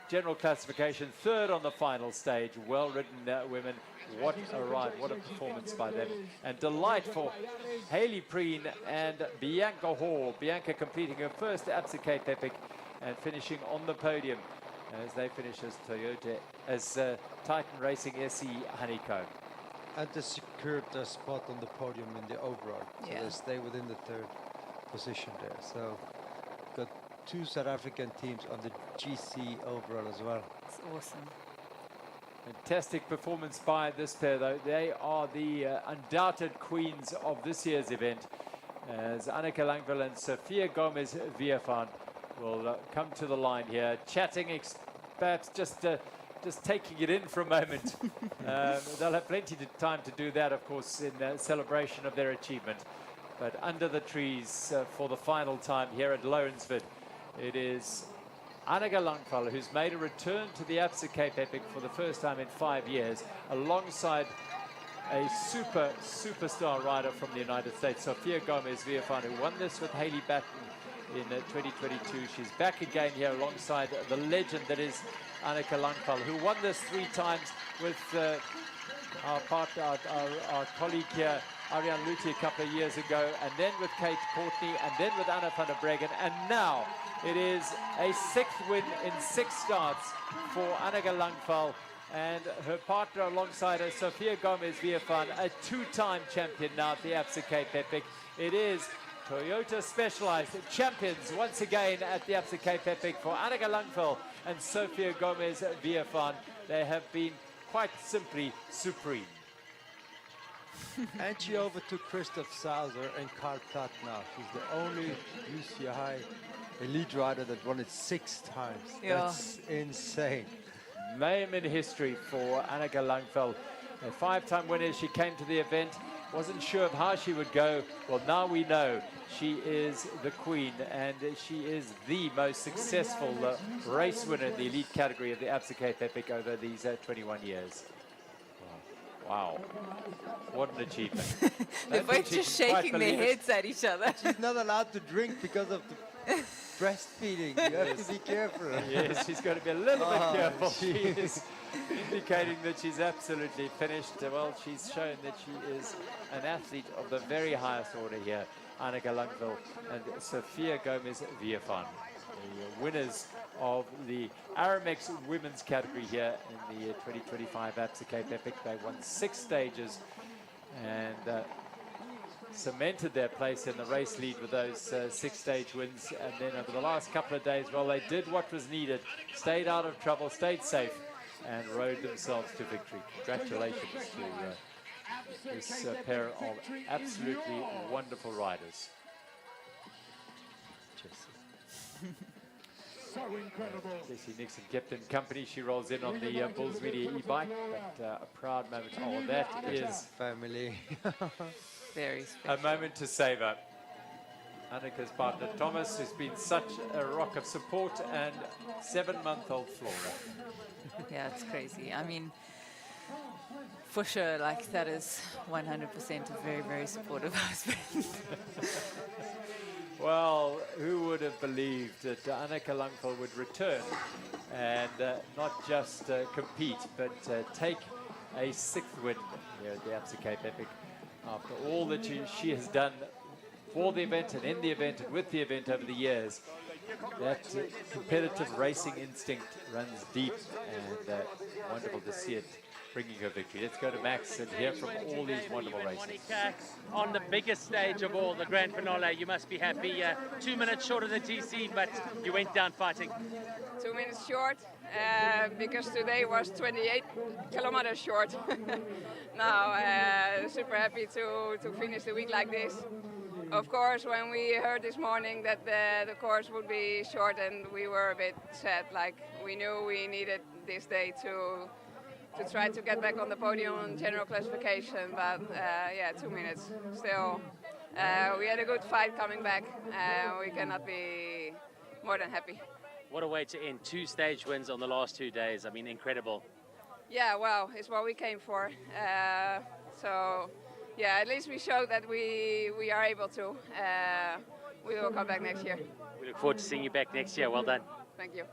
general classification, third on the final stage. Well-ridden women. What a ride, what a performance by them. And delight for Hayley Preen and Bianca Hall. Bianca completing her first Absa Cape Epic and finishing on the podium as they finish as Toyota, as Titan Racing SE Honeycomb. And they secured their spot on the podium in the overall. So they stay within the third position there. So got two South African teams on the GC overall as well. It's awesome. Fantastic performance by this pair, though. They are the undoubted queens of this year's event, as Annika Langveld and Sophia Gomez-Viefan will come to the line here, chatting, perhaps just taking it in for a moment. They'll have plenty of time to do that, of course, in celebration of their achievement. But under the trees for the final time here at Lawrenceford, it is Annika Langveld, who's made a return to the Absa Cape Epic for the first time in 5 years, alongside a superstar rider from the United States, Sophia Gomez-Viefan, who won this with Hayley Batten in 2022. She's back again here alongside the legend that is Annika Langveld, who won this 3 times with our partner, our colleague here, Ariane Luthi, a couple of years ago, and then with Kate Courtney, and then with Anna van der Breggen, and now it is a 6th win in 6 starts for Annika Langveld and her partner alongside her, Sophia Gomez-Viefan, a 2-time champion now at the Absa Cape Epic. It is Toyota Specialized champions once again at the Absa Cape Epic for Annika Langveld and Sophia Gomez-Viefan. They have been quite simply supreme. And she overtook Christoph Sauser and Karl Platt now. She's the only UCI elite rider that won it 6 times. Yeah. That's insane. Name in history for Annika Langveld. A 5-time winner. She came to the event, wasn't sure of how she would go. Well, now we know she is the queen, and she is the most successful race winner in the elite category of the Absa Cape Epic over these 21 years. Wow, what an achievement. They're both just shaking their heads at each other. She's not allowed to drink because of Breastfeeding, you have to be careful. Yes, she's got to be a little bit careful. She is indicating that she's absolutely finished. Well, she's shown that she is an athlete of the very highest order here. Annika Langveld and Sophia Gomez-Villafan, the winners of the Aramex women's category here in the 2025 Absa Cape Epic. They won 6 stages and cemented their place in the race lead with those 6-stage wins. And then over the last couple of days, well, they did what was needed, stayed out of trouble, stayed safe, and rode themselves to victory. Congratulations to this pair of absolutely wonderful riders. So incredible. Jessie Nixon kept in company. She rolls in on the Bulls Media e-bike, but a proud moment. Oh, that is family. Very special. A moment to savor. Annika's partner Thomas has been such a rock of support, and 7-month-old Flora. Yeah, it's crazy. I mean, for sure, like, that is 100% a very, very supportive husband. Well, who would have believed that Annika Langveld would return and not just compete, but take a 6th win here at the Absa Cape Epic after all that she has done for the event and in the event and with the event over the years. That competitive racing instinct runs deep, and wonderful to see it bringing her victory. Let's go to Max and hear from all these wonderful races. Monica, on the biggest stage of all, the grand finale, you must be happy. 2 minutes short of the GC, but you went down fighting. 2 minutes short, because today was 28 kilometers short. Now, super happy to finish the week like this. Of course, when we heard this morning that the course would be short, and we were a bit sad, like we knew we needed this day to try to get back on the podium on general classification, but yeah, 2 minutes still. We had a good fight coming back. We cannot be more than happy. What a way to end. 2 stage wins on the last 2 days. I mean, incredible. Yeah, well, it's what we came for. So, yeah, at least we showed that we are able to. We will come back next year. We look forward to seeing you back next year. Well done. Thank you.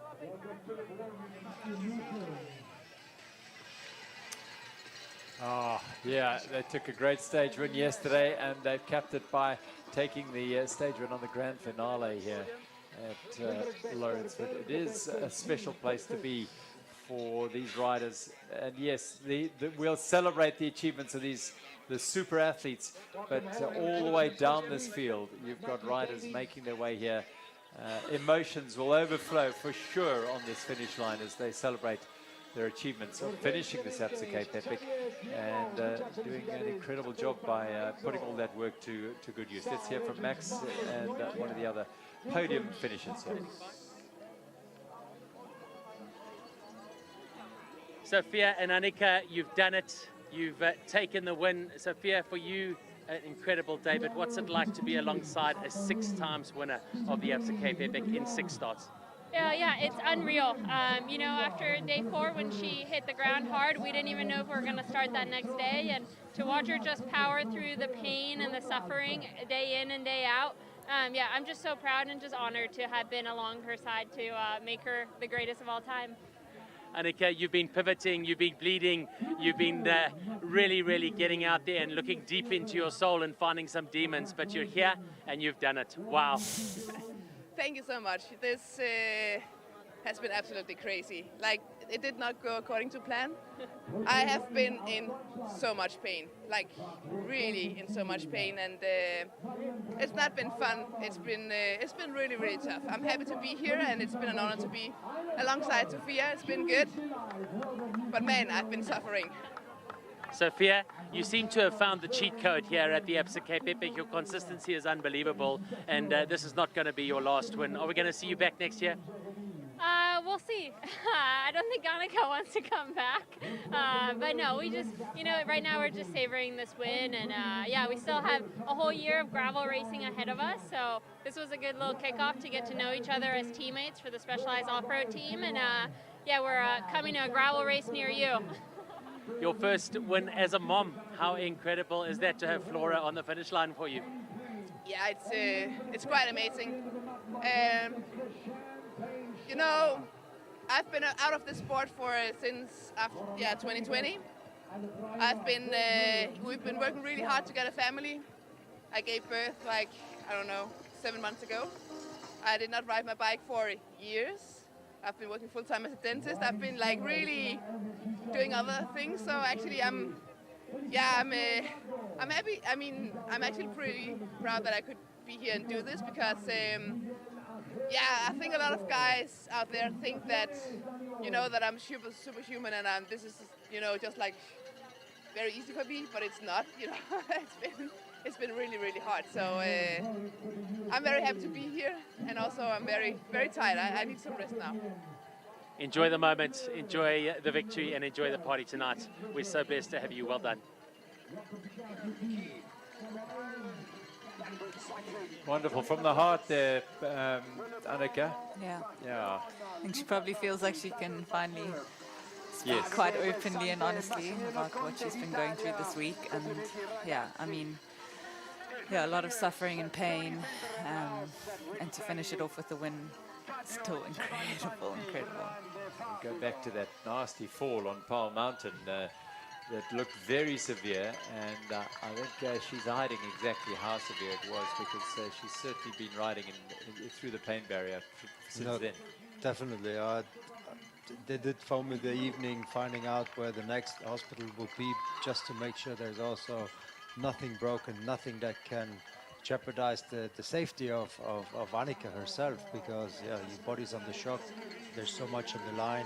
Oh, yeah, they took a great stage win yesterday, and they've capped it by taking the stage win on the grand finale here at Lawrence. But it is a special place to be for these riders. And yes, we'll celebrate the achievements of the super athletes, but all the way down this field, you've got riders making their way here. Emotions will overflow for sure on this finish line as they celebrate their achievements of finishing this Absa Cape Epic and doing an incredible job by putting all that work to good use. Let's hear from Max and one of the other podium finishers here. Sophia and Annika, you've done it. You've taken the win. Sophia, for you, an incredible day, but what's it like to be alongside a 6-time winner of the Absa Cape Epic in 6 starts? Yeah, it's unreal. You know, after day 4, when she hit the ground hard, we didn't even know if we were going to start that next day. And to watch her just power through the pain and the suffering day in and day out, yeah, I'm just so proud and just honored to have been along her side to make her the greatest of all time. Annika, you've been pivoting, you've been bleeding, you've been really, really getting out there and looking deep into your soul and finding some demons, but you're here and you've done it. Wow. Thank you so much. This has been absolutely crazy. Like, it did not go according to plan. I have been in so much pain, like really in so much pain, and it's not been fun. It's been really, really tough. I'm happy to be here, and it's been an honor to be alongside Sophia. It's been good, but man, I've been suffering. Sophia, you seem to have found the cheat code here at the Absa Cape Epic. Your consistency is unbelievable, and this is not going to be your last win. Are we going to see you back next year? We'll see. I don't think Annika wants to come back. But no, we just, you know, right now we're just savoring this win. And yeah, we still have a whole year of gravel racing ahead of us. So this was a good little kickoff to get to know each other as teammates for the Specialized Off-Road team. And yeah, we're coming to a gravel race near you. Your first win as a mom. How incredible is that to have Flora on the finish line for you? yeah, it's quite amazing. You know, I've been out of the sport since 2020. We've been working really hard to get a family. I gave birth like, I don't know, 7 months ago. I did not ride my bike for years. I've been working full time as a dentist. I've been like really doing other things. So actually I'm happy. I mean, I'm actually pretty proud that I could be here and do this because I think a lot of guys out there think that, that I'm superhuman and this is, just like very easy for me, but it's not, it's been really, really hard. So I'm very happy to be here, and also I'm very, very tired. I need some rest now. Enjoy the moment, enjoy the victory, and enjoy the party tonight. We're so blessed to have you. Well done. Wonderful. From the heart there, Annika. Yeah. Yeah. I think she probably feels like she can finally speak Yes. quite openly and honestly about what she's been going through this week. And yeah, I mean, a lot of suffering and pain. And to finish it off with the win, still incredible. We go back to that nasty fall on Pearl Mountain that looked very severe, and I think she's hiding exactly how severe it was because she's certainly been riding through the pain barrier since then. Definitely. They did phone me the evening finding out where the next hospital will be, just to make sure there's also nothing broken, nothing that can jeopardize the safety of Annika herself, because your body's under shock, there's so much on the line,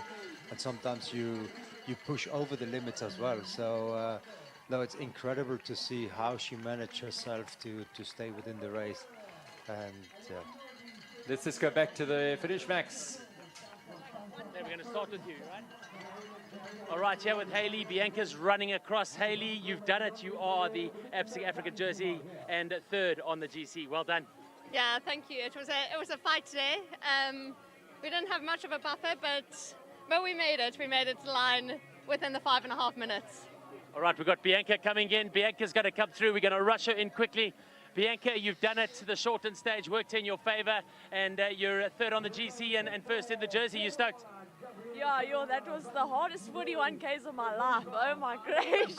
and sometimes you push over the limits as well. So no, it's incredible to see how she managed herself to stay within the race. And let's just go back to the finish, Max. Then we're going to start with you, right? All right, here with Haley. Bianca's running across. Haley, you've done it. You are the Absa African jersey and third on the GC. Well done. Yeah, thank you. It was a fight today. We didn't have much of a buffer, but we made it. We made it to line within the 5.5 minutes. All right, we've got Bianca coming in. Bianca's going to come through. We're going to rush her in quickly. Bianca, you've done it. The shortened stage worked in your favor, and you're third on the GC and first in the jersey. You stoked? Yeah, that was the hardest 41Ks of my life. Oh my gracious.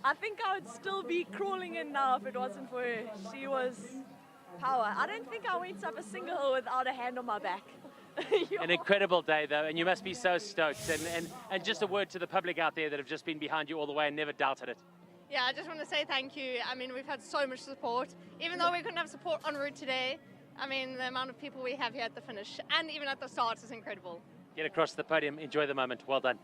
I think I would still be crawling in now if it wasn't for her. She was power. I don't think I went up a single hill without a hand on my back. An incredible day, though, and you must be so stoked. And just a word to the public out there that have just been behind you all the way and never doubted it. Yeah, I just want to say thank you. I mean, we've had so much support. Even though we couldn't have support en route today, I mean, the amount of people we have here at the finish and even at the start is incredible. Get across the podium, enjoy the moment. Well done.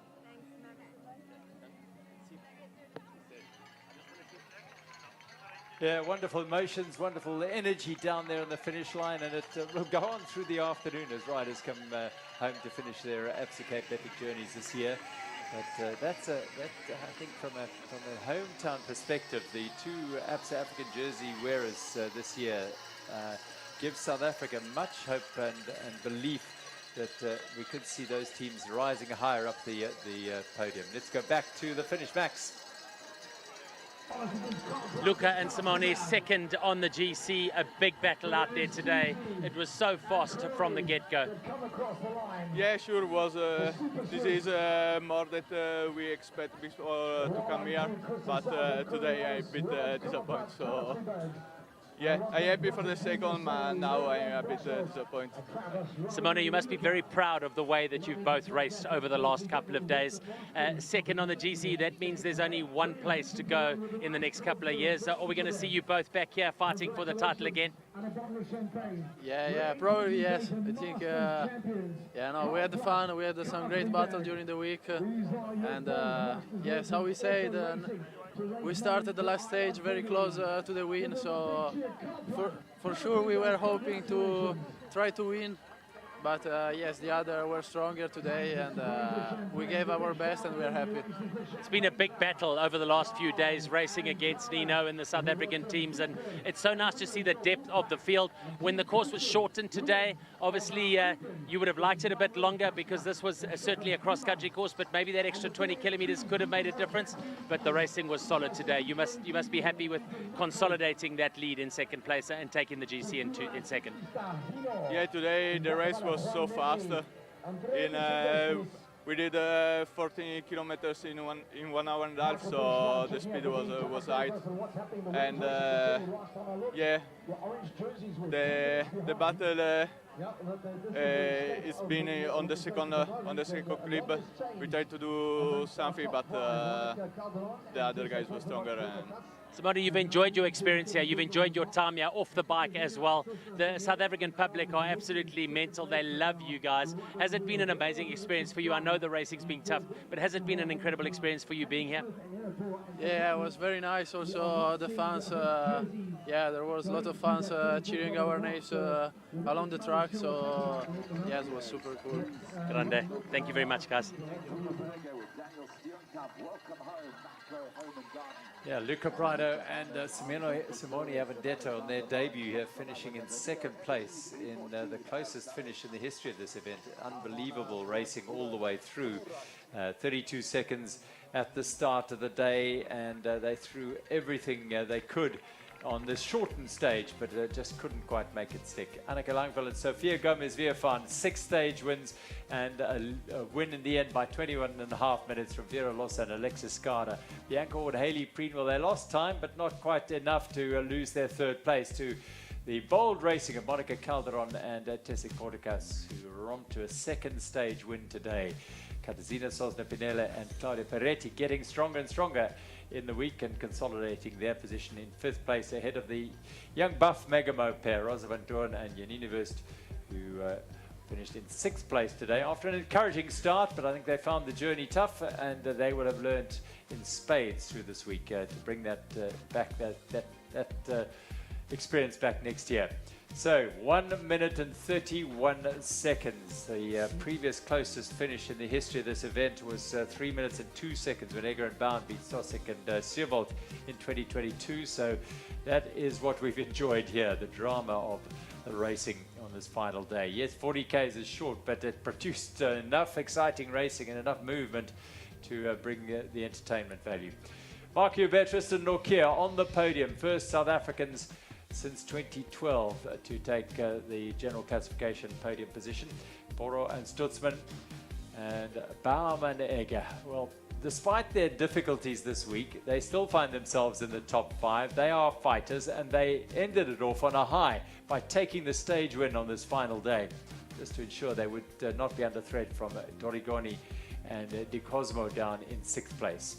Yeah, wonderful emotions, wonderful energy down there on the finish line, and it will go on through the afternoon as riders come home to finish their Absa Cape Epic journeys this year. But I think from a hometown perspective, the two Absa African jersey wearers this year give South Africa much hope and belief that we could see those teams rising higher up the podium. Let's go back to the finish, Max. Luca and Simone second on the GC, a big battle out there today. It was so fast from the get-go. Yeah, sure was. This is more that we expect before to come here, but today I bit disappointed. So yeah, I'm happy for the second, but now I'm a bit disappointed. Simone, you must be very proud of the way that you've both raced over the last couple of days. Second on the GC, that means there's only one place to go in the next couple of years. Are we going to see you both back here fighting for the title again? Yeah, probably yes. I think, we had fun. We had some great battle during the week, and yes, how we say, we started the last stage very close to the win. So for sure we were hoping to try to win, But yes, the other were stronger today, and we gave our best, and we are happy. It's been a big battle over the last few days, racing against Nino and the South African teams, and it's so nice to see the depth of the field. When the course was shortened today, obviously you would have liked it a bit longer because this was certainly a cross-country course, but maybe that extra 20 kilometers could have made a difference. But the racing was solid today. You must be happy with consolidating that lead in second place and taking the GC in second. Yeah, today the race was so fast. We did 14 kilometers in 1 hour and a half, so the speed was high. And yeah, the battle it's been on the second clip. We tried to do something, but the other guys were stronger. Simone, you've enjoyed your experience here. You've enjoyed your time here off the bike as well. The South African public are absolutely mental. They love you guys. Has it been an amazing experience for you? I know the racing's been tough, but has it been an incredible experience for you being here? Yeah, it was very nice. Also, the fans, yeah, there was a lot of fans cheering our names along the track. So, yeah, it was super cool. Grande. Thank you very much, guys. Yeah, Luca Prado and Simone Avendetto on their debut here, finishing in second place in the closest finish in the history of this event. Unbelievable racing all the way through. 32 seconds at the start of the day, and they threw everything they could on this shortened stage, but just couldn't quite make it stick. Anneke Langveld and Sofia Gomez-Viervan, 6 stage wins, and a win in the end by 21.5 minutes from Vera Lossa and Alexis Skada. Bianca Ward, Hayley Preenwell, they lost time, but not quite enough to lose their third place to the bold racing of Monica Calderon and Tessik Porticas, who are on to a second stage win today. Katarzyna Sosna-Pinella and Claudia Peretti getting stronger and stronger in the week and consolidating their position in 5th place ahead of the young buff Megamo pair, Rosa van Doorn and Janine Wurst, who finished in 6th place today after an encouraging start, but I think they found the journey tough, and they would have learned in spades through this week to bring that back, that experience back next year. So 1 minute and 31 seconds. The previous closest finish in the history of this event was 3 minutes and 2 seconds when Egger and Bound beat Sosik and Seerwold in 2022. So that is what we've enjoyed here, the drama of the racing on this final day. Yes, 40 Ks is short, but it produced enough exciting racing and enough movement to bring the entertainment value. Mark Hubert, Tristan Nortje on the podium, first South Africans since 2012 to take the general classification podium position. Boro and Stutzman and Baum and Egger. Well, despite their difficulties this week, they still find themselves in the top 5. They are fighters, and they ended it off on a high by taking the stage win on this final day, just to ensure they would not be under threat from Dorigoni and De Cosmo down in 6th place.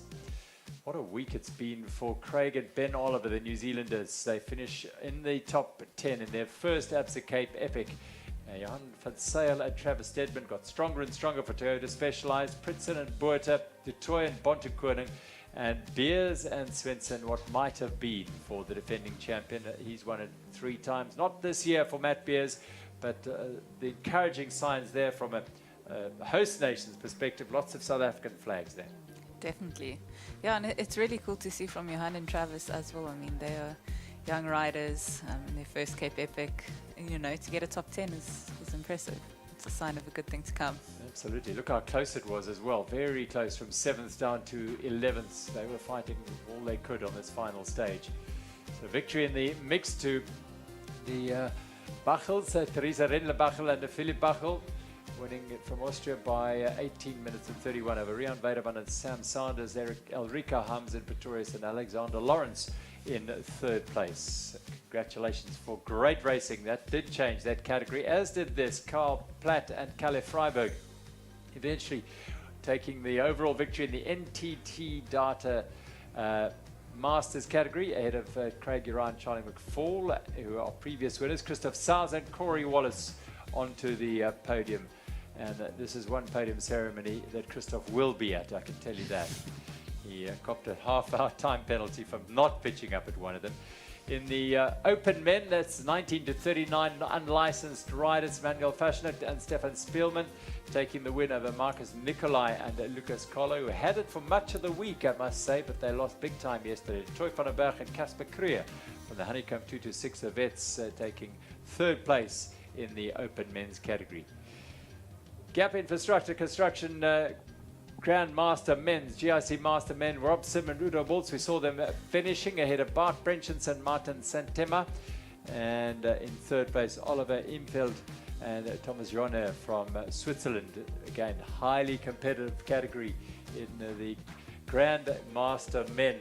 What a week it's been for Craig and Ben Oliver, the New Zealanders. They finish in the top 10 in their first Absa Cape Epic. Johan van Zyl and Travis Stedman got stronger and stronger for Toyota Specialized. Pritsen and Buerta, Du Toit and Bontekoning, and Beers and Svensson, what might have been for the defending champion. He's won it 3 times. Not this year for Matt Beers, but the encouraging signs there from a host nation's perspective. Lots of South African flags there. Definitely. Yeah, and it's really cool to see from Johan and Travis as well. I mean, they are young riders in their first Cape Epic. And, you know, to get a top 10 is impressive. It's a sign of a good thing to come. Absolutely. Look how close it was as well. Very close, from 7th down to 11th. They were fighting all they could on this final stage. So victory in the mix to the Bachels, Theresa Rendler-Bachel and Philipp Bachel, winning it from Austria by 18 minutes and 31 over Rian Weideman and Sam Sanders, Elrika Hams in Pretorius and Alexander Lawrence in 3rd place. Congratulations for great racing. That did change that category, as did this. Carl Platt and Kalle Freiberg eventually taking the overall victory in the NTT Data Masters category ahead of Craig Uran and Charlie McFall, who are previous winners. Christoph Sars and Corey Wallace onto the podium. And this is one podium ceremony that Christoph will be at, I can tell you that. He copped a half-hour time penalty for not pitching up at one of them. In the open men, that's 19 to 39 unlicensed riders, Manuel Faschnet and Stefan Spielmann taking the win over Marcus Nicolai and Lucas Collo, who had it for much of the week, I must say, but they lost big time yesterday. Troy van den Berg and Casper Krier from the Honeycomb 226 vets taking third place in the open men's category. Gap Infrastructure Construction Grand Master Men's, GIC Master Men, Rob Sim and Udo Boltz. We saw them finishing ahead of Bart Brenchens and Martin Santema. And in third place, Oliver Imfeld and Thomas Dornier from Switzerland. Again, highly competitive category in the Grand Master Men.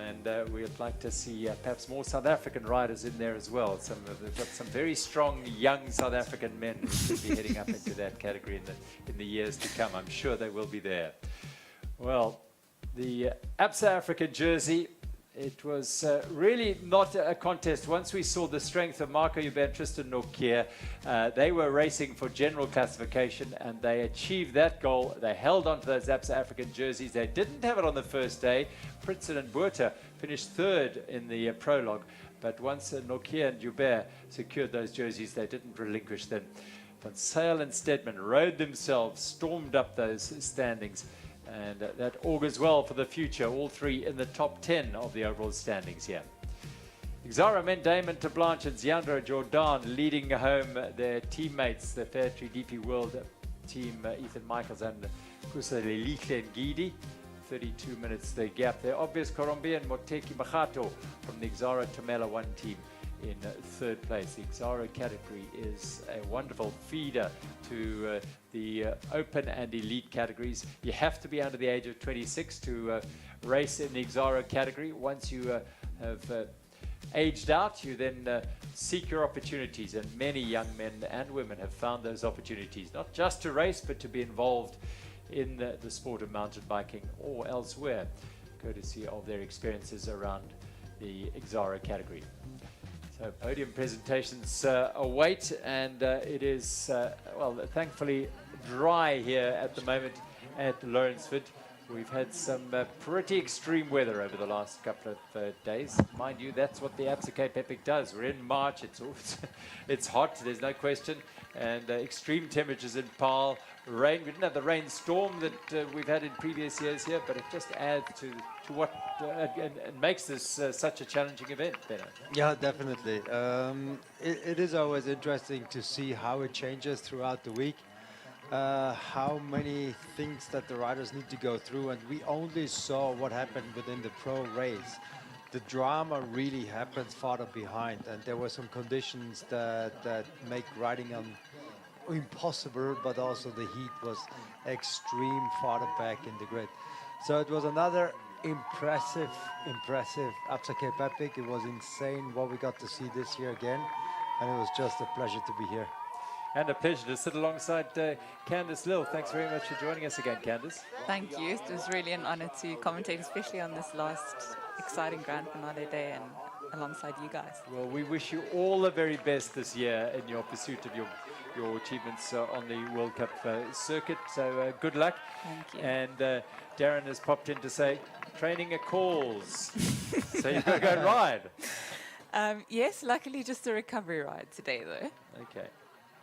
And we'd like to see perhaps more South African riders in there as well. They've got some very strong young South African men who should be heading up into that category in the years to come. I'm sure they will be there. Well, the Absa African jersey, it was really not a contest. Once we saw the strength of Marco Huber and Tristan Nortje, they were racing for general classification and they achieved that goal. They held on to those Absa African jerseys. They didn't have it on the first day. Princeton and Buerta finished third in the prologue, but once Nortje and Huber secured those jerseys, they didn't relinquish them. Van Sale and Stedman rode themselves, stormed up those standings. And that augurs well for the future. All three in the top 10 of the overall standings here. Xara Men, Damon Tablanche and Ziandra Jordan leading home their teammates, the Fairtree DP World team, Ethan Michaels and Kusale Lichle and Gidi. 32 minutes the gap there. Obvious Korombi and Moteki Machato from the Xara Tamela 1 team in third place. The Xara category is a wonderful feeder to the open and elite categories. You have to be under the age of 26 to race in the Xara category. Once you have aged out, you then seek your opportunities, and many young men and women have found those opportunities, not just to race, but to be involved in the sport of mountain biking or elsewhere, courtesy of their experiences around the Xara category. So podium presentations await, and it is, well, thankfully dry here at the moment at Lawrenceford. We've had some pretty extreme weather over the last couple of days. Mind you, that's what the Absa Cape Epic does. We're in March, it's hot, there's no question, and extreme temperatures in Paarl. Rain, we didn't have the rainstorm that we've had in previous years here, but it just adds to what and makes this such a challenging event, Benno. Yeah, definitely. It is always interesting to see how it changes throughout the week. How many things that the riders need to go through, and we only saw what happened within the pro race. The drama really happens farther behind, and there were some conditions that make riding on impossible, but also the heat was extreme farther back in the grid. So it was another impressive Absa Cape Epic. It was insane what we got to see this year again, and it was just a pleasure to be here. And a pleasure to sit alongside Candice Lill. Thanks very much for joining us again, Candice. Thank you. It was really an honor to commentate, especially on this last exciting grand finale day and alongside you guys. Well, we wish you all the very best this year in your pursuit of your achievements on the World Cup circuit. So good luck. Thank you. And Darren has popped in to say, training calls. So you've got to go ride. Yes, luckily just a recovery ride today, though. Okay.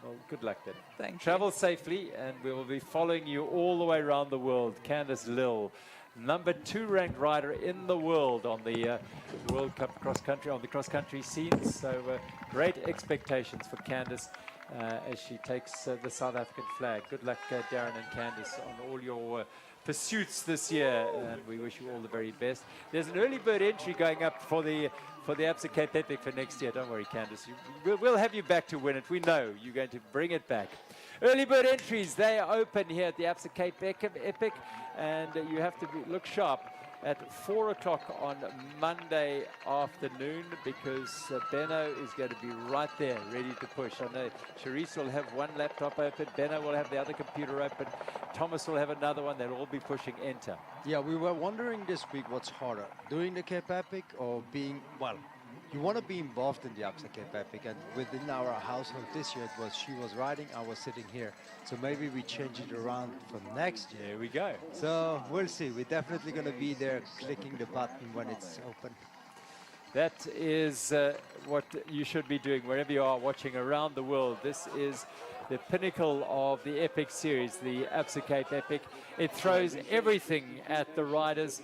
Well, good luck then. Thank you. Travel safely, and we will be following you all the way around the world. Candice Lill, #2 ranked rider in the world on the World Cup cross-country, on the cross-country scenes. So great expectations for Candice as she takes the South African flag. Good luck, Darren and Candice, on all your pursuits this year, and we wish you all the very best. There's an early bird entry going up for the Absa Cape Epic for next year. Don't worry, Candice. We'll have you back to win it. We know you're going to bring it back. Early bird entries, they are open here at the Absa Cape Epic, and you have to look sharp at 4 o'clock on Monday afternoon, because Benno is going to be right there, ready to push. I know Charisse will have one laptop open, Benno will have the other computer open, Thomas will have another one. They'll all be pushing enter. Yeah, we were wondering this week what's harder, doing the Cape Epic or being, well, you want to be involved in the Absa Cape Epic, and within our household this year, it was she was riding, I was sitting here. So maybe we change it around for next year. There we go. So we'll see. We're definitely going to be there clicking the button when it's open. That is what you should be doing wherever you are watching around the world. This is the pinnacle of the Epic series, the Absa Cape Epic. It throws everything at the riders,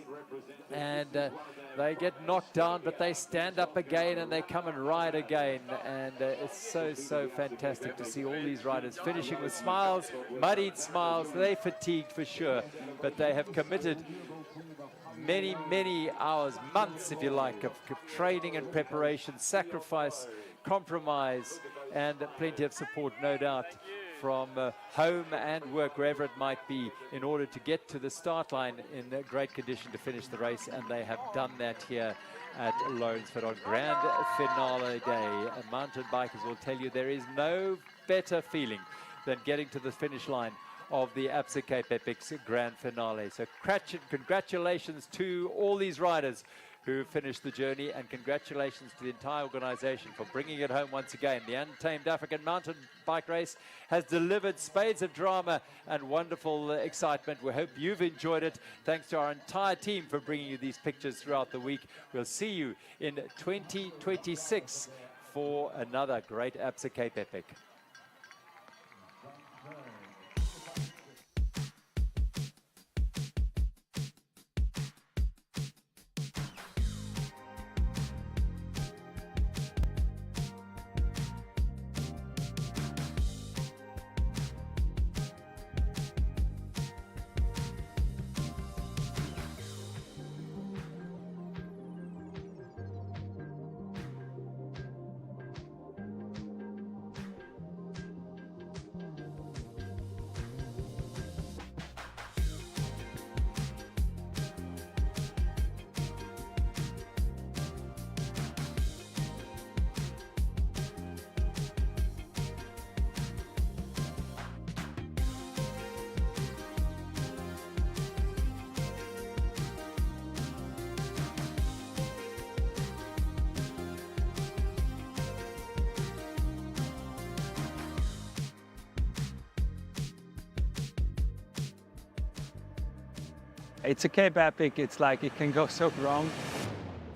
and they get knocked down, but they stand up again and they come and ride again. And it's so fantastic to see all these riders finishing with smiles, muddied smiles. They're fatigued for sure, but they have committed many hours, months if you like, of training and preparation, sacrifice, compromise, and plenty of support, no doubt, from home and work, wherever it might be, in order to get to the start line in great condition to finish the race. And they have done that here at Lawrenceford on grand finale day. Mountain bikers will tell you there is no better feeling than getting to the finish line of the Absa Cape Epic's grand finale. So congratulations to all these riders who finished the journey, and congratulations to the entire organization for bringing it home once again. The Untamed African Mountain Bike Race has delivered spades of drama and wonderful excitement. We hope you've enjoyed it. Thanks to our entire team for bringing you these pictures throughout the week. We'll see you in 2026 for another great Absa Cape Epic. It's a Cape Epic. It's like it can go so wrong.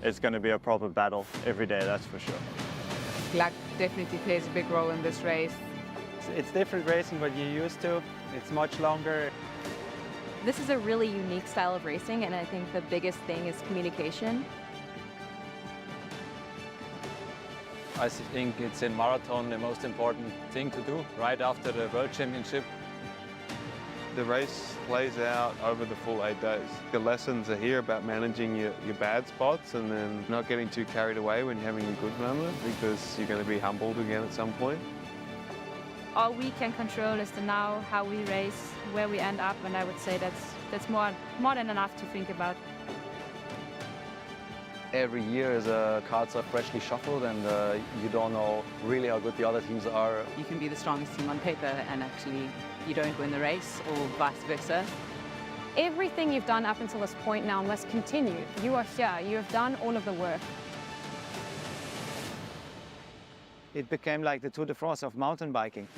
It's going to be a proper battle every day, that's for sure. Luck definitely plays a big role in this race. It's different racing what you're used to. It's much longer. This is a really unique style of racing, and I think the biggest thing is communication. I think it's in marathon the most important thing to do right after the World Championship. The race plays out over the full 8 days. The lessons are here about managing your bad spots and then not getting too carried away when you're having a good moment, because you're going to be humbled again at some point. All we can control is the now, how we race, where we end up, and I would say that's more than enough to think about. Every year cards are freshly shuffled, and you don't know really how good the other teams are. You can be the strongest team on paper and actually you don't win the race, or vice versa. Everything you've done up until this point now must continue. You are here, you have done all of the work. It became like the Tour de France of mountain biking.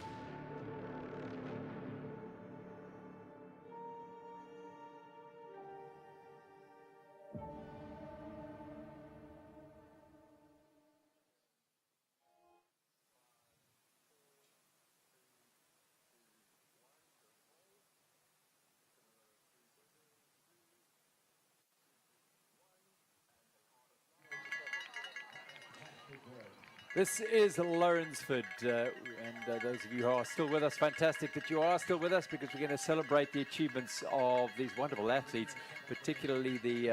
This is Lawrenceford, and those of you who are still with us, fantastic that you are still with us, because we're going to celebrate the achievements of these wonderful athletes, particularly the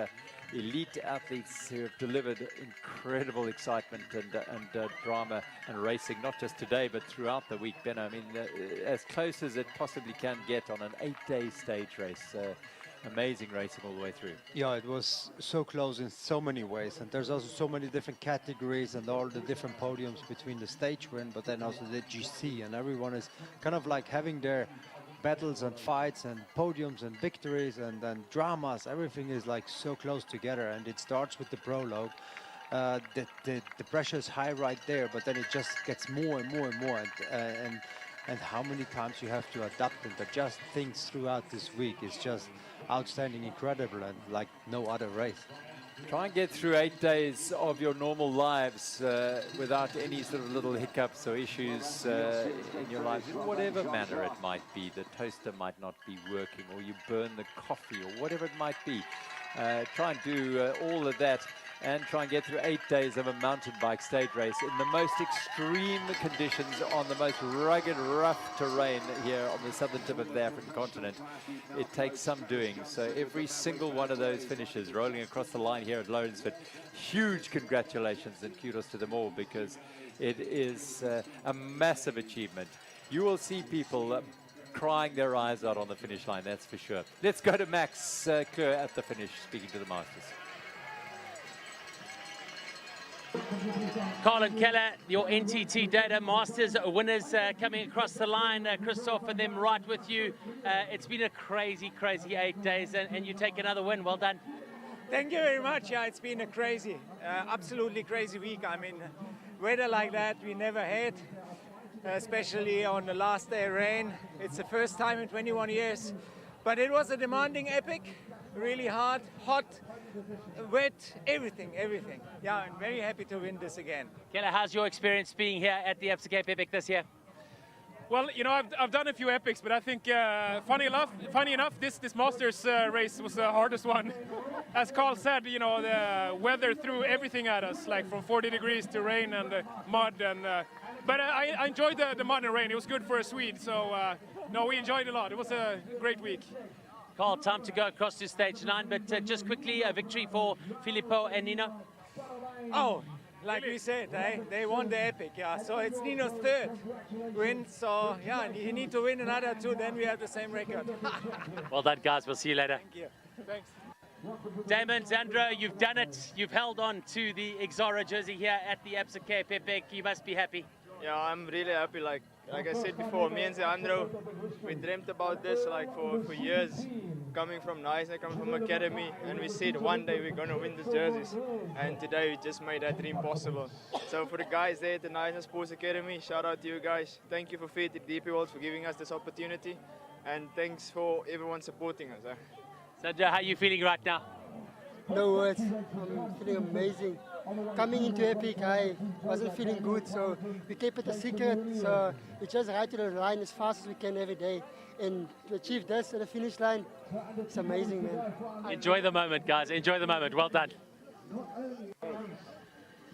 elite athletes who have delivered incredible excitement and drama and racing, not just today but throughout the week. Ben, I mean, as close as it possibly can get on an 8-day stage race. Amazing racing all the way through. Yeah, it was so close in so many ways, and there's also so many different categories and all the different podiums between the stage win, but then also the GC, and everyone is kind of like having their battles and fights and podiums and victories and then dramas. Everything is like so close together, and it starts with the prologue. The pressure is high right there, but then it just gets more and more and more, and how many times you have to adapt and adjust things throughout this week is just outstanding, incredible, and like no other race. Try and get through 8 days of your normal lives without any sort of little hiccups or issues in your lives, in whatever manner it might be. The toaster might not be working, or you burn the coffee, or whatever it might be. Try and do all of that and try and get through 8 days of a mountain bike stage race in the most extreme conditions on the most rugged, rough terrain here on the southern tip of the African continent. It takes some doing. So every single one of those finishes rolling across the line here at Lawrenceford, huge congratulations and kudos to them all, because it is a massive achievement. You will see people crying their eyes out on the finish line, that's for sure. Let's go to Max Kerr at the finish, speaking to the Masters. Colin Keller, your NTT Data Masters winners coming across the line. Christoph, and them right with you. It's been a crazy, crazy 8 days, and you take another win. Well done. Thank you very much. Yeah, it's been a crazy, absolutely crazy week. I mean, weather like that we never had, especially on the last day rain. It's the first time in 21 years. But it was a demanding epic, really hard, hot, wet, everything. Yeah, I'm very happy to win this again. Keller, how's your experience being here at the Absa Cape Epic this year? Well, you know, I've done a few epics, but I think funny enough, this Masters race was the hardest one. As Carl said, you know, the weather threw everything at us, like from 40 degrees to rain and mud. And but I enjoyed the mud and rain. It was good for a Swede, so no, we enjoyed it a lot. It was a great week. Carl, time to go across to stage 9, but just quickly, a victory for Filippo and Nino. Oh, like we said, they won the epic, yeah. So it's Nino's third win, so yeah, you need to win another 2, then we have the same record. Well done, guys. We'll see you later. Thank you. Thanks. Damon, Zandro, you've done it. You've held on to the Exara jersey here at the Absa Cape Epic. You must be happy. Yeah, I'm really happy. Like I said before, me and Zandro, we dreamt about this like for years. Coming from Neisner, coming from academy, and we said one day we're gonna win these jerseys. And today we just made that dream possible. So for the guys there at the Neisner Sports Academy, shout out to you guys. Thank you for Fit DP World for giving us this opportunity, and thanks for everyone supporting us. Sandra, how are you feeling right now? No words. I'm feeling amazing. Coming into Epic, I wasn't feeling good, so we kept it a secret. So we just ride to the line as fast as we can every day. And to achieve this at the finish line, it's amazing, man. Enjoy the moment, guys. Enjoy the moment. Well done.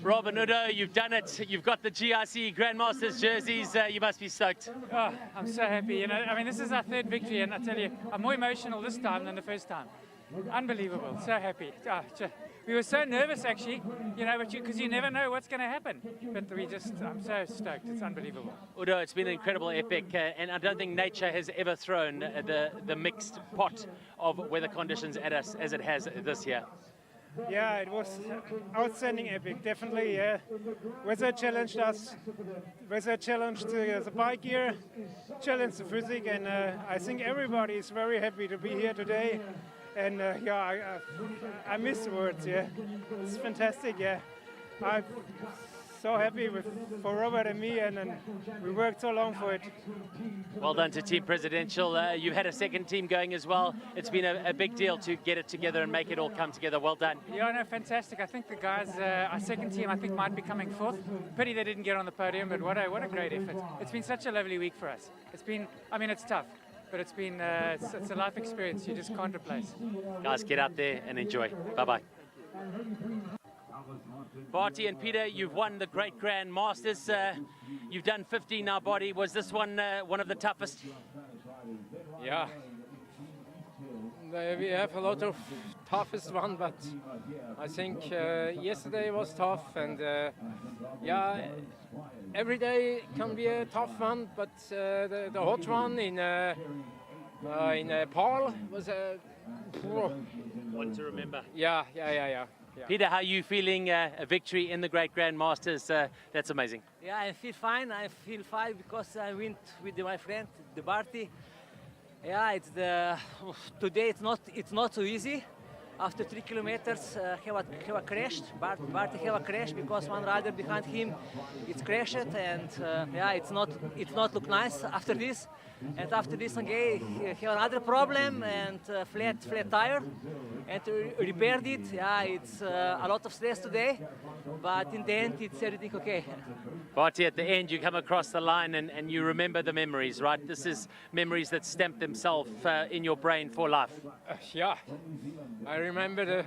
Robin Udo, you've done it. You've got the GRC Grandmasters jerseys. You must be stoked. Oh, I'm so happy. You know, I mean, this is our third victory, and I tell you, I'm more emotional this time than the first time. Unbelievable. So happy. We were so nervous, actually, you know, because you never know what's going to happen. But I'm so stoked. It's unbelievable. Udo, it's been an incredible epic, and I don't think nature has ever thrown the mixed pot of weather conditions at us as it has this year. Yeah, it was outstanding epic, definitely. Yeah, weather challenged us. Weather challenged the bike gear, challenged the physics, and I think everybody is very happy to be here today. And yeah, I miss the words. Yeah, it's fantastic. Yeah, I'm so happy for Robert and me, and we worked so long for it. Well done to Team Presidential. You've had a second team going as well. It's been a big deal to get it together and make it all come together. Well done. Yeah, no, fantastic. I think the guys, our second team, I think might be coming fourth. Pity they didn't get on the podium, but what a great effort. It's been such a lovely week for us. It's been, I mean, it's tough, but it's been, it's a life experience you just can't replace. Guys, get out there and enjoy. Bye-bye. Barty and Peter, you've won the Great Grand Masters. You've done 15 now, Barty. Was this one of the toughest? Yeah. We have a lot of toughest one, but I think yesterday was tough, and yeah, every day can be a tough one, but the hot one in Paarl was a one to remember. Yeah. Peter, how are you feeling? A victory in the Great Grand Masters, that's amazing. Yeah, I feel fine. I feel fine because I went with my friend, the Barty. Yeah, today it's not so easy. after 3 kilometers, have a crashed. Bart have a crash because one rider behind him, it's crashed, and yeah, it's not look nice after this. And after this, again, he have another problem and flat tire, and repaired it. Yeah, it's a lot of stress today, but in the end, it's everything okay. Barty, at the end, you come across the line and you remember the memories, right? This is memories that stamp themselves in your brain for life. Yeah, I remember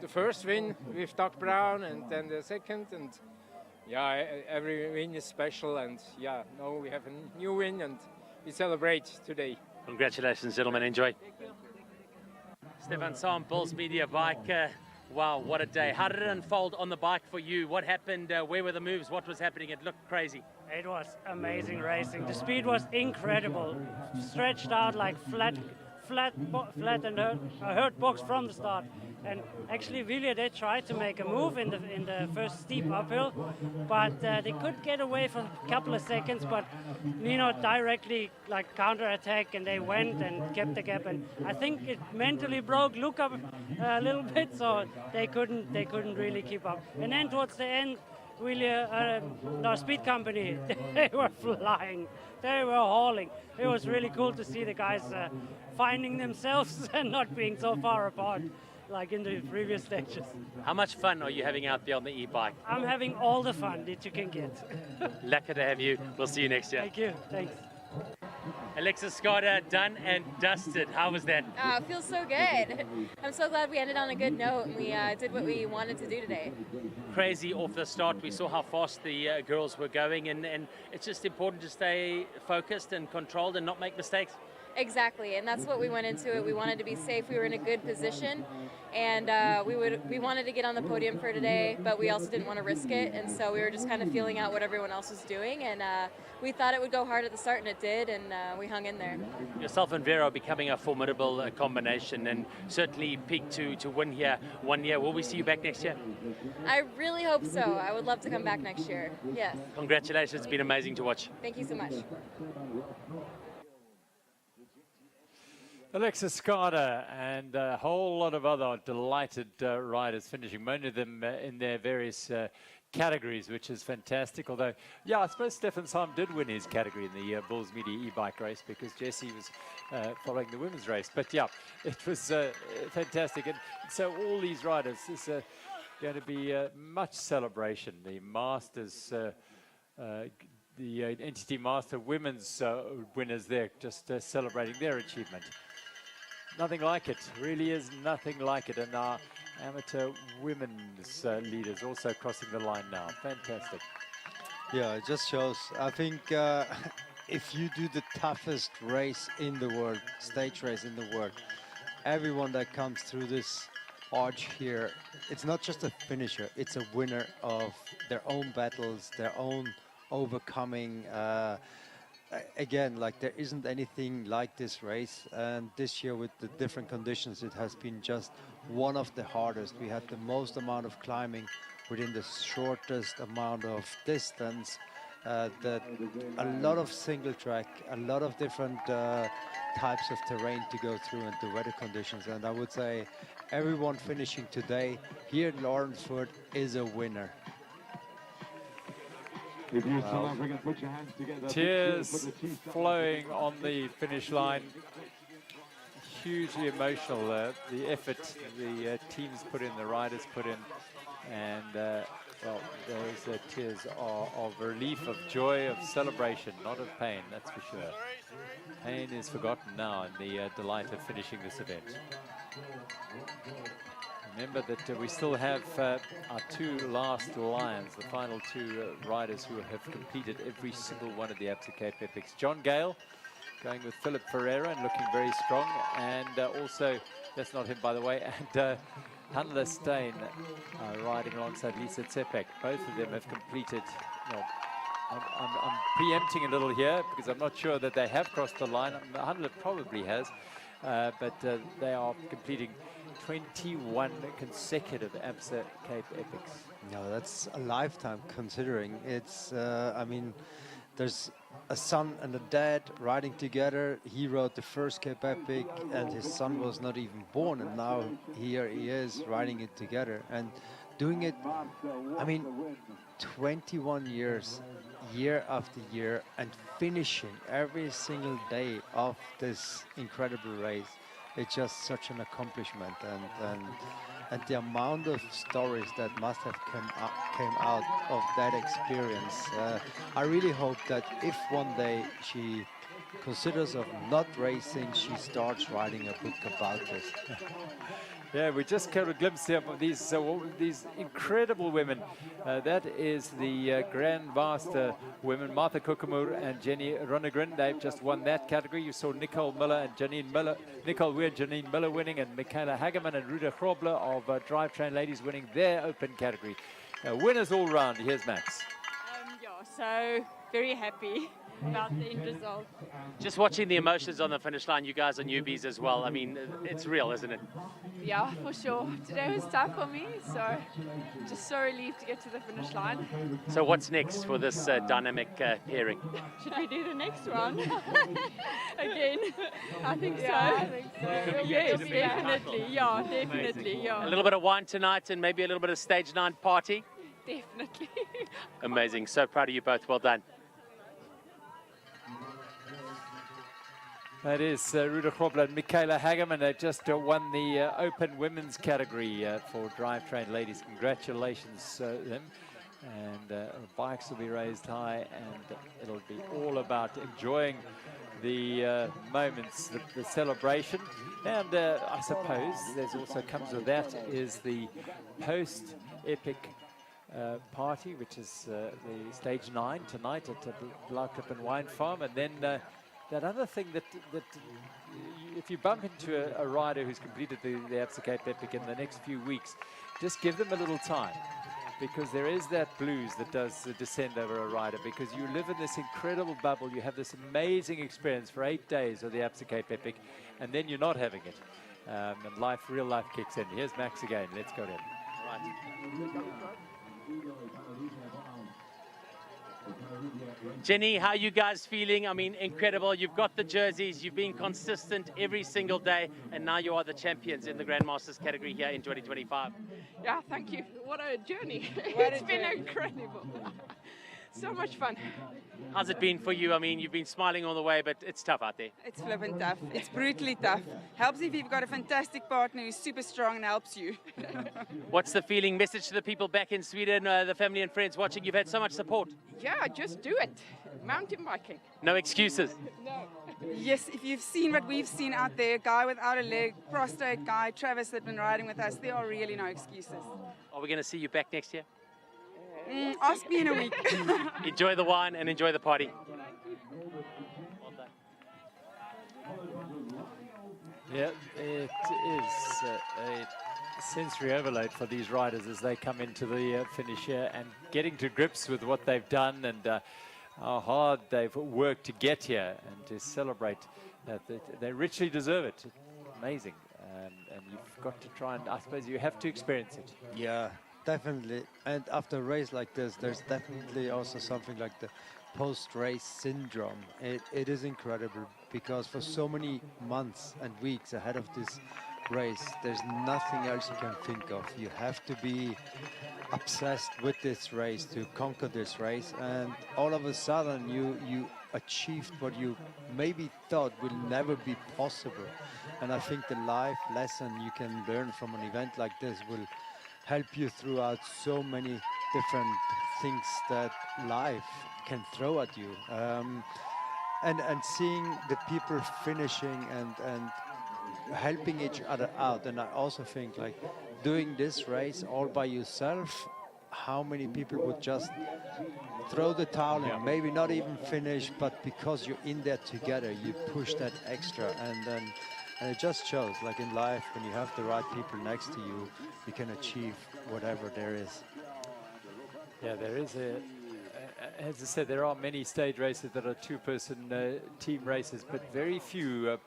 the first win with Doc Brown, and then the second, and yeah, every win is special, and yeah, now we have a new win, and we celebrate today. Congratulations, gentlemen. Enjoy. Stefan Sam, Bulls Media Bike. Wow, what a day. How did it unfold on the bike for you? What happened? Where were the moves? What was happening? It looked crazy. It was amazing racing. The speed was incredible. Stretched out like flat and a hurt box from the start. And actually, Villiers, they tried to make a move in the first steep uphill, but they could get away for a couple of seconds. But Nino directly like counter-attack, and they went and kept the gap. And I think it mentally broke Luca a little bit, so they couldn't really keep up. And then towards the end, our speed company, they were flying, they were hauling. It was really cool to see the guys finding themselves and not being so far apart like in the previous stages. How much fun are you having out there on the e-bike? I'm having all the fun that you can get. Lucky to have you. We'll see you next year. Thank you. Thanks. Alexis Scarter, done and dusted. How was that? It feels so good. I'm so glad we ended on a good note and we did what we wanted to do today. Crazy off the start. We saw how fast the girls were going, and it's just important to stay focused and controlled and not make mistakes. Exactly, and that's what we went into it. We wanted to be safe. We were in a good position, and we wanted to get on the podium for today, but we also didn't want to risk it, and so we were just kind of feeling out what everyone else was doing, and we thought it would go hard at the start, and it did, and we hung in there. Yourself and Vera are becoming a formidable combination, and certainly peaked to win here 1 year. Will we see you back next year? I really hope so. I would love to come back next year. Yes. Congratulations. It's been amazing to watch. Thank you so much. Alexis Scarter and a whole lot of other delighted riders finishing, many of them in their various categories, which is fantastic. Although, yeah, I suppose Stefan Sam did win his category in the Bulls Media e-bike race because Jessie was following the women's race. But yeah, it was fantastic. And so all these riders, is going to be much celebration. The Masters, the Entity Master women's winners there, just celebrating their achievement. Nothing like it, really is nothing like it. And our amateur women's leaders also crossing the line now. Fantastic. Yeah, it just shows. I think if you do the toughest race in the world, stage race in the world, everyone that comes through this arch here, it's not just a finisher, it's a winner of their own battles, their own overcoming. Again, like there isn't anything like this race, and this year with the different conditions, it has been just one of the hardest. We had the most amount of climbing within the shortest amount of distance. A lot of single track, a lot of different types of terrain to go through, and the weather conditions. And I would say everyone finishing today here in Lawrenceford is a winner. Well, tears flowing on the finish line. Hugely emotional, the effort the teams put in, the riders put in, and well, those tears are of relief, of joy, of celebration, not of pain, that's for sure. Pain is forgotten now in the delight of finishing this event. Remember that we still have our two last lions, the final two riders who have completed every single one of the Absa Cape Epics. John Gale going with Philip Ferreira and looking very strong, and also, that's not him by the way, and Hanla Steyn riding alongside Lisa Tsepek. Both of them have completed, well, I'm preempting a little here because I'm not sure that they have crossed the line. Hanla probably has, but they are completing 21 consecutive Absa Cape Epics. No, that's a lifetime considering. It's, I mean, there's a son and a dad riding together. He rode the first Cape Epic, and his son was not even born, and now here he is riding it together and doing it. I mean, 21 years, year after year, and finishing every single day of this incredible race. It's just such an accomplishment, and the amount of stories that must have came out of that experience. I really hope that if one day she considers of not racing, she starts writing a book about this. Yeah, we just caught a glimpse here of these incredible women. That is the Grand Master women, Martha Kukumur and Jenny Runegren. They've just won that category. You saw Nicole Miller and Janine Miller, Nicole Weir and Janine Miller winning, and Michaela Hageman and Ruda Grobler of Drivetrain Ladies winning their open category. Winners all round. Here's Max. Yeah, so very happy about the end result. Just watching the emotions on the finish line, you guys are newbies as well. I mean, it's real, isn't it? Yeah, for sure. Today was tough for me, so just so relieved to get to the finish line. So what's next for this dynamic pairing? Should we do the next one? Again? I think so. I think so. Yes, definitely. Yeah, definitely. Yeah. A little bit of wine tonight and maybe a little bit of stage 9 party? Definitely. Amazing. So proud of you both. Well done. That is Ruda Grobler and Michaela Hageman. They just won the open women's category for Drivetrain Ladies. Congratulations to them. And bikes will be raised high, and it'll be all about enjoying the moments, the celebration. And I suppose there's also comes with that is the post-epic party, which is the stage 9 tonight at Blaarklip and Wine Farm. And then that other thing that if you bump into a rider who's completed the Absa Cape Epic in the next few weeks, just give them a little time, because there is that blues that does descend over a rider, because you live in this incredible bubble, you have this amazing experience for 8 days of the Absa Cape Epic, and then you're not having it. And real life kicks in. Here's Max again. Let's go to him. Right. Jenny, how are you guys feeling? I mean, incredible. You've got the jerseys, you've been consistent every single day, and now you are the champions in the Grandmasters category here in 2025. Yeah, thank you. What a journey. It's been incredible. So much fun. How's it been for you? I mean, you've been smiling all the way, but it's tough out there. It's flippin' tough. It's brutally tough. Helps if you've got a fantastic partner who's super strong and helps you. What's the feeling? Message to the people back in Sweden, the family and friends watching. You've had so much support. Yeah, just do it. Mountain biking. No excuses. No. Yes, if you've seen what we've seen out there, guy without a leg, prostate guy, Travis, that been riding with us, there are really no excuses. Are we going to see you back next year? Ask me in a week. Enjoy the wine and enjoy the party. Yeah, it is a sensory overload for these riders as they come into the finish here and getting to grips with what they've done and how hard they've worked to get here and to celebrate that they richly deserve it. Amazing. And you've got to try and, I suppose you have to experience it. Yeah, definitely. And after a race like this, there's definitely also something like the post-race syndrome. It is incredible, because for so many months and weeks ahead of this race, there's nothing else you can think of. You have to be obsessed with this race to conquer this race, and all of a sudden you achieved what you maybe thought will never be possible. And I think the life lesson you can learn from an event like this will help you throughout so many different things that life can throw at you. And seeing the people finishing and helping each other out. And I also think, like, doing this race all by yourself, how many people would just throw the towel in, maybe not even finish, but because you're in there together, you push that extra. And it just shows, like in life, when you have the right people next to you, you can achieve whatever there is. Yeah, there is as I said, there are many stage races that are two-person team races, but very few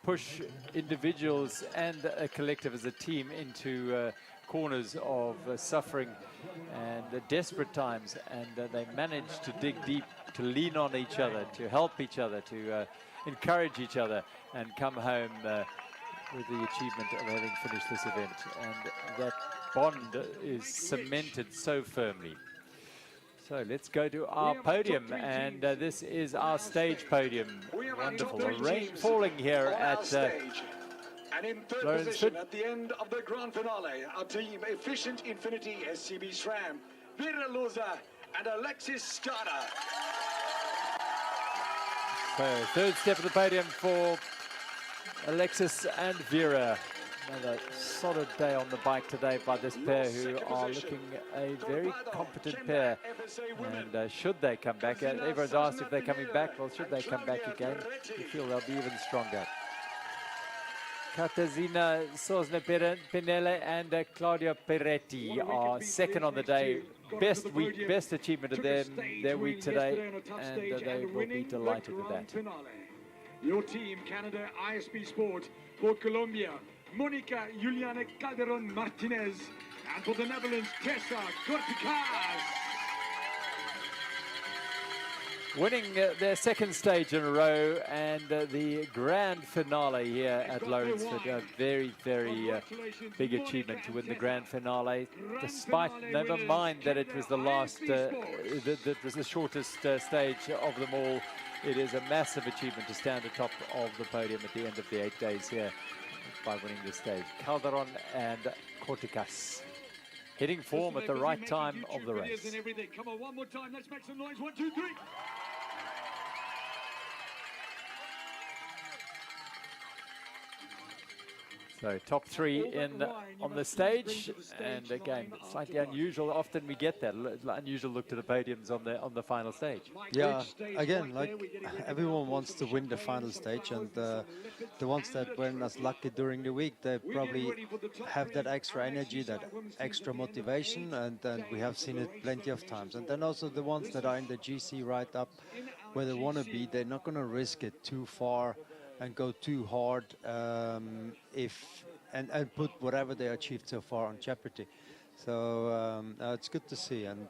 push individuals and a collective as a team into corners of suffering and desperate times, and they managed to dig deep, to lean on each other, to help each other, to encourage each other, and come home with the achievement of having finished this event. And that bond is cemented so firmly. So let's go to our podium, and this is our stage podium. Wonderful. The rain falling here at and in third Lawrence position at the end of the grand finale, our team Efficient Infinity SCB SRAM, Vera Loza and Alexis Skada. So third step of the podium for Alexis and Vera. Another solid day on the bike today by this pair, who are looking a very competent pair. And should they come back, everyone's asked if they're coming back. Well, should they come back again, we feel they'll be even stronger. Katarzyna Sosna-Penele and Claudia Peretti are second on the day. Best achievement of their week today, and they will be delighted with that. Your team, Canada ISP Sport, for Colombia, Monica Juliana Calderon Martinez, and for the Netherlands, Tessa Corticas. Winning their second stage in a row, and the grand finale here at Lawrenceford. A very, very big achievement to win the grand finale, despite, never mind that it was the last, that was the shortest stage of them all. It is a massive achievement to stand atop of the podium at the end of the 8 days here by winning this stage. Calderon and Corticas hitting form at the right time of the race. Come on, one more time, let's make some noise. 1, 2, 3. So top three on the stage, and again, slightly unusual. Often we get that unusual look to the podiums on the final stage. Yeah, again, like everyone wants to win the final stage, and the ones that weren't as lucky during the week, they probably have that extra energy, that extra motivation, and we have seen it plenty of times. And then also the ones that are in the GC right up where they want to be, they're not going to risk it too far and go too hard and put whatever they achieved so far on jeopardy. So it's good to see, and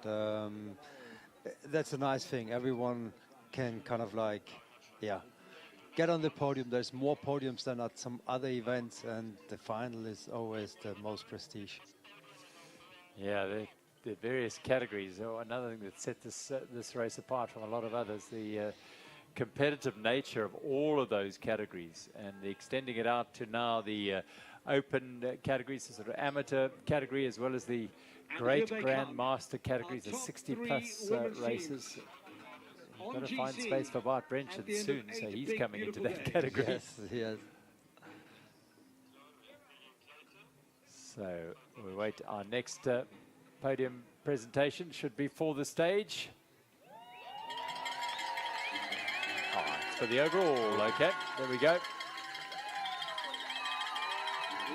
that's a nice thing. Everyone can kind of like, get on the podium. There's more podiums than at some other events, and the final is always the most prestige. Yeah, the various categories. Another thing that set this race apart from a lot of others, the competitive nature of all of those categories, and extending it out to now the open categories, the sort of amateur category, as well as the great grandmaster categories, the 60 plus races. You've got to find space for Bart Brenchen soon, so he's coming into that category. Yes, yes. So we wait. Our next podium presentation should be for the stage. For the overall, okay, there we go.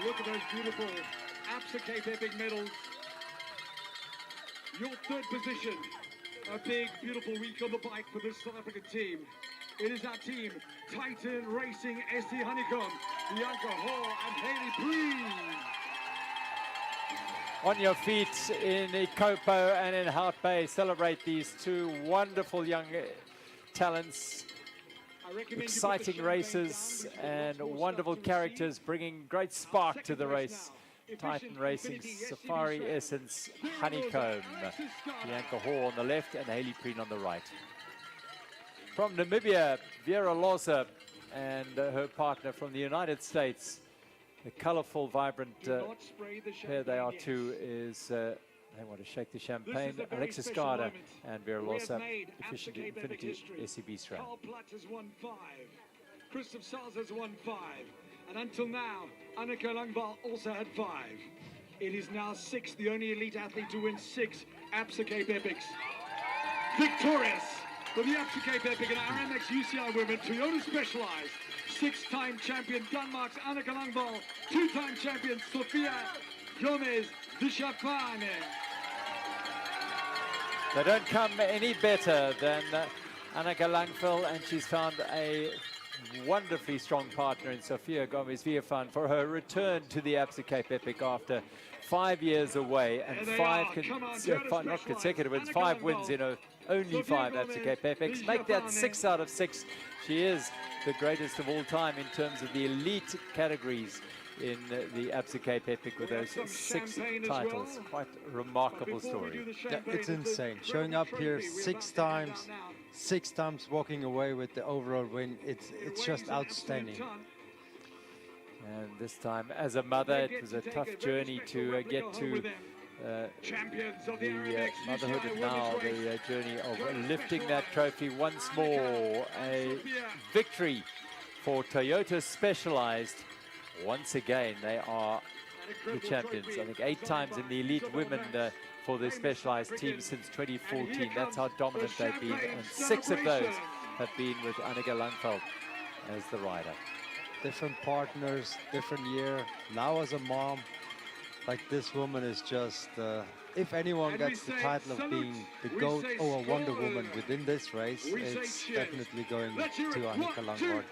Look at those beautiful Absa Cape Epic medals. Your third position, a big, beautiful week on the bike for this South African team. It is our team, Titan Racing, ST Honeycomb, Bianca Hall, and Haley Breen. On your feet in Ikopo and in Hout Bay, celebrate these two wonderful young talents. Exciting races and wonderful characters, bringing great spark to the race. Titan Racing, Safari Essence, Honeycomb, Bianca Hall on the left and Haley Preen on the right. From Namibia, Vera Loza and her partner from the United States. The colorful, vibrant pair they are too is, they want to shake the champagne. Alexis Skada and Vera Loza, Efficient Infinity SCB SRAM. Carl Platz has won 5. Christoph Sals has won 5. And until now, Anneke Langval also had 5. It is now 6, the only elite athlete to win 6 Absa Cape Epics. Victorious for the Absa Cape Epic and RMX UCI Women, Toyota Specialized. 6-time champion Denmark's Anneke Langval, 2-time champion Sofia Gomez de Champagne. They don't come any better than Anneke Langval, and she's found a wonderfully strong partner in Sofia Gomez-Villafañe for her return to the Absa Cape Epic after 5 years away and not consecutive wins, 5 wins in only 5 Absa Cape Epics. Make that 6 out of 6. She is the greatest of all time in terms of the elite categories in the Absa Cape Epic with those 6 titles. Quite a remarkable story. Yeah, it's insane. Showing up here 6 times, walking away with the overall win. It's just outstanding. And this time, as a mother, it was a tough journey to get to the motherhood, and now the journey of lifting that trophy once more. A victory for Toyota Specialized. Once again, they are the champions. I think 8 times in the elite women for the Specialized team since 2014. That's how dominant they've been, and 6 of those have been with Annika Langveld as the rider. Different partners, different year. Now as a mom, like this woman is just, if anyone gets the title of being the GOAT or a Wonder Woman within this race, it's definitely going to Annika Langveld.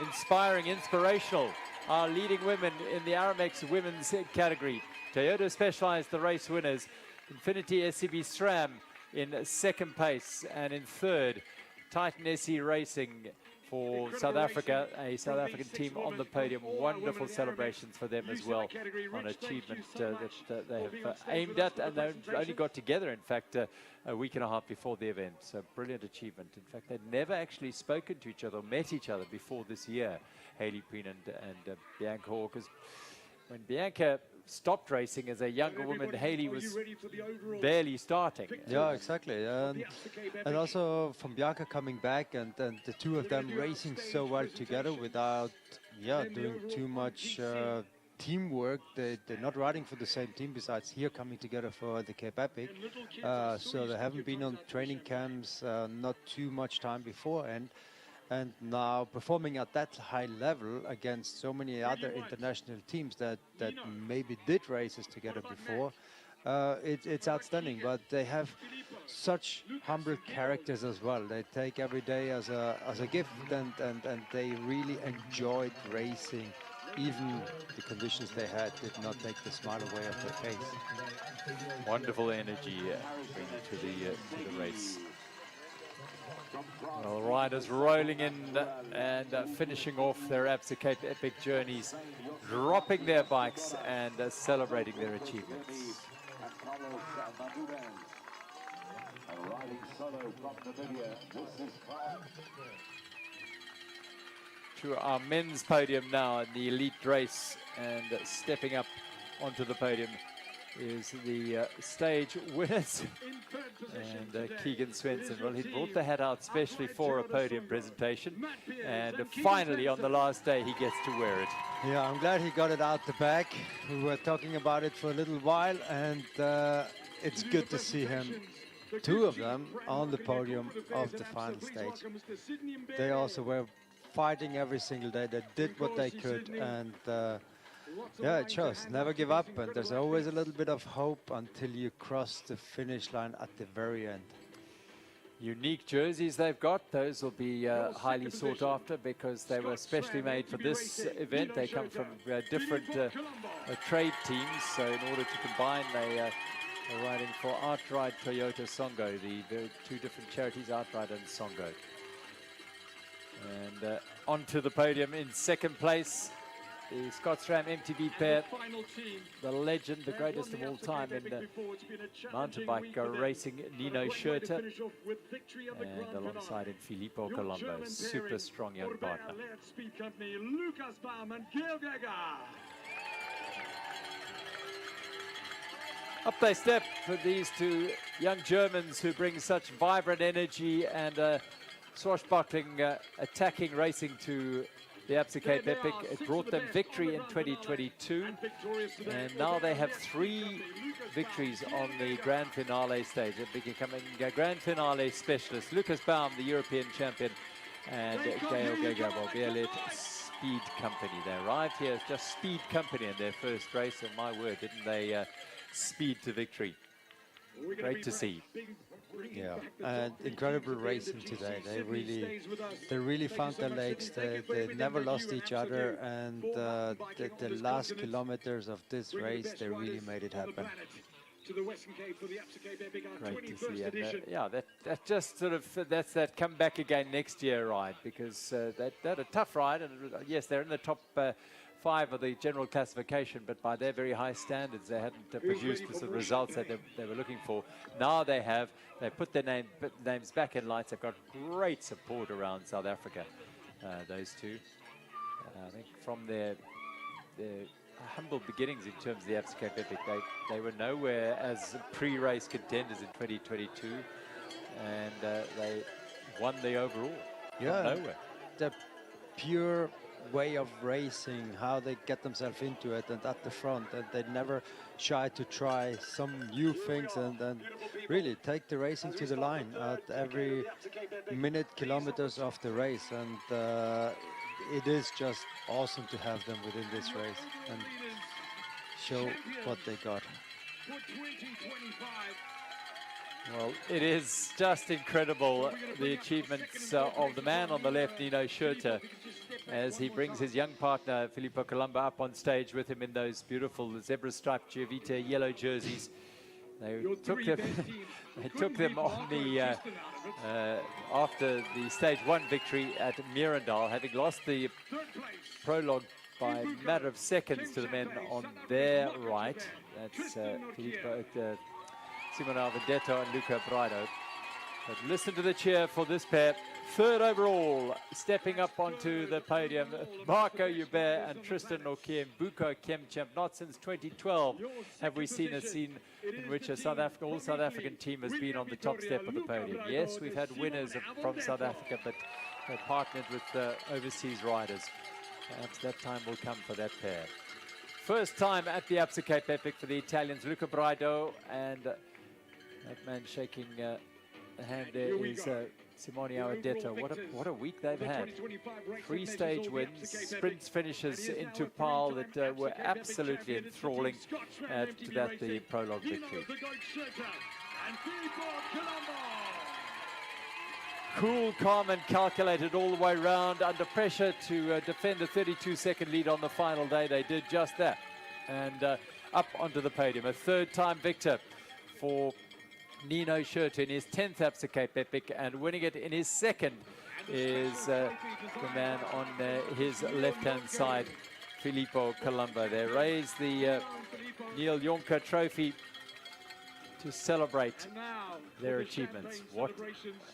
Inspiring, inspirational. Our leading women in the Aramex women's category. Toyota Specialized, the race winners. Infinity SCB SRAM in 2nd place, and in 3rd, Titan SE Racing for South Africa, a South African team on the podium. Wonderful celebrations for them as well on achievement that they have aimed at, and they only got together, in fact, a week and a half before the event. So brilliant achievement. In fact, they'd never actually spoken to each other or met each other before this year, Hayley Peen and Bianca Hall, because when Bianca stopped racing as a younger woman, Hayley was barely starting. Yeah, exactly. And also from Bianca coming back and the two of them racing so well together without doing too much teamwork. They're not riding for the same team besides here coming together for the Cape Epic. So they haven't been on training camps, not too much time before, and now performing at that high level against so many other international teams that maybe did races together before. It's outstanding, but they have such humble characters as well. They take every day as a gift, and they really enjoyed racing. Even the conditions they had did not take the smile away off their face. Wonderful energy to the race. Well, riders rolling in and finishing off their Absa Cape Epic journeys, dropping their bikes and celebrating their achievements. To our men's podium now in the elite race, and stepping up onto the podium is the stage winners. And Keegan Swenson, well, he brought the hat out specially for a podium presentation, and finally on the last day he gets to wear it. Yeah, I'm glad he got it out the back. We were talking about it for a little while, and it's good to see him, 2 of them, on the podium of the final stage. They also were fighting every single day. They did what they could, and yeah, it shows. Never give up, and there's always a little bit of hope until you cross the finish line at the very end. Unique jerseys they've got. Those will be highly sought after because they were specially made for this event. They come from different trade teams, so in order to combine, they are riding for Outride Toyota Songo, the 2 different charities, Outride and Songo. And onto the podium in 2nd place, the Scott SRAM MTB pair, the legend, the greatest of all time in mountain bike racing, Nino Schurter, and alongside him Filippo Colombo, super strong young partner. Up they step for these 2 young Germans who bring such vibrant energy and swashbuckling, attacking racing to the Absa Cape Epic. It brought them victory in 2022, and now they have 3 victories on the grand finale stage. They're becoming grand finale specialists. Lucas Baum, the European champion, and Gael Gagabo, Speed Company. They arrived here as just Speed Company in their first race, and my word, didn't they speed to victory. Great to see. Yeah, and incredible racing today. They really found their legs. They never lost each other, and the last kilometers of this race, they really made it happen. To the Western Cape for the Absa Cape Epic, our Great to 21st see. edition. That just sort of, that's that come back again next year ride, because they had a tough ride, and yes, they're in the top 5 of the general classification, but by their very high standards, they hadn't produced the sort of results that they were looking for. Now they put their names back in lights. They've got great support around South Africa, those two. I think from their humble beginnings in terms of the Absa Cape Epic, they were nowhere as pre-race contenders in 2022, and they won the overall. Yeah, nowhere. The pure way of racing, how they get themselves into it, and at the front, and they never shy to try some new things, and really take the racing to the line at every minute, kilometers of the race, and it is just awesome to have them within this race and show what they got. Well, it is just incredible, the achievements of the man on the left, Nino Schurter, as he brings his young partner, Filippo Colombo, up on stage with him in those beautiful zebra-striped Giovita yellow jerseys. They took them on the after the stage 1 victory at Mirandal, having lost the prologue by a matter of seconds to the men on their right. That's Filippo, Simona Vedetto and Luca Braido. But listen to the cheer for this pair. 3rd overall, stepping up onto the podium, Marco Hubert and Tristan Nokiem, Buko Kemchamp. Not since 2012 have we seen a scene in which a all South African team has been on the top step of the podium. Yes, we've had winners from South Africa, but they're partnered with overseas riders. Perhaps that time will come for that pair. First time at the Absa Cape Epic for the Italians, Luca Braido, and that man shaking the hand there is Simone Audetto. What a week they've had. 3 stage wins, sprints finishes into Pal that were absolutely enthralling. To that, the prologue victory. Cool, calm and calculated all the way round. Under pressure to defend a 32-second lead on the final day. They did just that. And up onto the podium. A 3rd time victor for Nino Schurter in his 10th Absa Cape Epic, and winning it in his 2nd is the man on his left-hand side, Filippo Colombo. They raise the Neil Jonker Trophy to celebrate their achievements. What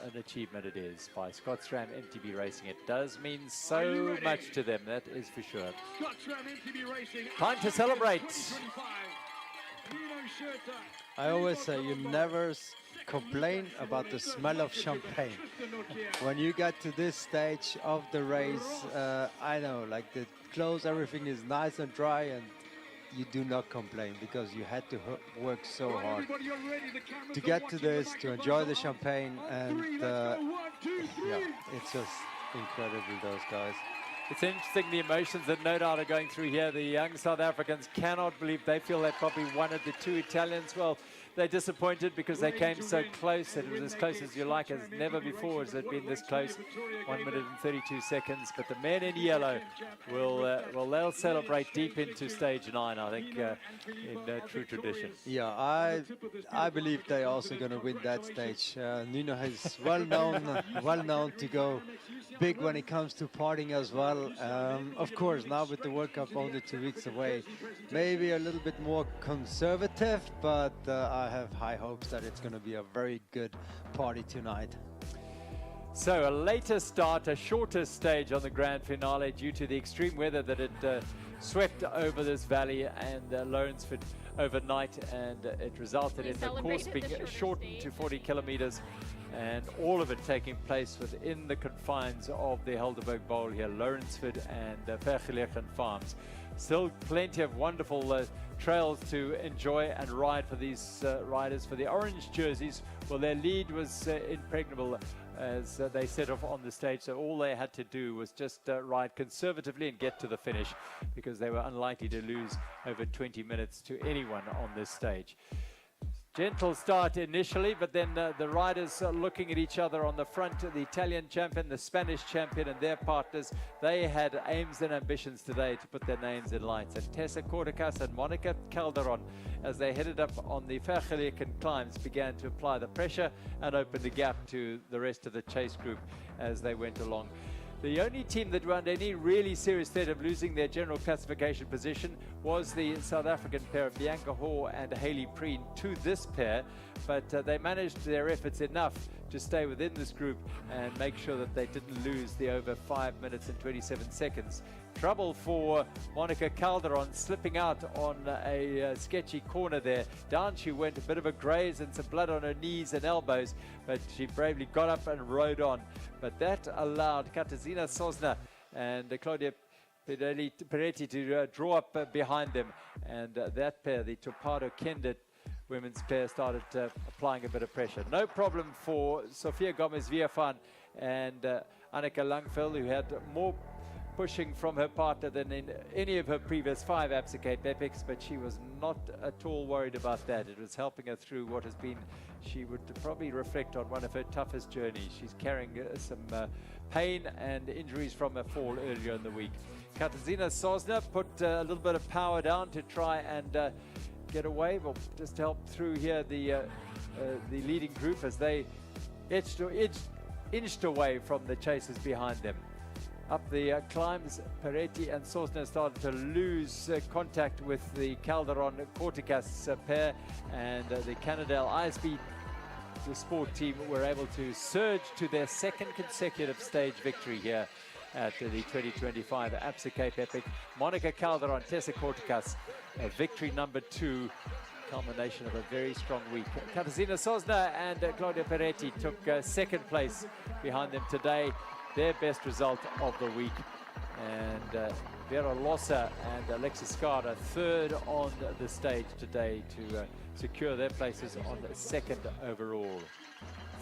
an achievement it is by Scott Stram MTB Racing. It does mean so much to them, that is for sure. Time to celebrate. I always say you never complain about the smell of champagne. When you get to this stage of the race, I know, like the clothes, everything is nice and dry, and you do not complain because you had to work so hard to get to this, to enjoy the champagne, and yeah, it's just incredible, those guys. It's interesting, the emotions that no doubt are going through here. The young South Africans cannot believe they feel they probably won it. The 2 Italians, well, they're disappointed because they came so close, and it was as close as you like, as never before has it been this close. 1 minute and 32 seconds. But the men in yellow will they'll celebrate deep into stage 9, I think, in true tradition. Yeah, I believe they're also going to win that stage. Nino is well known to go big when it comes to partying as well. Of course, now with the World Cup only 2 weeks away, maybe a little bit more conservative, but I have high hopes that it's going to be a very good party tonight. So a later start, a shorter stage on the grand finale due to the extreme weather that it swept over this valley and Lawrenceford overnight, and it resulted in the course being shortened to 40 kilometers, and all of it taking place within the confines of the Helderberg Bowl here, Lawrenceford and Vergelegen Farms. Still plenty of wonderful trails to enjoy and ride for these riders. For the orange jerseys, well, their lead was impregnable as they set off on the stage, so all they had to do was just ride conservatively and get to the finish, because they were unlikely to lose over 20 minutes to anyone on this stage. Gentle start initially, but then the riders are looking at each other on the front. The Italian champion, the Spanish champion, and their partners, they had aims and ambitions today to put their names in lights. And Tessa Kortekas and Monica Calderon, as they headed up on the Vergeleken climbs, began to apply the pressure and open the gap to the rest of the chase group as they went along. The only team that ran any really serious threat of losing their general classification position was the South African pair of Bianca Hoare and Hayley Preen to this pair, but they managed their efforts enough to stay within this group and make sure that they didn't lose the over 5 minutes and 27 seconds. Trouble for Monica Calderon, slipping out on a sketchy corner there. Down she went, a bit of a graze and some blood on her knees and elbows, but she bravely got up and rode on. But that allowed Katarzyna Sosna and Claudia Peretti to draw up behind them, and that pair, the Topado Kendit women's pair, started applying a bit of pressure. No problem for Sofia Gomez-Viafan and Annika Langveld, who had more pushing from her partner than in any of her previous 5 Absa Cape Epics, but she was not at all worried about that. It was helping her through what has been, she would probably reflect on, one of her toughest journeys. She's carrying some pain and injuries from a fall earlier in the week. Katarzyna Sosna put a little bit of power down to try and get away, but just help through here the leading group as they inched away from the chasers behind them. Up the climbs, Peretti and Sosna started to lose contact with the Calderon-Kortekas pair, and the Cannondale ISB Sport team were able to surge to their 2nd consecutive stage victory here at the 2025 Absa Cape Epic. Monica Calderon, Tessa Kortekas, victory number 2, culmination of a very strong week. Katarzyna Sosna and Claudia Peretti took 2nd place behind them today, their best result of the week. And Vera Lossa and Alexis Skada 3rd on the stage today to secure their places on 2nd overall.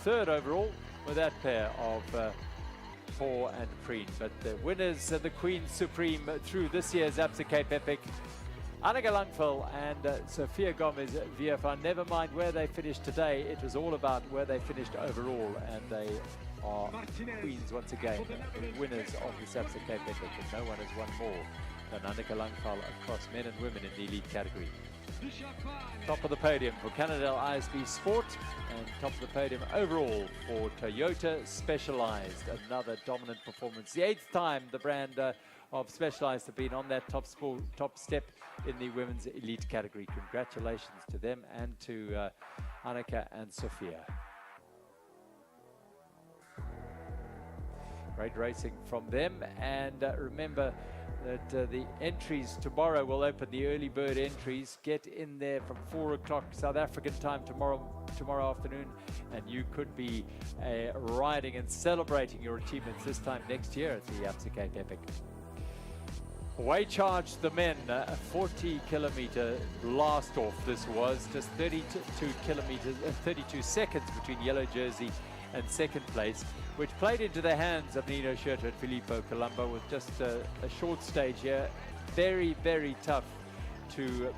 3rd overall with that pair of Hoare and Preen. But the winners, the Queen Supreme through this year's Absa Cape Epic, Annika Langveld and Sofia Gomez-Viafan. Never mind where they finished today, it was all about where they finished overall, and they are queens once again, the winners of the Absa Cape Epic, and no one has won more than Annika Langveld across men and women in the elite category. Top of the podium for Cannondale ISB Sport, and top of the podium overall for Toyota Specialized. Another dominant performance. The 8th time the brand of Specialized have been on that top step in the women's elite category. Congratulations to them and to Annika and Sofia. Great racing from them, and remember that the entries tomorrow will open, the early bird entries. Get in there from 4 o'clock South African time tomorrow afternoon, and you could be riding and celebrating your achievements this time next year at the Absa Cape Epic. Away charged the men, a 40-kilometer blast off this was, just 32 seconds between yellow jersey and 2nd place, which played into the hands of Nino Schurter and Filippo Colombo with just a short stage here. Very, very tough to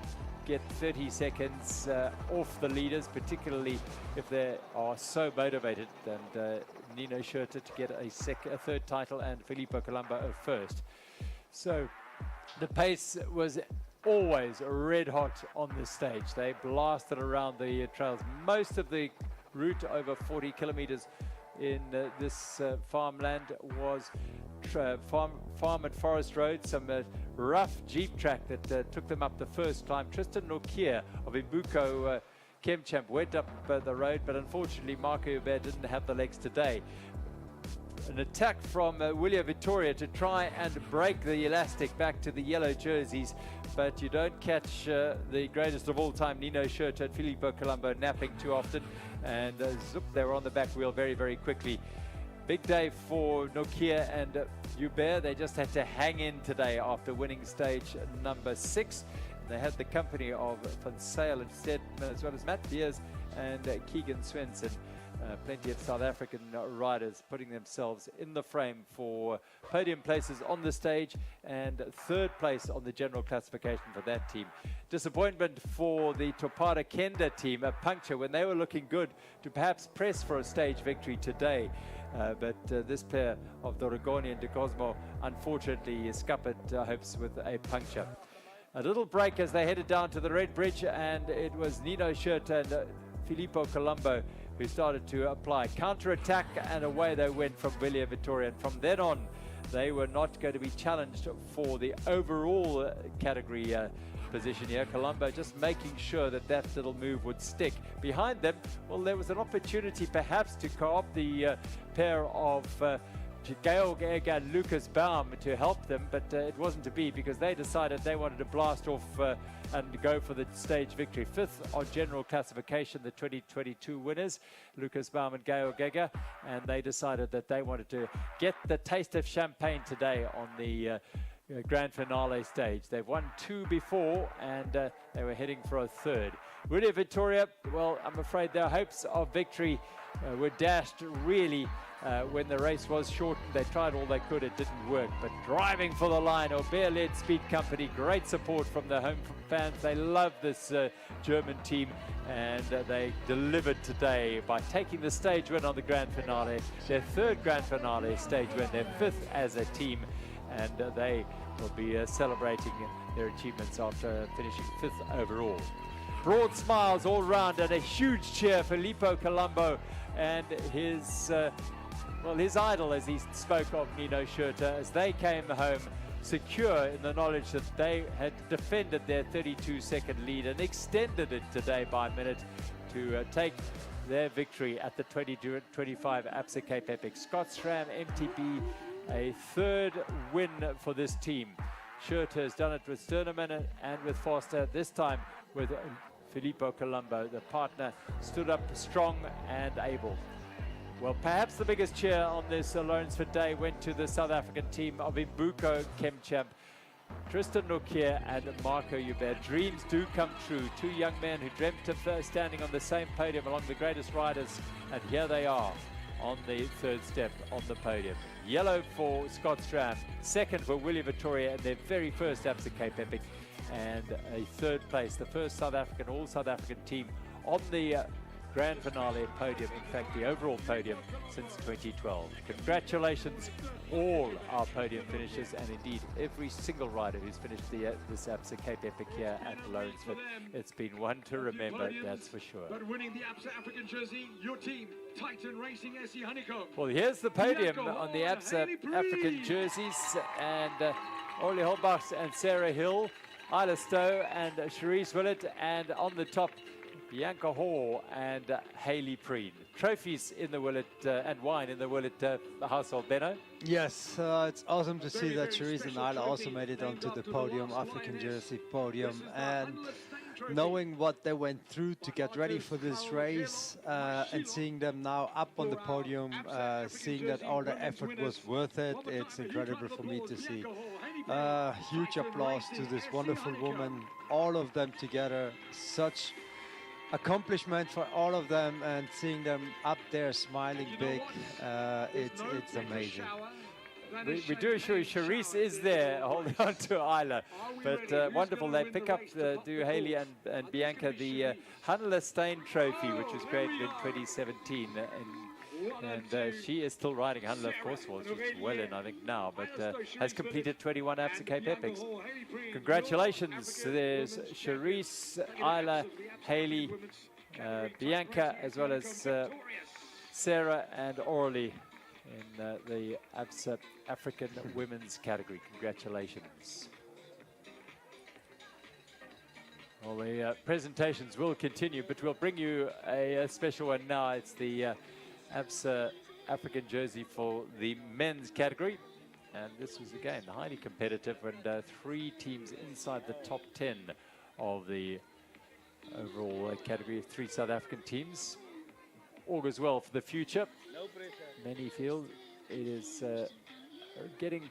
get 30 seconds off the leaders, particularly if they are so motivated, and Nino Schurter to get a 3rd title and Filippo Colombo a 1st. So the pace was always red hot on this stage. They blasted around the trails. Most of the route, over 40 kilometers in this farmland, was farm and forest road, some rough jeep track that took them up the first climb. Tristan Nokia of Imbuko Chemchamp went up the road, but unfortunately Marco Hubert didn't have the legs today. An attack from Willia Vittoria to try and break the elastic back to the yellow jerseys, but you don't catch the greatest of all time, Nino Schurter and Filippo Colombo, napping too often, and zoop, they were on the back wheel very, very quickly. Big day for Nokia and Hubert. They just had to hang in today after winning stage number 6. They had the company of Van Sale and Stedman, as well as Matt Beers and Keegan Swenson. plenty of South African riders putting themselves in the frame for podium places on the stage and third place on the general classification for that team. Disappointment for the Topada Kenda team, a puncture when they were looking good to perhaps press for a stage victory today. But this pair of Dornier and De Cosmo unfortunately scuppered hopes with a puncture. A little break as they headed down to the Red Bridge, and it was Nino Schurter and Filippo Colombo who started to apply counter-attack, and away they went from Willia Vittoria. And from then on, they were not going to be challenged for the overall category position here. Colombo just making sure that that little move would stick. Behind them, well, there was an opportunity perhaps to co-opt the pair of Georg Egger and Lucas Baum to help them, but it wasn't to be, because they decided they wanted to blast off and go for the stage victory. Fifth on general classification, the 2022 winners, Lucas Baum and Georg Egger, and they decided that they wanted to get the taste of champagne today on the grand finale stage. They've won 2 before, and they were heading for a third. Willia Vittoria, well, I'm afraid their hopes of victory were dashed really when the race was shortened. They tried all they could, it didn't work. But driving for the line, Aubert-led Speed Company, great support from the home fans. They love this German team, and they delivered today by taking the stage win on the grand finale, their third grand finale stage win, their fifth as a team, and they will be celebrating their achievements after finishing 5th overall. Broad smiles all round and a huge cheer for Filippo Colombo and his idol, as he spoke of, Nino Schurter, as they came home secure in the knowledge that they had defended their 32-second lead and extended it today by a minute to take their victory at the 2025 Absa Cape Epic. Scott Schramm, MTB, a third win for this team. Schurter has done it with Sternemann and with Forster, this time with Filippo Colombo. The partner stood up strong and able. Well, perhaps the biggest cheer on this Lawrenceford day went to the South African team of Imbuko Kemchamp, Tristan Nokia and Marco Hubert. Dreams do come true. Two young men who dreamt of standing on the same podium along the greatest riders, and here they are on the third step on the podium. Yellow for Scott Schramm, second for Willia Vittoria and their very first Absa Cape Epic, and a third place, the first South African, all South African team on the grand finale podium, in fact the overall podium since 2012. Congratulations all our podium finishers, and indeed every single rider who's finished this Absa Cape Epic here at Lawrenceford. It's been one to remember, that's for sure. But winning the Absa African jersey, your team, Titan Racing SE Honeycomb. Well, here's the podium on the Absa African jerseys, and Orly Holbach and Sarah Hill, Isla Stowe and Cherise Willett, and on the top Bianca Hall and Hayley Preen. Trophies in the Willett and wine in the Willett household. Benno? Yes, it's awesome to see that Cherise and Isla also made it onto the podium, African jersey podium, and knowing what they went through to get ready for this race, and seeing them now up on the podium, seeing that all the effort was worth it, it's incredible for me to see. Huge applause to this wonderful woman, all of them together, such accomplishment for all of them, and seeing them up there smiling big, it's amazing. We do assure you, Cherise is there holding on to Isla, but wonderful. They pick up, do Hayley and Bianca, the Hannah Stein Trophy, which was created in 2017. And she is still riding Hannah, of course. Well, she's well in, I think, now, but has completed 21 Absa Cape Epics. Congratulations. There's Cherise, Isla, Hayley, Bianca, as well as Sarah and Orly in the Absa African women's category. Congratulations. Well, the presentations will continue, but we'll bring you a special one now. It's the Absa African jersey for the men's category. And this was, again, highly competitive, and 3 teams inside the top 10 of the overall category of 3 South African teams. Augurs well for the future. Many feel it is getting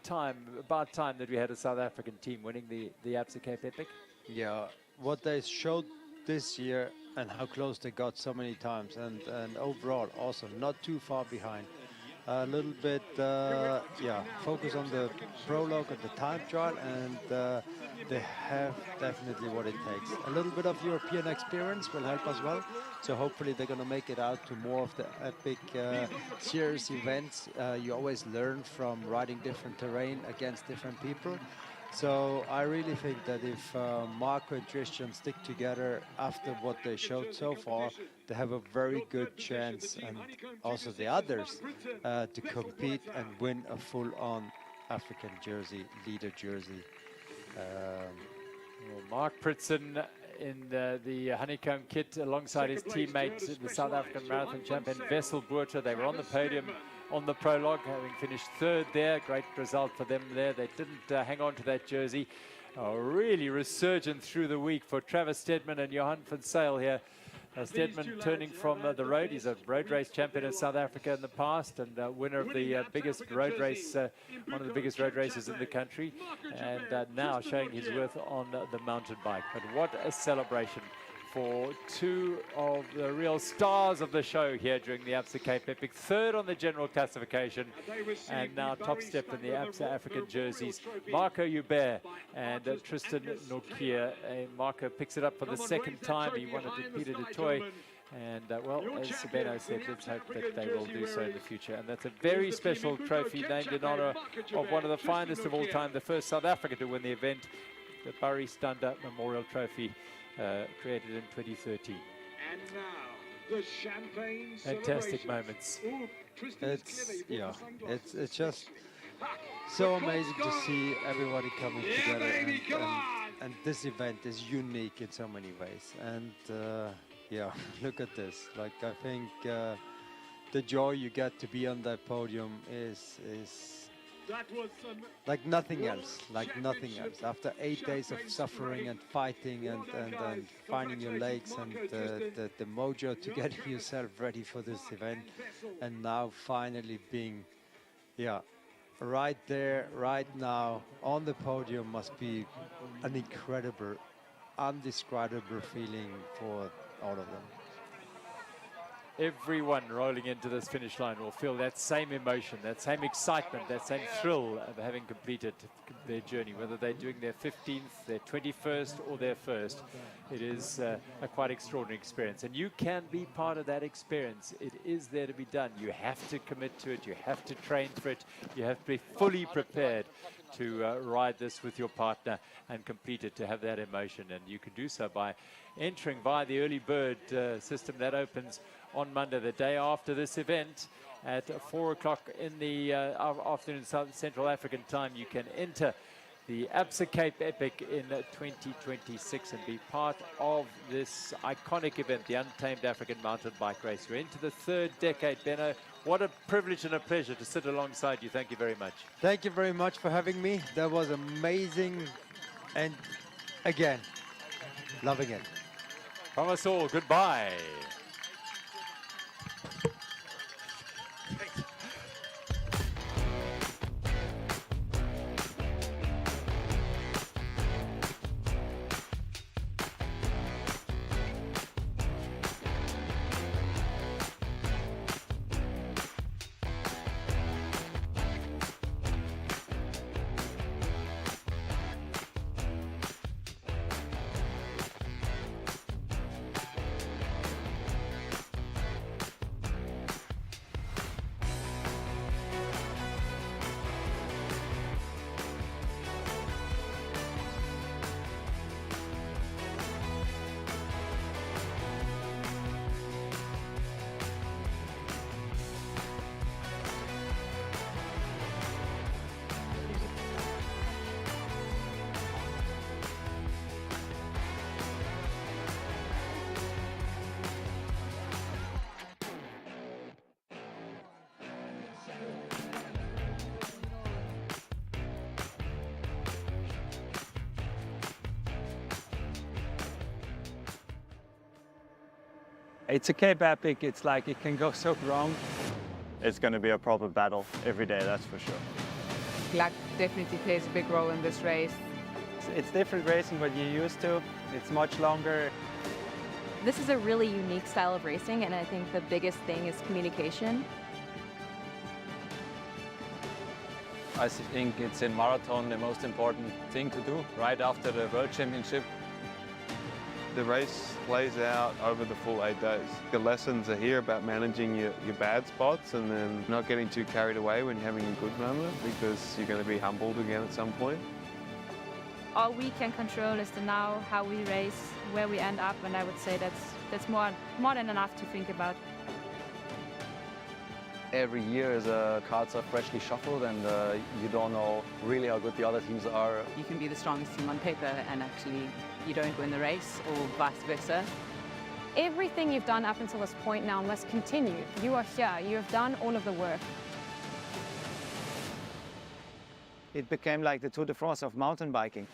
about time that we had a South African team winning the Absa Cape Epic. Yeah, what they showed this year and how close they got so many times, and overall also not too far behind. A little bit, focus on the prologue and the time trial, and they have definitely what it takes. A little bit of European experience will help as well. So hopefully they're going to make it out to more of the epic series events. You always learn from riding different terrain against different people. So I really think that if Marco and Tristan stick together after what they showed so far, they have a very good chance, and also the others, to compete and win a full-on African jersey, leader jersey. Mark Pritson in the honeycomb kit alongside his teammate, the South African marathon champion Wessel Botha. They were on the podium on the prologue, having finished third there. Great result for them there. They didn't hang on to that jersey. Really resurgent through the week for Travis Stedman and Johan van Zyl here. Stedman turning from the road. He's a road race champion in South Africa in the past, and winner of the biggest road race, one of the biggest road races in the country, and now showing his worth on the mountain bike. But what a celebration for two of the real stars of the show here during the Absa Cape Epic. Third on the general classification, and now top step in the Absa African jerseys. Marco Hubert and Tristan Nokia. Marco picks it up for the second time. He won it at Peter de Toy. And, well, as Sabeno said, let's hope that they will do so in the future. And that's a very special trophy named in honor of one of the finest of all time, the first South African to win the event, the Barry Stander Memorial Trophy, created in 2013. And now, the champagne fantastic moments. It's just so amazing to see everybody coming together, and this event is unique in so many ways. And look at this. Like, I think the joy you get to be on that podium is like nothing else, After 8 days of suffering and fighting and finding your legs and the mojo to get yourself ready for this event, and now finally being, right there, right now, on the podium must be an incredible, undescribable feeling for all of them. Everyone rolling into this finish line will feel that same emotion, that same excitement, that same thrill of having completed their journey, whether they're doing their 15th, their 21st, or their first. It is a quite extraordinary experience, and you can be part of that experience. It is there to be done. You have to commit to it. You have to train for it. You have to be fully prepared to ride this with your partner and complete it, to have that emotion. And you can do so by entering via the early bird system that opens on Monday, the day after this event, at 4 o'clock in the afternoon Central African time. You can enter the Absa Cape Epic in 2026 and be part of this iconic event, the Untamed African Mountain Bike Race. We're into the third decade, Benno. What a privilege and a pleasure to sit alongside you. Thank you very much. Thank you very much for having me. That was amazing, and again, loving it. From us all, goodbye. It's a Cape Epic. It's like it can go so wrong. It's going to be a proper battle every day, that's for sure. Luck definitely plays a big role in this race. It's different racing what you're used to. It's much longer. This is a really unique style of racing, and I think the biggest thing is communication. I think it's in marathon the most important thing to do right after the World Championship. The race plays out over the full 8 days. The lessons are here about managing your bad spots and then not getting too carried away when you're having a good moment, because you're going to be humbled again at some point. All we can control is the now, how we race, where we end up, and I would say that's more than enough to think about. Every year cards are freshly shuffled, and you don't know really how good the other teams are. You can be the strongest team on paper and actually you don't win the race, or vice versa. Everything you've done up until this point now must continue. You are here, you have done all of the work. It became like the Tour de France of mountain biking.